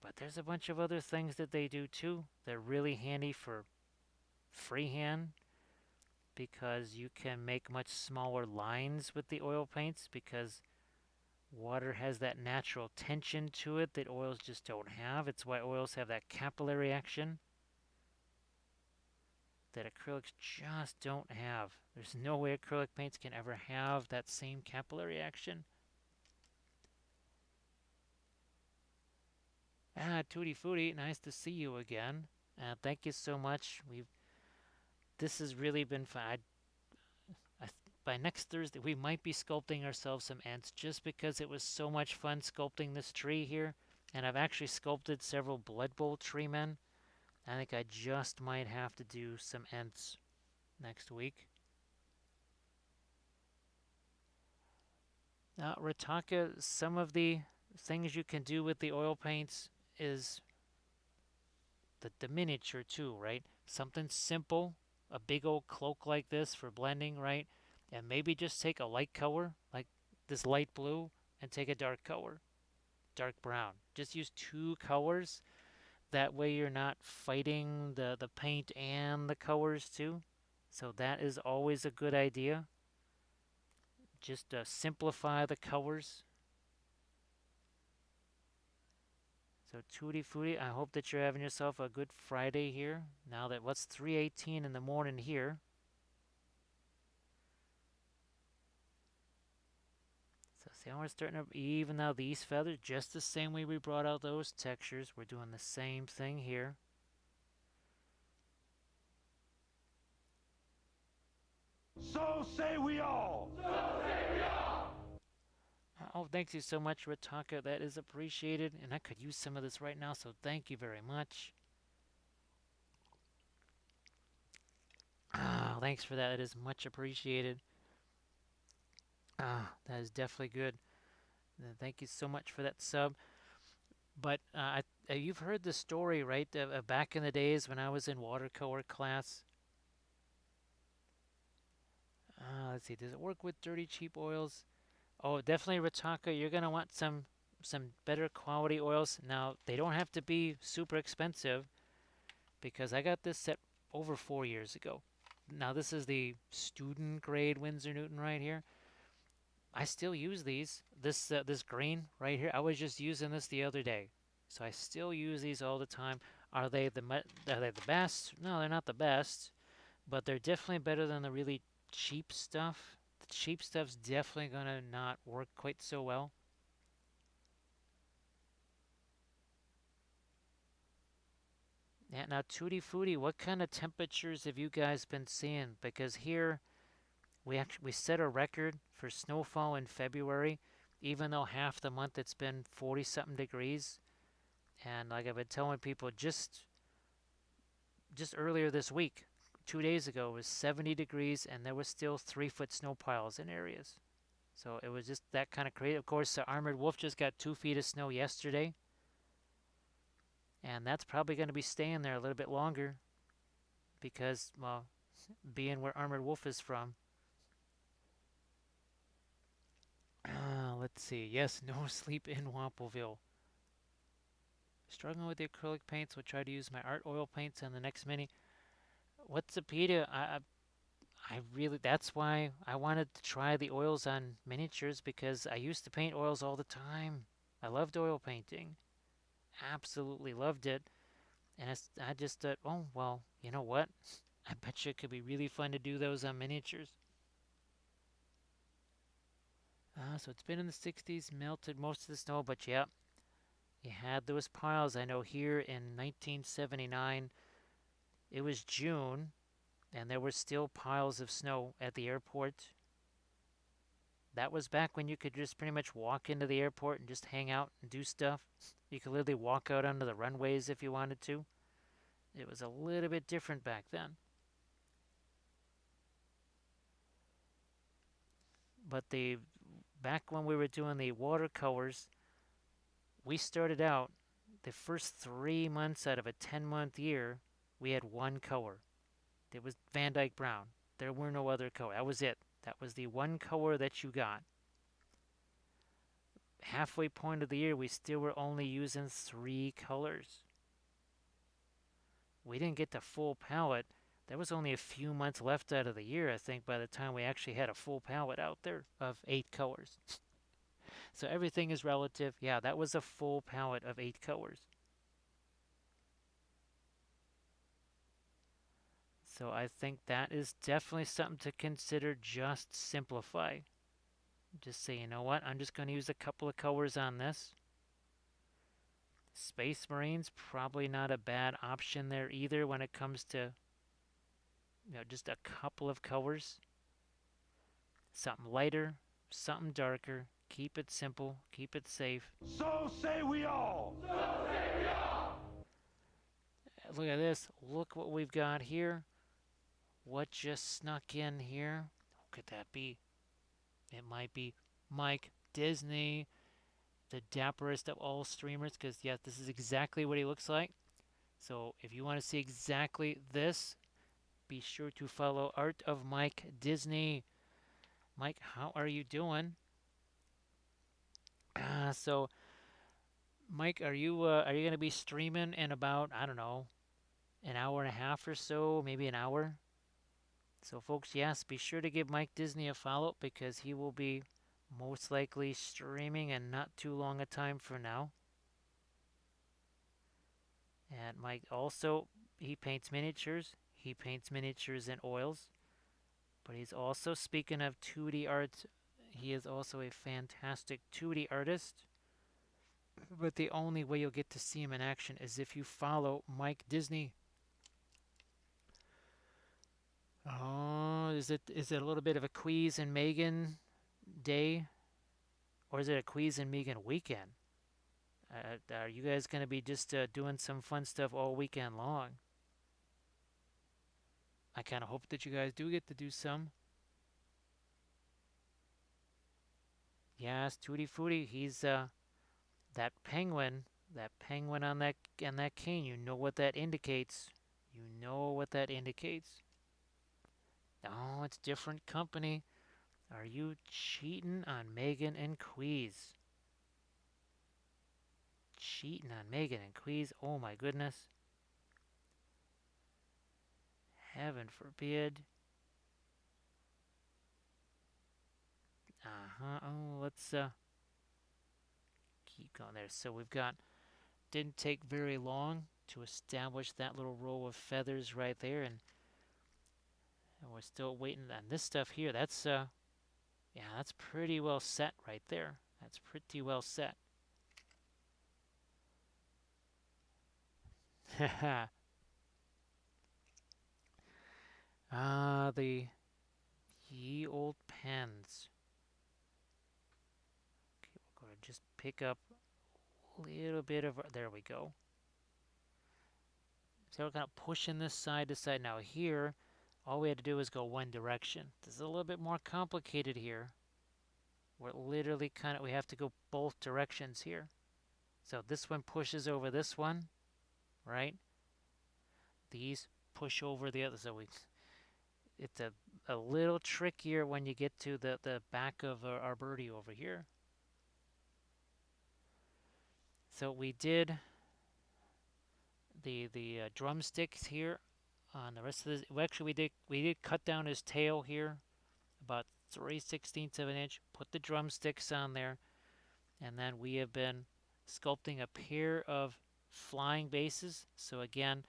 but there's a bunch of other things that they do too. They're really handy for freehand because you can make much smaller lines with the oil paints because water has that natural tension to it that oils just don't have. It's why oils have that capillary action that acrylics just don't have. There's no way acrylic paints can ever have that same capillary action. Tutti Frutti, nice to see you again. Thank you so much. This has really been fun. By next Thursday, we might be sculpting ourselves some ants just because it was so much fun sculpting this tree here. And I've actually sculpted several Blood Bowl tree men. I think I just might have to do some ants next week. Ritaka, some of the things you can do with the oil paints is the miniature too, right? Something simple, a big old cloak like this for blending, right? And maybe just take a light color, like this light blue, and take a dark color, dark brown. Just use two colors. That way you're not fighting the paint and the colors too. So that is always a good idea. Just simplify the colors. So Tutti Frutti, I hope that you're having yourself a good Friday here. Now that what's 3:18 in the morning here. So see how we're starting to even out these feathers just the same way we brought out those textures. We're doing the same thing here. So say we all. So say we all. Oh, thank you so much, Ritaka. That is appreciated. And I could use some of this right now, so thank you very much. Thanks for that. It is much appreciated. That is definitely good. Thank you so much for that sub. But you've heard the story, right? Back in the days when I was in watercolor class. Let's see. Does it work with dirty, cheap oils? Oh, definitely, Ritaka. You're gonna want some better quality oils. Now they don't have to be super expensive because I got this set over 4 years ago. Now this is the student grade Winsor Newton right here. I still use these. This green right here. I was just using this the other day, so I still use these all the time. Are they the best? No, they're not the best, but they're definitely better than the really cheap stuff. The cheap stuff's definitely gonna not work quite so well. Yeah, now Tutti Frutti, what kind of temperatures have you guys been seeing? Because here we set a record for snowfall in February, even though half the month it's been 40 something degrees. And like I've been telling people, just earlier this week, 2 days ago, it was 70 degrees, and there was still 3 foot snow piles in areas. So it was just that kind of crazy. Of course, the Armored Wolf just got 2 feet of snow yesterday, and that's probably going to be staying there a little bit longer because, well, being where Armored Wolf is from. Let's see. Yes, no sleep in Wampleville. Struggling with the acrylic paints. Will try to use my art oil paints on the next mini. What's the PETA? I really, that's why I wanted to try the oils on miniatures because I used to paint oils all the time. I loved oil painting. Absolutely loved it. And I just thought, oh, well, you know what? I bet you it could be really fun to do those on miniatures. So it's been in the 60s, melted most of the snow, but yeah, you had those piles. I know here in 1979, it was June, and there were still piles of snow at the airport. That was back when you could just pretty much walk into the airport and just hang out and do stuff. You could literally walk out onto the runways if you wanted to. It was a little bit different back then. But back when we were doing the watercolors, we started out the first 3 months out of a 10-month year, we had one color. It was Van Dyke Brown. There were no other color. That was it. That was the one color that you got. Halfway point of the year, we still were only using 3 colors. We didn't get the full palette. There was only a few months left out of the year, I think, by the time we actually had a full palette out there of 8 colors. So everything is relative. Yeah, that was a full palette of 8 colors. So I think that is definitely something to consider. Just simplify. Just say, you know what, I'm just going to use a couple of colors on this. Space Marines, probably not a bad option there either when it comes to, just a couple of colors. Something lighter, something darker. Keep it simple, keep it safe. So say we all. So say we all. Look at this. Look what we've got here. What just snuck in here? Who could that be? It might be Mike Disney, the dapperest of all streamers, because, yes, this is exactly what he looks like. So if you want to see exactly this, be sure to follow Art of Mike Disney. Mike, how are you doing? So, Mike, are you gonna be streaming in about, I don't know, an hour and a half or so, maybe an hour? So, folks, yes, be sure to give Mike Disney a follow because he will be most likely streaming in not too long a time from now. And Mike also, he paints miniatures. He paints miniatures in oils. But he's also, speaking of 2D art, he is also a fantastic 2D artist. But the only way you'll get to see him in action is if you follow Mike Disney. Oh, is it a little bit of a Quiz and Megan day? Or is it a Quiz and Megan weekend? Are you guys going to be just doing some fun stuff all weekend long? I kind of hope that you guys do get to do some. Yes, Tutti Frutti, he's that penguin, on that cane. You know what that indicates. You know what that indicates. Oh, it's different company. Are you cheating on Megan and Quiz? Cheating on Megan and Quiz? Oh my goodness. Heaven forbid. Oh, let's keep going there. So we've got, didn't take very long to establish that little row of feathers right there, and we're still waiting on this stuff here. That's yeah, that's pretty well set right there. That's pretty well set. The ye old pens. Okay, we're going to just pick up a little bit of, there we go. So we're kind of pushing this side to side. Now here, all we had to do is go one direction. This is a little bit more complicated here. We're literally we have to go both directions here. So this one pushes over this one, right? These push over the other. So it's a little trickier when you get to the back of our birdie over here. So we did the drumsticks here on the rest of this. Well, actually, we did cut down his tail here about 3/16 of an inch. Put the drumsticks on there, and then we have been sculpting a pair of flying bases. So again,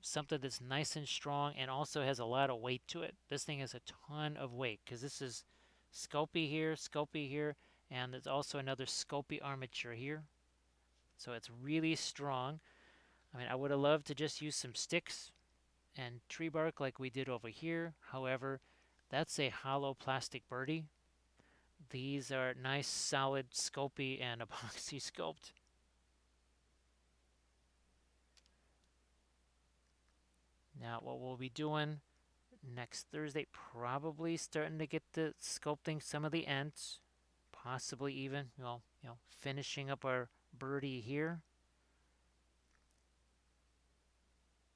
something that's nice and strong and also has a lot of weight to it. This thing has a ton of weight because this is sculpey here, and there's also another sculpey armature here. So it's really strong. I mean, I would have loved to just use some sticks and tree bark like we did over here. However, that's a hollow plastic birdie. These are nice, solid Sculpey and Apoxie Sculpt. Now what we'll be doing next Thursday, probably starting to get to sculpting some of the ends, possibly even, finishing up our birdie here.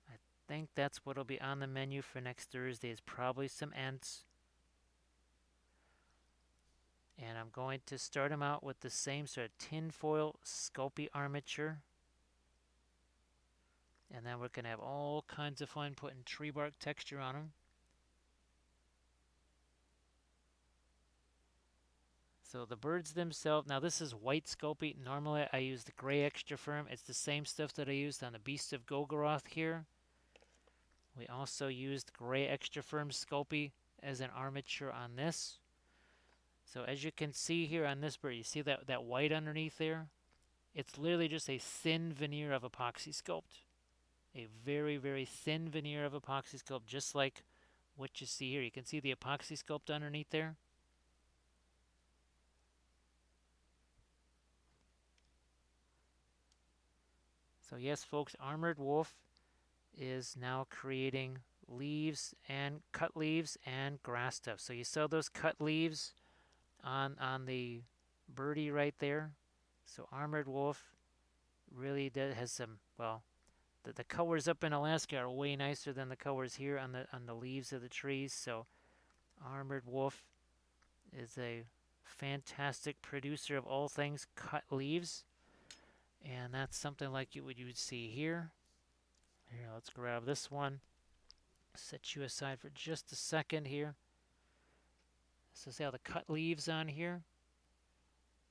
I think that's what'll be on the menu for next Thursday is probably some ends. And I'm going to start them out with the same sort of tinfoil sculpey armature. And then we're going to have all kinds of fun putting tree bark texture on them. So the birds themselves, now this is white Sculpey. Normally I use the gray extra firm. It's the same stuff that I used on the Beast of Golgoroth here. We also used gray extra firm Sculpey as an armature on this. So as you can see here on this bird, you see that white underneath there? It's literally just a thin veneer of Apoxie Sculpt. A very, very thin veneer of Apoxie Sculpt, just like what you see here. You can see the Apoxie Sculpt underneath there. So yes, folks, Armored Wolf is now creating leaves and cut leaves and grass stuff. So you saw those cut leaves on the birdie right there. So Armored Wolf really has some, well, the colors up in Alaska are way nicer than the colors here on the leaves of the trees. So Armored Wolf is a fantastic producer of all things cut leaves. And that's something like you would see here. Here, let's grab this one. Set you aside for just a second here. So see how the cut leaves on here?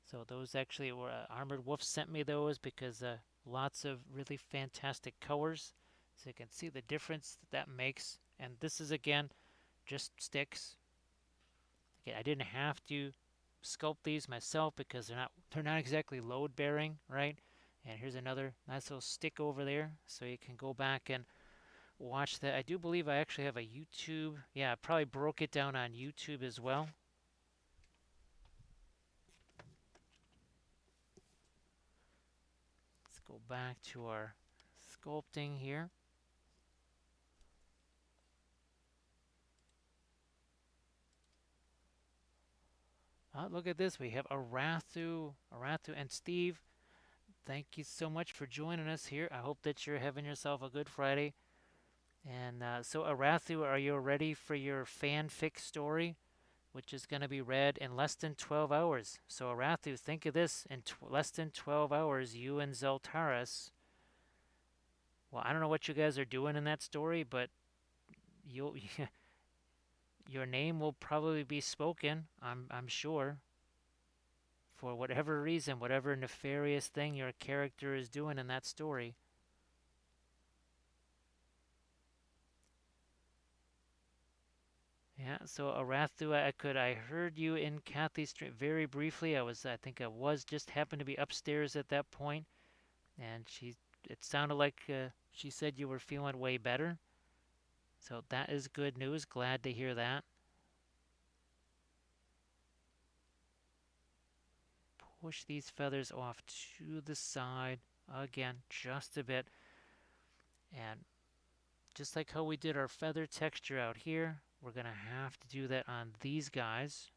So those actually were Armored Wolf sent me those because lots of really fantastic colors. So you can see the difference that makes. And this is again just sticks. Again, I didn't have to sculpt these myself because they're not exactly load bearing, right? And here's another nice little stick over there, so you can go back and watch that. I do believe I actually have a YouTube. Yeah, I probably broke it down on YouTube as well. Let's go back to our sculpting here. Oh, look at this. We have Arathu, and Steve. Thank you so much for joining us here. I hope that you're having yourself a good Friday. And so Arathu, are you ready for your fanfic story, which is going to be read in less than 12 hours? So Arathu, think of this. In less than 12 hours, you and Zeltaris, well, I don't know what you guys are doing in that story, but you'll your name will probably be spoken, I'm sure, for whatever reason, whatever nefarious thing your character is doing in that story. Yeah, so Arathu, I heard you in Kathy's stream very briefly. I think I was just happened to be upstairs at that point, and it sounded like she said you were feeling way better. So that is good news. Glad to hear that. Push these feathers off to the side again, just a bit, and just like how we did our feather texture out here, we're gonna have to do that on these guys.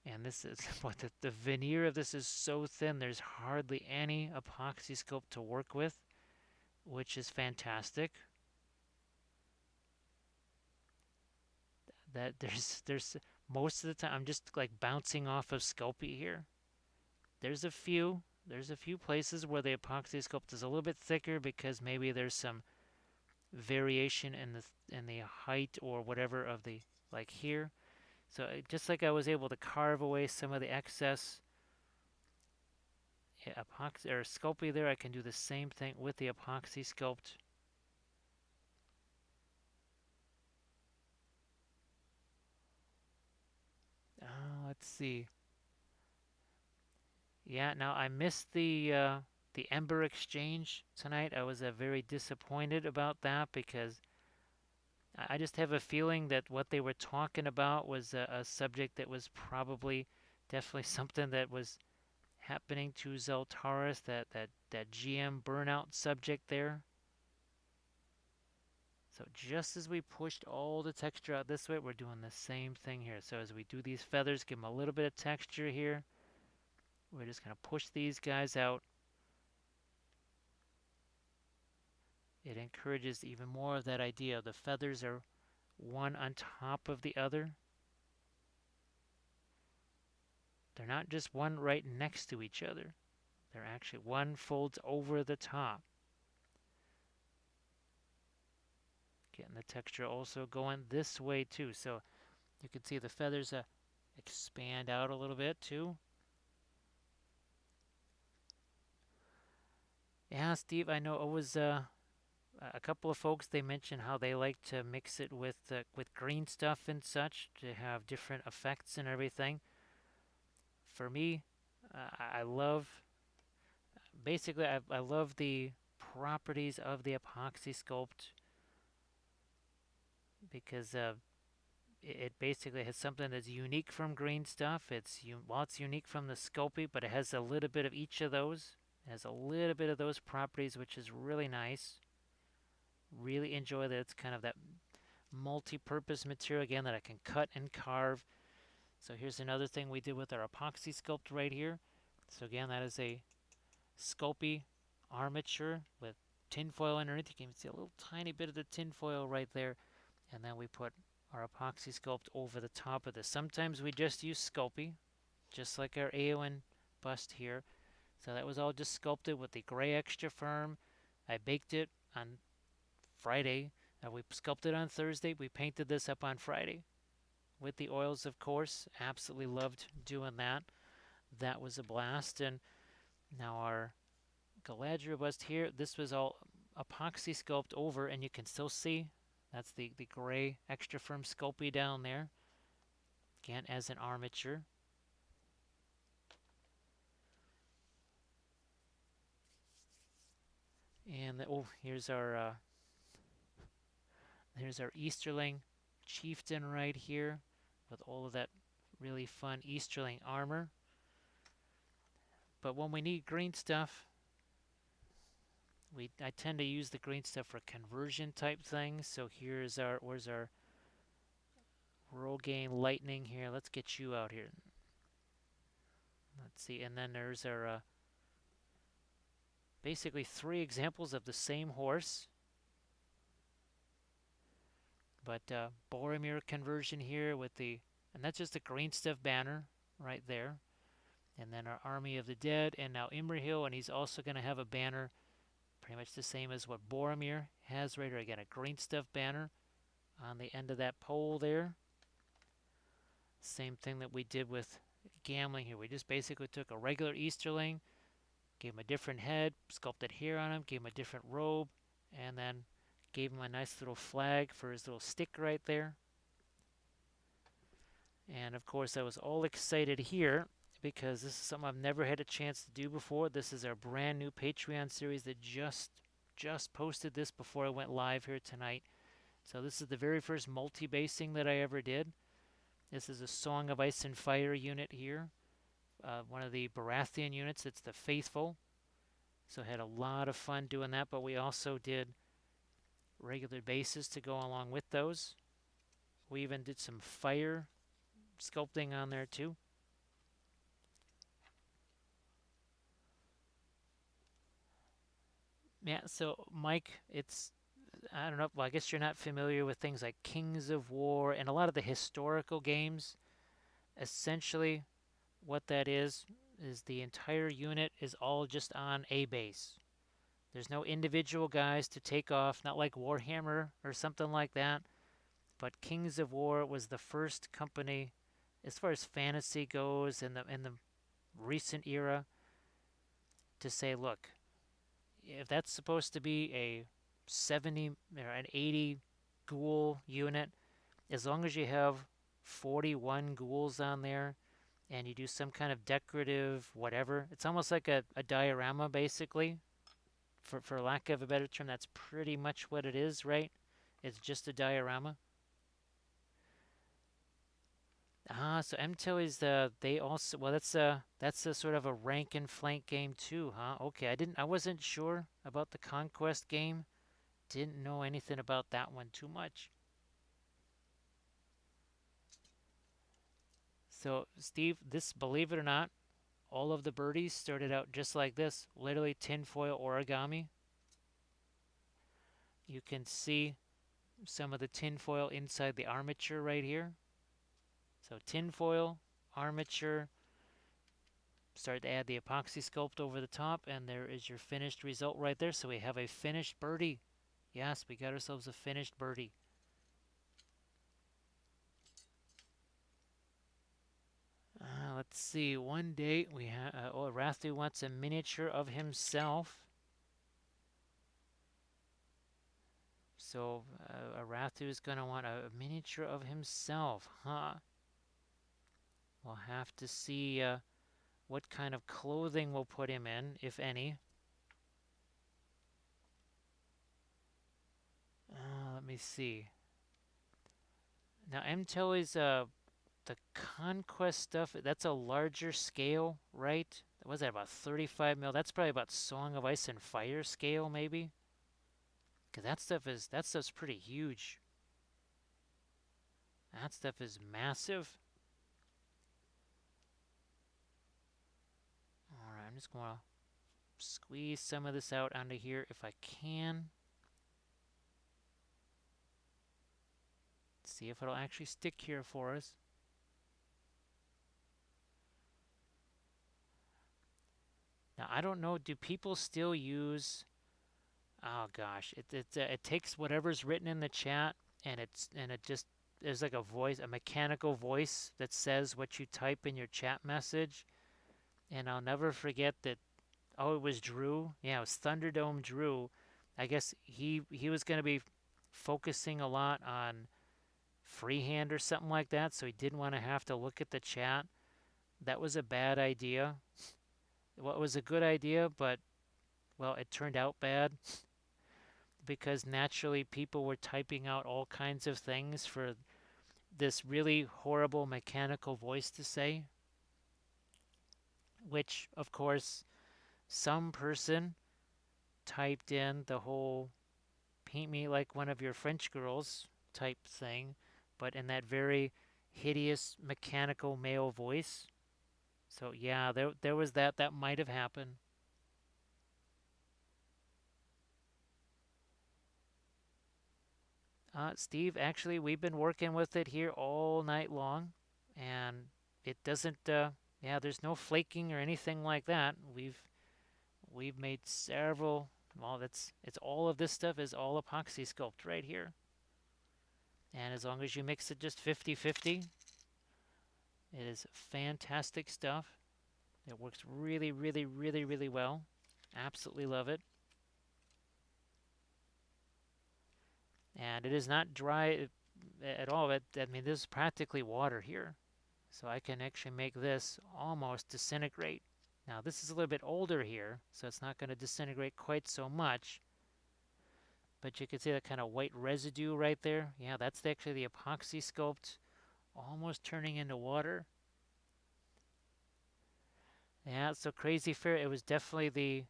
And this is what the veneer of this is so thin, there's hardly any Apoxie Sculpt to work with, which is fantastic. That there's most of the time I'm just like bouncing off of Sculpey here. There's a few places where the Apoxie Sculpt is a little bit thicker because maybe there's some variation in the height or whatever of the, like here. So just like I was able to carve away some of the excess Apoxie or Sculpey there, I can do the same thing with the Apoxie Sculpt. Let's see. Yeah, now I missed the Ember Exchange tonight. I was very disappointed about that because I just have a feeling that what they were talking about was a subject that was probably definitely something that was happening to Zeltaris, that GM burnout subject there. So just as we pushed all the texture out this way, we're doing the same thing here. So as we do these feathers, give them a little bit of texture here. We're just going to push these guys out. It encourages even more of that idea. The feathers are one on top of the other. They're not just one right next to each other. They're actually one folds over the top. Getting the texture also going this way too. So you can see the feathers expand out a little bit too. Yeah, Steve, I know it was a couple of folks, they mentioned how they like to mix it with green stuff and such to have different effects and everything. For me, I love, basically, I love the properties of the Apoxie Sculpt because it basically has something that's unique from green stuff. Well, it's unique from the Sculpey, but it has a little bit of each of those. It has a little bit of those properties, which is really nice. Really enjoy that it's kind of that multi-purpose material again that I can cut and carve. So here's another thing we did with our Apoxie Sculpt right here. So again, that is a sculpey armature with tinfoil underneath. You can even see a little tiny bit of the tinfoil right there. And then we put our Apoxie Sculpt over the top of this. Sometimes we just use Sculpey, just like our Eowyn bust here. So that was all just sculpted with the gray extra firm. I baked it on Friday. We sculpted on Thursday. We painted this up on Friday with the oils, of course. Absolutely loved doing that. That was a blast. And now our Galadriel bust here, this was all Apoxie Sculpt over, and you can still see that's the gray extra firm Sculpey down there. Again, as an armature. And here's our Easterling chieftain right here with all of that really fun Easterling armor. But when we need green stuff, I tend to use the green stuff for conversion type things. So where's our Rogaine Lightning here? Let's get you out here. Let's see, and then there's our basically 3 examples of the same horse. But Boromir conversion here with and that's just a green stuff banner right there. And then our Army of the Dead, and now Imrahil, and he's also going to have a banner pretty much the same as what Boromir has right here. Again, a green stuff banner on the end of that pole there. Same thing that we did with Gamling here. We just basically took a regular Easterling, gave him a different head, sculpted hair on him, gave him a different robe, and then gave him a nice little flag for his little stick right there. And of course, I was all excited here because this is something I've never had a chance to do before. This is our brand new Patreon series that just posted this before I went live here tonight. So this is the very first multi-basing that I ever did. This is a Song of Ice and Fire unit here. One of the Baratheon units. It's the Faithful. So I had a lot of fun doing that, but we also did regular bases to go along with those. We even did some fire sculpting on there too. Yeah, so Mike, I don't know, well, I guess you're not familiar with things like Kings of War and a lot of the historical games. Essentially, what that is the entire unit is all just on a base. There's no individual guys to take off, not like Warhammer or something like that. But Kings of War was the first company, as far as fantasy goes in the recent era, to say, look, if that's supposed to be a 70 or an 80 ghoul unit, as long as you have 41 ghouls on there and you do some kind of decorative whatever, it's almost like a diorama basically. For lack of a better term, that's pretty much what it is, right? It's just a diorama. So MTO is they also well that's a sort of a rank and flank game too, huh? Okay, I wasn't sure about the Conquest game. Didn't know anything about that one too much. So Steve, this believe it or not, all of the birdies started out just like this, literally tinfoil origami. You can see some of the tinfoil inside the armature right here. So tinfoil, armature, start to add the epoxy sculpt over the top, and there is your finished result right there. So we have a finished birdie. Yes, we got ourselves a finished birdie. Let's see. One day we have. Rathu wants a miniature of himself. So Rathu is going to want a miniature of himself, huh? We'll have to see what kind of clothing we'll put him in, if any. Let me see. Now, MTEL is the Conquest stuff. That's a larger scale, right? What was that, about 35 mil? That's probably about Song of Ice and Fire scale, maybe. Cause that stuff's pretty huge. That stuff is massive. All right, I'm just gonna squeeze some of this out onto here if I can. See if it'll actually stick here for us. Now I don't know. Do people still use? Oh gosh, it takes whatever's written in the chat and it just there's like a voice, a mechanical voice that says what you type in your chat message. And I'll never forget that. Oh, it was Drew. Yeah, it was Thunderdome Drew. I guess he was going to be focusing a lot on freehand or something like that, so he didn't want to have to look at the chat. That was a bad idea. Well, it was a good idea, but well, it turned out bad because naturally people were typing out all kinds of things for this really horrible mechanical voice to say, which of course some person typed in the whole paint me like one of your French girls type thing, but in that very hideous mechanical male voice. So yeah, there was that. That might have happened. Steve, actually, we've been working with it here all night long, and it doesn't. Yeah, there's no flaking or anything like that. We've made several. Well, it's all of this stuff is all epoxy sculpt right here. And as long as you mix it just 50-50, it is fantastic stuff. It works really, really, really, really well. Absolutely love it. And it is not dry at all. I mean, this is practically water here. So I can actually make this almost disintegrate. Now, this is a little bit older here, so it's not going to disintegrate quite so much. But you can see that kind of white residue right there. Yeah, that's actually the epoxy sculpt almost turning into water. Yeah, so Crazy Fair, it was definitely the,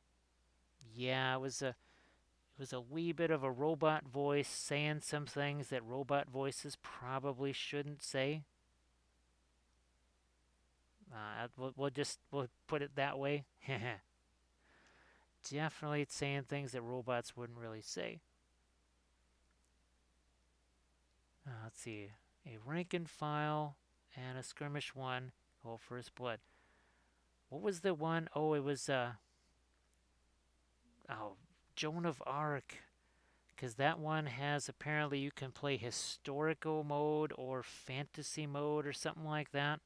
yeah, it was a wee bit of a robot voice saying some things that robot voices probably shouldn't say. We'll put it that way. Definitely saying things that robots wouldn't really say. Let's see, a rank and file and a skirmish one. Oh, first blood. What was the one? Oh, it was Joan of Arc. Because that one has apparently you can play historical mode or fantasy mode or something like that.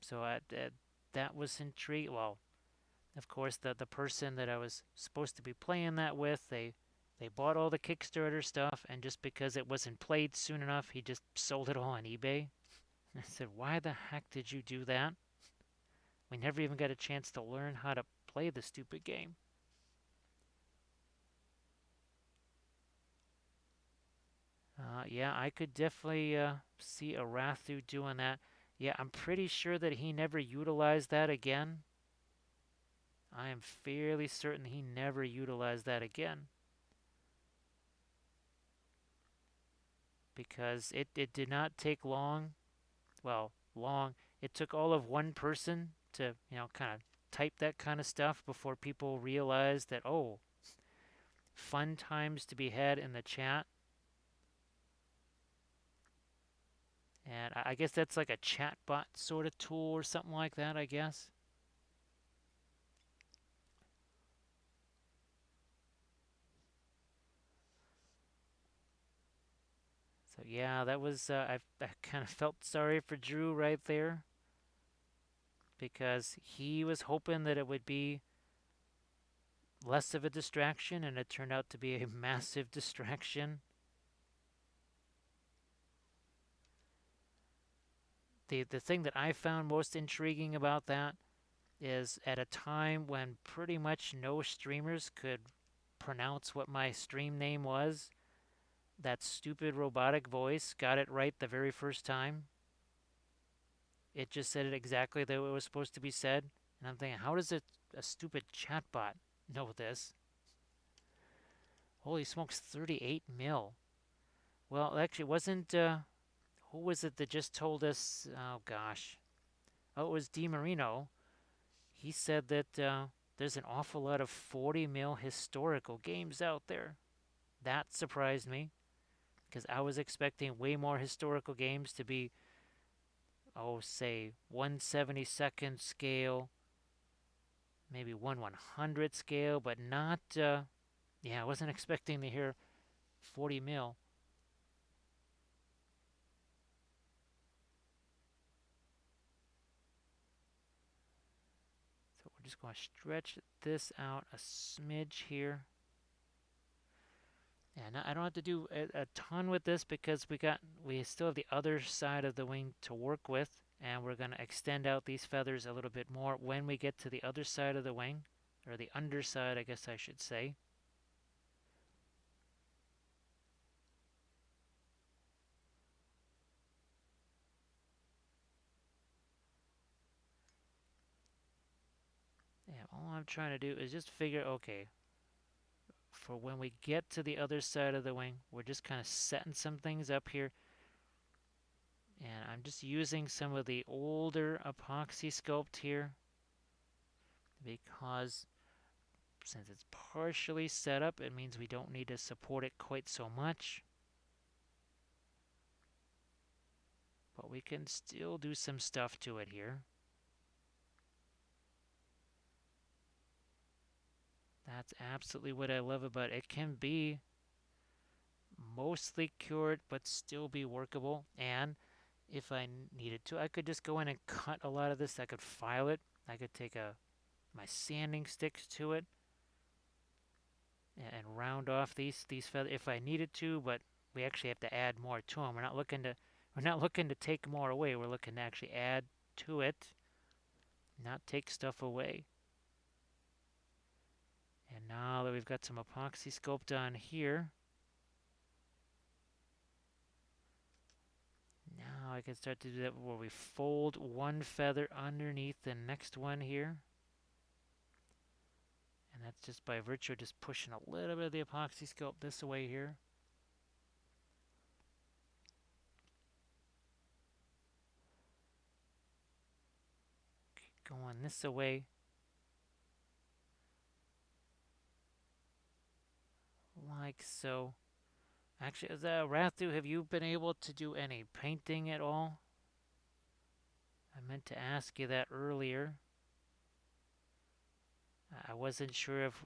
So that was intriguing. Well, of course, the person that I was supposed to be playing that with, they bought all the Kickstarter stuff, and just because it wasn't played soon enough, he just sold it all on eBay. I said, why the heck did you do that? We never even got a chance to learn how to play the stupid game. Yeah, I could definitely see a Rathu doing that. Yeah, I'm pretty sure that he never utilized that again. I am fairly certain he never utilized that again. Because it did not take long. Well, long. It took all of one person to, kind of type that kind of stuff before people realized that, oh, fun times to be had in the chat. And I guess that's like a chatbot sort of tool or something like that, I guess. So yeah, that was I kind of felt sorry for Drew right there because he was hoping that it would be less of a distraction, and it turned out to be a massive distraction. The thing that I found most intriguing about that is at a time when pretty much no streamers could pronounce what my stream name was, that stupid robotic voice got it right the very first time. It just said it exactly the way it was supposed to be said. And I'm thinking, how does a stupid chatbot know this? Holy smokes, 38 mil. Well, actually, it wasn't. Who was it that just told us? Oh, gosh. Oh, it was DiMarino. He said that there's an awful lot of 40 mil historical games out there. That surprised me because I was expecting way more historical games to be, oh, say, 1/72nd scale, maybe 1/100 scale, but not, yeah, I wasn't expecting to hear 40 mil. So we're just going to stretch this out a smidge here. And I don't have to do a ton with this because we still have the other side of the wing to work with, and we're going to extend out these feathers a little bit more when we get to the other side of the wing, or the underside, I guess I should say. And all I'm trying to do is just figure, okay, for when we get to the other side of the wing, we're just kind of setting some things up here. And I'm just using some of the older Apoxie Sculpt here because since it's partially set up, it means we don't need to support it quite so much. But we can still do some stuff to it here. That's absolutely what I love about it. It can be mostly cured, but still be workable. And if I needed to, I could just go in and cut a lot of this. I could file it. I could take my sanding sticks to it and round off these feathers if I needed to. But we actually have to add more to them. We're not looking to take more away. We're looking to actually add to it, not take stuff away. And now that we've got some Apoxie Sculpt on here, now I can start to do that where we fold one feather underneath the next one here. And that's just by virtue of just pushing a little bit of the Apoxie Sculpt this way here. Going this way. Like so. Actually, Rathu, have you been able to do any painting at all? I meant to ask you that earlier. I wasn't sure if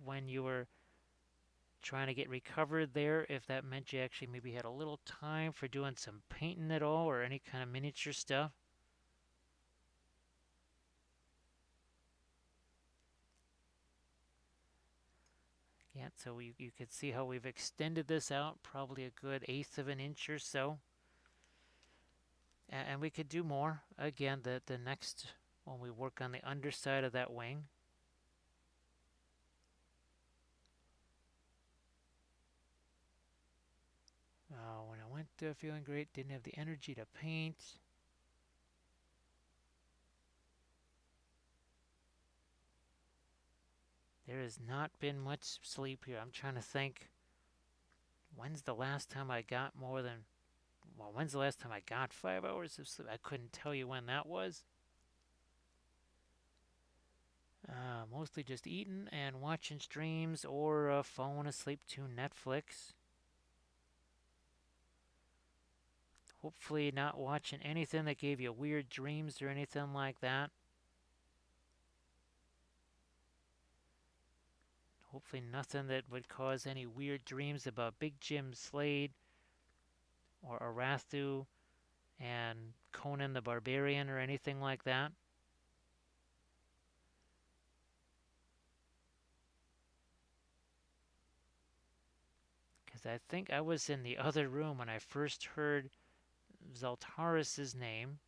when you were trying to get recovered there, if that meant you actually maybe had a little time for doing some painting at all or any kind of miniature stuff. Yeah, so you could see how we've extended this out probably a good 1/8 of an inch or so. And we could do more. Again, the next, when we work on the underside of that wing. When I went feeling great, didn't have the energy to paint. There has not been much sleep here. I'm trying to think. When's the last time I got more than. Well, when's the last time I got 5 hours of sleep? I couldn't tell you when that was. Mostly just eating and watching streams or falling asleep to Netflix. Hopefully, not watching anything that gave you weird dreams or anything like that. Hopefully, nothing that would cause any weird dreams about Big Jim Slade or Arathu and Conan the Barbarian or anything like that. Because I think I was in the other room when I first heard Zaltaris' name.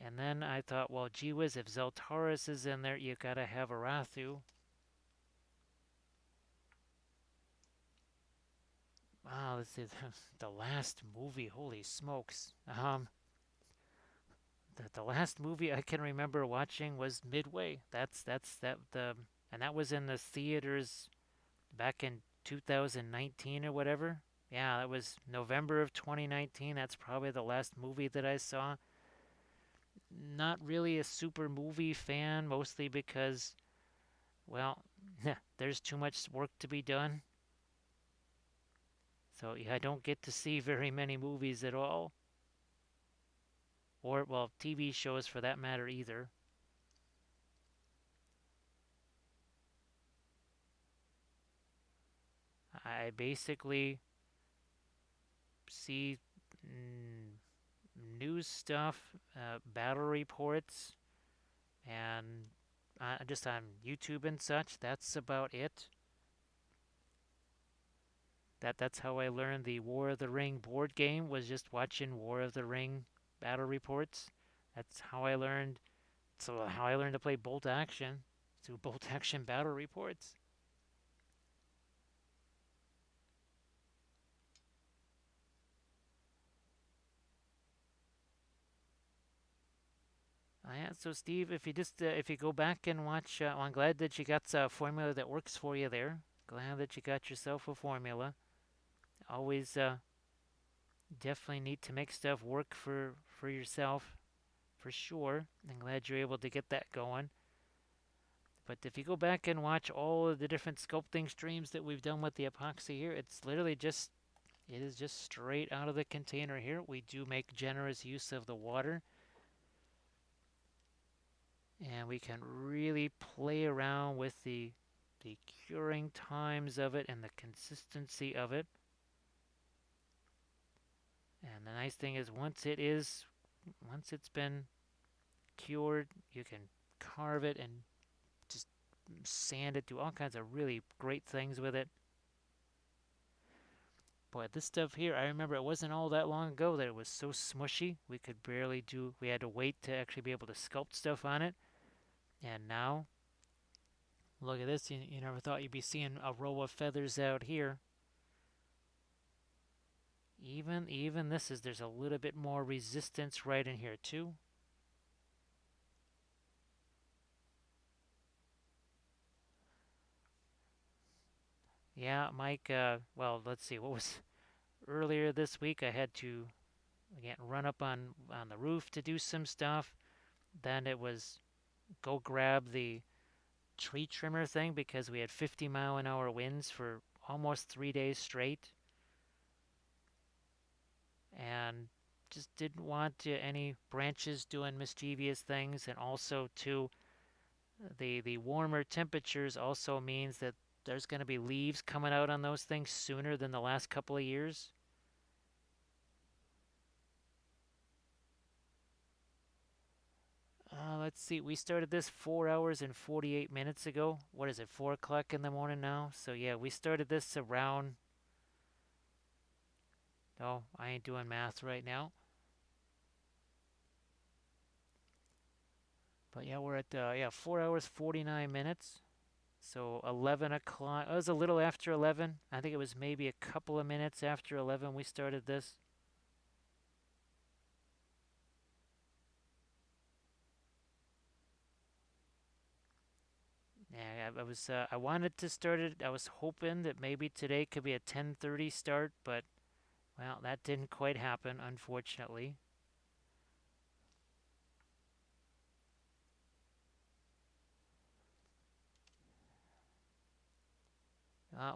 And then I thought, well, gee whiz, if Zaltaris is in there, you gotta have Arathu. Wow, this is the last movie. Holy smokes! The last movie I can remember watching was Midway. And that was in the theaters back in 2019 or whatever. Yeah, that was November of 2019. That's probably the last movie that I saw. Not really a super movie fan, mostly because, well, there's too much work to be done. So yeah, I don't get to see very many movies at all. Or, well, TV shows for that matter either. I basically see news stuff, battle reports, and just on YouTube and such. That's about it. That's how I learned the War of the Ring board game, was just watching War of the Ring battle reports. That's how I learned. So how I learned to play Bolt Action, through Bolt Action battle reports. Yeah, so Steve, if you go back and watch, well, I'm glad that you got a formula that works for you there. Glad that you got yourself a formula. Always definitely need to make stuff work for yourself, for sure. I'm glad you're able to get that going. But if you go back and watch all of the different sculpting streams that we've done with the epoxy here, it is just straight out of the container here. We do make generous use of the water, and we can really play around with the curing times of it and the consistency of it. And the nice thing is once it's been cured, you can carve it and just sand it, do all kinds of really great things with it. Boy, this stuff here, I remember it wasn't all that long ago that it was so smushy, we had to wait to actually be able to sculpt stuff on it. And now, look at this, you never thought you'd be seeing a row of feathers out here. Even there's a little bit more resistance right in here too. Yeah, Mike, well, let's see, what was earlier this week? I had to, again, run up on the roof to do some stuff. Then it was go grab the tree trimmer thing because we had 50-mile-an-hour winds for almost 3 days straight. And just didn't want any branches doing mischievous things. And also, too, the warmer temperatures also means that there's going to be leaves coming out on those things sooner than the last couple of years. Let's see. We started this 4 hours and 48 minutes ago. What is it, 4 o'clock in the morning now? So, yeah, we started this around. Oh, I ain't doing math right now. But yeah, we're at 4 hours 49 minutes. So 11 o'clock, it was a little after 11. I think it was maybe a couple of minutes after 11 we started this. Yeah, I wanted to start it. I was hoping that maybe today could be a 10:30 start, but well, that didn't quite happen, unfortunately.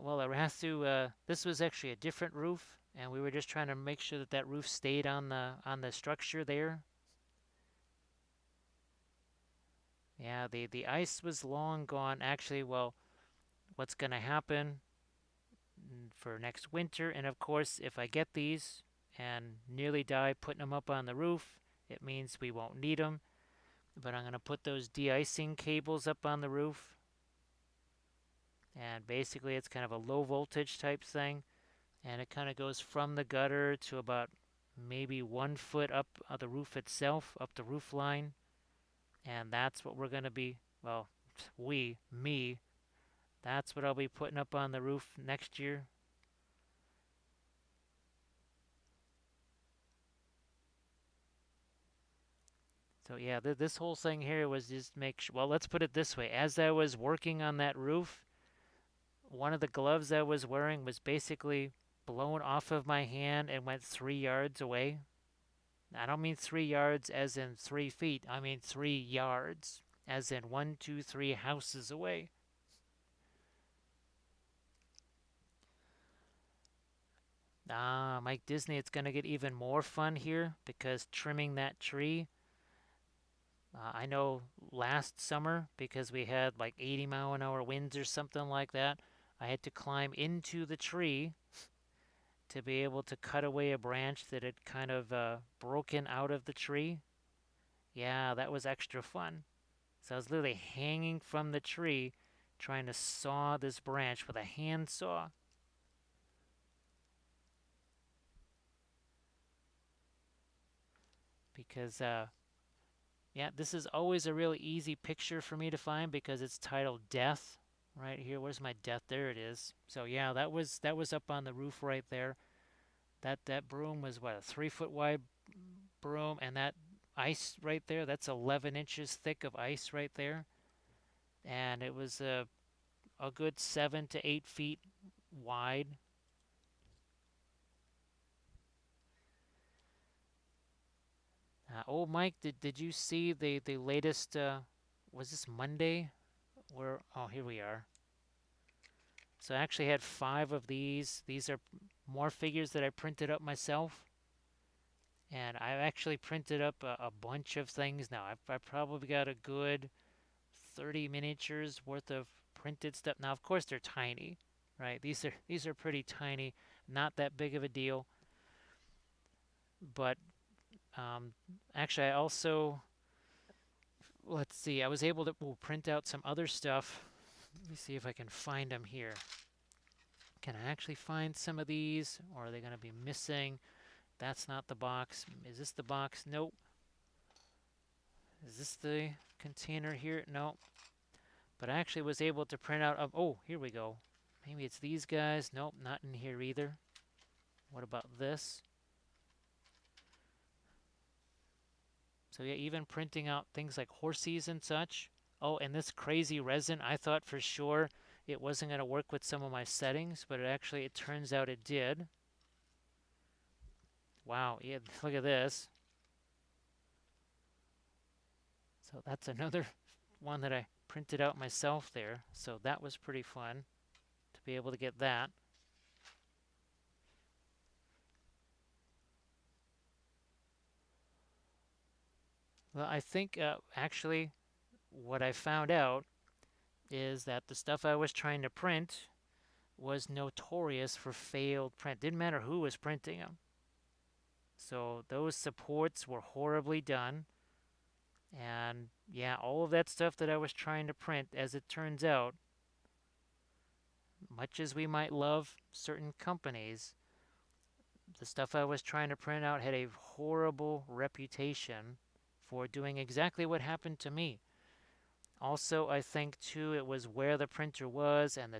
Well, it has to. This was actually a different roof, and we were just trying to make sure that that roof stayed on the structure there. Yeah, the ice was long gone. Actually, well, what's gonna happen for next winter? And of course, if I get these and nearly die putting them up on the roof, it means we won't need them. But I'm gonna put those de-icing cables up on the roof, and basically it's kind of a low voltage type thing, and it kind of goes from the gutter to about maybe 1 foot up the roof itself, up the roof line, and that's what we're going to be, well, me, that's what I'll be putting up on the roof next year. So yeah, this whole thing here was just make sure, well, let's put it this way. As I was working on that roof, one of the gloves I was wearing was basically blown off of my hand and went 3 yards away. I don't mean 3 yards as in 3 feet. I mean 3 yards as in one, two, three houses away. Mike Disney, it's going to get even more fun here because trimming that tree. I know last summer, because we had like 80-mile-an-hour winds or something like that, I had to climb into the tree to be able to cut away a branch that had kind of broken out of the tree. Yeah, that was extra fun. So I was literally hanging from the tree trying to saw this branch with a hand saw. Because, yeah, this is always a really easy picture for me to find because it's titled Death right here. Where's my death? There it is. So yeah, that was up on the roof right there. That broom was what, a 3 foot wide broom, and that ice right there, that's 11 inches thick of ice right there, and it was a good 7 to 8 feet wide. Oh, Mike, did you see the latest? Was this Monday? Where? Oh, here we are. So I actually had 5 of these. These are more figures that I printed up myself, and I've actually printed up a bunch of things now. I've probably got a good 30 miniatures worth of printed stuff. Now, of course, they're tiny, right? These are pretty tiny, not that big of a deal. But um, actually, I also, let's see, I was able to print out some other stuff. Let me see if I can find them here. Can I actually find some of these, or are they going to be missing? That's not the box. Is this the box? Nope. Is this the container here? No. But I actually was able to print out, oh, here we go. Maybe it's these guys. Nope, not in here either. What about this? So yeah, even printing out things like horses and such. Oh, and this crazy resin, I thought for sure it wasn't going to work with some of my settings, but it turns out it did. Wow, yeah, look at this. So that's another one that I printed out myself there. So that was pretty fun to be able to get that. Well, I think actually what I found out is that the stuff I was trying to print was notorious for failed print. Didn't matter who was printing them. So those supports were horribly done. And yeah, all of that stuff that I was trying to print, as it turns out, much as we might love certain companies, the stuff I was trying to print out had a horrible reputation for doing exactly what happened to me. Also, I think too, it was where the printer was and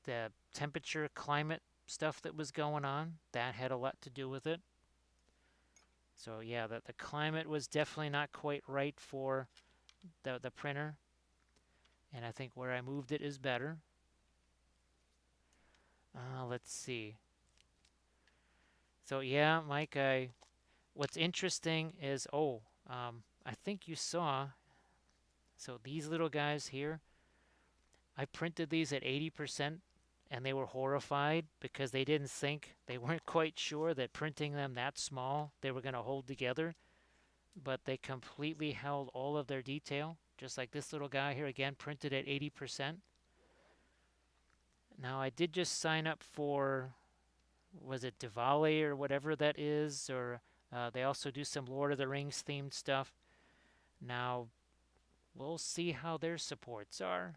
the temperature, climate stuff that was going on. That had a lot to do with it. So yeah, the climate was definitely not quite right for the printer. And I think where I moved it is better. Let's see. So yeah, Mike, what's interesting is, I think you saw, so these little guys here, I printed these at 80% and they were horrified because they didn't think, they weren't quite sure that printing them that small, they were going to hold together, but they completely held all of their detail, just like this little guy here, again, printed at 80%. Now, I did just sign up for, was it Diwali or whatever that is, or they also do some Lord of the Rings themed stuff. Now, we'll see how their supports are.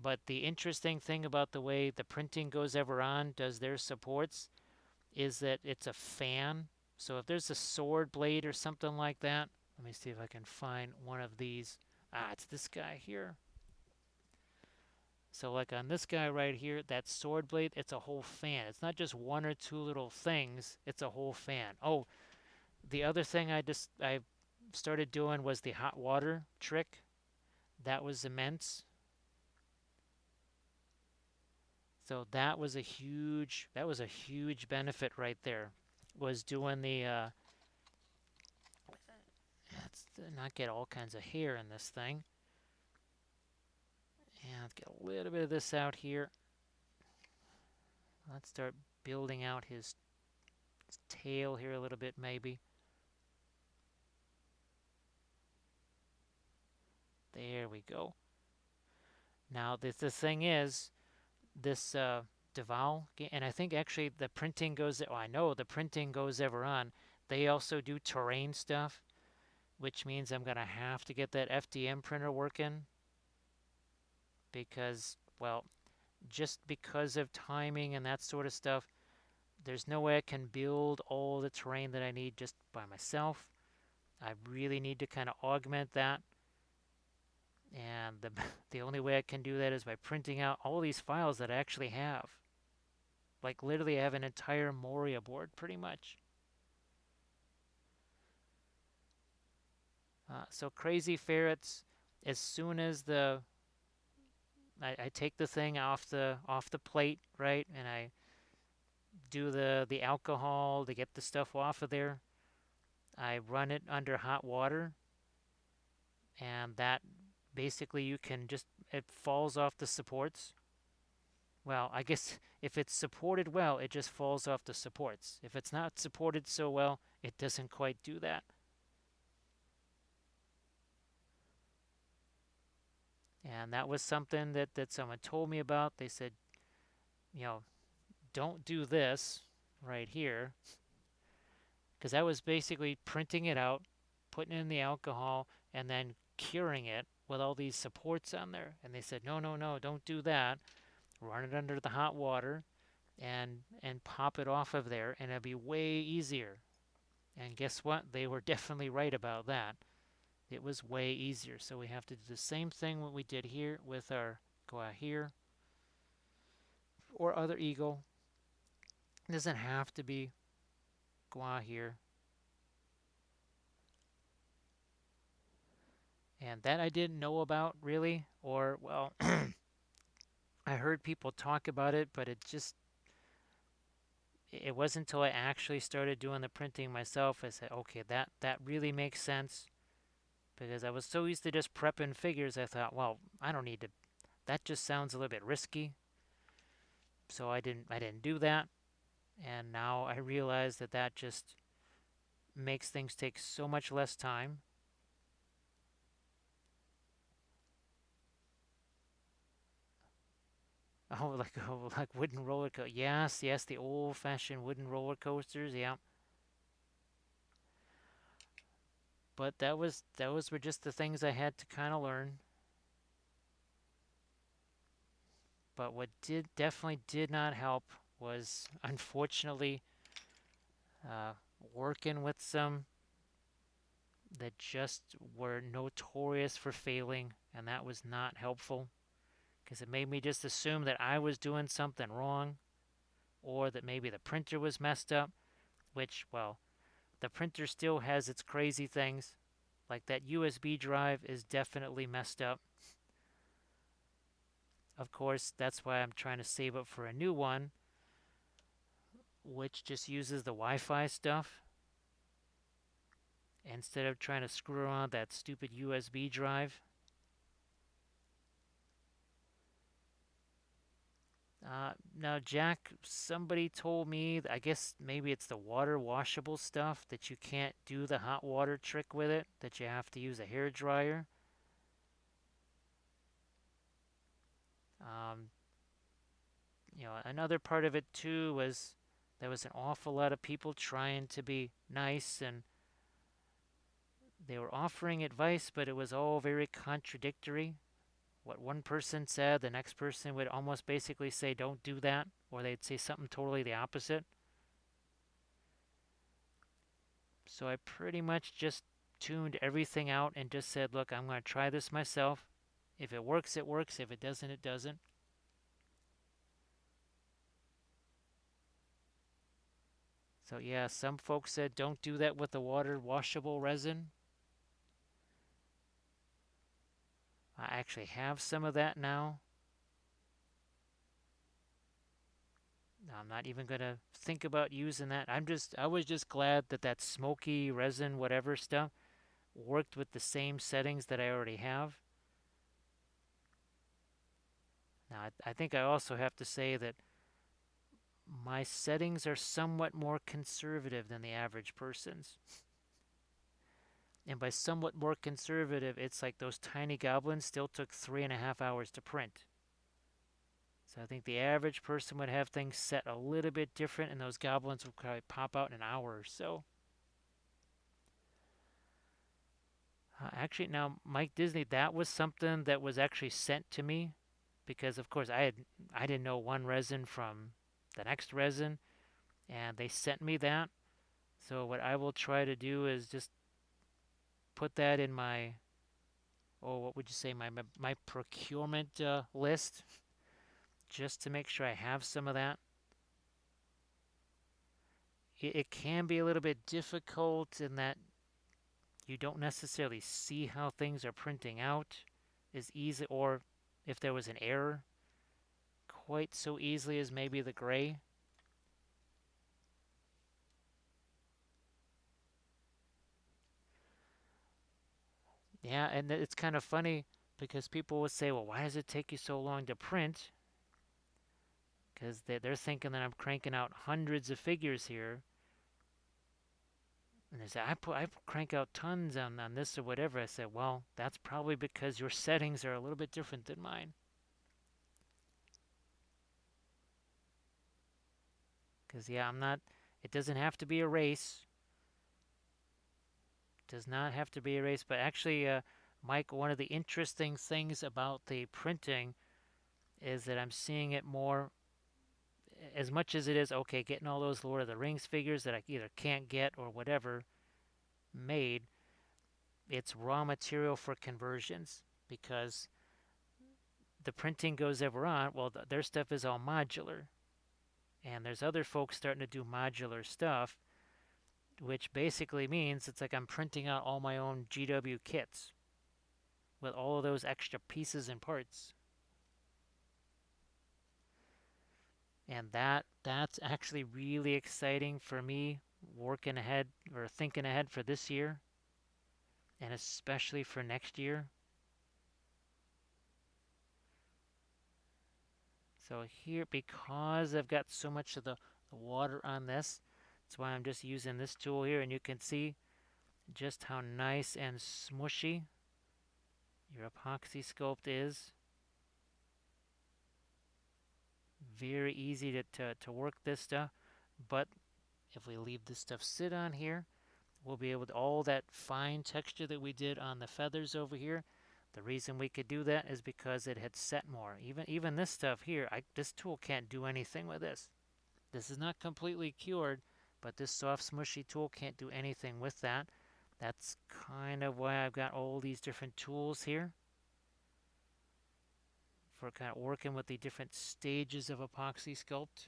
But the interesting thing about the way the Printing Goes Ever On does their supports is that it's a fan. So if there's a sword blade or something like that, let me see if I can find one of these. It's this guy here. So like on this guy right here, that sword blade, it's a whole fan. It's not just one or two little things, it's a whole fan. Oh, the other thing I started doing was the hot water trick. That was immense. So that was a huge benefit right there. Was doing the let's not get all kinds of hair in this thing. And let's get a little bit of this out here. Let's start building out his tail here a little bit maybe. There we go. Now the thing is, this Deval, and I think actually the Printing Goes, I know the Printing Goes Ever On, they also do terrain stuff, which means I'm going to have to get that FDM printer working because, well, just because of timing and that sort of stuff, there's no way I can build all the terrain that I need just by myself. I really need to kind of augment that. And the only way I can do that is by printing out all these files that I actually have. Like literally I have an entire Moria board pretty much. So Crazy Ferrets, as soon as I take the thing off the plate, right, and I do the alcohol to get the stuff off of there, I run it under hot water, and that basically you can just, it falls off the supports. Well, I guess if it's supported well, it just falls off the supports. If it's not supported so well, it doesn't quite do that. And that was something that someone told me about. They said, you know, don't do this right here. Because I was basically printing it out, putting in the alcohol, and then curing it with all these supports on there. And they said, no, no, no, don't do that. Run it under the hot water and pop it off of there, and it'll be way easier. And guess what? They were definitely right about that. It was way easier. So we have to do the same thing what we did here with our, go out here, or other eagle. It doesn't have to be go out here. And that I didn't know about really, or well, I heard people talk about it, but it wasn't until I actually started doing the printing myself I said, okay, that really makes sense. Because I was so used to just prepping figures, I thought, well, I don't need to, that just sounds a little bit risky. So I didn't do that. And now I realize that just makes things take so much less time. Like wooden roller coaster. Yes, yes, the old-fashioned wooden roller coasters. Yeah. But those were just the things I had to kind of learn. But what definitely did not help was unfortunately uh, working with some that just were notorious for failing, and that was not helpful because it made me just assume that I was doing something wrong or that maybe the printer was messed up, which, well, the printer still has its crazy things. Like that USB drive is definitely messed up. Of course, that's why I'm trying to save up for a new one, which just uses the Wi-Fi stuff instead of trying to screw around that stupid USB drive. Now, Jack, somebody told me, I guess maybe it's the water washable stuff, that you can't do the hot water trick with it, that you have to use a hair dryer. Um, another part of it too was there was an awful lot of people trying to be nice and they were offering advice, but it was all very contradictory. What one person said, the next person would almost basically say, don't do that, or they'd say something totally the opposite. So I pretty much just tuned everything out and just said, look, I'm going to try this myself. If it works, it works. If it doesn't, it doesn't. So yeah, some folks said don't do that with the water washable resin. I actually have some of that now. I'm not even going to think about using that. I was just glad that that smoky resin, whatever stuff, worked with the same settings that I already have. Now, I think I also have to say that my settings are somewhat more conservative than the average person's. And by somewhat more conservative, it's like those tiny goblins still took 3.5 hours to print. So I think the average person would have things set a little bit different, and those goblins would probably pop out in an hour or so. Actually, now Mike Disney, that was something that was actually sent to me, because of course I didn't know one resin from the next resin, and they sent me that. So what I will try to do is just put that in my, oh, what would you say, my procurement list, just to make sure I have some of that. It can be a little bit difficult in that you don't necessarily see how things are printing out as easy, or if there was an error, quite so easily as maybe the gray. Yeah, and it's kind of funny because people would say, well, why does it take you so long to print? Because they're thinking that I'm cranking out hundreds of figures here. And they say, I crank out tons on this or whatever. I said, well, that's probably because your settings are a little bit different than mine. Because, yeah, it doesn't have to be a race. It does not have to be a race. But actually, Mike, one of the interesting things about the printing is that I'm seeing it more, as much as it is, okay, getting all those Lord of the Rings figures that I either can't get or whatever made, it's raw material for conversions, because the printing goes ever on. Well, their stuff is all modular. And there's other folks starting to do modular stuff, which basically means it's like I'm printing out all my own GW kits with all of those extra pieces and parts. And that's actually really exciting for me, working ahead or thinking ahead for this year, and especially for next year. So here, because I've got so much of the water on this, that's why I'm just using this tool here, and you can see just how nice and smushy your Apoxie Sculpt is. Very easy to work this stuff, but if we leave this stuff sit on here, we'll be able to, all that fine texture that we did on the feathers over here, the reason we could do that is because it had set more. Even this stuff here, this tool can't do anything with this. This is not completely cured, but this soft smushy tool can't do anything with that. That's kind of why I've got all these different tools here for kind of working with the different stages of Apoxie Sculpt.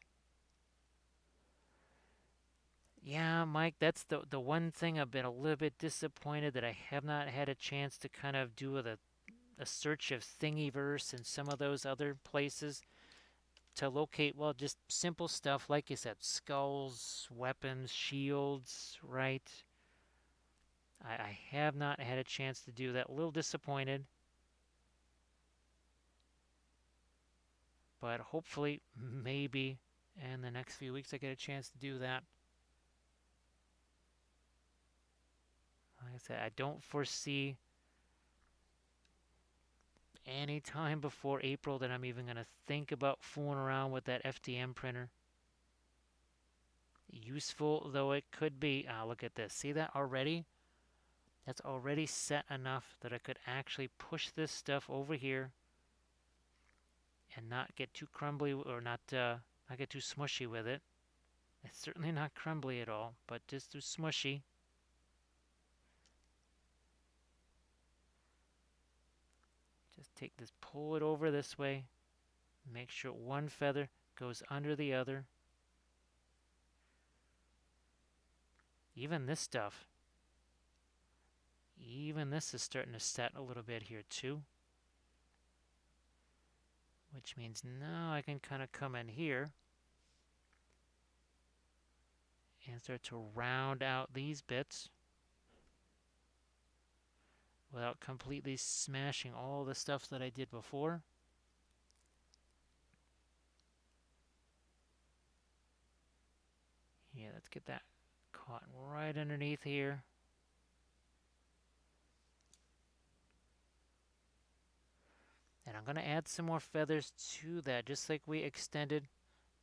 Yeah, Mike, that's the one thing I've been a little bit disappointed that I have not had a chance to kind of do a search of Thingiverse and some of those other places to locate, well, just simple stuff, like you said, skulls, weapons, shields, right? I have not had a chance to do that. A little disappointed, but hopefully, maybe in the next few weeks I get a chance to do that. Like I said, I don't foresee any time before April that I'm even going to think about fooling around with that FDM printer. Useful though it could be. Look at this. See that already? That's already set enough that I could actually push this stuff over here and not get too crumbly or not get too smushy with it. It's certainly not crumbly at all, but just too smushy. Just take this, pull it over this way. Make sure one feather goes under the other. Even this stuff, even this is starting to set a little bit here too. Which means now I can kind of come in here and start to round out these bits without completely smashing all the stuff that I did before. Yeah, let's get that caught right underneath here. And I'm going to add some more feathers to that, just like we extended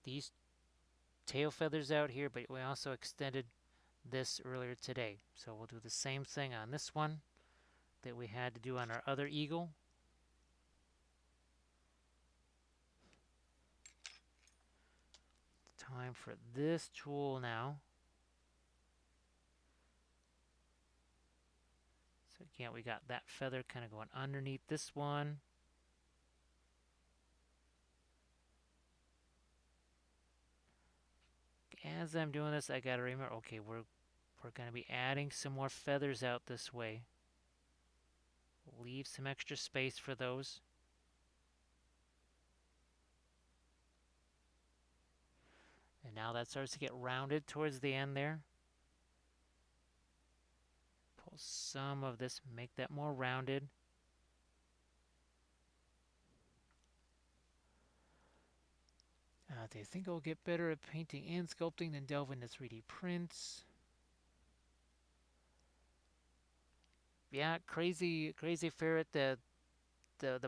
these tail feathers out here, but we also extended this earlier today. So we'll do the same thing on this one that we had to do on our other eagle. Time for this tool now. So again, we got that feather kind of going underneath this one. As I'm doing this, I gotta remember, okay, we're gonna be adding some more feathers out this way. Leave some extra space for those. And now that starts to get rounded towards the end there. Pull some of this, make that more rounded. Do you think I'll get better at painting and sculpting than delving into 3D prints? Yeah, crazy ferret. The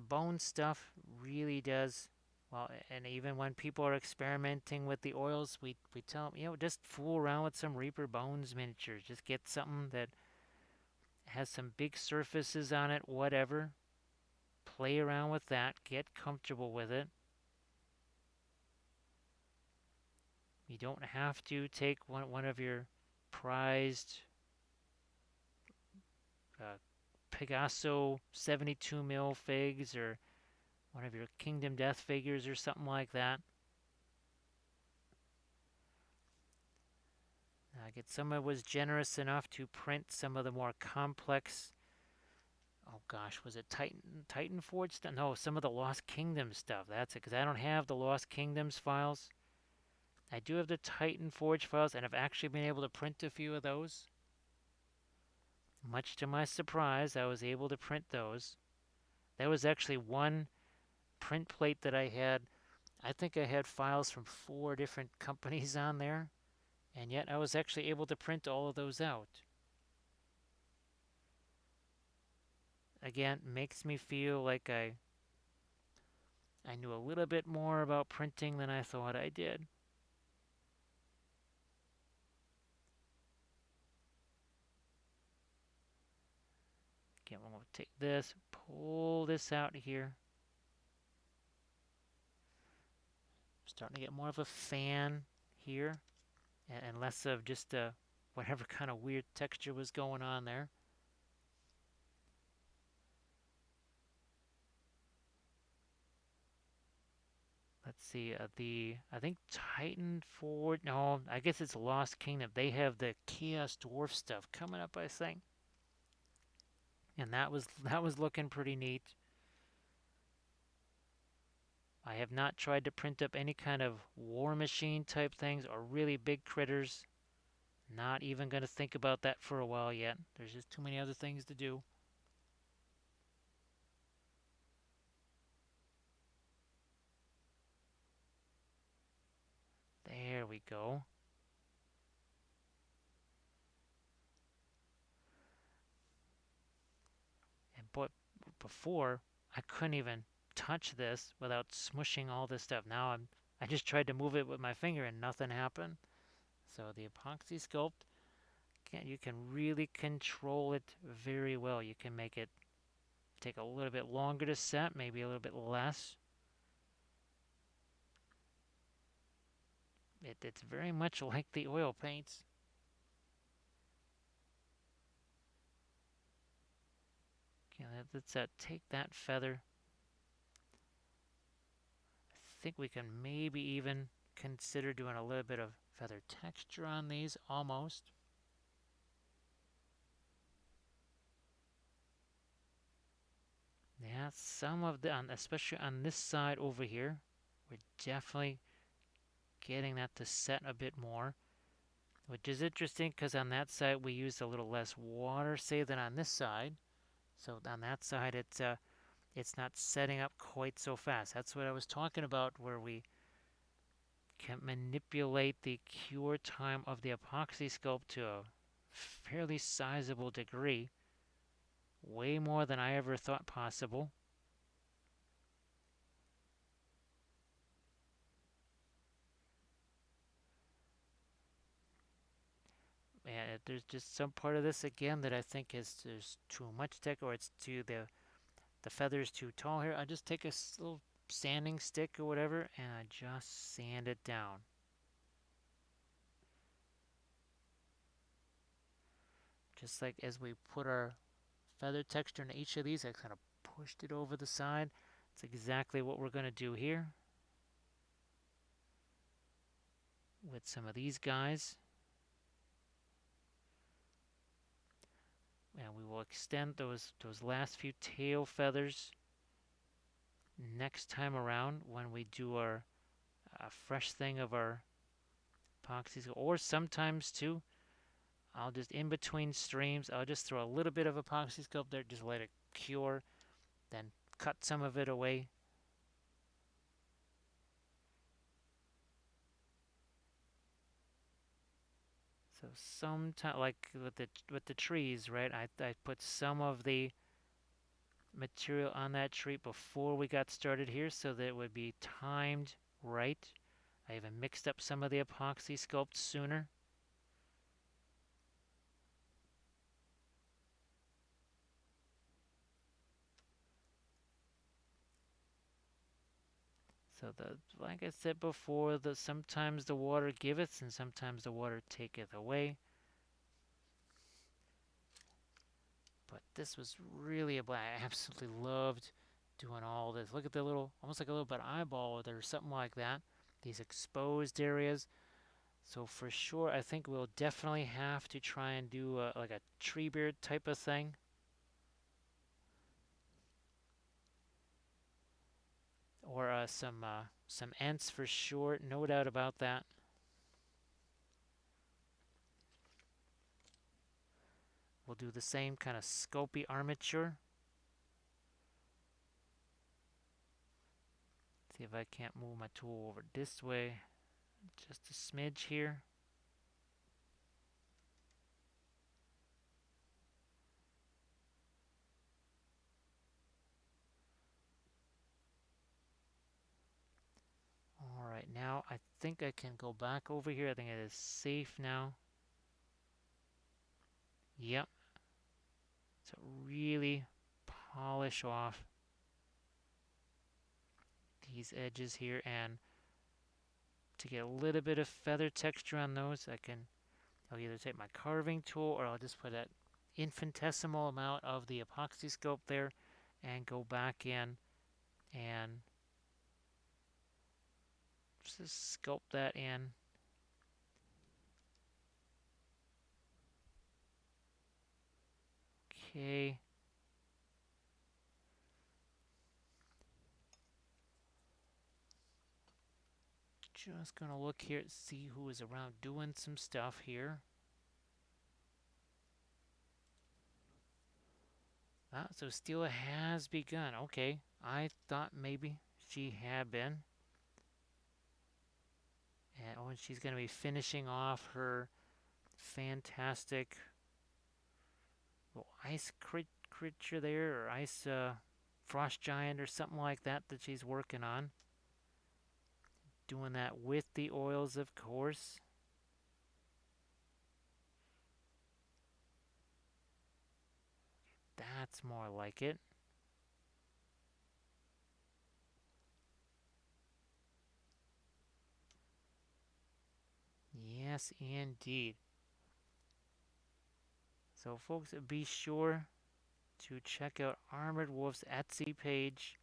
bone stuff really does well. And even when people are experimenting with the oils, we tell them, just fool around with some Reaper Bones miniatures. Just get something that has some big surfaces on it, whatever. Play around with that. Get comfortable with it. You don't have to take one of your prized Pegaso 72 mil figs or one of your Kingdom Death figures or something like that. I get someone was generous enough to print some of the more complex. Oh gosh, was it Titan Forge stuff? No, some of the Lost Kingdoms stuff. That's it, because I don't have the Lost Kingdoms files. I do have the Titan Forge files, and I've actually been able to print a few of those. Much to my surprise, I was able to print those. That was actually one print plate that I had. I think I had files from 4 different companies on there, and yet I was actually able to print all of those out. Again, makes me feel like I knew a little bit more about printing than I thought I did. Again, I'm going to take this, pull this out here. Starting to get more of a fan here, and less of just a whatever kind of weird texture was going on there. Let's see, I think Titan Forward, no, I guess it's Lost Kingdom. They have the Chaos Dwarf stuff coming up, I think. And that was looking pretty neat. I have not tried to print up any kind of war machine type things or really big critters. Not even going to think about that for a while yet. There's just too many other things to do. There we go. And boy, before I couldn't even touch this without smushing all this stuff. Now I just tried to move it with my finger and nothing happened. So the Apoxie Sculpt, you can really control it very well. You can make it take a little bit longer to set, maybe a little bit less. It's very much like the oil paints. Okay, let's take that feather. I think we can maybe even consider doing a little bit of feather texture on these, almost. Yeah, some of the, especially on this side over here, we're definitely getting that to set a bit more, which is interesting because on that side we used a little less water, say, than on this side. So on that side, it's not setting up quite so fast. That's what I was talking about, where we can manipulate the cure time of the Apoxie Sculpt to a fairly sizable degree, way more than I ever thought possible. And there's just some part of this again that I think is there's too much tech, or it's too the feather's too tall here. I just take a little sanding stick or whatever, and I just sand it down. Just like as we put our feather texture into each of these, I kind of pushed it over the side. It's exactly what we're going to do here with some of these guys. And we will extend those last few tail feathers next time around when we do our fresh thing of our epoxies. Or sometimes too, I'll just, in between streams, I'll just throw a little bit of Apoxie Sculpt there, just let it cure, then cut some of it away. So sometimes, like with the trees, right? I put some of the material on that tree before we got started here, so that it would be timed right. I even mixed up some of the Apoxie Sculpt sooner. So like I said before, sometimes the water giveth and sometimes the water taketh away. But this was really a blast. I absolutely loved doing all this. Look at the little, almost like a little bit of eyeball or something like that. These exposed areas. So for sure, I think we'll definitely have to try and do like a tree beard type of thing. Or some Ents for sure, no doubt about that. We'll do the same kind of sculpey armature. See if I can't move my tool over this way. Just a smidge here. Alright, now I think I can go back over here. I think it is safe now. Yep. So really polish off these edges here, and to get a little bit of feather texture on those, I'll either take my carving tool or I'll just put an infinitesimal amount of the Apoxie Sculpt there and go back in and just sculpt that in. Okay. Just gonna look here to see who is around doing some stuff here. Ah, so Stila has begun. Okay, I thought maybe she had been. And oh, and she's gonna be finishing off her fantastic little ice creature there, or ice frost giant, or something like that that she's working on. Doing that with the oils, of course. That's more like it. Yes, indeed. So, folks, be sure to check out Armored Wolf's Etsy page.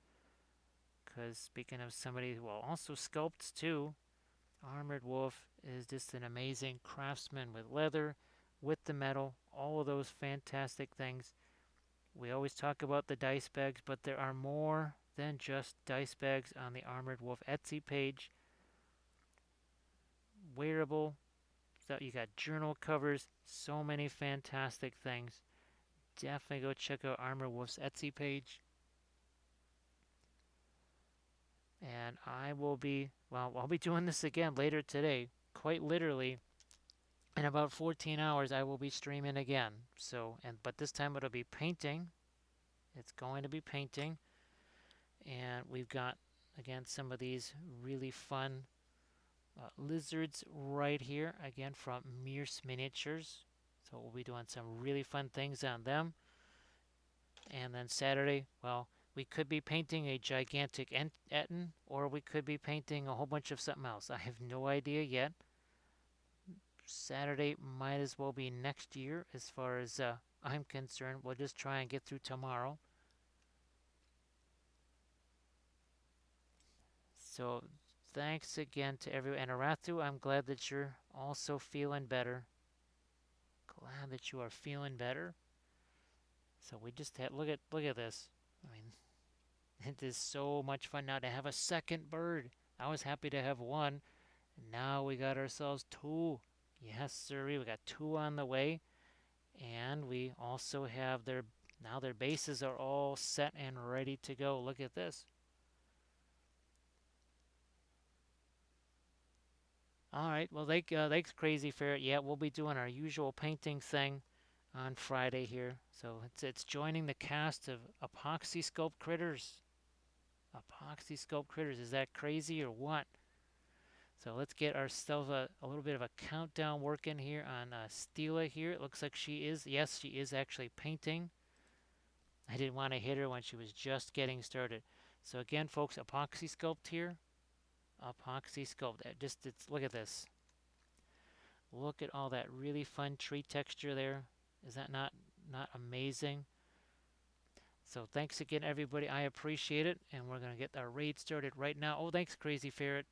Because speaking of somebody who also sculpts too, Armored Wolf is just an amazing craftsman with leather, with the metal, all of those fantastic things. We always talk about the dice bags, but there are more than just dice bags on the Armored Wolf Etsy page. Wearable, so you got journal covers, so many fantastic things. Definitely go check out Armored Wolf's Etsy page. And I'll be doing this again later today. Quite literally, in about 14 hours, I will be streaming again. But this time it'll be painting. It's going to be painting. And we've got, again, some of these really fun lizards right here, again, from Mears Miniatures. So we'll be doing some really fun things on them. And then Saturday, we could be painting a gigantic Etten, or we could be painting a whole bunch of something else. I have no idea yet. Saturday might as well be next year as far as I'm concerned. We'll just try and get through tomorrow. So thanks again to everyone. And Arathu, I'm glad that you're also feeling better. Glad that you are feeling better. So we just had look at this. I mean, it is so much fun now to have a second bird. I was happy to have one. Now we got ourselves two. Yes, sirree. We got two on the way. And we also have their bases are all set and ready to go. Look at this. All right. Well, thanks, Crazy Ferret. Yeah, we'll be doing our usual painting thing on Friday here. So it's joining the cast of Apoxie Sculpt Critters. Apoxie Sculpt Critters. Is that crazy or what? So let's get ourselves a little bit of a countdown working here on Stila here. It looks like yes, she is actually painting. I didn't want to hit her when she was just getting started. So again, folks, Apoxie Sculpt here. Apoxie Sculpt. Look at this. Look at all that really fun tree texture there. Is that not amazing? So thanks again, everybody. I appreciate it. And we're going to get our raid started right now. Oh, thanks, Crazy Ferret.